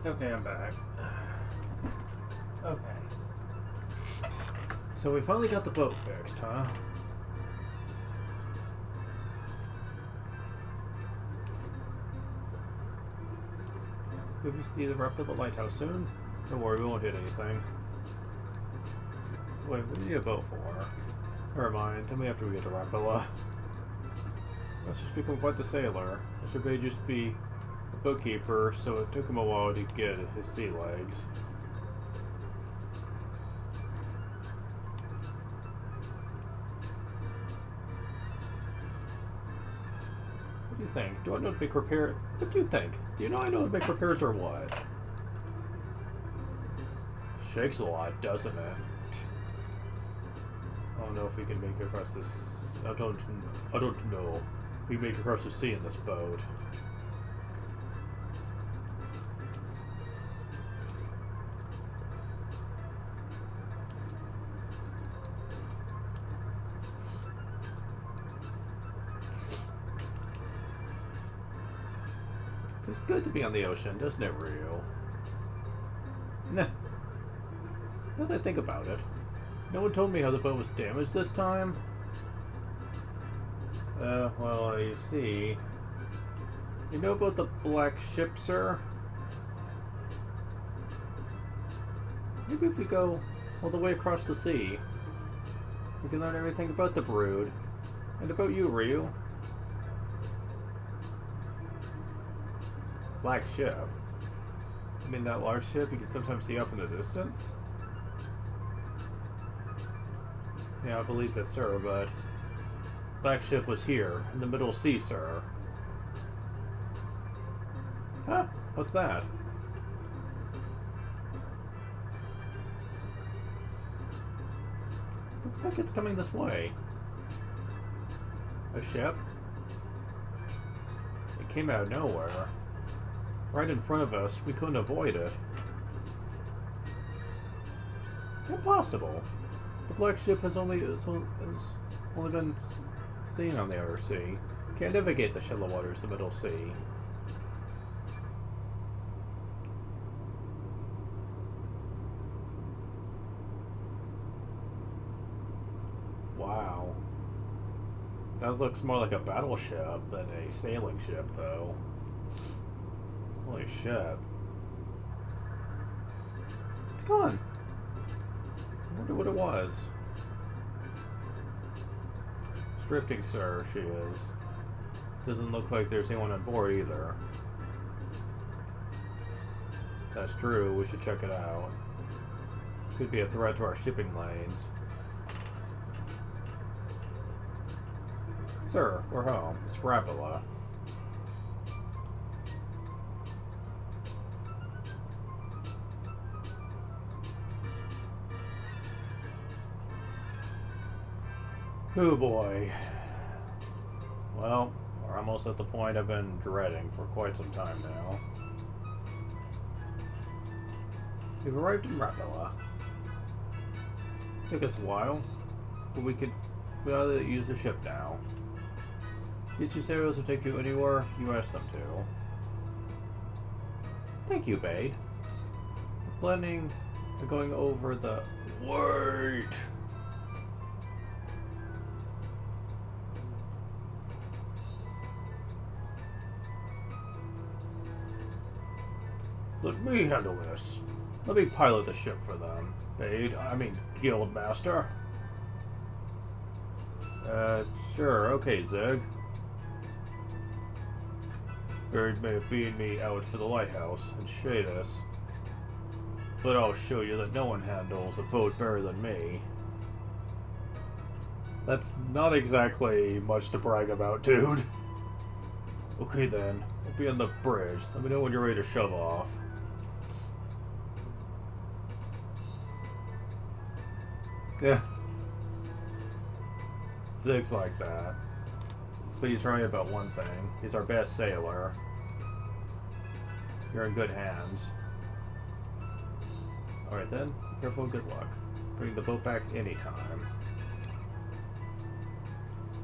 Okay, I'm back. Okay. So we finally got the boat fixed, huh? Did we see the rep of the lighthouse soon? Don't worry, we won't hit anything. Wait, what do you need a boat for? Never mind, tell me after we get to Rapala. Let's just become quite the sailor. Mr. Bay used to be a boatkeeper, so it took him a while to get his sea legs. What do you think? Do I know how to make repairs? What do you think? Do you know I know how to make repairs or what? Shakes a lot, doesn't it? I don't know if we can make it across this. I don't know. We can make it across the sea in this boat. It's good to be on the ocean, doesn't it, Rio? Nah. Now that I think about it, no one told me how the boat was damaged this time. Well, I see. You know about the black ship, sir? Maybe if we go all the way across the sea, we can learn everything about the brood. And about you, Ryu. Black ship? I mean that large ship you can sometimes see off in the distance? Yeah, I believe that, sir, but black ship was here, in the middle sea, sir. Huh? What's that? Looks like it's coming this way. A ship? It came out of nowhere. Right in front of us, we couldn't avoid it. Impossible. The black ship has only been seen on the outer sea. Can't navigate the shallow waters of the middle sea. Wow. That looks more like a battleship than a sailing ship, though. Holy shit. It's gone. I wonder what it was. It's drifting, sir, she is. Doesn't look like there's anyone on board either. That's true, we should check it out. Could be a threat to our shipping lanes. Sir, we're home. It's Rapala. Oh boy. Well, we're almost at the point I've been dreading for quite some time now. We've arrived in Rapala. Took us a while, but we could use the ship now. These two sailors will take you anywhere you ask them to. Thank you, Bade. We're planning on going over the... Wait! Let me handle this. Let me pilot the ship for them, Bade. I mean, Guildmaster. Sure. Okay, Zig. Bird may have beaten me out for the lighthouse and Shadis, but I'll show you that no one handles a boat better than me. That's not exactly much to brag about, dude. Okay then, we'll be on the bridge. Let me know when you're ready to shove off. Yeah. Zig's like that. But he's right about one thing. He's our best sailor. You're in good hands. Alright then, careful and good luck. Bring the boat back anytime.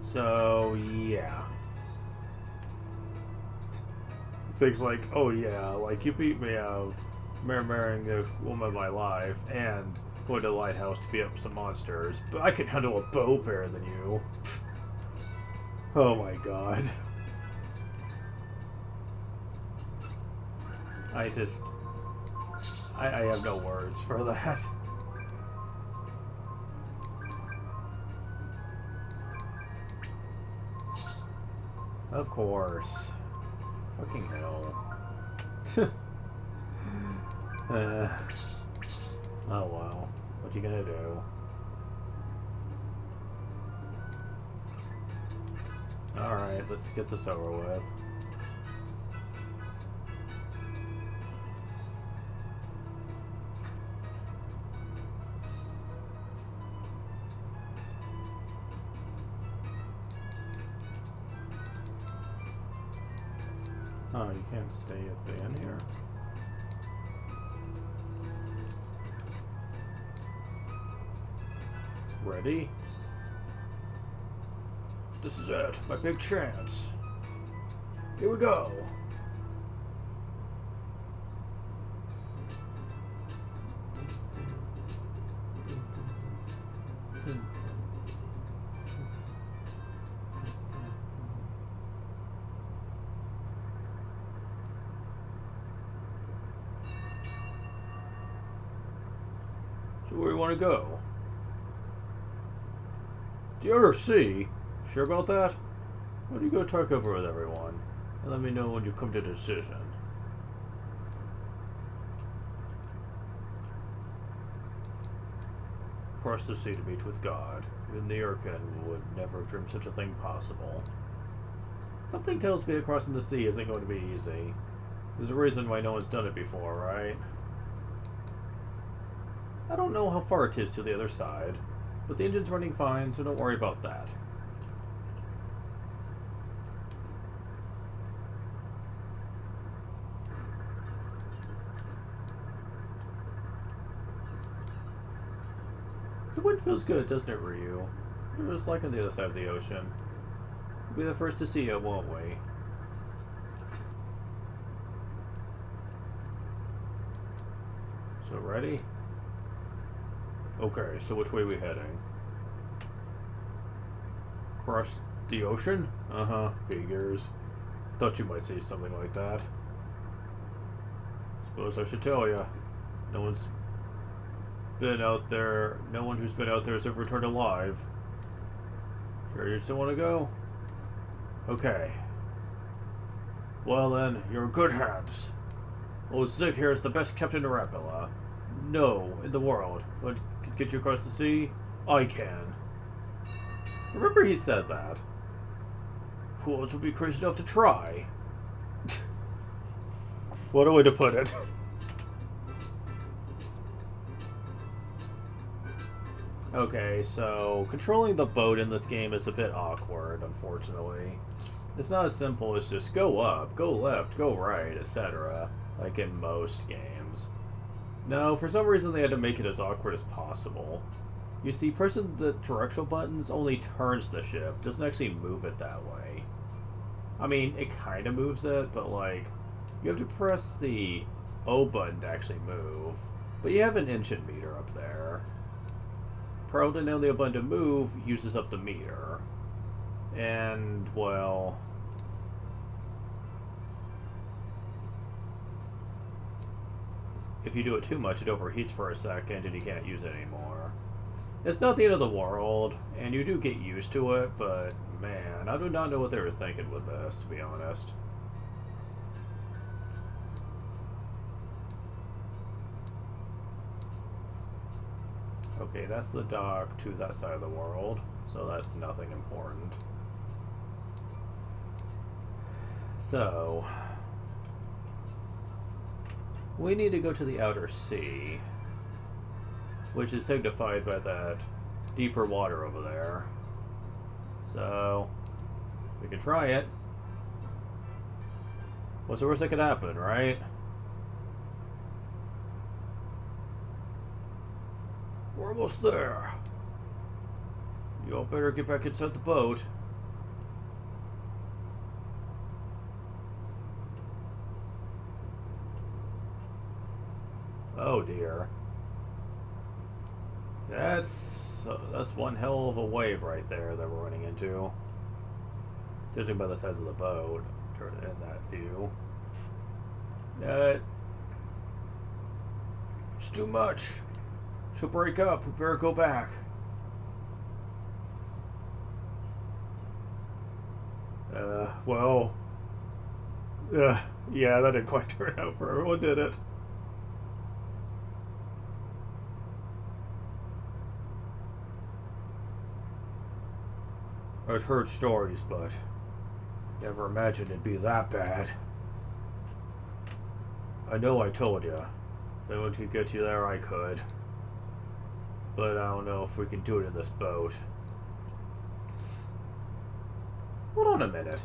So, yeah. Zig's like, oh yeah, like you beat me out marrying the woman of my life and going to the lighthouse to beat up some monsters, but I can handle a bow better than you. Oh my god. I have no words for that. Of course. Fucking hell. Oh wow. What you gonna do? Alright, let's get this over with. Oh, you can't stay at the end here? Ready? This is it, my big chance. Here we go. So where do you want to go? The outer sea? Sure about that? Why don't you go talk over with everyone, and let me know when you've come to a decision. Cross the sea to meet with God. Even the Urkin would never have dreamed such a thing possible. Something tells me that crossing the sea isn't going to be easy. There's a reason why no one's done it before, right? I don't know how far it is to the other side, but the engine's running fine, so don't worry about that. The wind feels good, doesn't it, Ryu? Just like on the other side of the ocean. We'll be the first to see it, won't we? So, ready? Okay, so which way are we heading? Across the ocean? Uh-huh, figures. Thought you might say something like that. Suppose I should tell you. No one who's been out there has ever returned alive. Sure you still want to go? Okay. Well then, you're in good hands. Old Zig here is the best captain in Rapilla. No, in the world. But can get you across the sea? I can. Remember he said that. Who else would be crazy enough to try? What a way to put it. Okay, so controlling the boat in this game is a bit awkward, unfortunately. It's not as simple as just go up, go left, go right, etc. like in most games. No, for some reason they had to make it as awkward as possible. You see, pressing the directional buttons only turns the ship, doesn't actually move it that way. I mean, it kind of moves it, but like, you have to press the O button to actually move. But you have an engine meter up there. Probably now the O button to move uses up the meter. And, well... if you do it too much, it overheats for a second and you can't use it anymore. It's not the end of the world, and you do get used to it, but man, I do not know what they were thinking with this, to be honest. Okay, that's the dock to that side of the world, so that's nothing important. So... we need to go to the outer sea, which is signified by that deeper water over there. So, we can try it. What's the worst that could happen, right? We're almost there. You all better get back inside the boat. Oh dear. That's one hell of a wave right there that we're running into. Judging by the size of the boat in that view. It's too much. She'll break up. We better go back. Well. Yeah, that didn't quite turn out for everyone, did it? I've heard stories, but never imagined it'd be that bad. I know I told you. If anyone could get you there, I could. But I don't know if we can do it in this boat. Hold on a minute.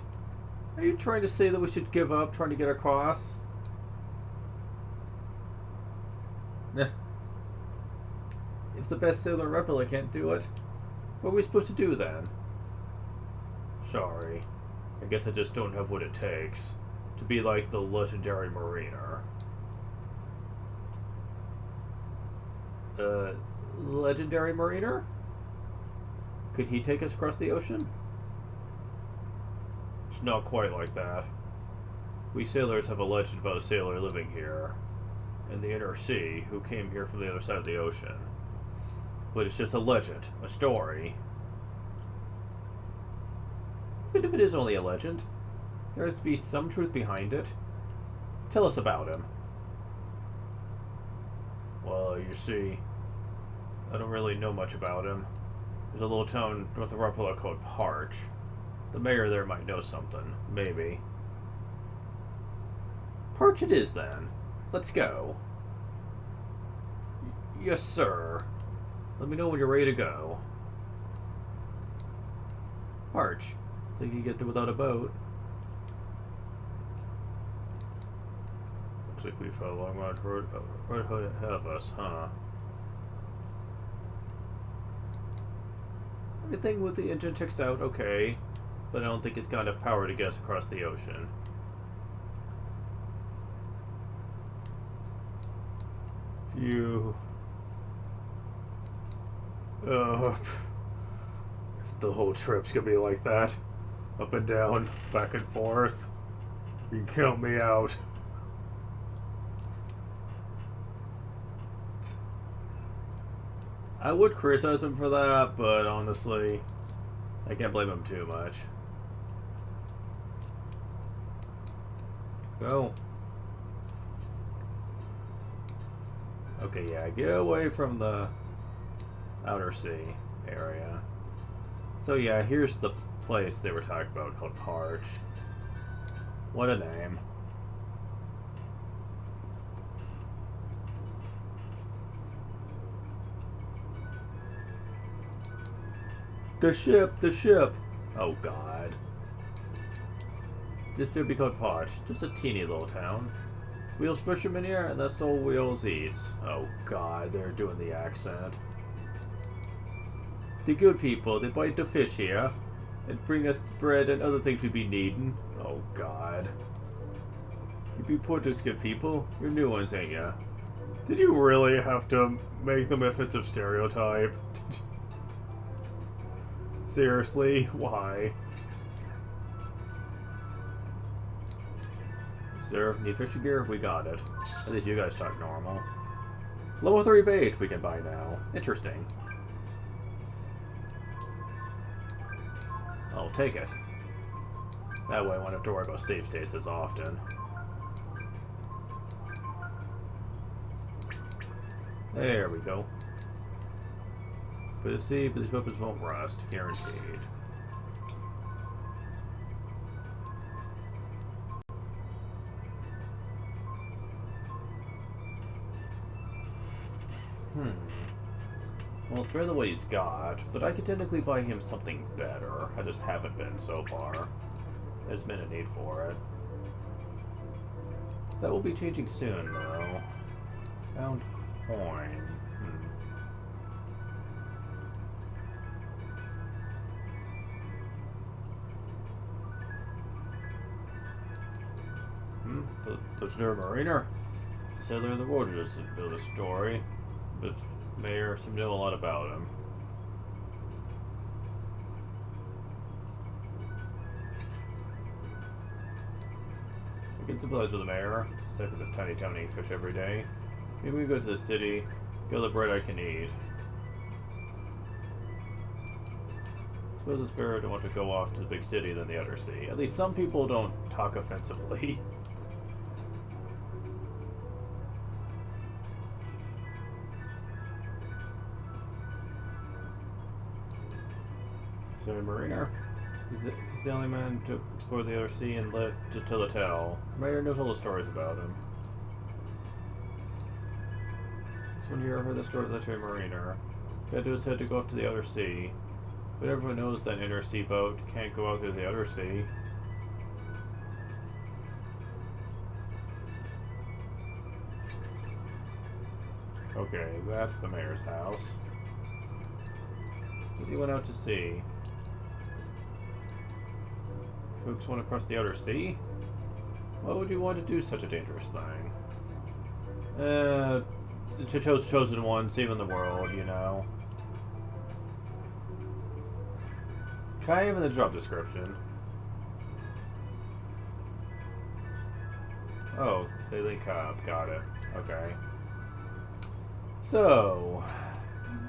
Are you trying to say that we should give up trying to get across? Nah. If the best sailor Rebel can't do it, what are we supposed to do then? Sorry. I guess I just don't have what it takes to be like the legendary mariner. Legendary mariner? Could he take us across the ocean? It's not quite like that. We sailors have a legend about a sailor living here in the inner sea who came here from the other side of the ocean. But it's just a legend, a story. Even if it is only a legend, there has to be some truth behind it. Tell us about him. Well, you see, I don't really know much about him. There's a little town north of Rapala called Parch. The mayor there might know something, maybe. Parch it is, then. Let's go. Yes, sir. Let me know when you're ready to go. Parch. Think you can get there without a boat? Looks like we fell along Red Hood ahead of us, huh? Everything with the engine checks out okay, but I don't think it's got enough power to get us across the ocean. Phew. If the whole trip's gonna be like that, up and down, back and forth, you can count me out. I would criticize him for that, but honestly, I can't blame him too much. Go. Okay, yeah, get away from the outer sea area. So yeah, here's the place they were talking about called Parch. What a name. The ship! Oh god. This would be called Parch. Just a teeny little town. Wheels fisherman here, and that's all Wheels eats. Oh god, they're doing the accent. The good people, they bite the fish here, and bring us bread and other things we'd be needing. Oh god. You be Portuguese good people? You're new ones, ain't ya? Did you really have to make them offensive stereotype? Seriously? Why? Sir, need fishing gear? We got it. At least you guys talk normal. Level 3 bait we can buy now. Interesting. I'll take it. That way I won't have to worry about save states as often. There we go. But you see, but these weapons won't rust, guaranteed. Well, it's better than what he's got, but I could technically buy him something better. I just haven't been so far. There's been a need for it. That will be changing soon, though. Found coin. The legendary mariner? said they're in the road to build a story, but Mayor seemed to know a lot about him. I can sympathize with the mayor. Stuck in this tiny town eating fish every day. Maybe we go to the city, get the bread I can eat. Suppose it's better to want to go off to the big city than the other sea. At least some people don't talk offensively. So, Mariner, he's the only man to explore the other sea and live to tell the tale. Mayor knows all the stories about him. This one here heard the story of the Mariner. He had to his head to go up to the other sea. But everyone knows that an inner sea boat can't go out to the other sea. Okay, that's the mayor's house. What he went out to sea? Folks want to cross the outer sea? Why would you want to do such a dangerous thing? The chosen one, saving the world, you know. Kind of in the job description. Oh, they link up. Got it. Okay. So,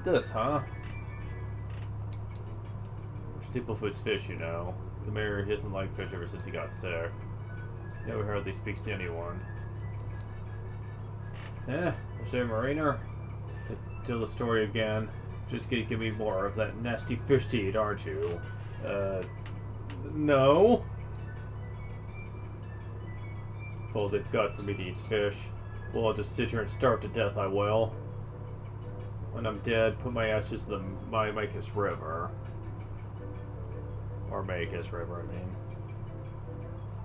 this, huh? Steeplefoot's fish, you know. The mayor hasn't liked fish ever since he got sick. Never hardly speaks to anyone. I'll show you Mariner. Tell the story again. Just gonna give me more of that nasty fish to eat, aren't you? No. If all they've got for me to eat fish, well, I'll just sit here and starve to death, I will. When I'm dead, put my ashes in the Micus River. Or Micus River, I mean.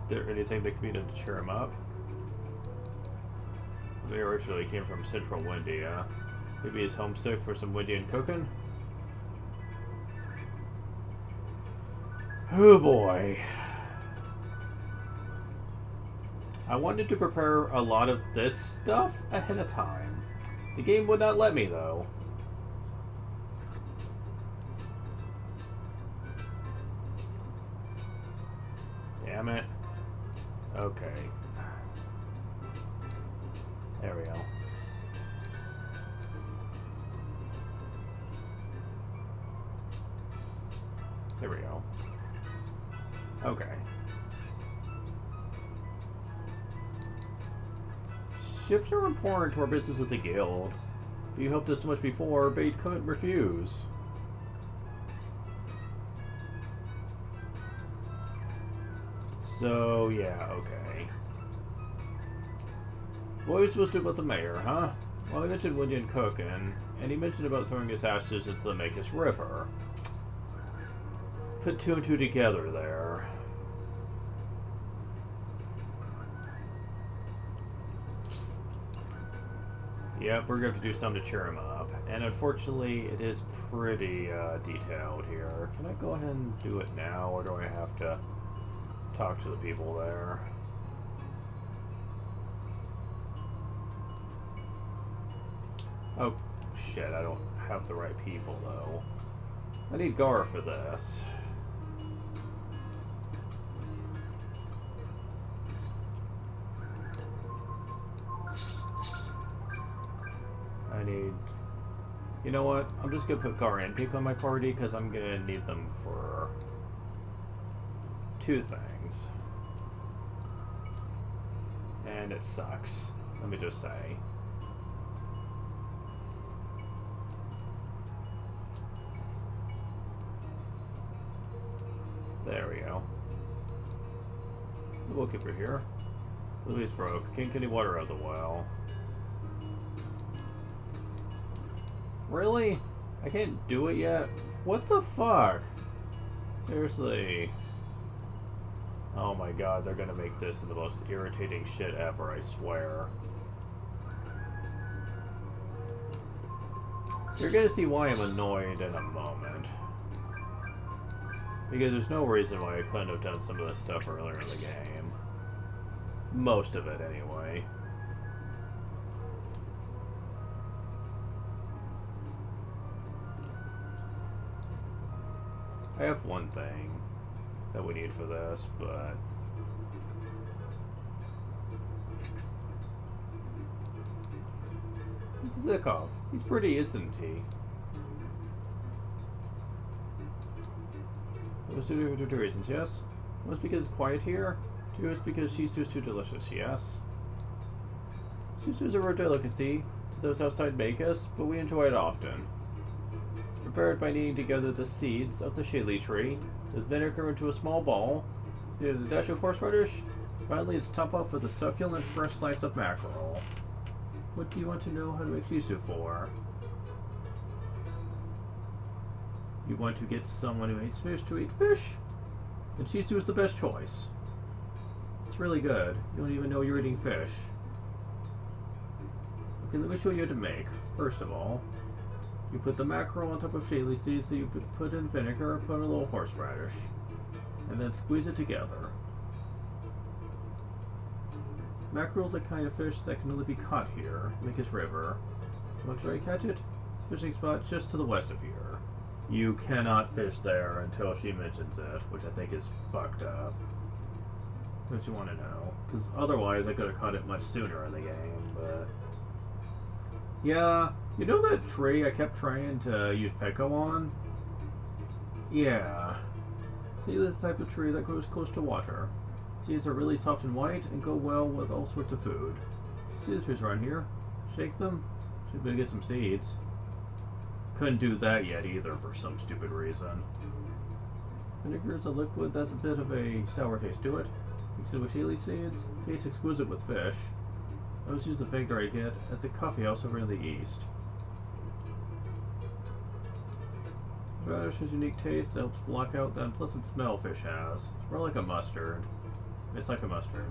Is there anything that can be done to cheer him up? They originally came from Central Windia. Maybe he's homesick for some Windian cooking? Oh boy. I wanted to prepare a lot of this stuff ahead of time. The game would not let me, though. Damn it. Okay. There we go. There we go. Okay. Ships are important to our business as a guild. But you helped us so much before, Bait couldn't refuse. So, yeah, okay. What are we supposed to do about the mayor, huh? Well, he mentioned Windian cooking, and he mentioned about throwing his ashes into the Micus River. Put two and two together there. Yep, we're going to have to do something to cheer him up. And unfortunately, it is pretty detailed here. Can I go ahead and do it now, or do I have to talk to the people there? Oh, shit, I don't have the right people, though. I need Gar for this. I need... You know what? I'm just going to put Gar and Peek on my party, because I'm going to need them for two things. And it sucks. Let me just say. There we go. We'll keep her here. Lily's broke. Can't get any water out of the well. Really? I can't do it yet? What the fuck? Seriously. Oh my god, they're gonna make this the most irritating shit ever, I swear. You're gonna see why I'm annoyed in a moment. Because there's no reason why I couldn't have done some of this stuff earlier in the game. Most of it, anyway. I have one thing that we need for this, but... This is Zikov. He's pretty, isn't he? Those two reasons, yes? One is because it's quiet here. Two is because cheese stew is too delicious, yes? Cheese stew is a rare delicacy to those outside make us, but we enjoy it often. It's prepared by kneading together the seeds of the shilly tree, with vinegar into a small ball, with a dash of horseradish. Finally, it's topped off with a succulent fresh slice of mackerel. What do you want to know how to make cheese stew for? You want to get someone who hates fish to eat fish? Then cheese stew is the best choice. It's really good. You don't even know you're eating fish. Okay, let me show you how to make. First of all, you put the mackerel on top of shilly seeds that you put in vinegar, put a little horseradish, and then squeeze it together. Mackerel is a kind of fish that can only be caught here, in the Kiss River. Want to try to catch it? It's a fishing spot just to the west of here. You cannot fish there until she mentions it, which I think is fucked up. What you want to know? Because otherwise I could have caught it much sooner in the game, but... Yeah, you know that tree I kept trying to use Peko on? Yeah. See, this type of tree that grows close to water. Seeds are really soft and white and go well with all sorts of food. See the trees around here? Shake them. Should be able to get some seeds. Couldn't do that yet either for some stupid reason. Vinegar is a liquid that's a bit of a sour taste to it. Mix it with chili seeds. Tastes exquisite with fish. I always use the vinegar I get at the coffee house over in the east. Radish has a unique taste that helps block out that unpleasant smell fish has. It's more like a mustard. It's like a mustard.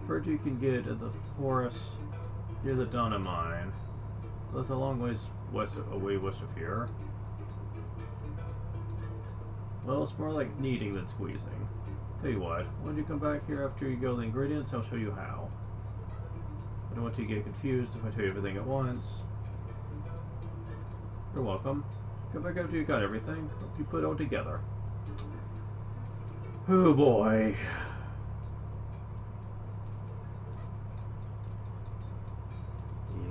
Bird you can get in the forest near the Donna mine. That's a long ways west of here. Well, it's more like kneading than squeezing. Tell you what, when you come back here after you go the ingredients, I'll show you how. I don't want you to get confused if I tell you everything at once. You're welcome. Come back after you got everything. Hope you put it all together. Oh boy.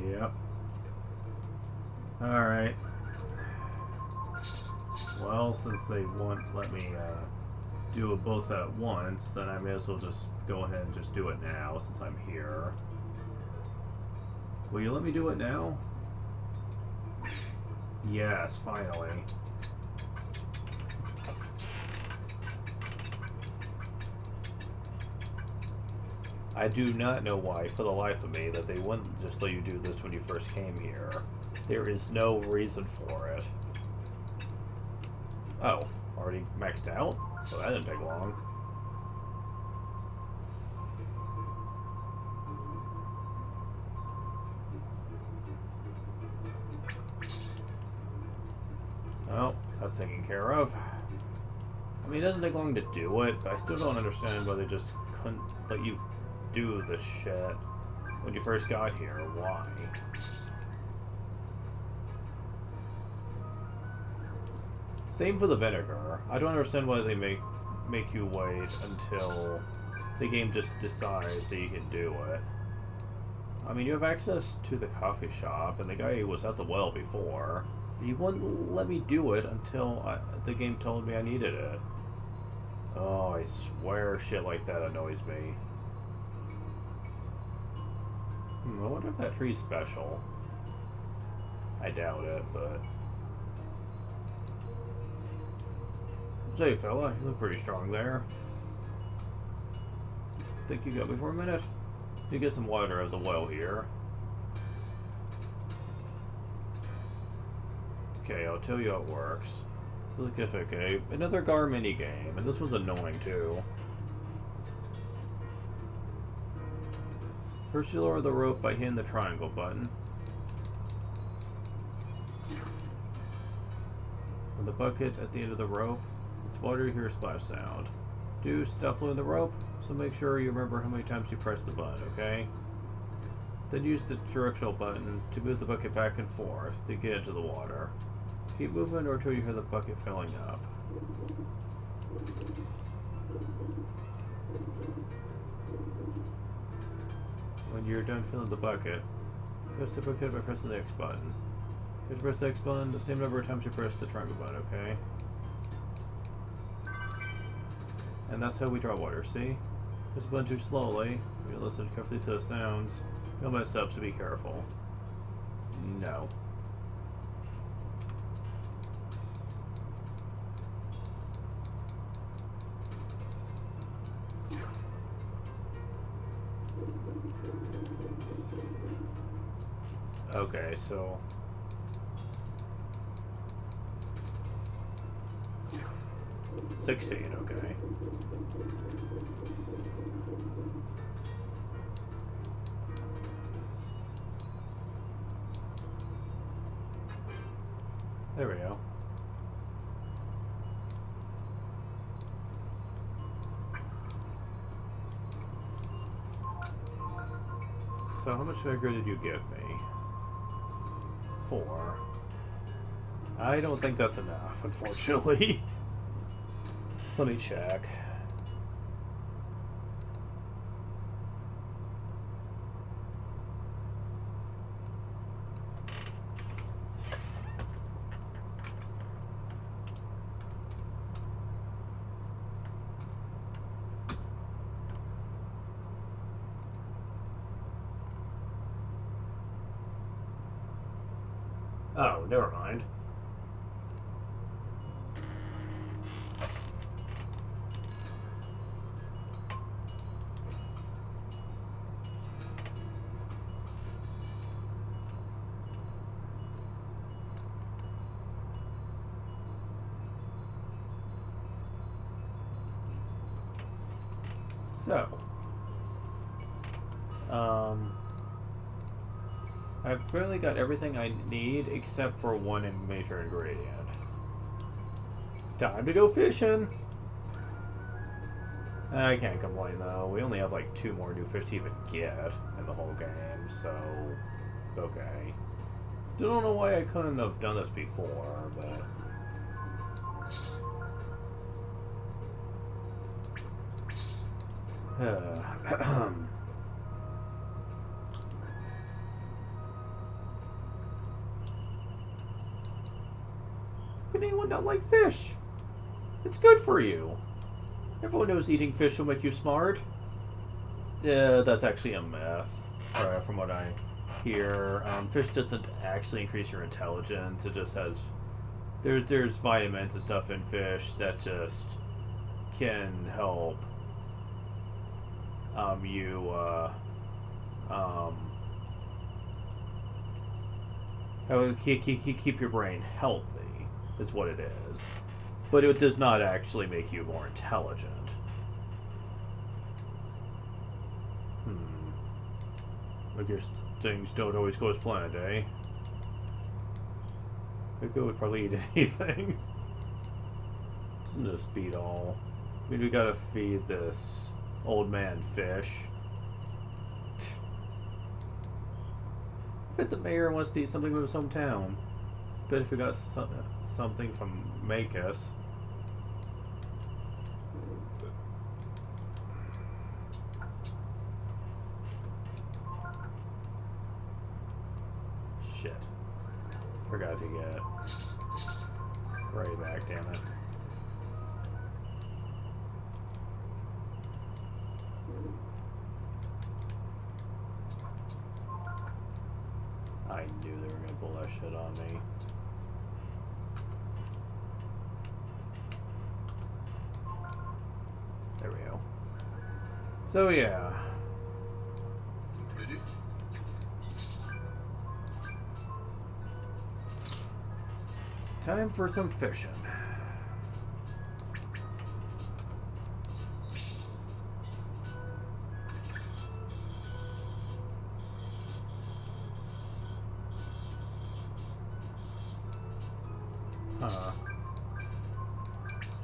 Yep. Alright. Well, since they won't let me do it both at once, then I may as well just go ahead and just do it now since I'm here. Will you let me do it now? Yes, finally. I do not know why, for the life of me, that they wouldn't just let you do this when you first came here. There is no reason for it. Oh, already maxed out? So that didn't take long. Well, that's taken care of. I mean, it doesn't take long to do it, but I still don't understand why they just couldn't let you do the shit when you first got here. Why? Same for the vinegar. I don't understand why they make you wait until the game just decides that you can do it. I mean, you have access to the coffee shop, and the guy was at the well before. He wouldn't let me do it until the game told me I needed it. Oh, I swear shit like that annoys me. I wonder if that tree's special. I doubt it, but... Say, fella, you look pretty strong there. Think you got me for a minute? You get some water out of the well here. Okay, I'll tell you how it works. Look if okay. Another Gar mini game, and this was annoying too. First you lower the rope by hitting the triangle button. On the bucket at the end of the rope, it's water you hear a splash sound. Do stop blowing the rope, so make sure you remember how many times you press the button, okay? Then use the directional button to move the bucket back and forth to get into the water. Keep moving or until you hear the bucket filling up. When you're done filling the bucket, press the bucket by pressing the X button. You have to press the X button the same number of times you press the triangle button, okay? And that's how we draw water, see? Press the button too slowly. You listen carefully to the sounds. You'll mess up, so be careful. No. Okay, so 16, okay. There we go. So how much vinegar did you give me? 4. I don't think that's enough, unfortunately. Let me check. Oh, never mind. So, I've really got everything I need except for one major ingredient. Time to go fishing! I can't complain though. We only have like 2 more new fish to even get in the whole game, so okay. Still don't know why I couldn't have done this before, but could anyone not like fish? It's good for you. Everyone knows eating fish will make you smart. Yeah, that's actually a myth, from what I hear. Fish doesn't actually increase your intelligence. It just has there's vitamins and stuff in fish that just can help keep your brain healthy is what it is, but it does not actually make you more intelligent. I guess things don't always go as planned, eh? Pico would probably eat anything. Just beat all. I mean, we gotta feed this old man fish. Bet the mayor wants to eat something from his hometown. Bet if we got something from Makis. Shit. Forgot to get Ray back, damn it. I knew they were gonna pull that shit on me. There we go. So yeah. Time for some fishing.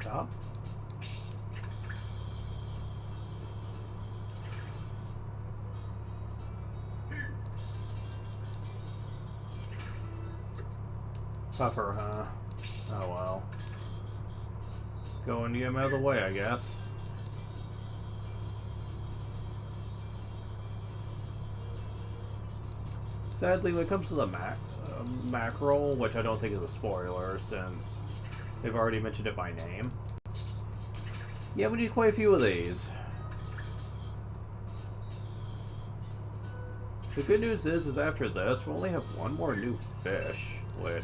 Stop. Puffer, huh? Oh well. Go and get him out of the way, I guess. Sadly, when it comes to the mackerel, which I don't think is a spoiler since they've already mentioned it by name. Yeah, we need quite a few of these. The good news is after this, we'll only have one more new fish, which...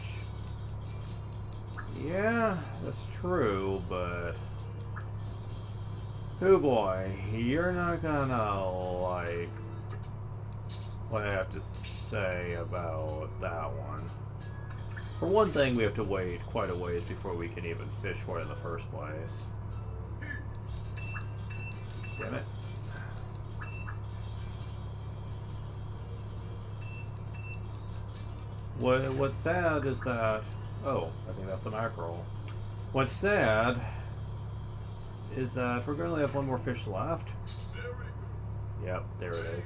Yeah, that's true, but... Oh boy, you're not gonna like what I have to say about that one. For one thing, we have to wait quite a ways before we can even fish for it in the first place. Damn it. What's sad is that... Oh, I think that's the mackerel. What's sad is that we're going to only have one more fish left. Yep, there it is.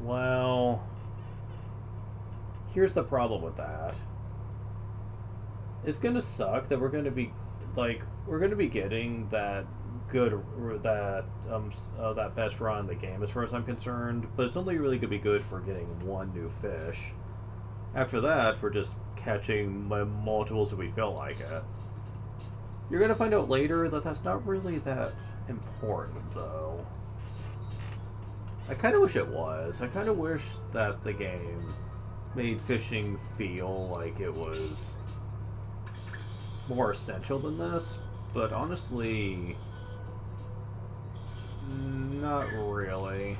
Well, here's the problem with that. It's gonna suck that we're gonna be getting that that best run in the game as far as I'm concerned, but it's only really gonna be good for getting one new fish. After that, we're just catching multiples if we feel like it. You're gonna find out later that that's not really that important, though. I kind of wish it was. I kind of wish that the game made fishing feel like it was more essential than this, but honestly, not really.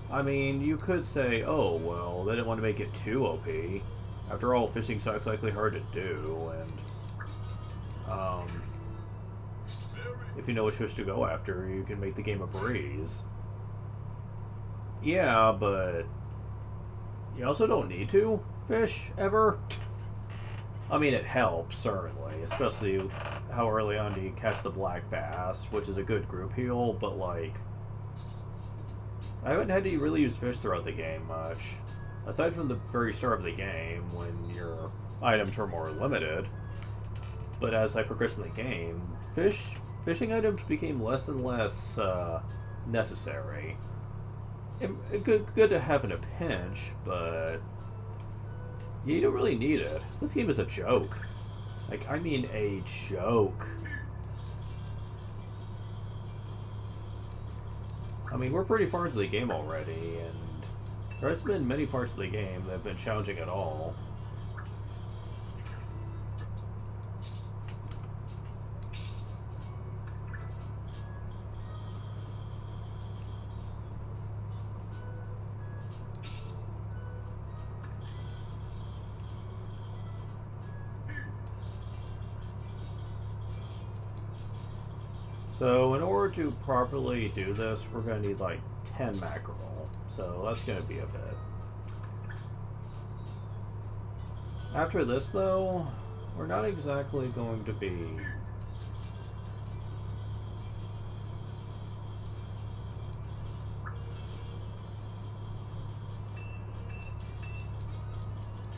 I mean, you could say, oh, well, they didn't want to make it too OP. After all, fishing sucks likely hard to do, and if you know which fish to go after, you can make the game a breeze. Yeah, but you also don't need to fish ever. I mean, it helps, certainly, especially how early on do you catch the black bass, which is a good group heal, but, like, I haven't had to really use fish throughout the game much. Aside from the very start of the game, when your items were more limited. But as I progressed in the game, fishing items became less and less necessary. Good to have in a pinch, but you don't really need it. This game is a joke. Like, I mean a joke. I mean, we're pretty far into the game already, and there has been many parts of the game that have been challenging at all. So in order to properly do this, we're going to need like 10 mackerel. So that's going to be a bit. After this though, we're not exactly going to be...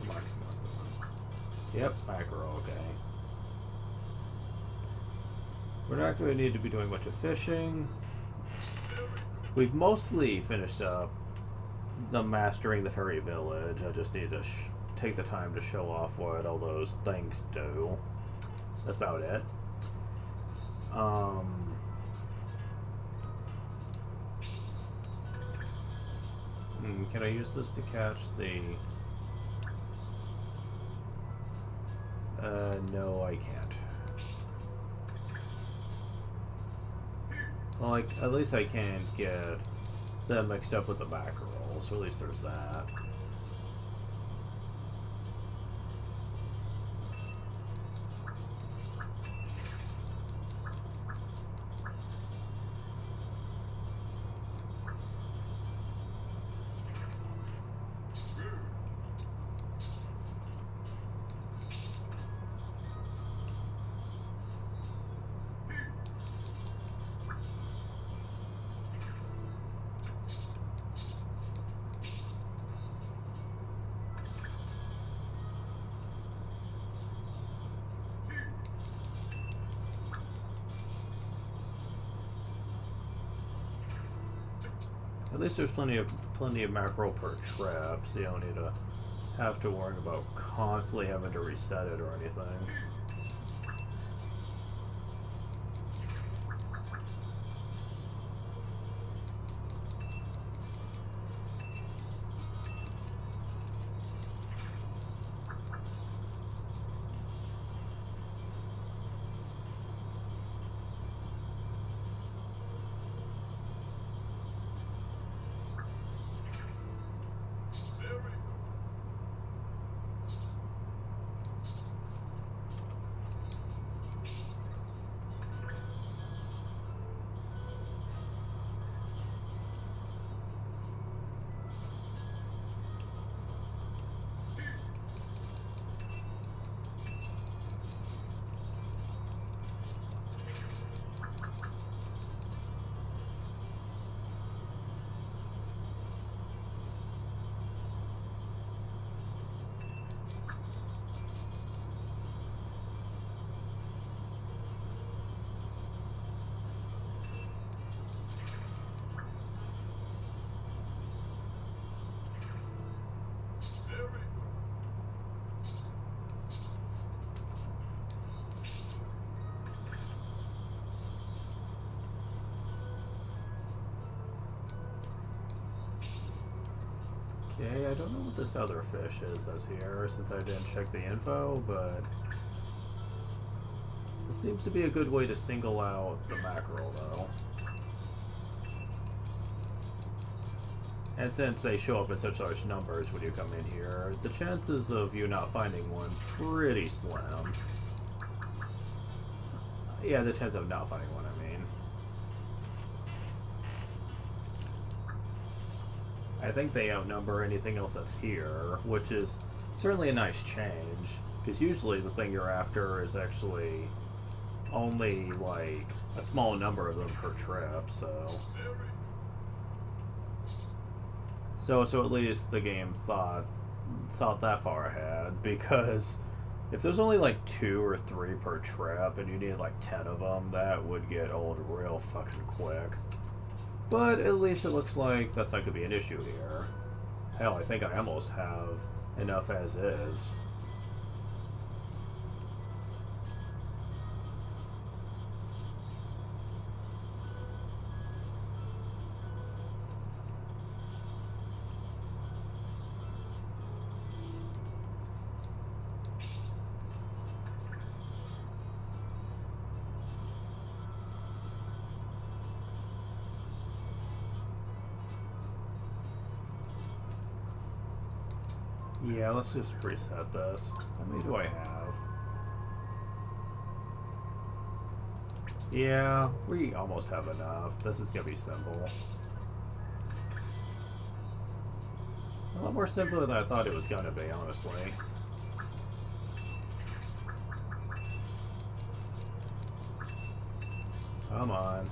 Come on. Yep, mackerel, okay. We're not going to need to be doing much of fishing. We've mostly finished up the mastering the fairy village. I just need to take the time to show off what all those things do. That's about it. Can I use this to catch the... no, I can't. Well, like, at least I can't get them mixed up with the mackerel, so at least there's that. At least there's plenty of mackerel per trap, so you don't need to have to worry about constantly having to reset it or anything. Okay, I don't know what this other fish is that's here since I didn't check the info, but this seems to be a good way to single out the mackerel though. And since they show up in such large numbers when you come in here, the chances of you not finding one's pretty slim. Yeah, the chance of not finding one, I mean. I think they outnumber anything else that's here, which is certainly a nice change, because usually the thing you're after is actually only like a small number of them per trip, so at least the game thought that far ahead, because if there's only like 2 or 3 per trip and you need like 10 of them, that would get old real fucking quick. But at least it looks like that's not going to be an issue here. Hell, I think I almost have enough as is. Yeah, let's just reset this. How many do I have? Yeah, we almost have enough. This is gonna be simple. A lot more simpler than I thought it was gonna be, honestly. Come on.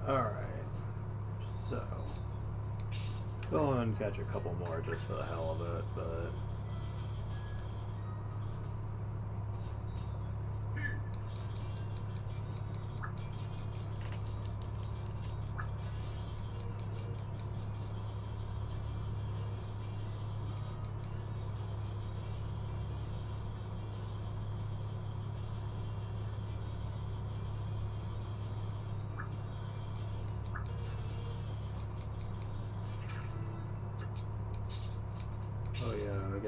Alright, so go and catch a couple more just for the hell of it, but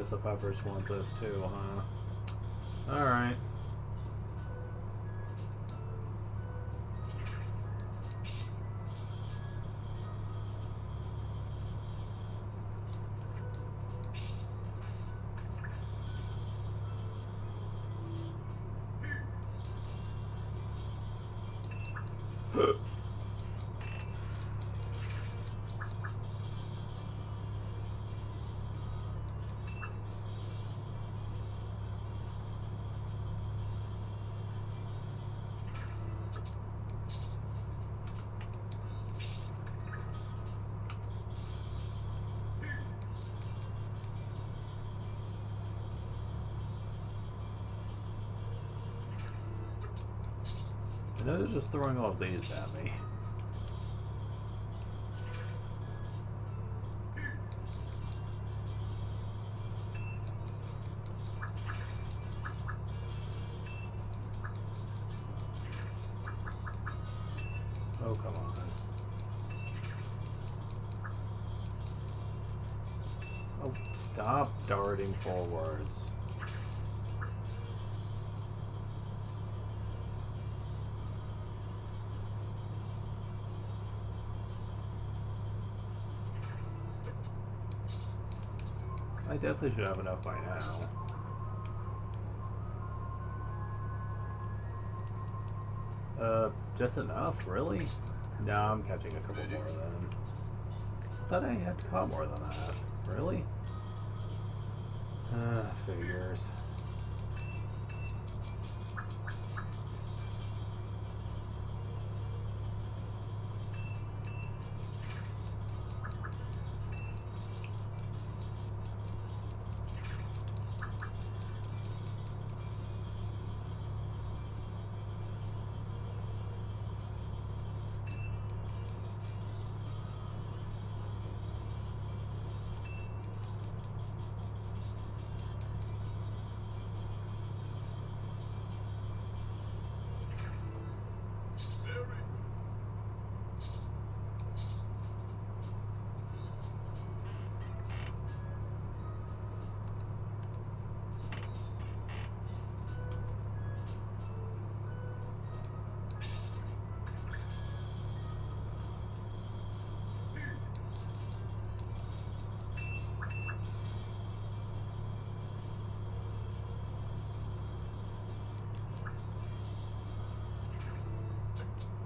guess the puffers want this too, huh? Alright. I know they're just throwing all these at me. Oh, come on. Oh, stop darting forwards. I definitely should have enough by now. Just enough, really? No, I'm catching a couple more then. I thought I had caught more than that. Really? Figures.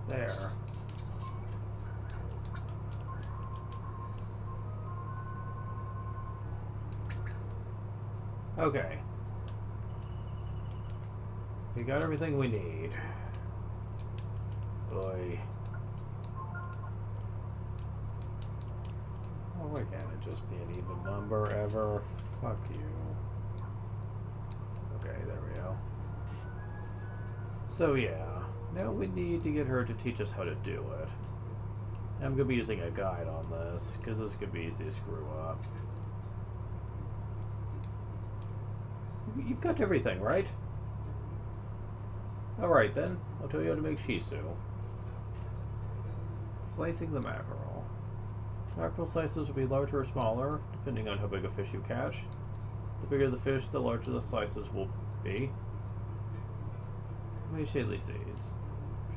There. Okay. We got everything we need. Boy. Oh, why can't it just be an even number ever? Fuck you. Okay, there we go. So yeah. Now we need to get her to teach us how to do it. I'm going to be using a guide on this, because this could be easy to screw up. You've got everything, right? Alright then, I'll tell you how to make shiso. Slicing the mackerel. Mackerel slices will be larger or smaller, depending on how big a fish you catch. The bigger the fish, the larger the slices will be. How many shady seeds?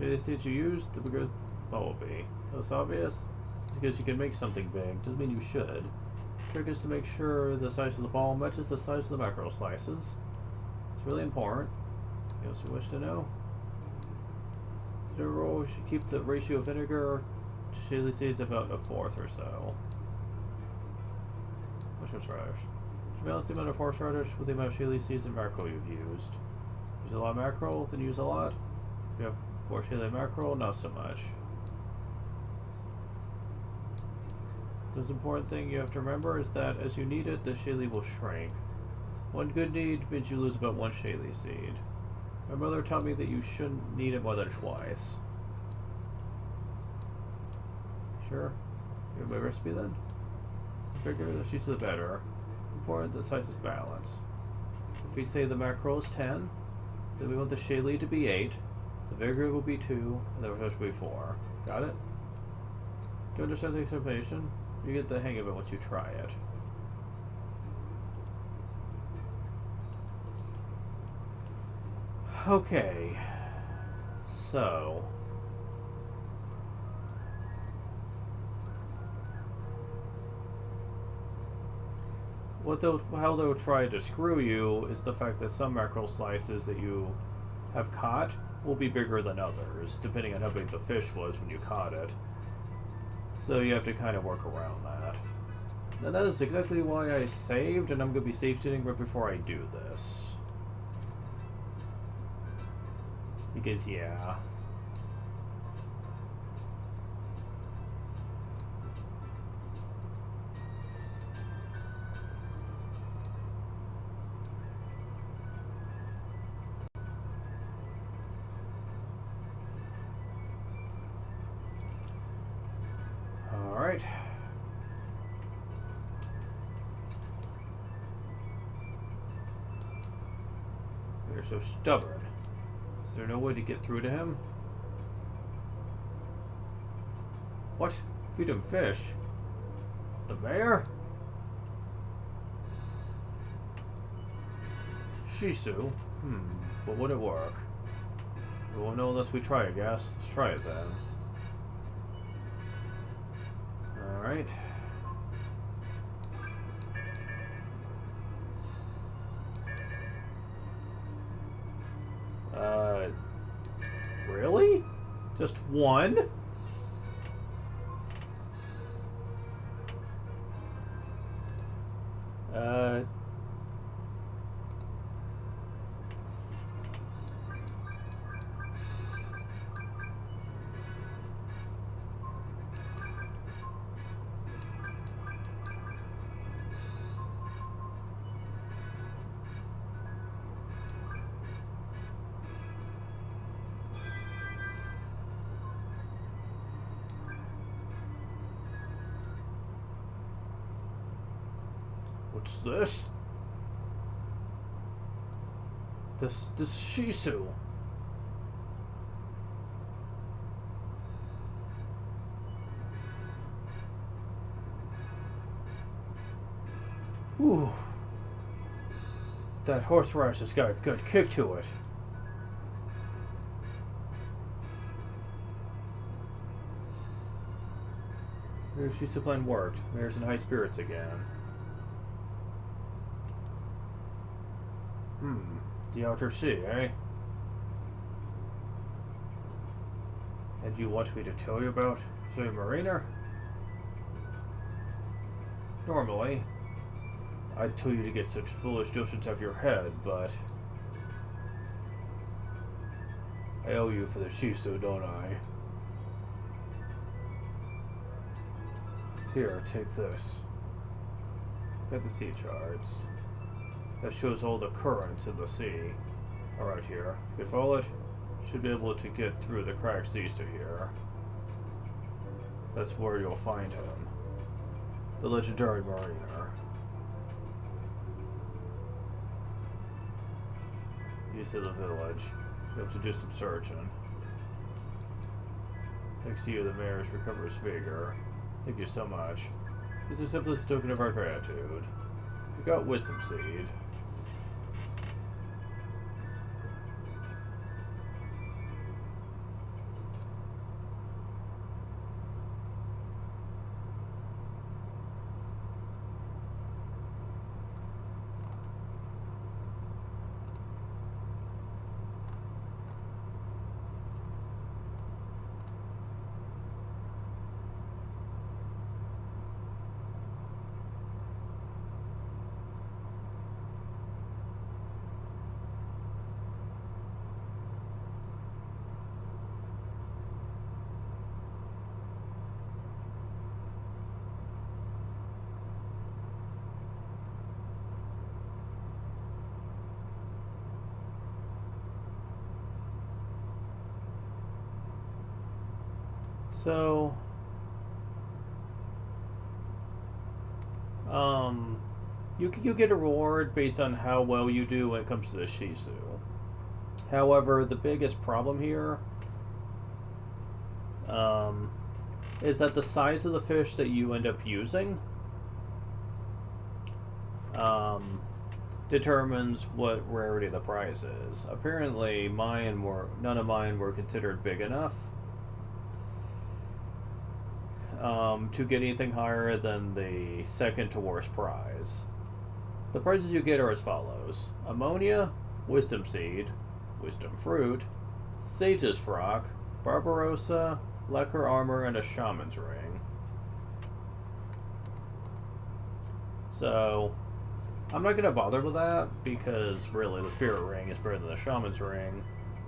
The seeds you use, the bigger the ball will be. That's obvious. Because you can make something big, doesn't mean you should. The trick is to make sure the size of the ball matches the size of the mackerel slices. It's really important. You also wish to know. The roll should keep the ratio of vinegar to chili seeds about 1/4 or so. Mushroom radish. To balance the amount of horseradish with the amount of chili seeds and mackerel you've used. Use a lot of mackerel, then use a lot. If you have more chili mackerel, not so much. The most important thing you have to remember is that as you knead it, the chili will shrink. One good knead means you lose about 1 chili seed. My mother taught me that you shouldn't knead it more than twice. Sure? You have my recipe then? The bigger the sheets, the better. Important, the size is balanced. If we say the mackerel is 10, then we want the chili to be 8, the vinegar will be 2, and the rest will be 4. Got it? Do you understand the explanation? You get the hang of it once you try it. Okay. So. How they'll try to screw you is the fact that some mackerel slices that you have caught will be bigger than others, depending on how big the fish was when you caught it. So you have to kind of work around that. Now that is exactly why I saved, and I'm going to be safe sitting right before I do this. Because, yeah. Alright. You're so stubborn. Is there no way to get through to him? What? Feed him fish? The mayor? Shisu? But would it work? We won't know unless we try, I guess. Let's try it then. Alright. Really? Just one? What's this? This Shisu. Ooh. That horseradish has got a good kick to it. Maybe Shisu plan worked. Mayor's in high spirits again. The outer sea, eh? And you want me to tell you about the mariner? Normally, I'd tell you to get such foolish notions out of your head, but I owe you for the Shisu, don't I? Here, take this. Got the sea charts. That shows all the currents in the sea. Alright, here. If you can follow it, should be able to get through the cracked seas to here. That's where you'll find him. The legendary mariner. You see the village. You have to do some searching. Thanks to you, the mayor has recovered his vigor. Thank you so much. It's the simplest token of our gratitude. We got wisdom seed. So, you get a reward based on how well you do when it comes to the Shisu. However, the biggest problem here is that the size of the fish that you end up using determines what rarity the prize is. Apparently, none of mine were considered big enough to get anything higher than the second to worst prize. The prizes you get are as follows: ammonia, wisdom seed, wisdom fruit, sage's frock, barbarossa, lacquer armor, and a shaman's ring. So, I'm not going to bother with that, because really the spirit ring is better than the shaman's ring.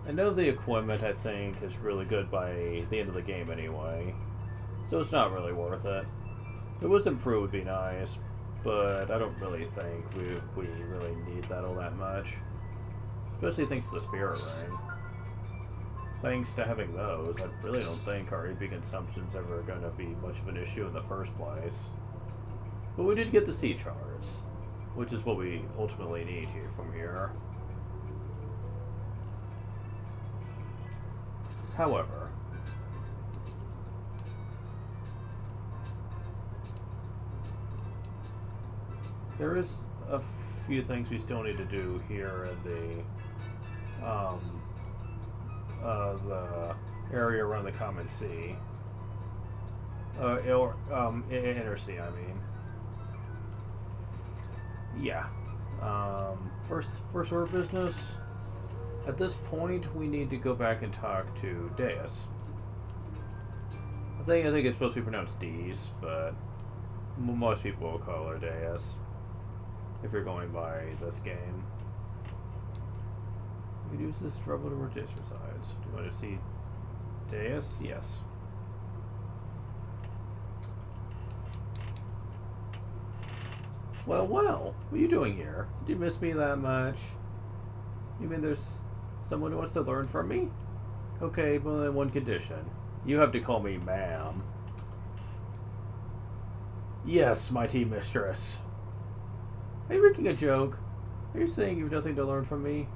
And none of the equipment, I think, is really good by the end of the game anyway. So it's not really worth it. The wisdom fruit would be nice, but I don't really think we really need that all that much. Especially thanks to the spirit ring. Thanks to having those, I really don't think our AP consumption's ever going to be much of an issue in the first place. But we did get the sea charts, which is what we ultimately need here from here. However, there is a few things we still need to do here in the area around the Common Sea. Inner Sea, I mean. Yeah. First order of business. At this point, we need to go back and talk to Deus. I think it's supposed to be pronounced Dees, but most people will call her Deus if you're going by this game. You can use this to travel to where Deus resides. Do you want to see Deus? Yes. Well, what are you doing here? Do you miss me that much? You mean there's someone who wants to learn from me? Okay, but on one condition. You have to call me ma'am. Yes, mighty mistress. Are you making a joke? Are you saying you've nothing to learn from me?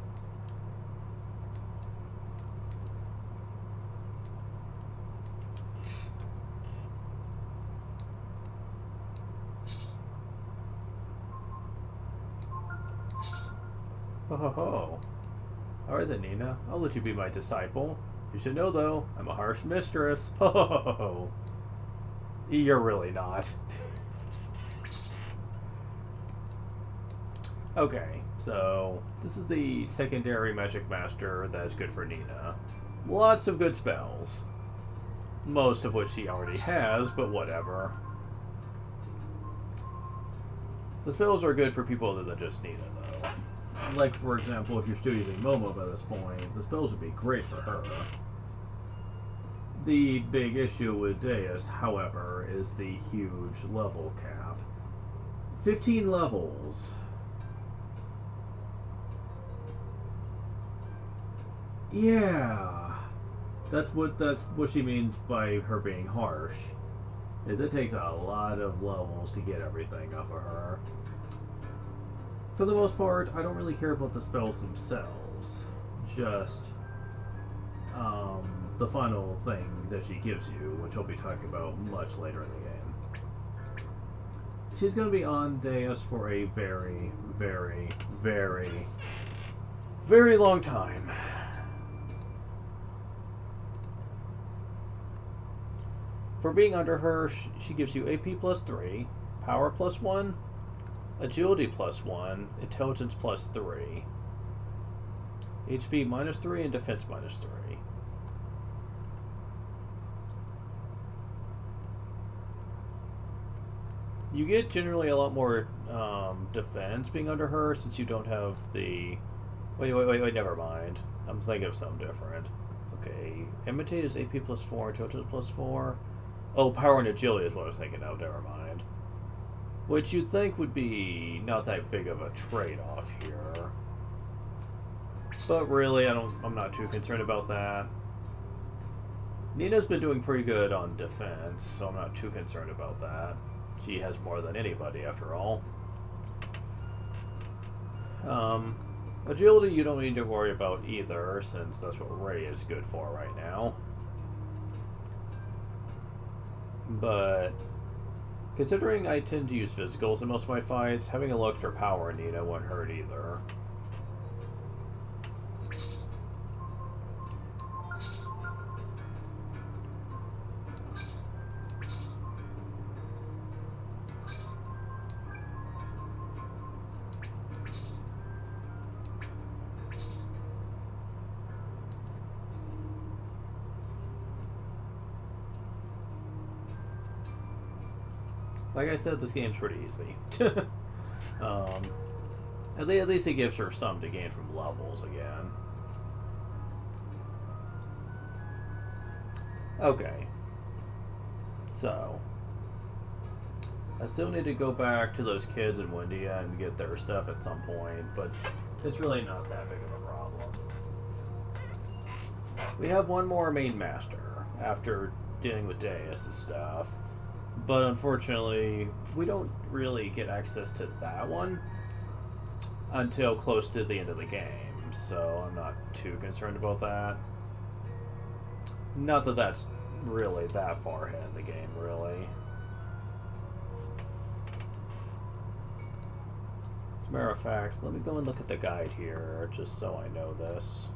Ho ho ho. Alright then, Nina. I'll let you be my disciple. You should know, though, I'm a harsh mistress. Ho ho ho ho. You're really not. Okay, so this is the secondary magic master that is good for Nina. Lots of good spells. Most of which she already has, but whatever. The spells are good for people other than just Nina, though. Like, for example, if you're still using Momo by this point, the spells would be great for her. The big issue with Deus, however, is the huge level cap. 15 levels. Yeah. That's what she means by her being harsh. Is it takes a lot of levels to get everything off of her. For the most part, I don't really care about the spells themselves. Just the final thing that she gives you, which I'll be talking about much later in the game. She's going to be on Deus for a very, very, very, very long time. For being under her, she gives you AP plus 3, Power plus 1, Agility plus 1, Intelligence plus 3, HP minus 3, and Defense minus 3. You get generally a lot more defense being under her since you don't have the... Wait, never mind. I'm thinking of something different. Okay, Imitate is AP plus 4, Intelligence plus 4. Oh, Power and Agility is what I was thinking of, never mind. Which you'd think would be not that big of a trade-off here. But really, I'm not too concerned about that. Nina's been doing pretty good on defense, so I'm not too concerned about that. She has more than anybody, after all. Agility you don't need to worry about either, since that's what Ray is good for right now. But Considering I tend to use physicals in most of my fights, having a little extra power in Nina wouldn't hurt either. Like I said, this game's pretty easy. At least it gives her some to gain from levels again. Okay. So. I still need to go back to those kids in Windia and get their stuff at some point, but it's really not that big of a problem. We have one more main master after dealing with Deus and stuff. But unfortunately, we don't really get access to that one until close to the end of the game, so I'm not too concerned about that. Not that that's really that far ahead in the game, really. As a matter of fact, let me go and look at the guide here, just so I know this.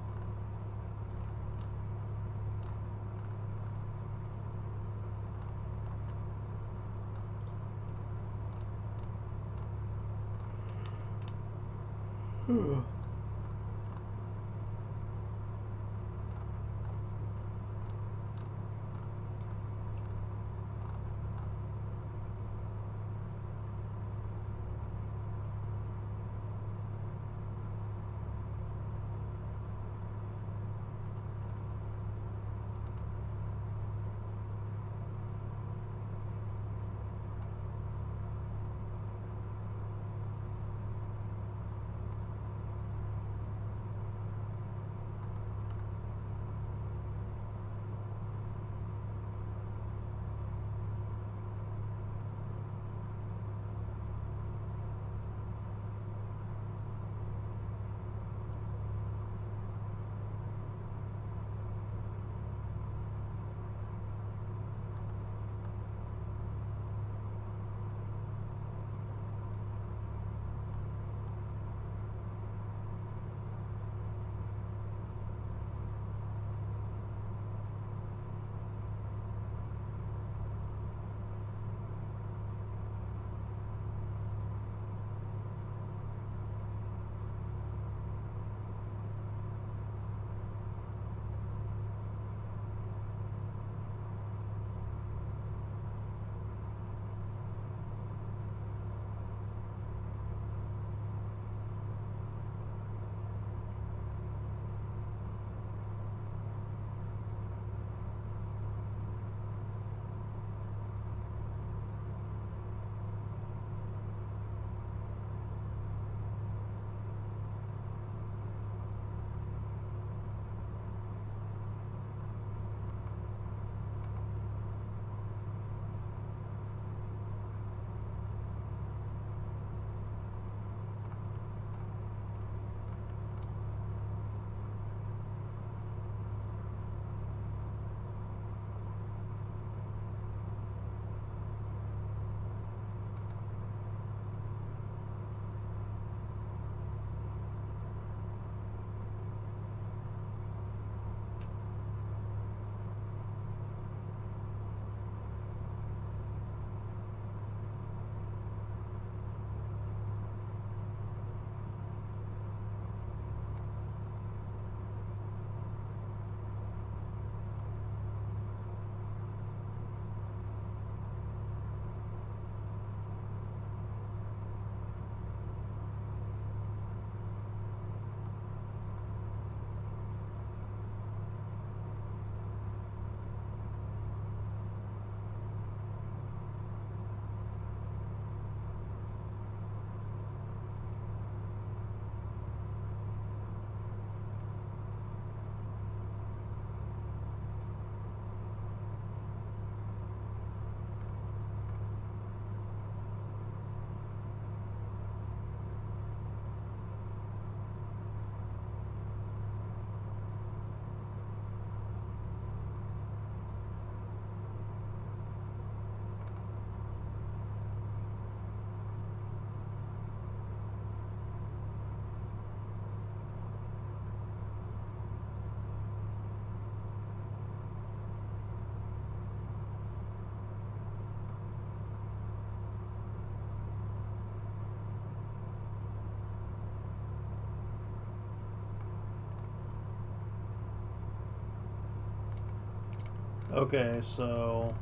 Okay, so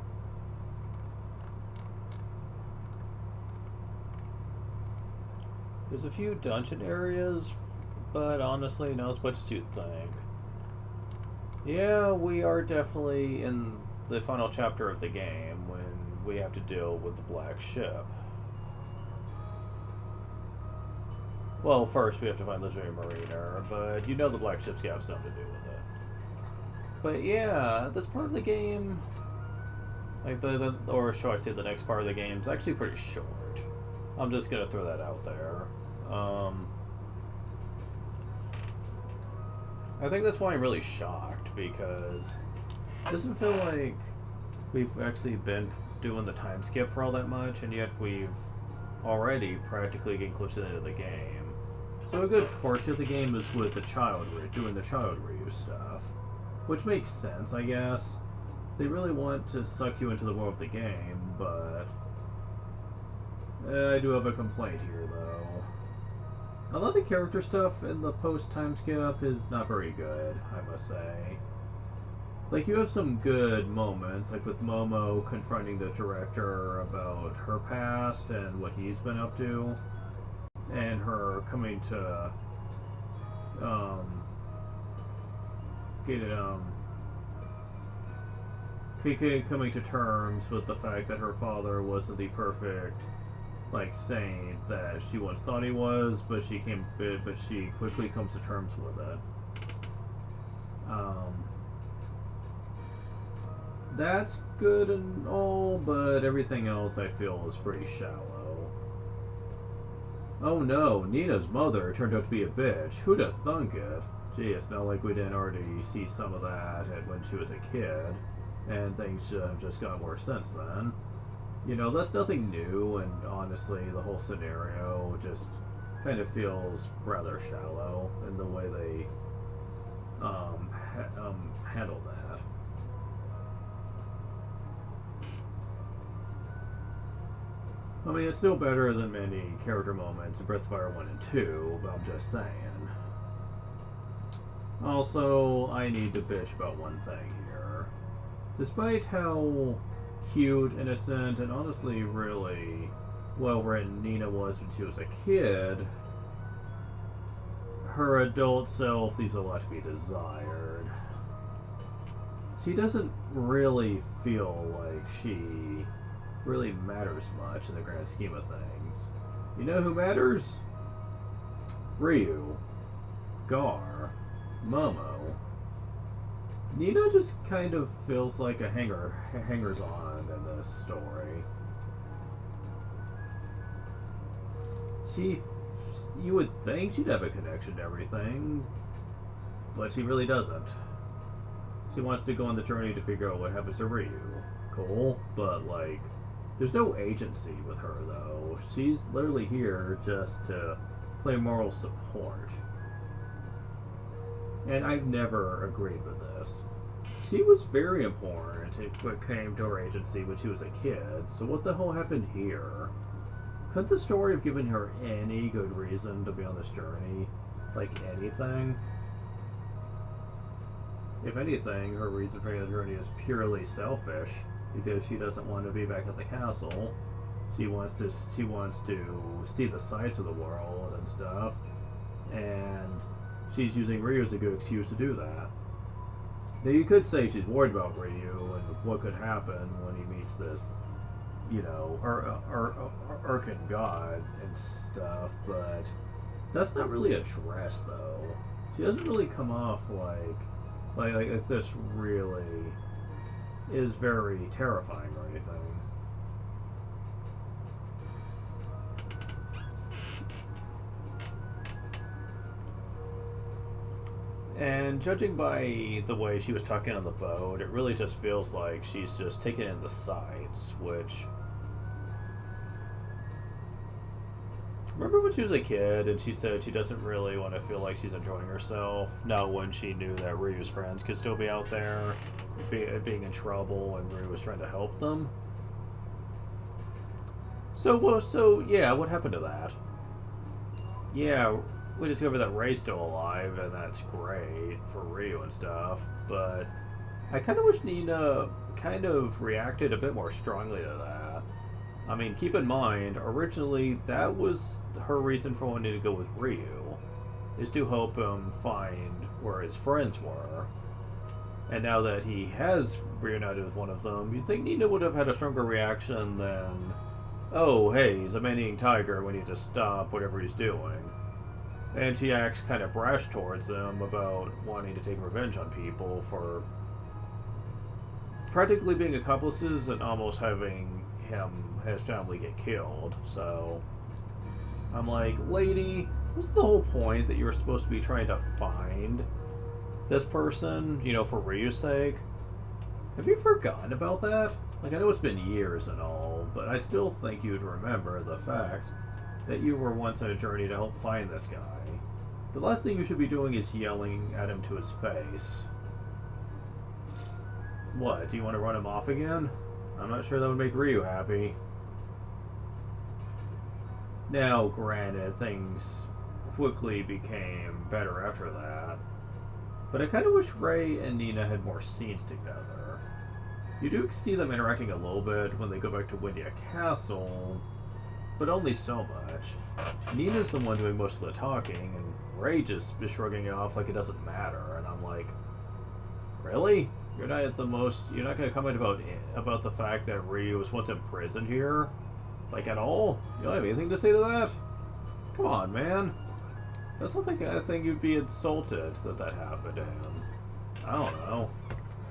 there's a few dungeon areas, but honestly, not as much as you'd think. Yeah, we are definitely in the final chapter of the game when we have to deal with the black ship. Well, first we have to find the Dream Mariner, but you know the black ship's got something to do with it. But yeah, this part of the game, like or should I say the next part of the game, is actually pretty short. I'm just gonna throw that out there. I think that's why I'm really shocked, because it doesn't feel like we've actually been doing the time skip for all that much, and yet we've already practically getting close to the end of the game. So a good portion of the game is with the doing the child reuse stuff, which makes sense, I guess. They really want to suck you into the world of the game, but I do have a complaint here, though. A lot of the character stuff in the post-time skip is not very good, I must say. Like, you have some good moments, like with Momo confronting the director about her past and what he's been up to, and her coming to, coming to terms with the fact that her father wasn't the perfect, like, saint that she once thought he was, but she quickly comes to terms with it. That's good and all, but everything else I feel is pretty shallow. Oh no, Nina's mother turned out to be a bitch. Who'd have thunk it? Gee, it's not like we didn't already see some of that when she was a kid, and things have just gotten worse since then. You know, that's nothing new, and honestly, the whole scenario just kind of feels rather shallow in the way they handle that. I mean, it's still better than many character moments in Breath of Fire 1 and 2, but I'm just saying. Also, I need to bitch about one thing here. Despite how cute, innocent, and honestly really well written Nina was when she was a kid, her adult self leaves a lot to be desired. She doesn't really feel like she really matters much in the grand scheme of things. You know who matters? Ryu, Gar, Momo. Nina just kind of feels like a hangers-on in this story. You would think she'd have a connection to everything, but she really doesn't. She wants to go on the journey to figure out what happens to Ryu. Cool, but like, there's no agency with her though. She's literally here just to play moral support. And I've never agreed with this. She was very important when it came to her agency when she was a kid, so what the hell happened here? Couldn't the story have given her any good reason to be on this journey? Like anything? If anything, her reason for the journey is purely selfish, because she doesn't want to be back at the castle. She wants to see the sights of the world and stuff, and she's using Ryu as a good excuse to do that. Now you could say she's worried about Ryu and what could happen when he meets this, you know, Urkin god and stuff, but that's not really addressed though. She doesn't really come off like this really is very terrifying or anything. And judging by the way she was talking on the boat, it really just feels like she's just taking in the sights, which... Remember when she was a kid and she said she doesn't really want to feel like she's enjoying herself? Not when she knew that Ryu's friends could still be out there being in trouble and Ryu was trying to help them? So yeah, what happened to that? Yeah, we discovered that Ray's still alive, and that's great for Ryu and stuff, but I kind of wish Nina kind of reacted a bit more strongly to that. I mean, keep in mind, originally that was her reason for wanting to go with Ryu, is to help him find where his friends were. And now that he has reunited with one of them, you'd think Nina would have had a stronger reaction than, oh, hey, he's a man-eating tiger, we need to stop whatever he's doing. And she acts kind of brash towards him about wanting to take revenge on people for practically being accomplices and almost having his family get killed. So I'm like, lady, what's the whole point that you were supposed to be trying to find this person, you know, for Ryu's sake? Have you forgotten about that? Like, I know it's been years and all, but I still think you'd remember the fact that you were once on a journey to help find this guy. The last thing you should be doing is yelling at him to his face. What, do you want to run him off again? I'm not sure that would make Ryu happy. Now, granted, things quickly became better after that, but I kind of wish Ray and Nina had more scenes together. You do see them interacting a little bit when they go back to Windia Castle, but only so much. Nina's the one doing most of the talking, and Ray just is shrugging it off like it doesn't matter, and I'm like, really? You're not going to comment about the fact that Ryu was once imprisoned here? Like, at all? You don't have anything to say to that? Come on, man. That's not the kind of thing you'd be insulted that happened to him. I don't know.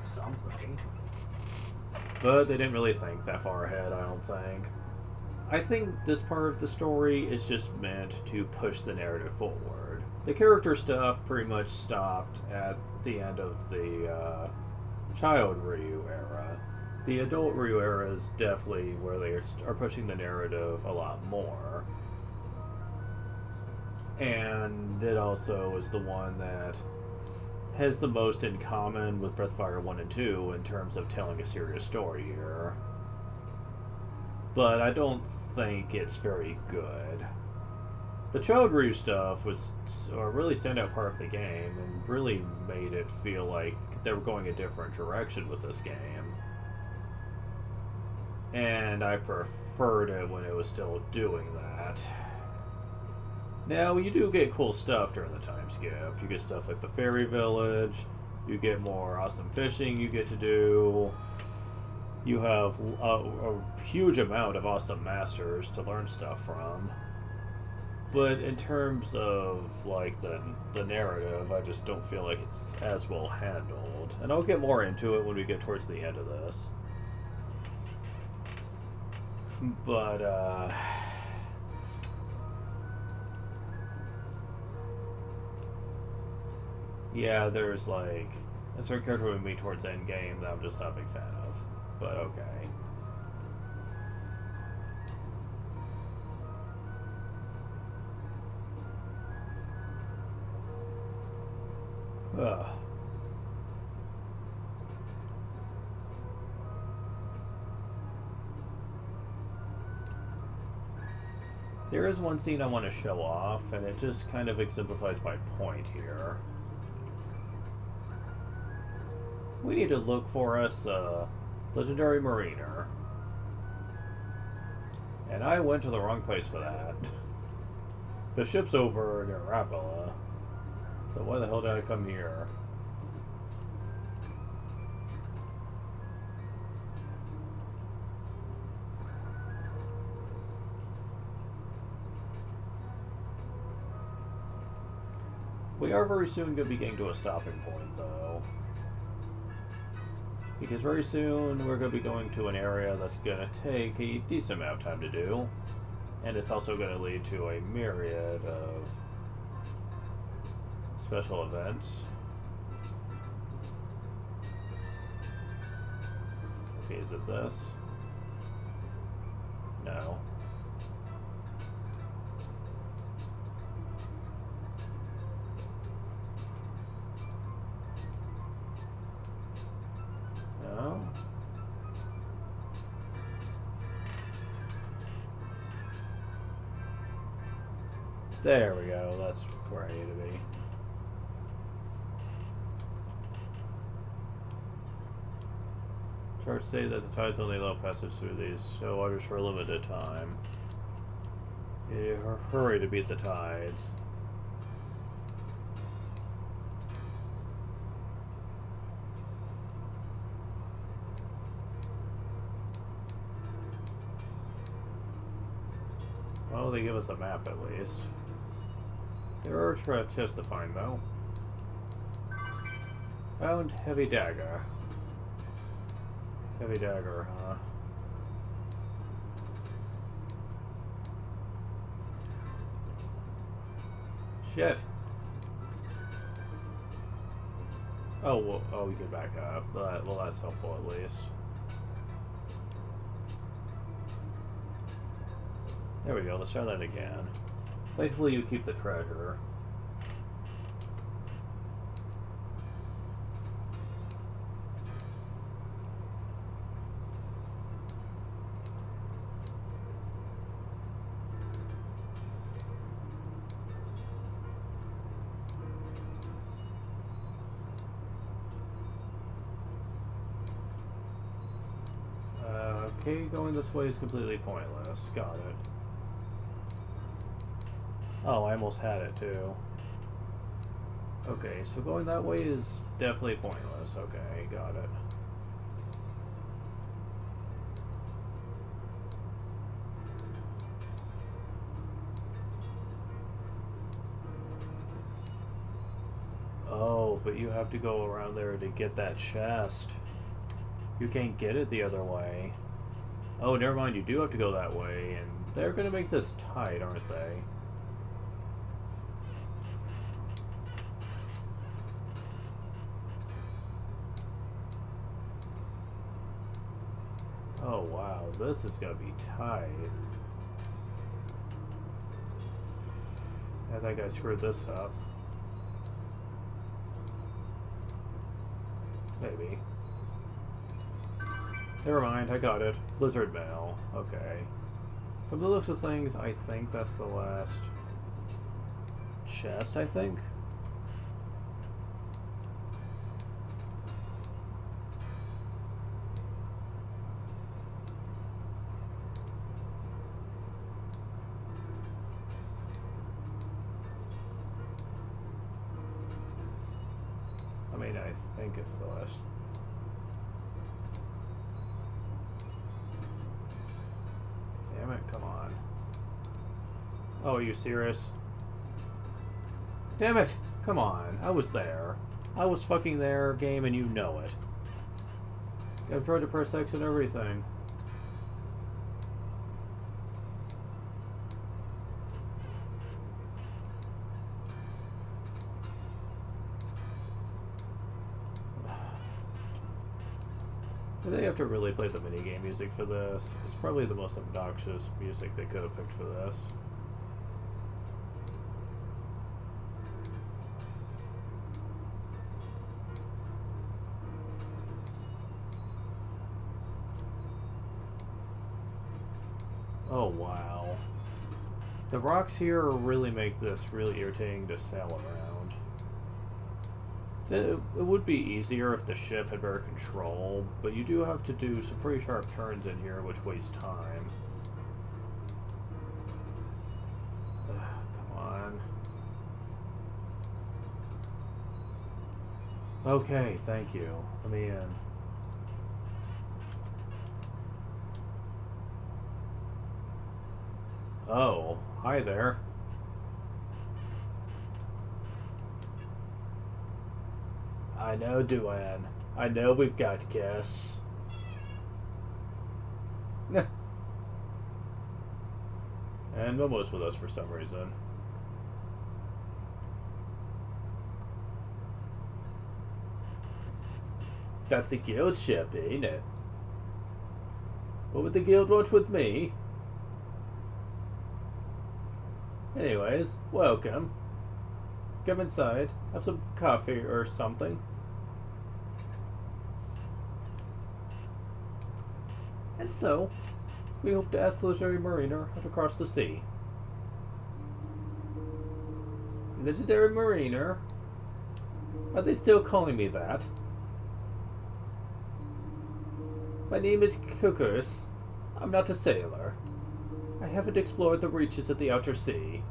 Something. But they didn't really think that far ahead, I don't think. I think this part of the story is just meant to push the narrative forward. The character stuff pretty much stopped at the end of the child Ryu era. The adult Ryu era is definitely where they are pushing the narrative a lot more. And it also is the one that has the most in common with Breathfire 1 and 2 in terms of telling a serious story here. But I don't think it's very good. The Child Ryu stuff was a really standout part of the game and really made it feel like they were going a different direction with this game. And I preferred it when it was still doing that. Now, you do get cool stuff during the time skip. You get stuff like the Fairy Village, you get more awesome fishing you get to do, you have a huge amount of awesome masters to learn stuff from. But in terms of, like, the narrative, I just don't feel like it's as well handled. And I'll get more into it when we get towards the end of this. But, yeah, there's, like, a certain character with me towards the end game that I'm just not a big fan of. But, okay. Ugh. There is one scene I want to show off, and it just kind of exemplifies my point here. We need to look for us a legendary mariner. And I went to the wrong place for that. The ship's over near Rapala. So why the hell did I come here? We are very soon going to be getting to a stopping point, though. Because very soon we're going to be going to an area that's going to take a decent amount of time to do. And it's also going to lead to a myriad of special events. Okay, is it this? No. No. There we go, that's where I need to be. Charts say that the tides only allow passage through these shallow waters for a limited time. Hurry to beat the tides. Well, they give us a map at least. There are chests to find though. Found heavy dagger. Heavy dagger, huh? Shit. Oh, well, we can back up. Well, that's helpful at least. There we go, let's try that again. Thankfully you keep the treasure. Okay, going this way is completely pointless. Got it. Oh, I almost had it too. Okay, so going that way is definitely pointless. Okay, got it. Oh, but you have to go around there to get that chest. You can't get it the other way. Oh, never mind, you do have to go that way, and they're gonna make this tight, aren't they? Oh wow, this is gonna be tight. I think I screwed this up. Maybe. Never mind, I got it. Blizzard Mail. Okay. From the looks of things, I think that's the last chest, I think? I mean, I think it's the last. Damn it, come on. Oh, are you serious? Damn it! Come on, I was there. I was fucking there, game, and you know it. I've tried to press X and everything. They have to really play the minigame music for this. It's probably the most obnoxious music they could have picked for this. Oh wow. The rocks here really make this really irritating to sail around. It would be easier if the ship had better control, but you do have to do some pretty sharp turns in here, which waste time. Come on. Okay, thank you. Let me in. Oh, hi there. I know, Duane. I know we've got guests. And Momo's with us for some reason. That's a guild ship, ain't it? What would the guild want with me? Anyways, welcome. Come inside, have some coffee or something. And so, we hope to ask the legendary mariner how to cross the sea. Legendary mariner? Are they still calling me that? My name is Kukus. I'm not a sailor. I haven't explored the reaches of the outer sea.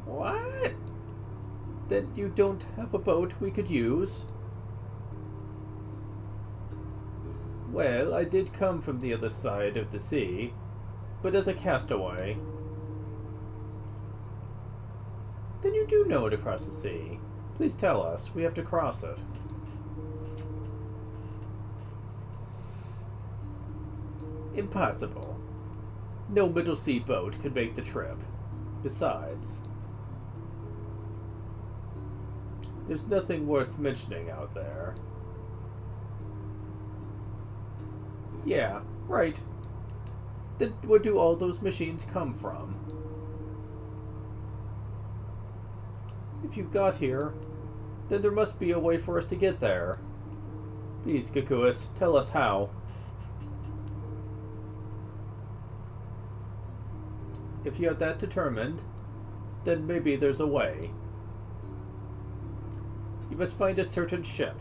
What? Then you don't have a boat we could use? Well, I did come from the other side of the sea, but as a castaway. Then you do know to cross the sea. Please tell us. We have to cross it. Impossible. No middle sea boat could make the trip. Besides, there's nothing worth mentioning out there. Yeah, right. Then where do all those machines come from? If you got here, then there must be a way for us to get there. Please, Kukuis, tell us how. If you have that determined, then maybe there's a way. You must find a certain ship.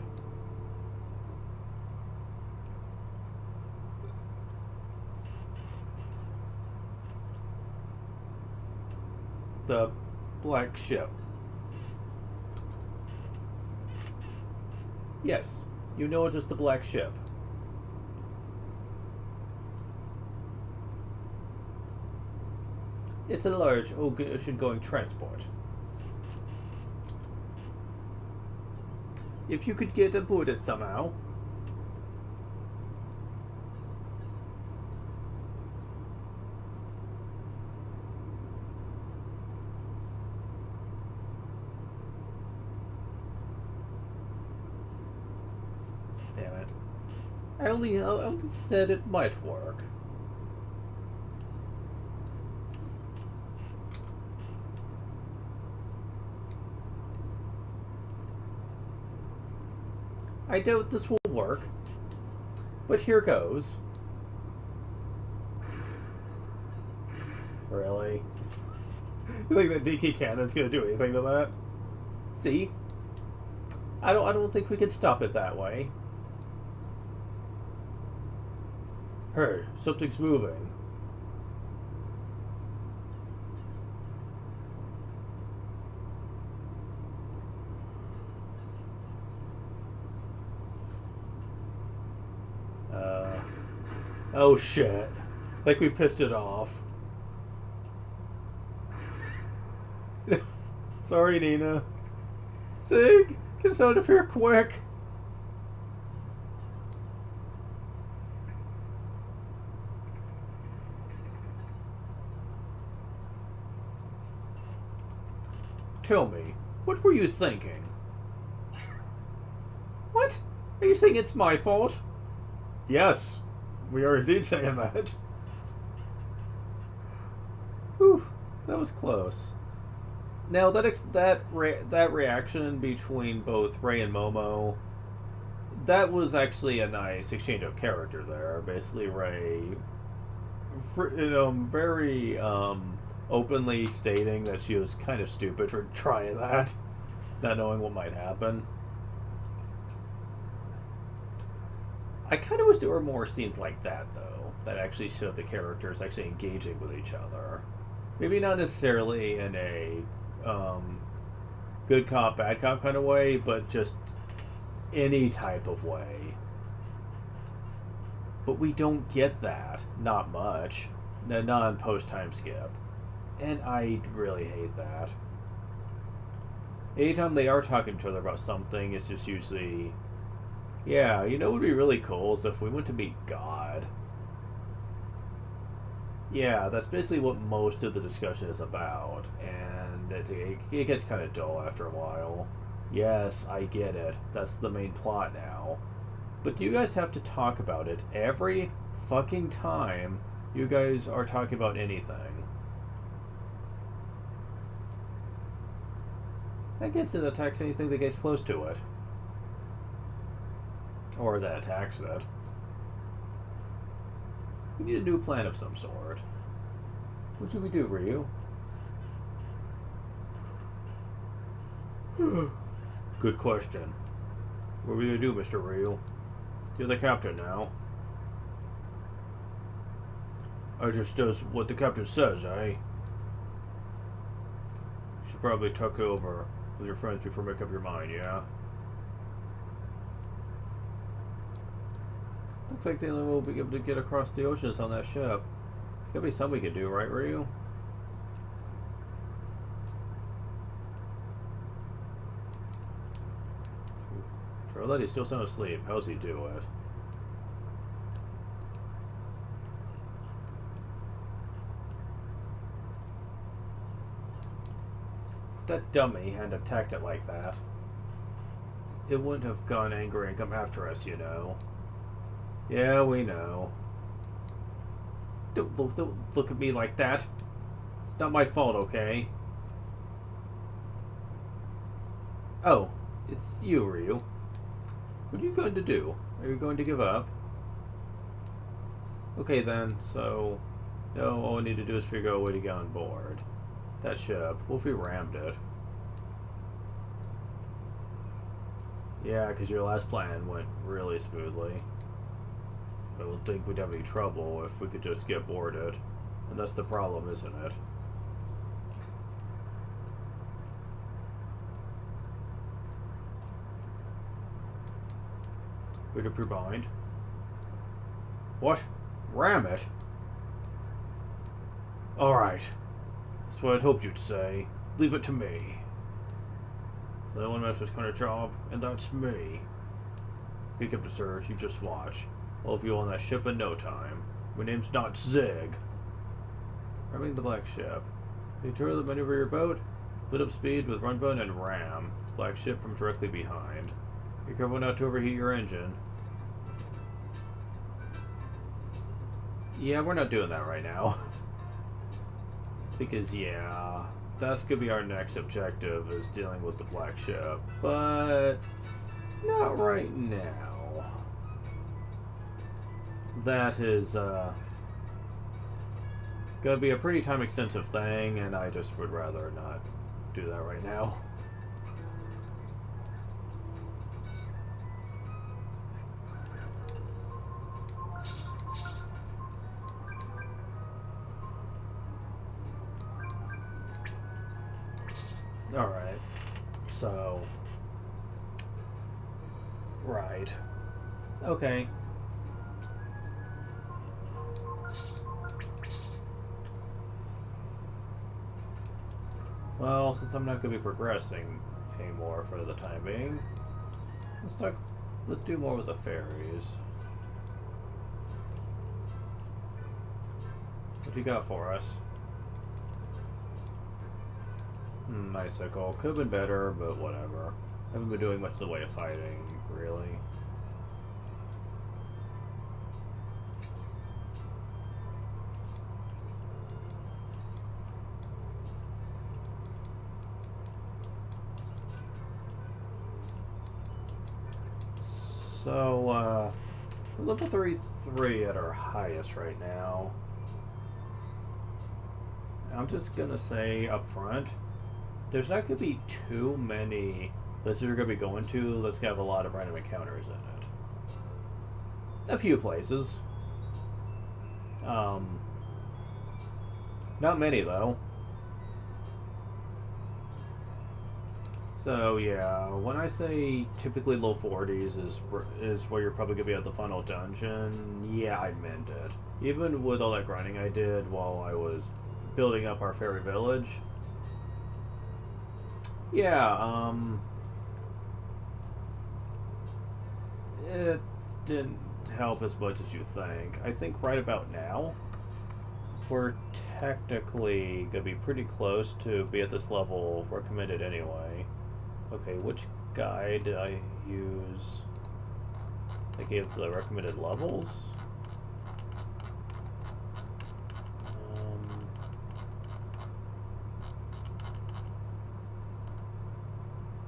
The black ship. Yes, you know it as the black ship. It's a large ocean-going transport. If you could get aboard it somehow. Damn it. I only said it might work. I doubt this will work, but here goes. Really? You think that DK cannon's gonna do anything to that? See? I don't think we can stop it that way. Hey, something's moving. Oh shit. Like we pissed it off. Sorry, Nina. Sig, get us out of here quick. Tell me, what were you thinking? What? Are you saying it's my fault? Yes. We are indeed saying that. Whew, that was close. Now that reaction between both Ray and Momo, that was actually a nice exchange of character there. Basically, Ray, very openly stating that she was kind of stupid for trying that, not knowing what might happen. I kind of wish there were more scenes like that, though, that actually showed the characters actually engaging with each other. Maybe not necessarily in a good cop, bad cop kind of way, but just any type of way. But we don't get that. Not much. Not in post-time skip. And I really hate that. Anytime they are talking to each other about something, it's just usually... Yeah, you know what would be really cool is if we went to meet God. Yeah, that's basically what most of the discussion is about, and it gets kind of dull after a while. Yes, I get it. That's the main plot now. But do you guys have to talk about it every fucking time you guys are talking about anything? I guess it attacks anything that gets close to it. Or that attacks it. We need a new plan of some sort. What should we do, Ryu? Good question. What are we gonna do, Mr. Ryu? You're the captain now. I just does what the captain says, eh? You should probably talk over with your friends before make up your mind, yeah? Looks like they only will be able to get across the oceans on that ship. There's gotta be something we can do, right, Ryu? He's still sound asleep. How's he do it? If that dummy hadn't attacked it like that, it wouldn't have gone angry and come after us, you know. Yeah, we know. Don't look at me like that. It's not my fault, okay? Oh, it's you, Ryu. What are you going to do? Are you going to give up? Okay then, so... No, all we need to do is figure out a way to get on board. That ship. What if we rammed it? Yeah, because your last plan went really smoothly. I don't think we'd have any trouble if we could just get boarded. And that's the problem, isn't it? Read up your mind. What? Ram it? Alright. That's what I'd hoped you'd say. Leave it to me. No one mess this kind of job, and that's me. Pick up the search, you just watch. All of you on that ship in no time. My name's not Zig. Ramming the black ship. You turn the maneuver your boat, split up speed with run button and ram. Black ship from directly behind. Be careful not to overheat your engine. Yeah, we're not doing that right now. Because, yeah, that's gonna be our next objective, is dealing with the black ship. But, not right now. That is, gonna be a pretty time-extensive thing, and I just would rather not do that right now. Alright, so... Right. Okay. Well, since I'm not going to be progressing anymore for the time being, let's do more with the fairies. What you got for us? Icicle. Could have been better, but whatever. Haven't been doing much in the way of fighting, really. So, level 3 at our highest right now. I'm just gonna say up front, there's not going to be too many places we're going to be going to that's going to have a lot of random encounters in it. A few places. Not many, though. So, yeah, when I say typically low 40s is where you're probably going to be at the final dungeon, yeah, I meant it. Even with all that grinding I did while I was building up our fairy village, yeah, it didn't help as much as you think. I think right about now, we're technically going to be pretty close to be at this level recommended anyway. Okay, which guide did I use? I gave the recommended levels?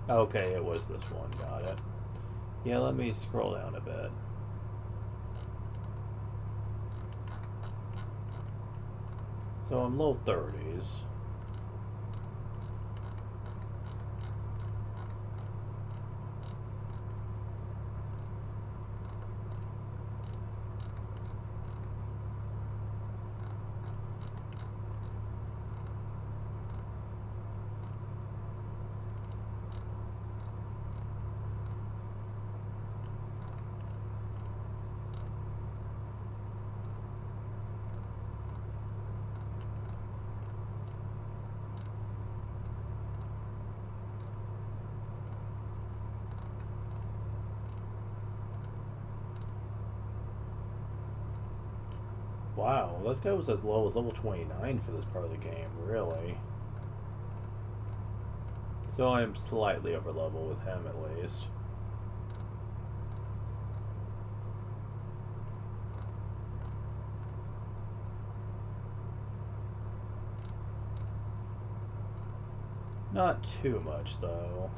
Okay, it was this one, got it. Yeah, let me scroll down a bit. So I'm low 30s. Wow, this guy was as low as level 29 for this part of the game, really. So I'm slightly over level with him at least. Not too much though.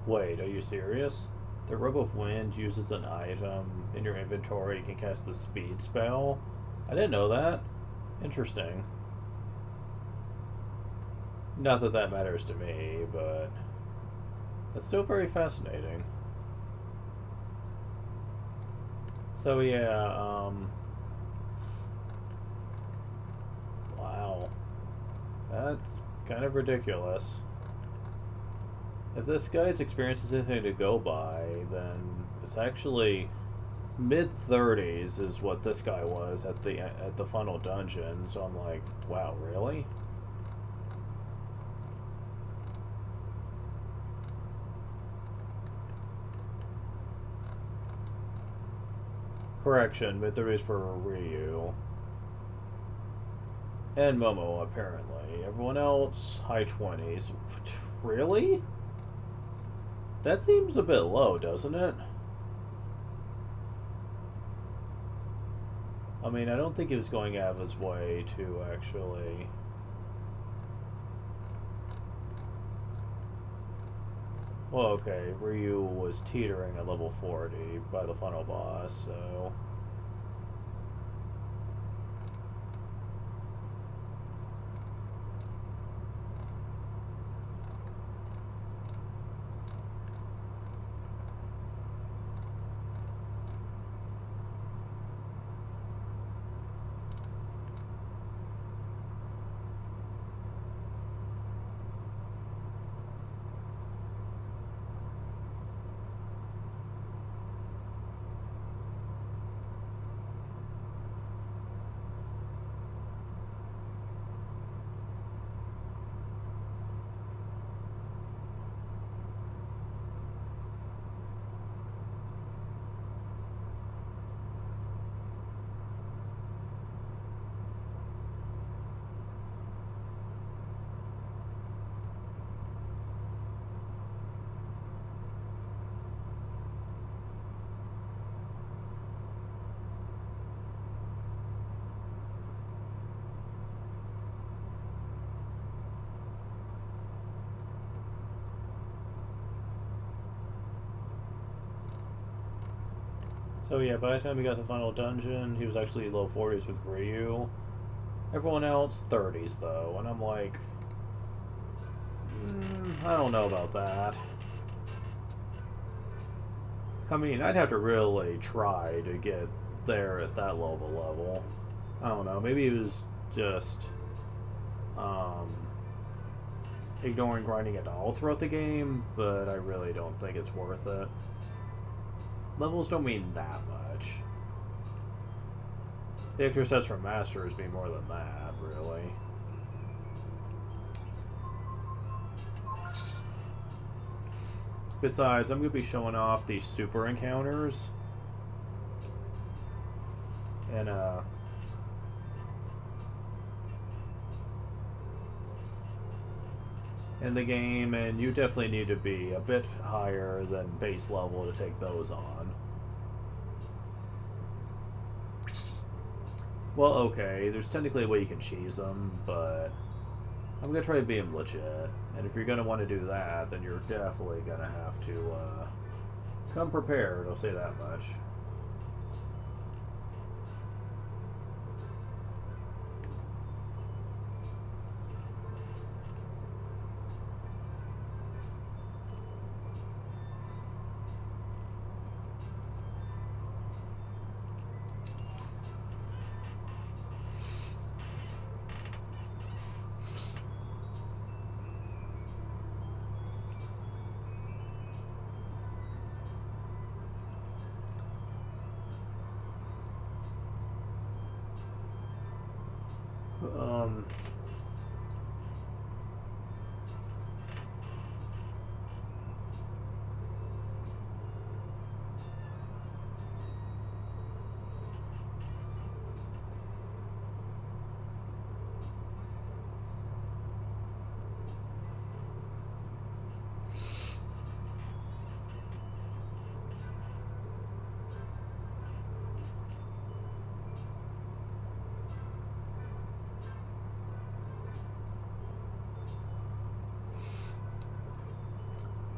Wait, are you serious? The Robe of Wind uses an item in your inventory. You can cast the speed spell. I didn't know that. Interesting. Not that that matters to me, but that's still very fascinating. So yeah, wow. That's kind of ridiculous. If this guy's experience is anything to go by, then it's actually mid-30s is what this guy was at the final dungeon. So I'm like, wow, really? Correction, mid-30s for Ryu. And Momo, apparently. Everyone else, high 20s. Really? That seems a bit low, doesn't it? I mean, I don't think he was going out of his way to actually... Well, okay, Ryu was teetering at level 40 by the final boss, so... So yeah, by the time we got to the final dungeon, he was actually low 40s with Ryu. Everyone else, 30s though, and I'm like, I don't know about that. I mean, I'd have to really try to get there at that level. I don't know, maybe he was just ignoring grinding at all throughout the game, but I really don't think it's worth it. Levels don't mean that much. The extra sets from Masters mean more than that, really. Besides, I'm going to be showing off these super encounters. And, in the game, and you definitely need to be a bit higher than base level to take those on. Well, okay, there's technically a way you can cheese them, but I'm gonna try to be them legit. And if you're gonna want to do that, then you're definitely gonna have to Come prepared, I'll say that much.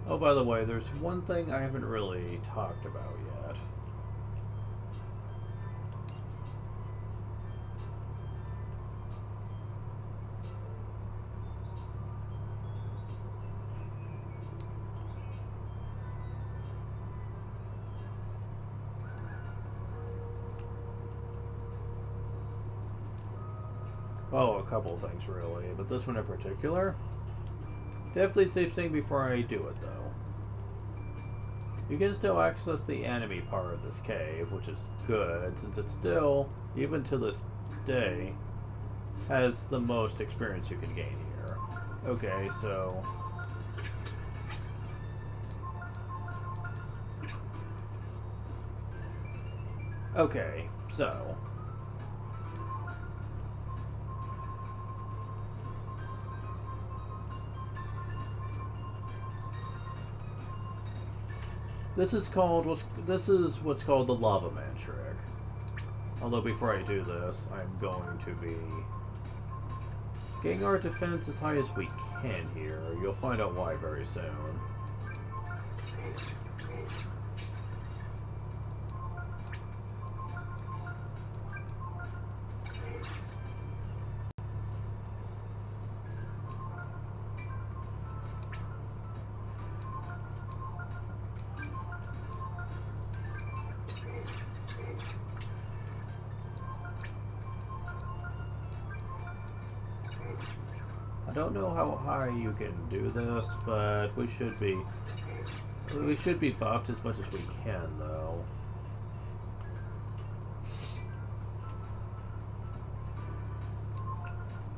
Oh, by the way, there's one thing I haven't really talked about yet. Oh, a couple things really, but this one in particular. Definitely safe thing before I do it, though. You can still access the enemy part of this cave, which is good, since it still, even to this day, has the most experience you can gain here. Okay, so... Okay, so... This is what's called the Lava Man trick. Although before I do this, I'm going to be getting our defense as high as we can here. You'll find out why very soon. I don't know how high you can do this, but we should be buffed as much as we can, though.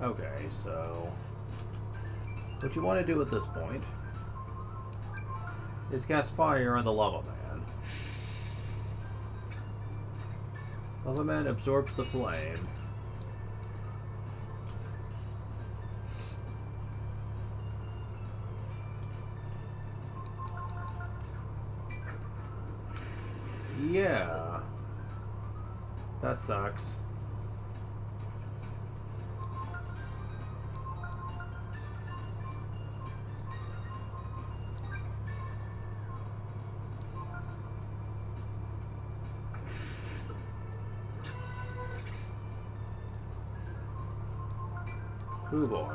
Okay, so what you want to do at this point is cast fire on the Lava Man. Lava Man absorbs the flame. Yeah. That sucks. Oh boy.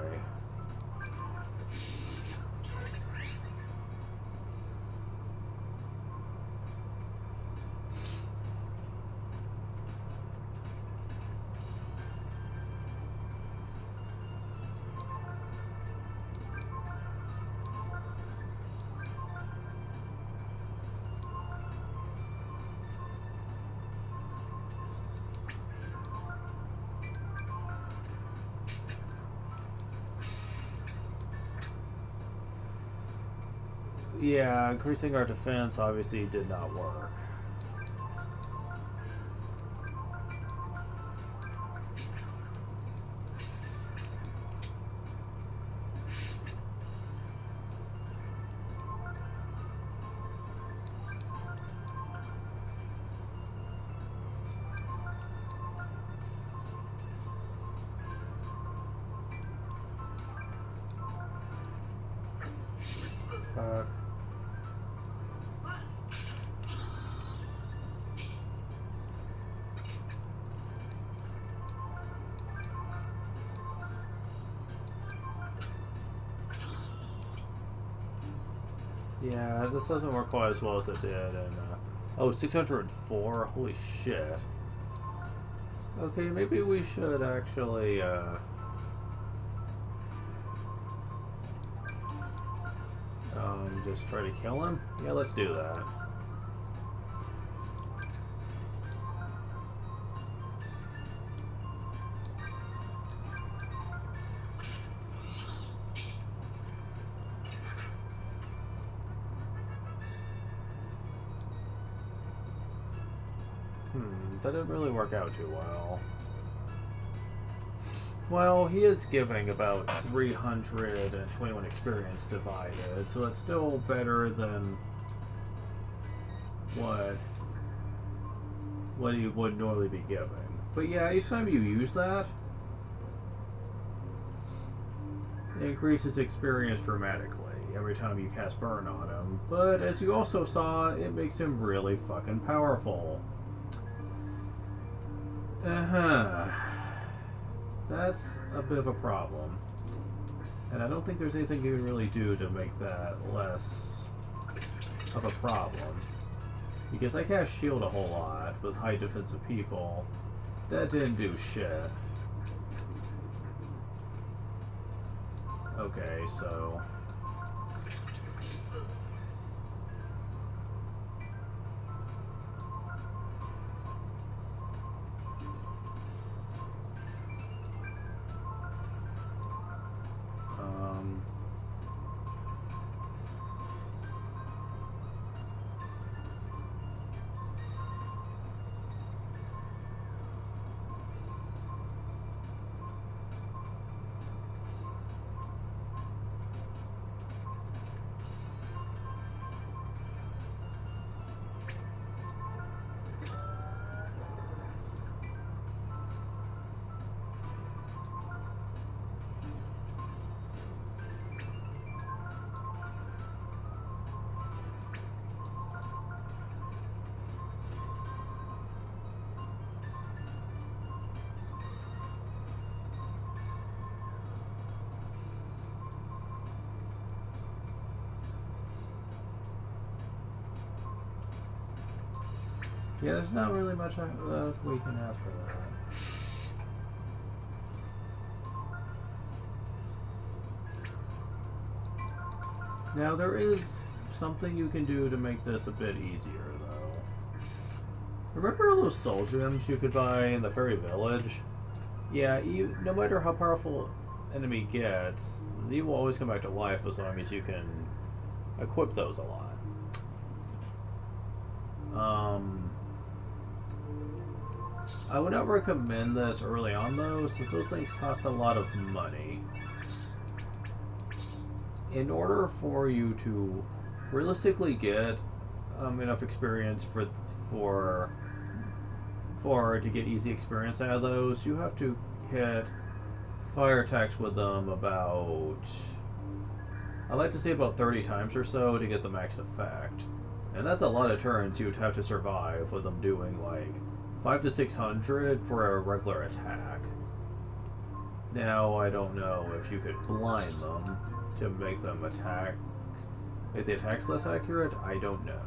Yeah, increasing our defense obviously did not work. Fuck. Yeah, this doesn't work quite as well as it did. And oh, 604. Holy shit. Okay, maybe we should actually just try to kill him. Yeah, let's do that. That didn't really work out too well. Well, he is giving about 321 experience divided, so it's still better than what he would normally be giving. But yeah, each time you use that, it increases experience dramatically every time you cast Burn on him. But as you also saw, it makes him really fucking powerful. That's a bit of a problem. And I don't think there's anything you can really do to make that less of a problem. Because I cast shield a whole lot with high defensive people. That didn't do shit. Okay, so... yeah, there's not really much we can have for that. Now, there is something you can do to make this a bit easier, though. Remember all those soul gems you could buy in the fairy village? Yeah, no matter how powerful enemy gets, they will always come back to life as long as you can equip those a lot. I would not recommend this early on, though, since those things cost a lot of money. In order for you to realistically get enough experience to get easy experience out of those, you have to hit fire attacks with them about, I like to say about 30 times or so to get the max effect. And that's a lot of turns you'd have to survive with them doing like 500 to 600 for a regular attack. Now, I don't know if you could blind them to make the attacks less accurate. I don't know.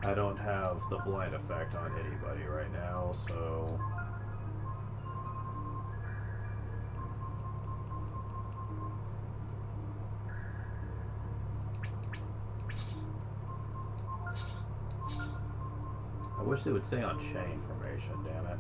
I don't have the blind effect on anybody right now, so... I wish they would stay on chain formation, damn it.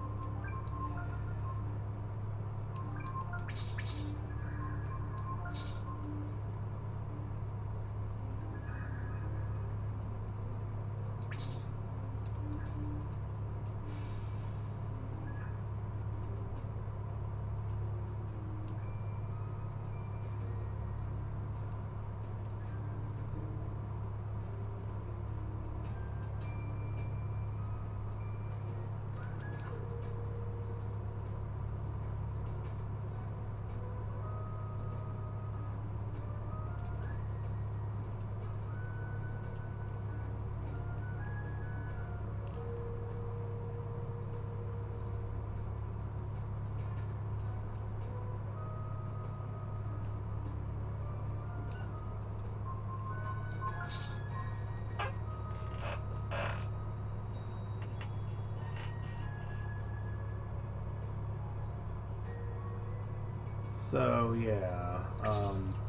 So yeah,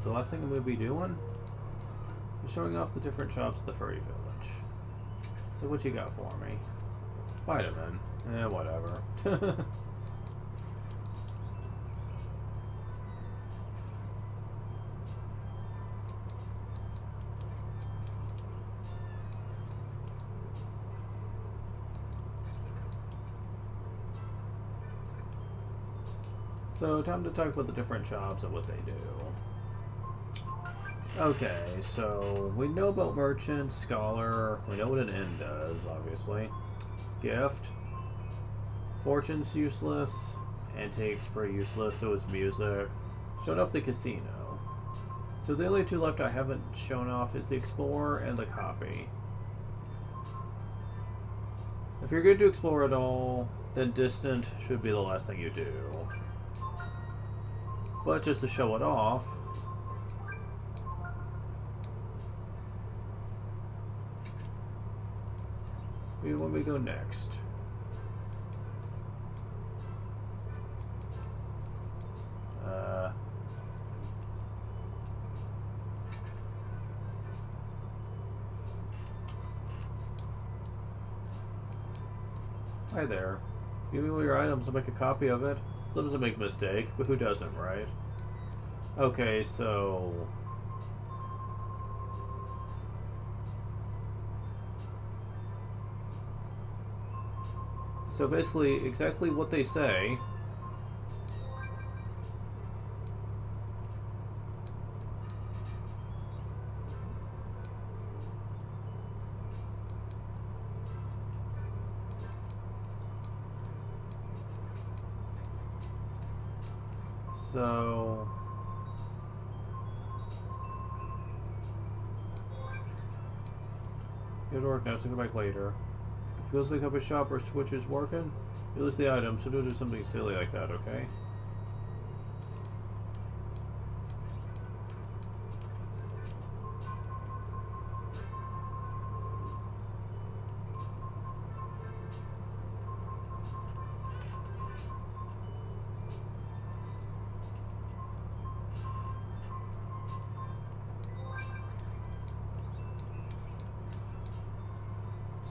the last thing I'm gonna be doing is showing off the different shops at the furry village. So what you got for me? Vitamin. Whatever. So time to talk about the different shops and what they do. Okay, so we know about merchant, scholar, we know what an inn does, obviously. Gift. Fortune's useless. Antiques pretty useless, so is music. Showed off the casino. So the only two left I haven't shown off is the explorer and the copy. If you're going to explore at all, then distant should be the last thing you do. But just to show it off, where we go next? Hi there. Give me all your items, I'll make a copy of it. Sometimes I make a mistake, but who doesn't, right? Okay, so... So basically, exactly what they say. So... Go to work now, so come back later. If it feels like up a shop or switch is working, you lose the item, so don't do something silly like that, okay?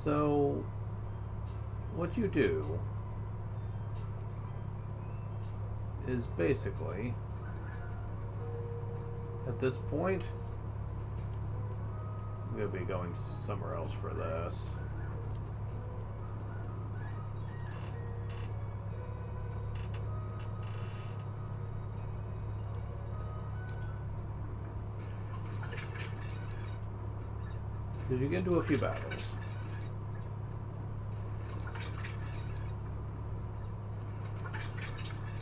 So, what you do is basically, at this point, I'm going to be going somewhere else for this. Because you get into a few battles.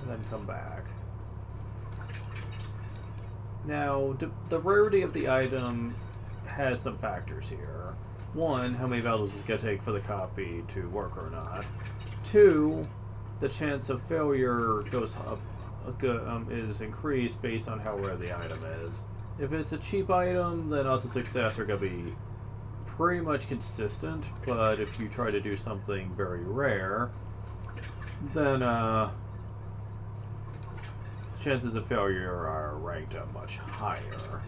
Then come back. Now, the rarity of the item has some factors here. One, how many battles it's going to take for the copy to work or not. Two, the chance of failure goes up, is increased based on how rare the item is. If it's a cheap item, then odds of success are going to be pretty much consistent, but if you try to do something very rare, then chances of failure are ranked up much higher.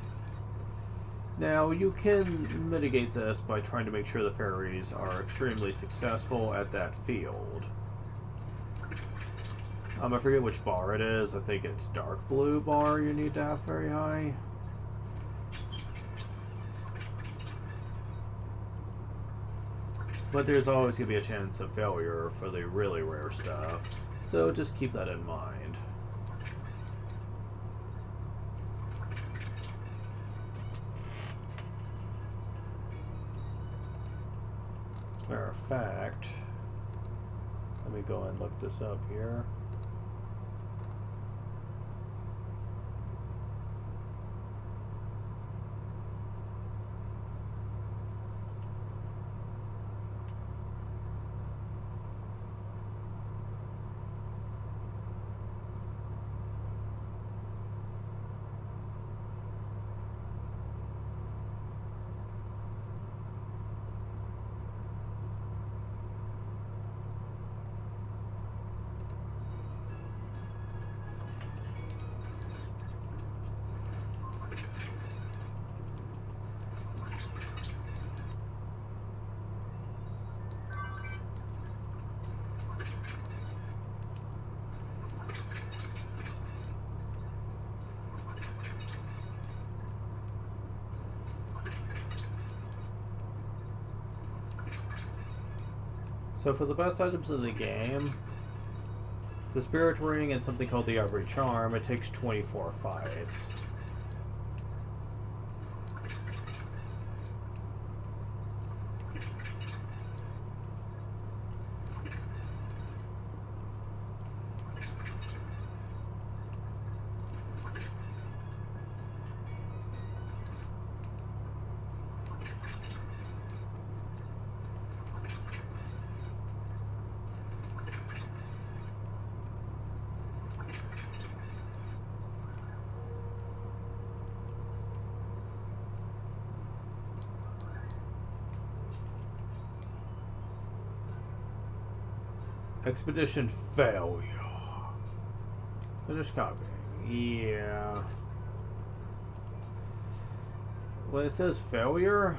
Now, you can mitigate this by trying to make sure the fairies are extremely successful at that field. I forget which bar it is. I think it's dark blue bar you need to have very high. But there's always going to be a chance of failure for the really rare stuff, so just keep that in mind. As a matter of fact, let me go and look this up here. So for the best items in the game, the Spirit Ring and something called the Ivory Charm, it takes 24 fights. Expedition failure. Finish copying. Yeah. When it says failure,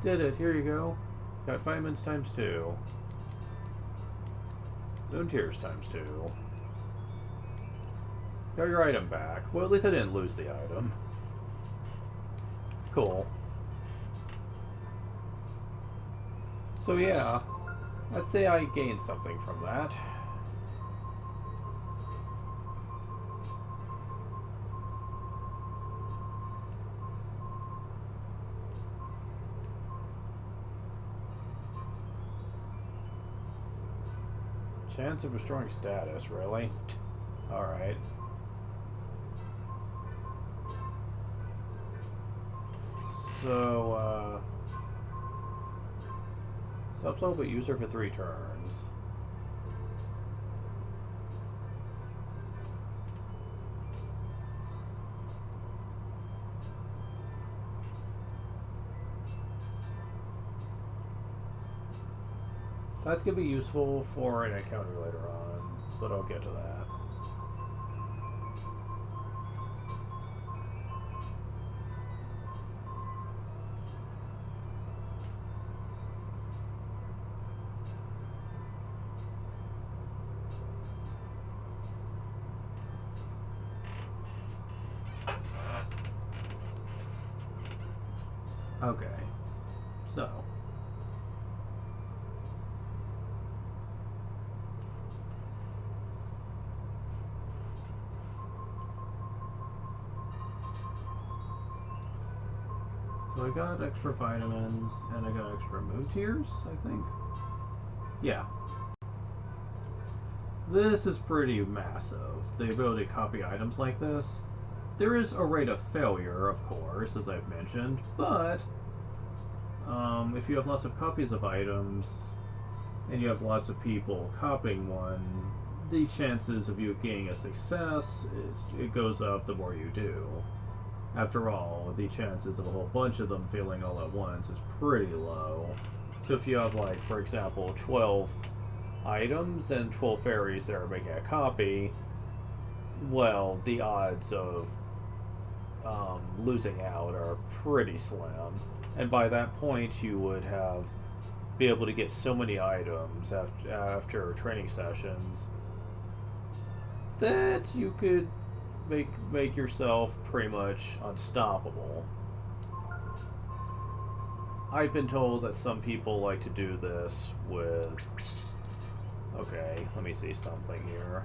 did it. Here you go. Got vitamins times 2. Moon tears times 2. Got your item back. Well, at least I didn't lose the item. Cool. So yeah. I'd say I gained something from that. Chance of restoring status, really? Alright. So, subsole but user for 3 turns. That's going to be useful for an encounter later on, but I'll get to that. Okay, so I got extra vitamins and I got extra moon tears, I think. Yeah. This is pretty massive, the ability to copy items like this. There is a rate of failure, of course, as I've mentioned, but if you have lots of copies of items and you have lots of people copying one, the chances of you getting a success, it goes up the more you do. After all, the chances of a whole bunch of them failing all at once is pretty low. So if you have, like, for example, 12 items and 12 fairies that are making a copy, well, the odds of losing out are pretty slim. And by that point, you would be able to get so many items after training sessions that you could make yourself pretty much unstoppable. I've been told that some people like to do this with... Okay, let me see something here.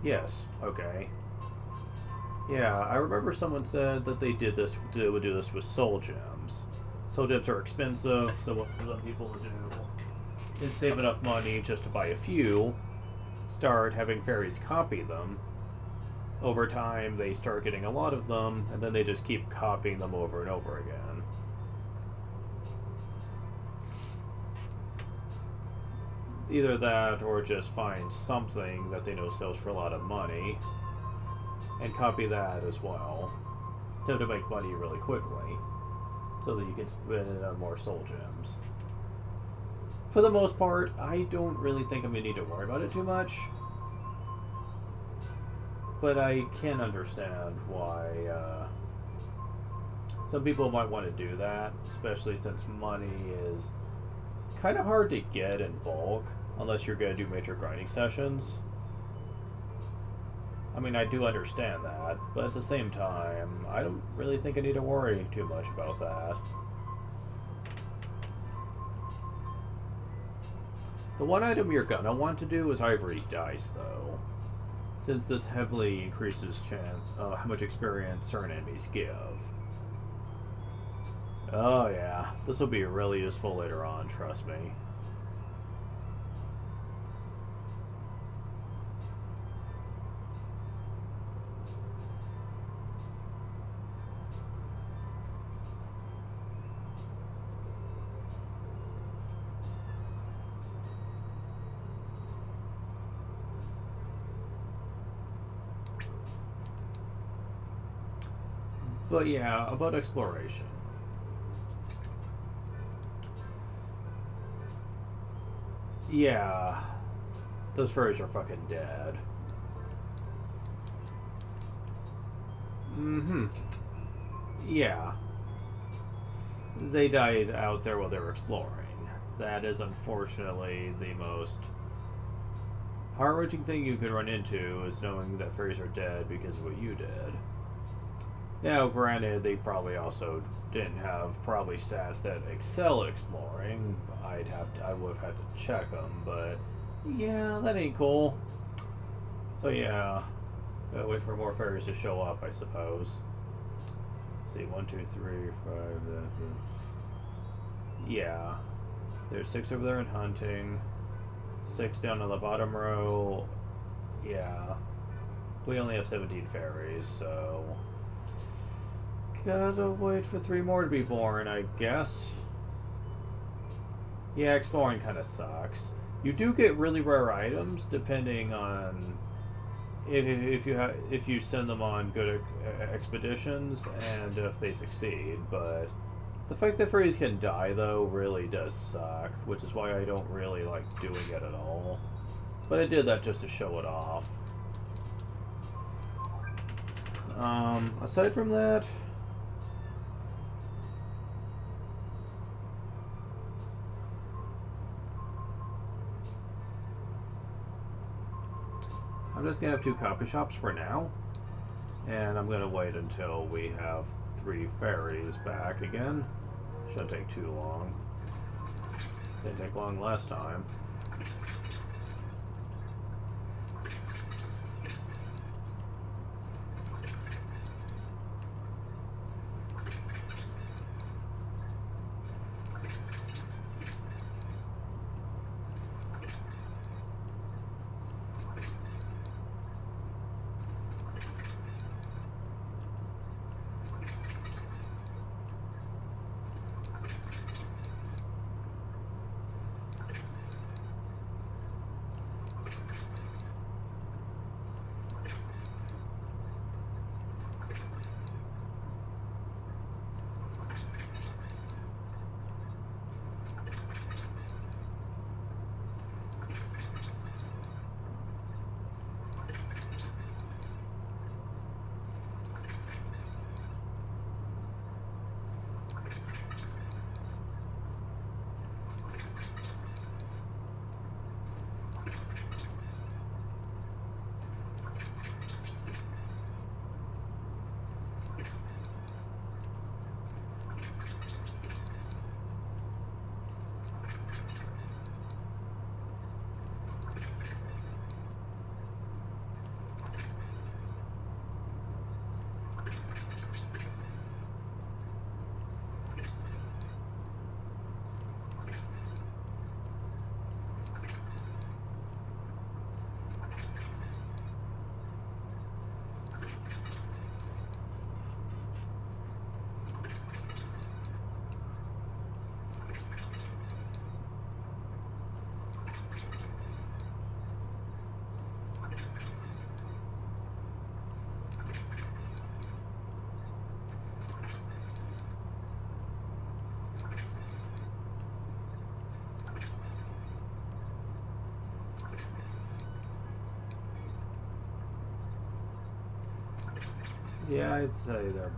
Yes, okay. Yeah, I remember someone said that they would do this with soul gems. Soul gems are expensive, so what some people would do is save enough money just to buy a few, start having fairies copy them. Over time, they start getting a lot of them, and then they just keep copying them over and over again. Either that, or just find something that they know sells for a lot of money, and copy that as well, to make money really quickly, so that you can spend it on more soul gems. For the most part, I don't really think I'm going to need to worry about it too much, but I can understand why some people might want to do that, especially since money is kind of hard to get in bulk, unless you're going to do major grinding sessions. I mean, I do understand that, but at the same time, I don't really think I need to worry too much about that. The one item you're gonna want to do is Ivory Dice, though, since this heavily increases how much experience certain enemies give. Oh yeah, this will be really useful later on, trust me. But yeah, about exploration. Yeah, those furries are fucking dead. Mm-hmm. Yeah. They died out there while they were exploring. That is unfortunately the most heart-wrenching thing you could run into, is knowing that furries are dead because of what you did. Now, granted, they probably also didn't have probably stats that excel at exploring. I would have had to check them, but yeah, that ain't cool. So yeah, gotta wait for more fairies to show up, I suppose. Let's see, 1, 2, 3, 5. Yeah, there's 6 over there in hunting. 6 down on the bottom row. Yeah, we only have 17 fairies, so gotta wait for 3 more to be born, I guess. Yeah, exploring kind of sucks. You do get really rare items depending on if you send them on good expeditions and if they succeed. But the fact that fairies can die though really does suck, which is why I don't really like doing it at all. But I did that just to show it off. Aside from that, I'm just gonna have 2 copy shops for now, and I'm gonna wait until we have 3 fairies back again. Shouldn't take too long. Didn't take long last time. Yeah, I'd say they're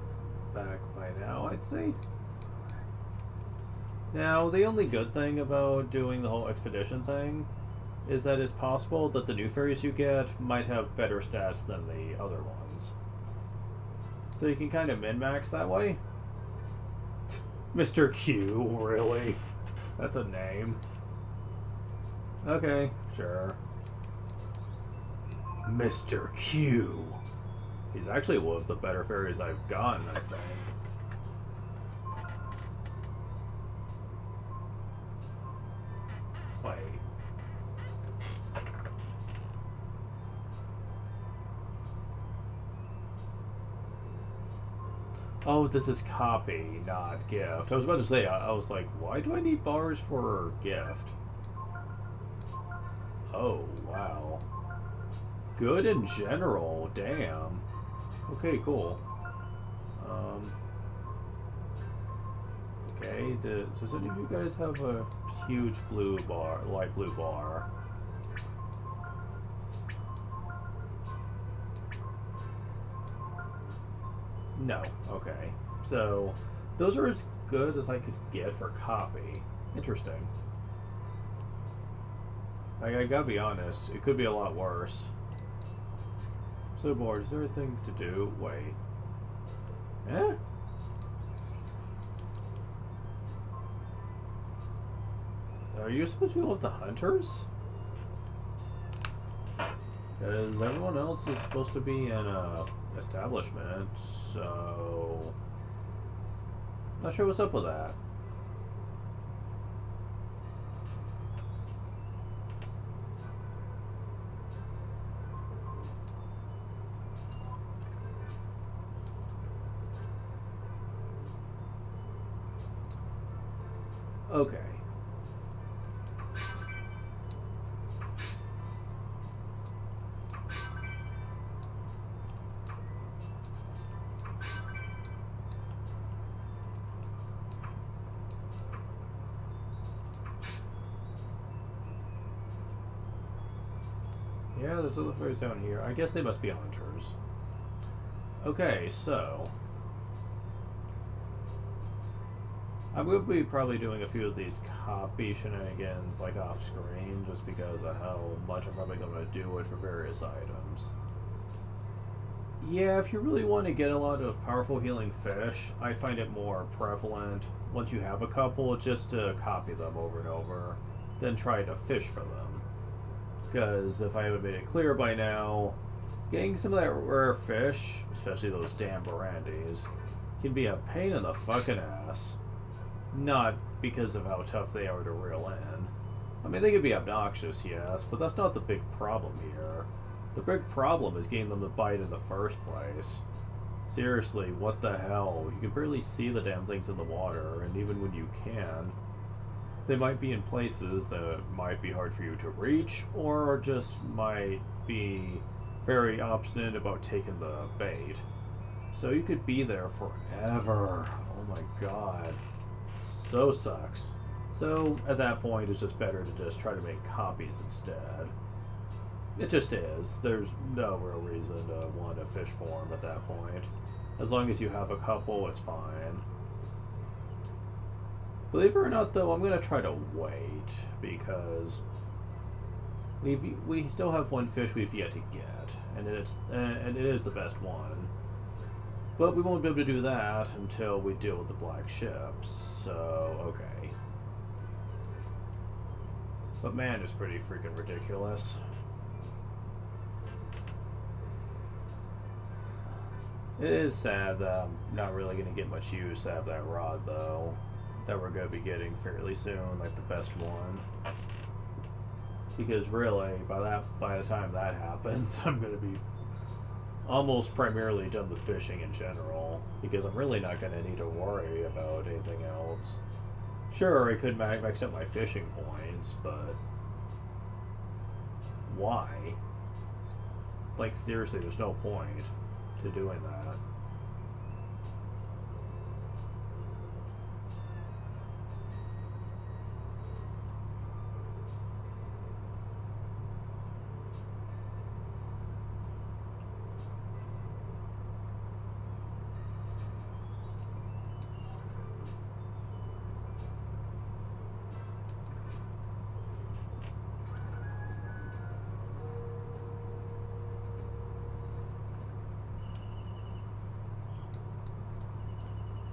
back by now, I'd say. Now, the only good thing about doing the whole expedition thing is that it's possible that the new fairies you get might have better stats than the other ones. So you can kind of min-max that way. Mr. Q, really? That's a name. Okay, sure. Mr. Q. He's actually one of the better fairies I've gotten, I think. Wait. Oh, this is copy, not gift. I was about to say, I was like, why do I need bars for gift? Oh, wow. Good in general, damn. Okay, cool. Okay, does any of you guys have a huge blue bar, light blue bar? No, okay. So, those are as good as I could get for copy. Interesting. I gotta be honest, it could be a lot worse. So bored, is there a thing to do? Wait. Eh? Are you supposed to be with the hunters? Because everyone else is supposed to be in a establishment, so... Not sure what's up with that. Okay. Yeah, there's other fairies down here. I guess they must be hunters. Okay, so... I'm going to be probably doing a few of these copy shenanigans, like off screen, just because of how much I'm probably going to do it for various items. Yeah, if you really want to get a lot of powerful healing fish, I find it more prevalent, once you have a couple, just to copy them over and over, then try to fish for them. Because if I haven't made it clear by now, getting some of that rare fish, especially those damn Barandis, can be a pain in the fucking ass. Not because of how tough they are to reel in. I mean, they can be obnoxious, yes, but that's not the big problem here. The big problem is getting them to bite in the first place. Seriously, what the hell? You can barely see the damn things in the water, and even when you can, they might be in places that might be hard for you to reach, or just might be very obstinate about taking the bait. So you could be there forever. Oh my god. So sucks. So at that point, it's just better to just try to make copies instead. It just is. There's no real reason to want to fish for them at that point. As long as you have a couple, it's fine. Believe it or not, though, I'm going to try to wait, because we still have one fish we've yet to get, and it is the best one. But we won't be able to do that until we deal with the black ships, so okay. But man, it's pretty freaking ridiculous. It is sad that I'm not really going to get much use out of that rod, though, that we're going to be getting fairly soon, like the best one. Because really, by the time that happens, I'm going to be almost primarily done with fishing in general, because I'm really not going to need to worry about anything else. Sure, I could max out my fishing points, but why? Like, seriously, there's no point to doing that.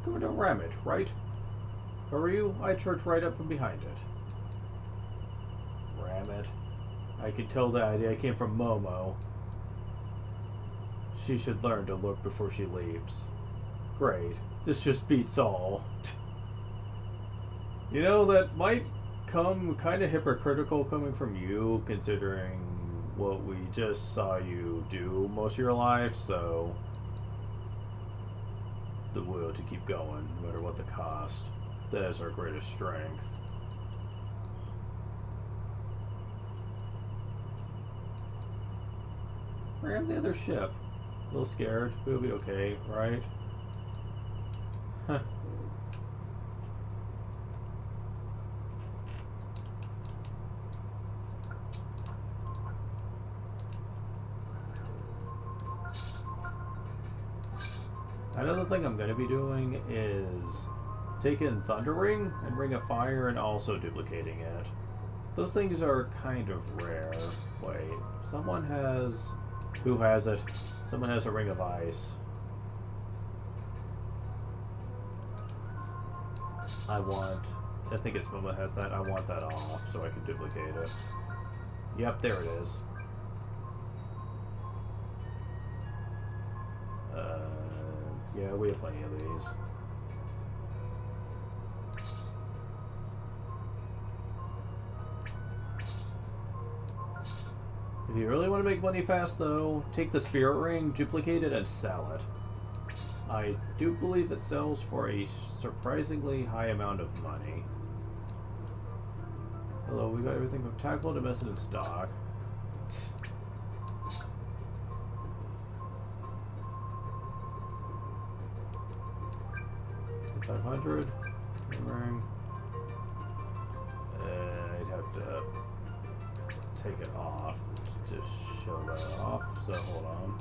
Coming to ram it, right? Where were you? I charged right up from behind it. Ram it. I can tell the idea came from Momo. She should learn to look before she leaps. Great. This just beats all. You know, that might come kind of hypocritical coming from you, considering what we just saw you do most of your life, so the will to keep going, no matter what the cost. That is our greatest strength. Ram the other ship. A little scared. We'll be okay, right? Huh. Another thing I'm going to be doing is taking Thunder Ring and Ring of Fire and also duplicating it. Those things are kind of rare. Wait, someone has... Who has it? Someone has a Ring of Ice. I think it's Momo has that. I want that off so I can duplicate it. Yep, there it is. Yeah, we have plenty of these. If you really want to make money fast, though, take the Spirit Ring, duplicate it, and sell it. I do believe it sells for a surprisingly high amount of money. Hello, we got everything from tackle to message in stock. 500. Ring. I'd have to take it off to show that off, so hold on.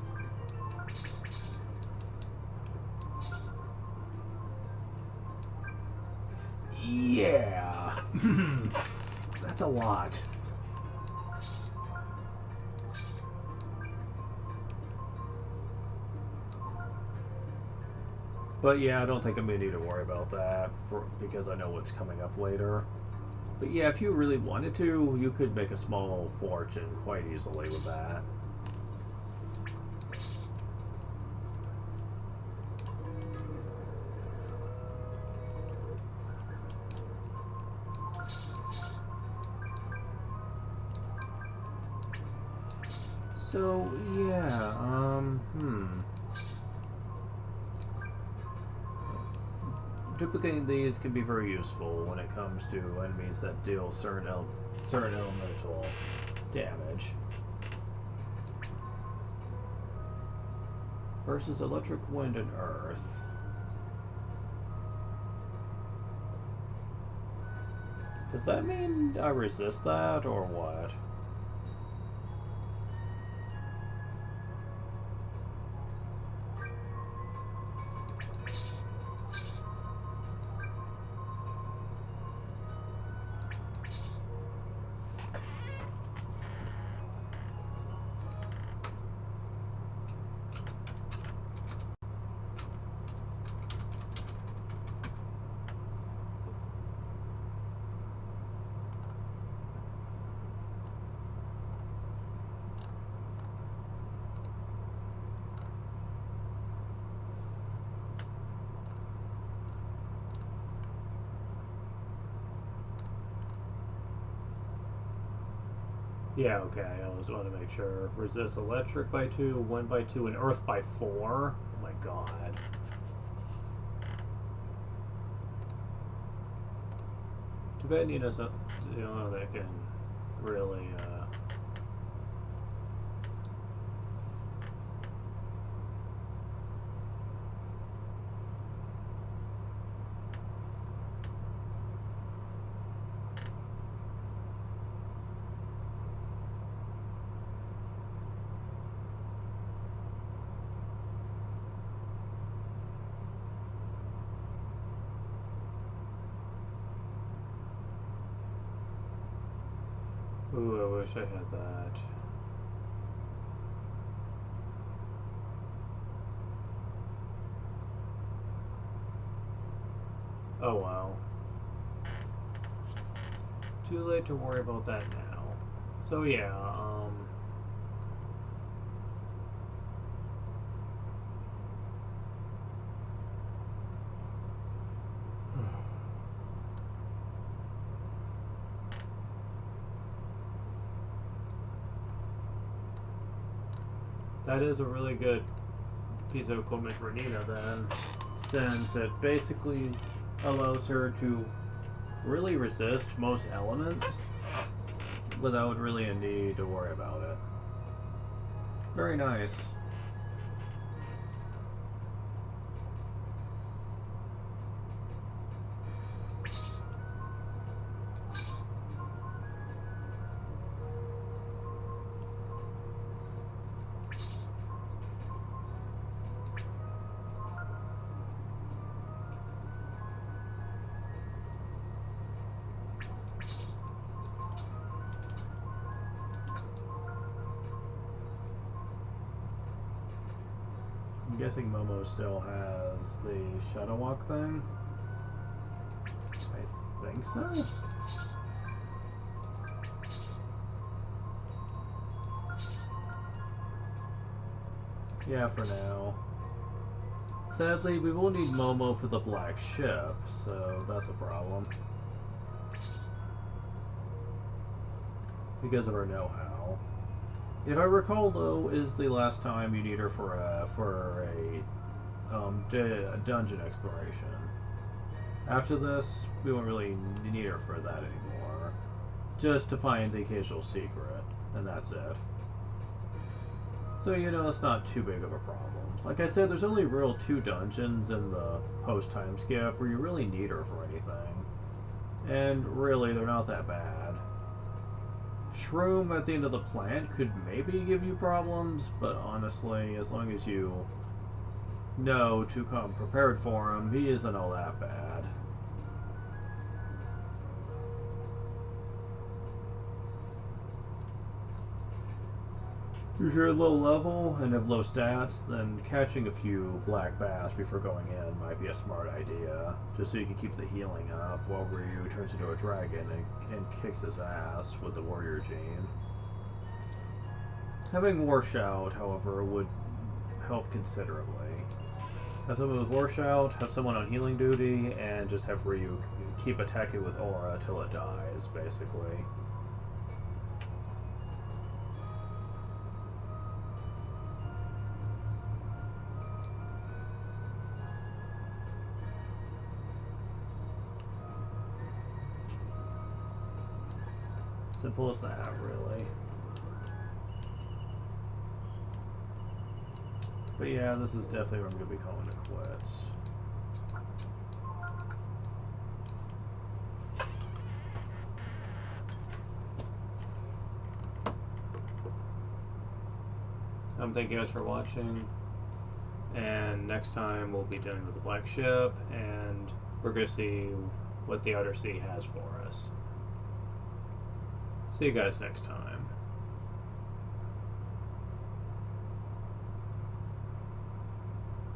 Yeah! That's a lot. But yeah, I don't think I'm going to need to worry about that because I know what's coming up later. But yeah, if you really wanted to, you could make a small fortune quite easily with that. So, yeah, duplicating these can be very useful when it comes to enemies that deal certain elemental damage. Versus electric, wind, and earth. Does that mean I resist that, or what? Yeah, okay, I just want to make sure. Resist electric by 2, wind by 2, and earth by 4. Oh my god. Too bad Nina's not, that can really, Ooh, I wish I had that. Oh well. Too late to worry about that now. So yeah, that is a really good piece of equipment for Nina then, since it basically allows her to really resist most elements without really a need to worry about it. Very nice. I'm guessing Momo still has the Shadow Walk thing. I think so. Yeah, for now. Sadly, we will need Momo for the Black Ship, so that's a problem. Because of her know-how. If I recall, though, is the last time you need her for a dungeon exploration. After this, we won't really need her for that anymore. Just to find the occasional secret, and that's it. So, you know, it's not too big of a problem. Like I said, there's only real 2 dungeons in the post-time skip where you really need her for anything. And really, they're not that bad. Shroom at the end of the plant could maybe give you problems, but honestly, as long as you know to come prepared for him, he isn't all that bad. If you're low level and have low stats, then catching a few black bass before going in might be a smart idea, just so you can keep the healing up while Ryu turns into a dragon and kicks his ass with the warrior gene. Having War Shout, however, would help considerably. Have someone with War Shout, have someone on healing duty, and just have Ryu keep attacking with aura till it dies, basically. Simple as that, really. But yeah, this is definitely where I'm going to be calling it quits. Thank you guys for watching. And next time we'll be dealing with the Black Ship, and we're going to see what the Outer Sea has for us. See you guys next time.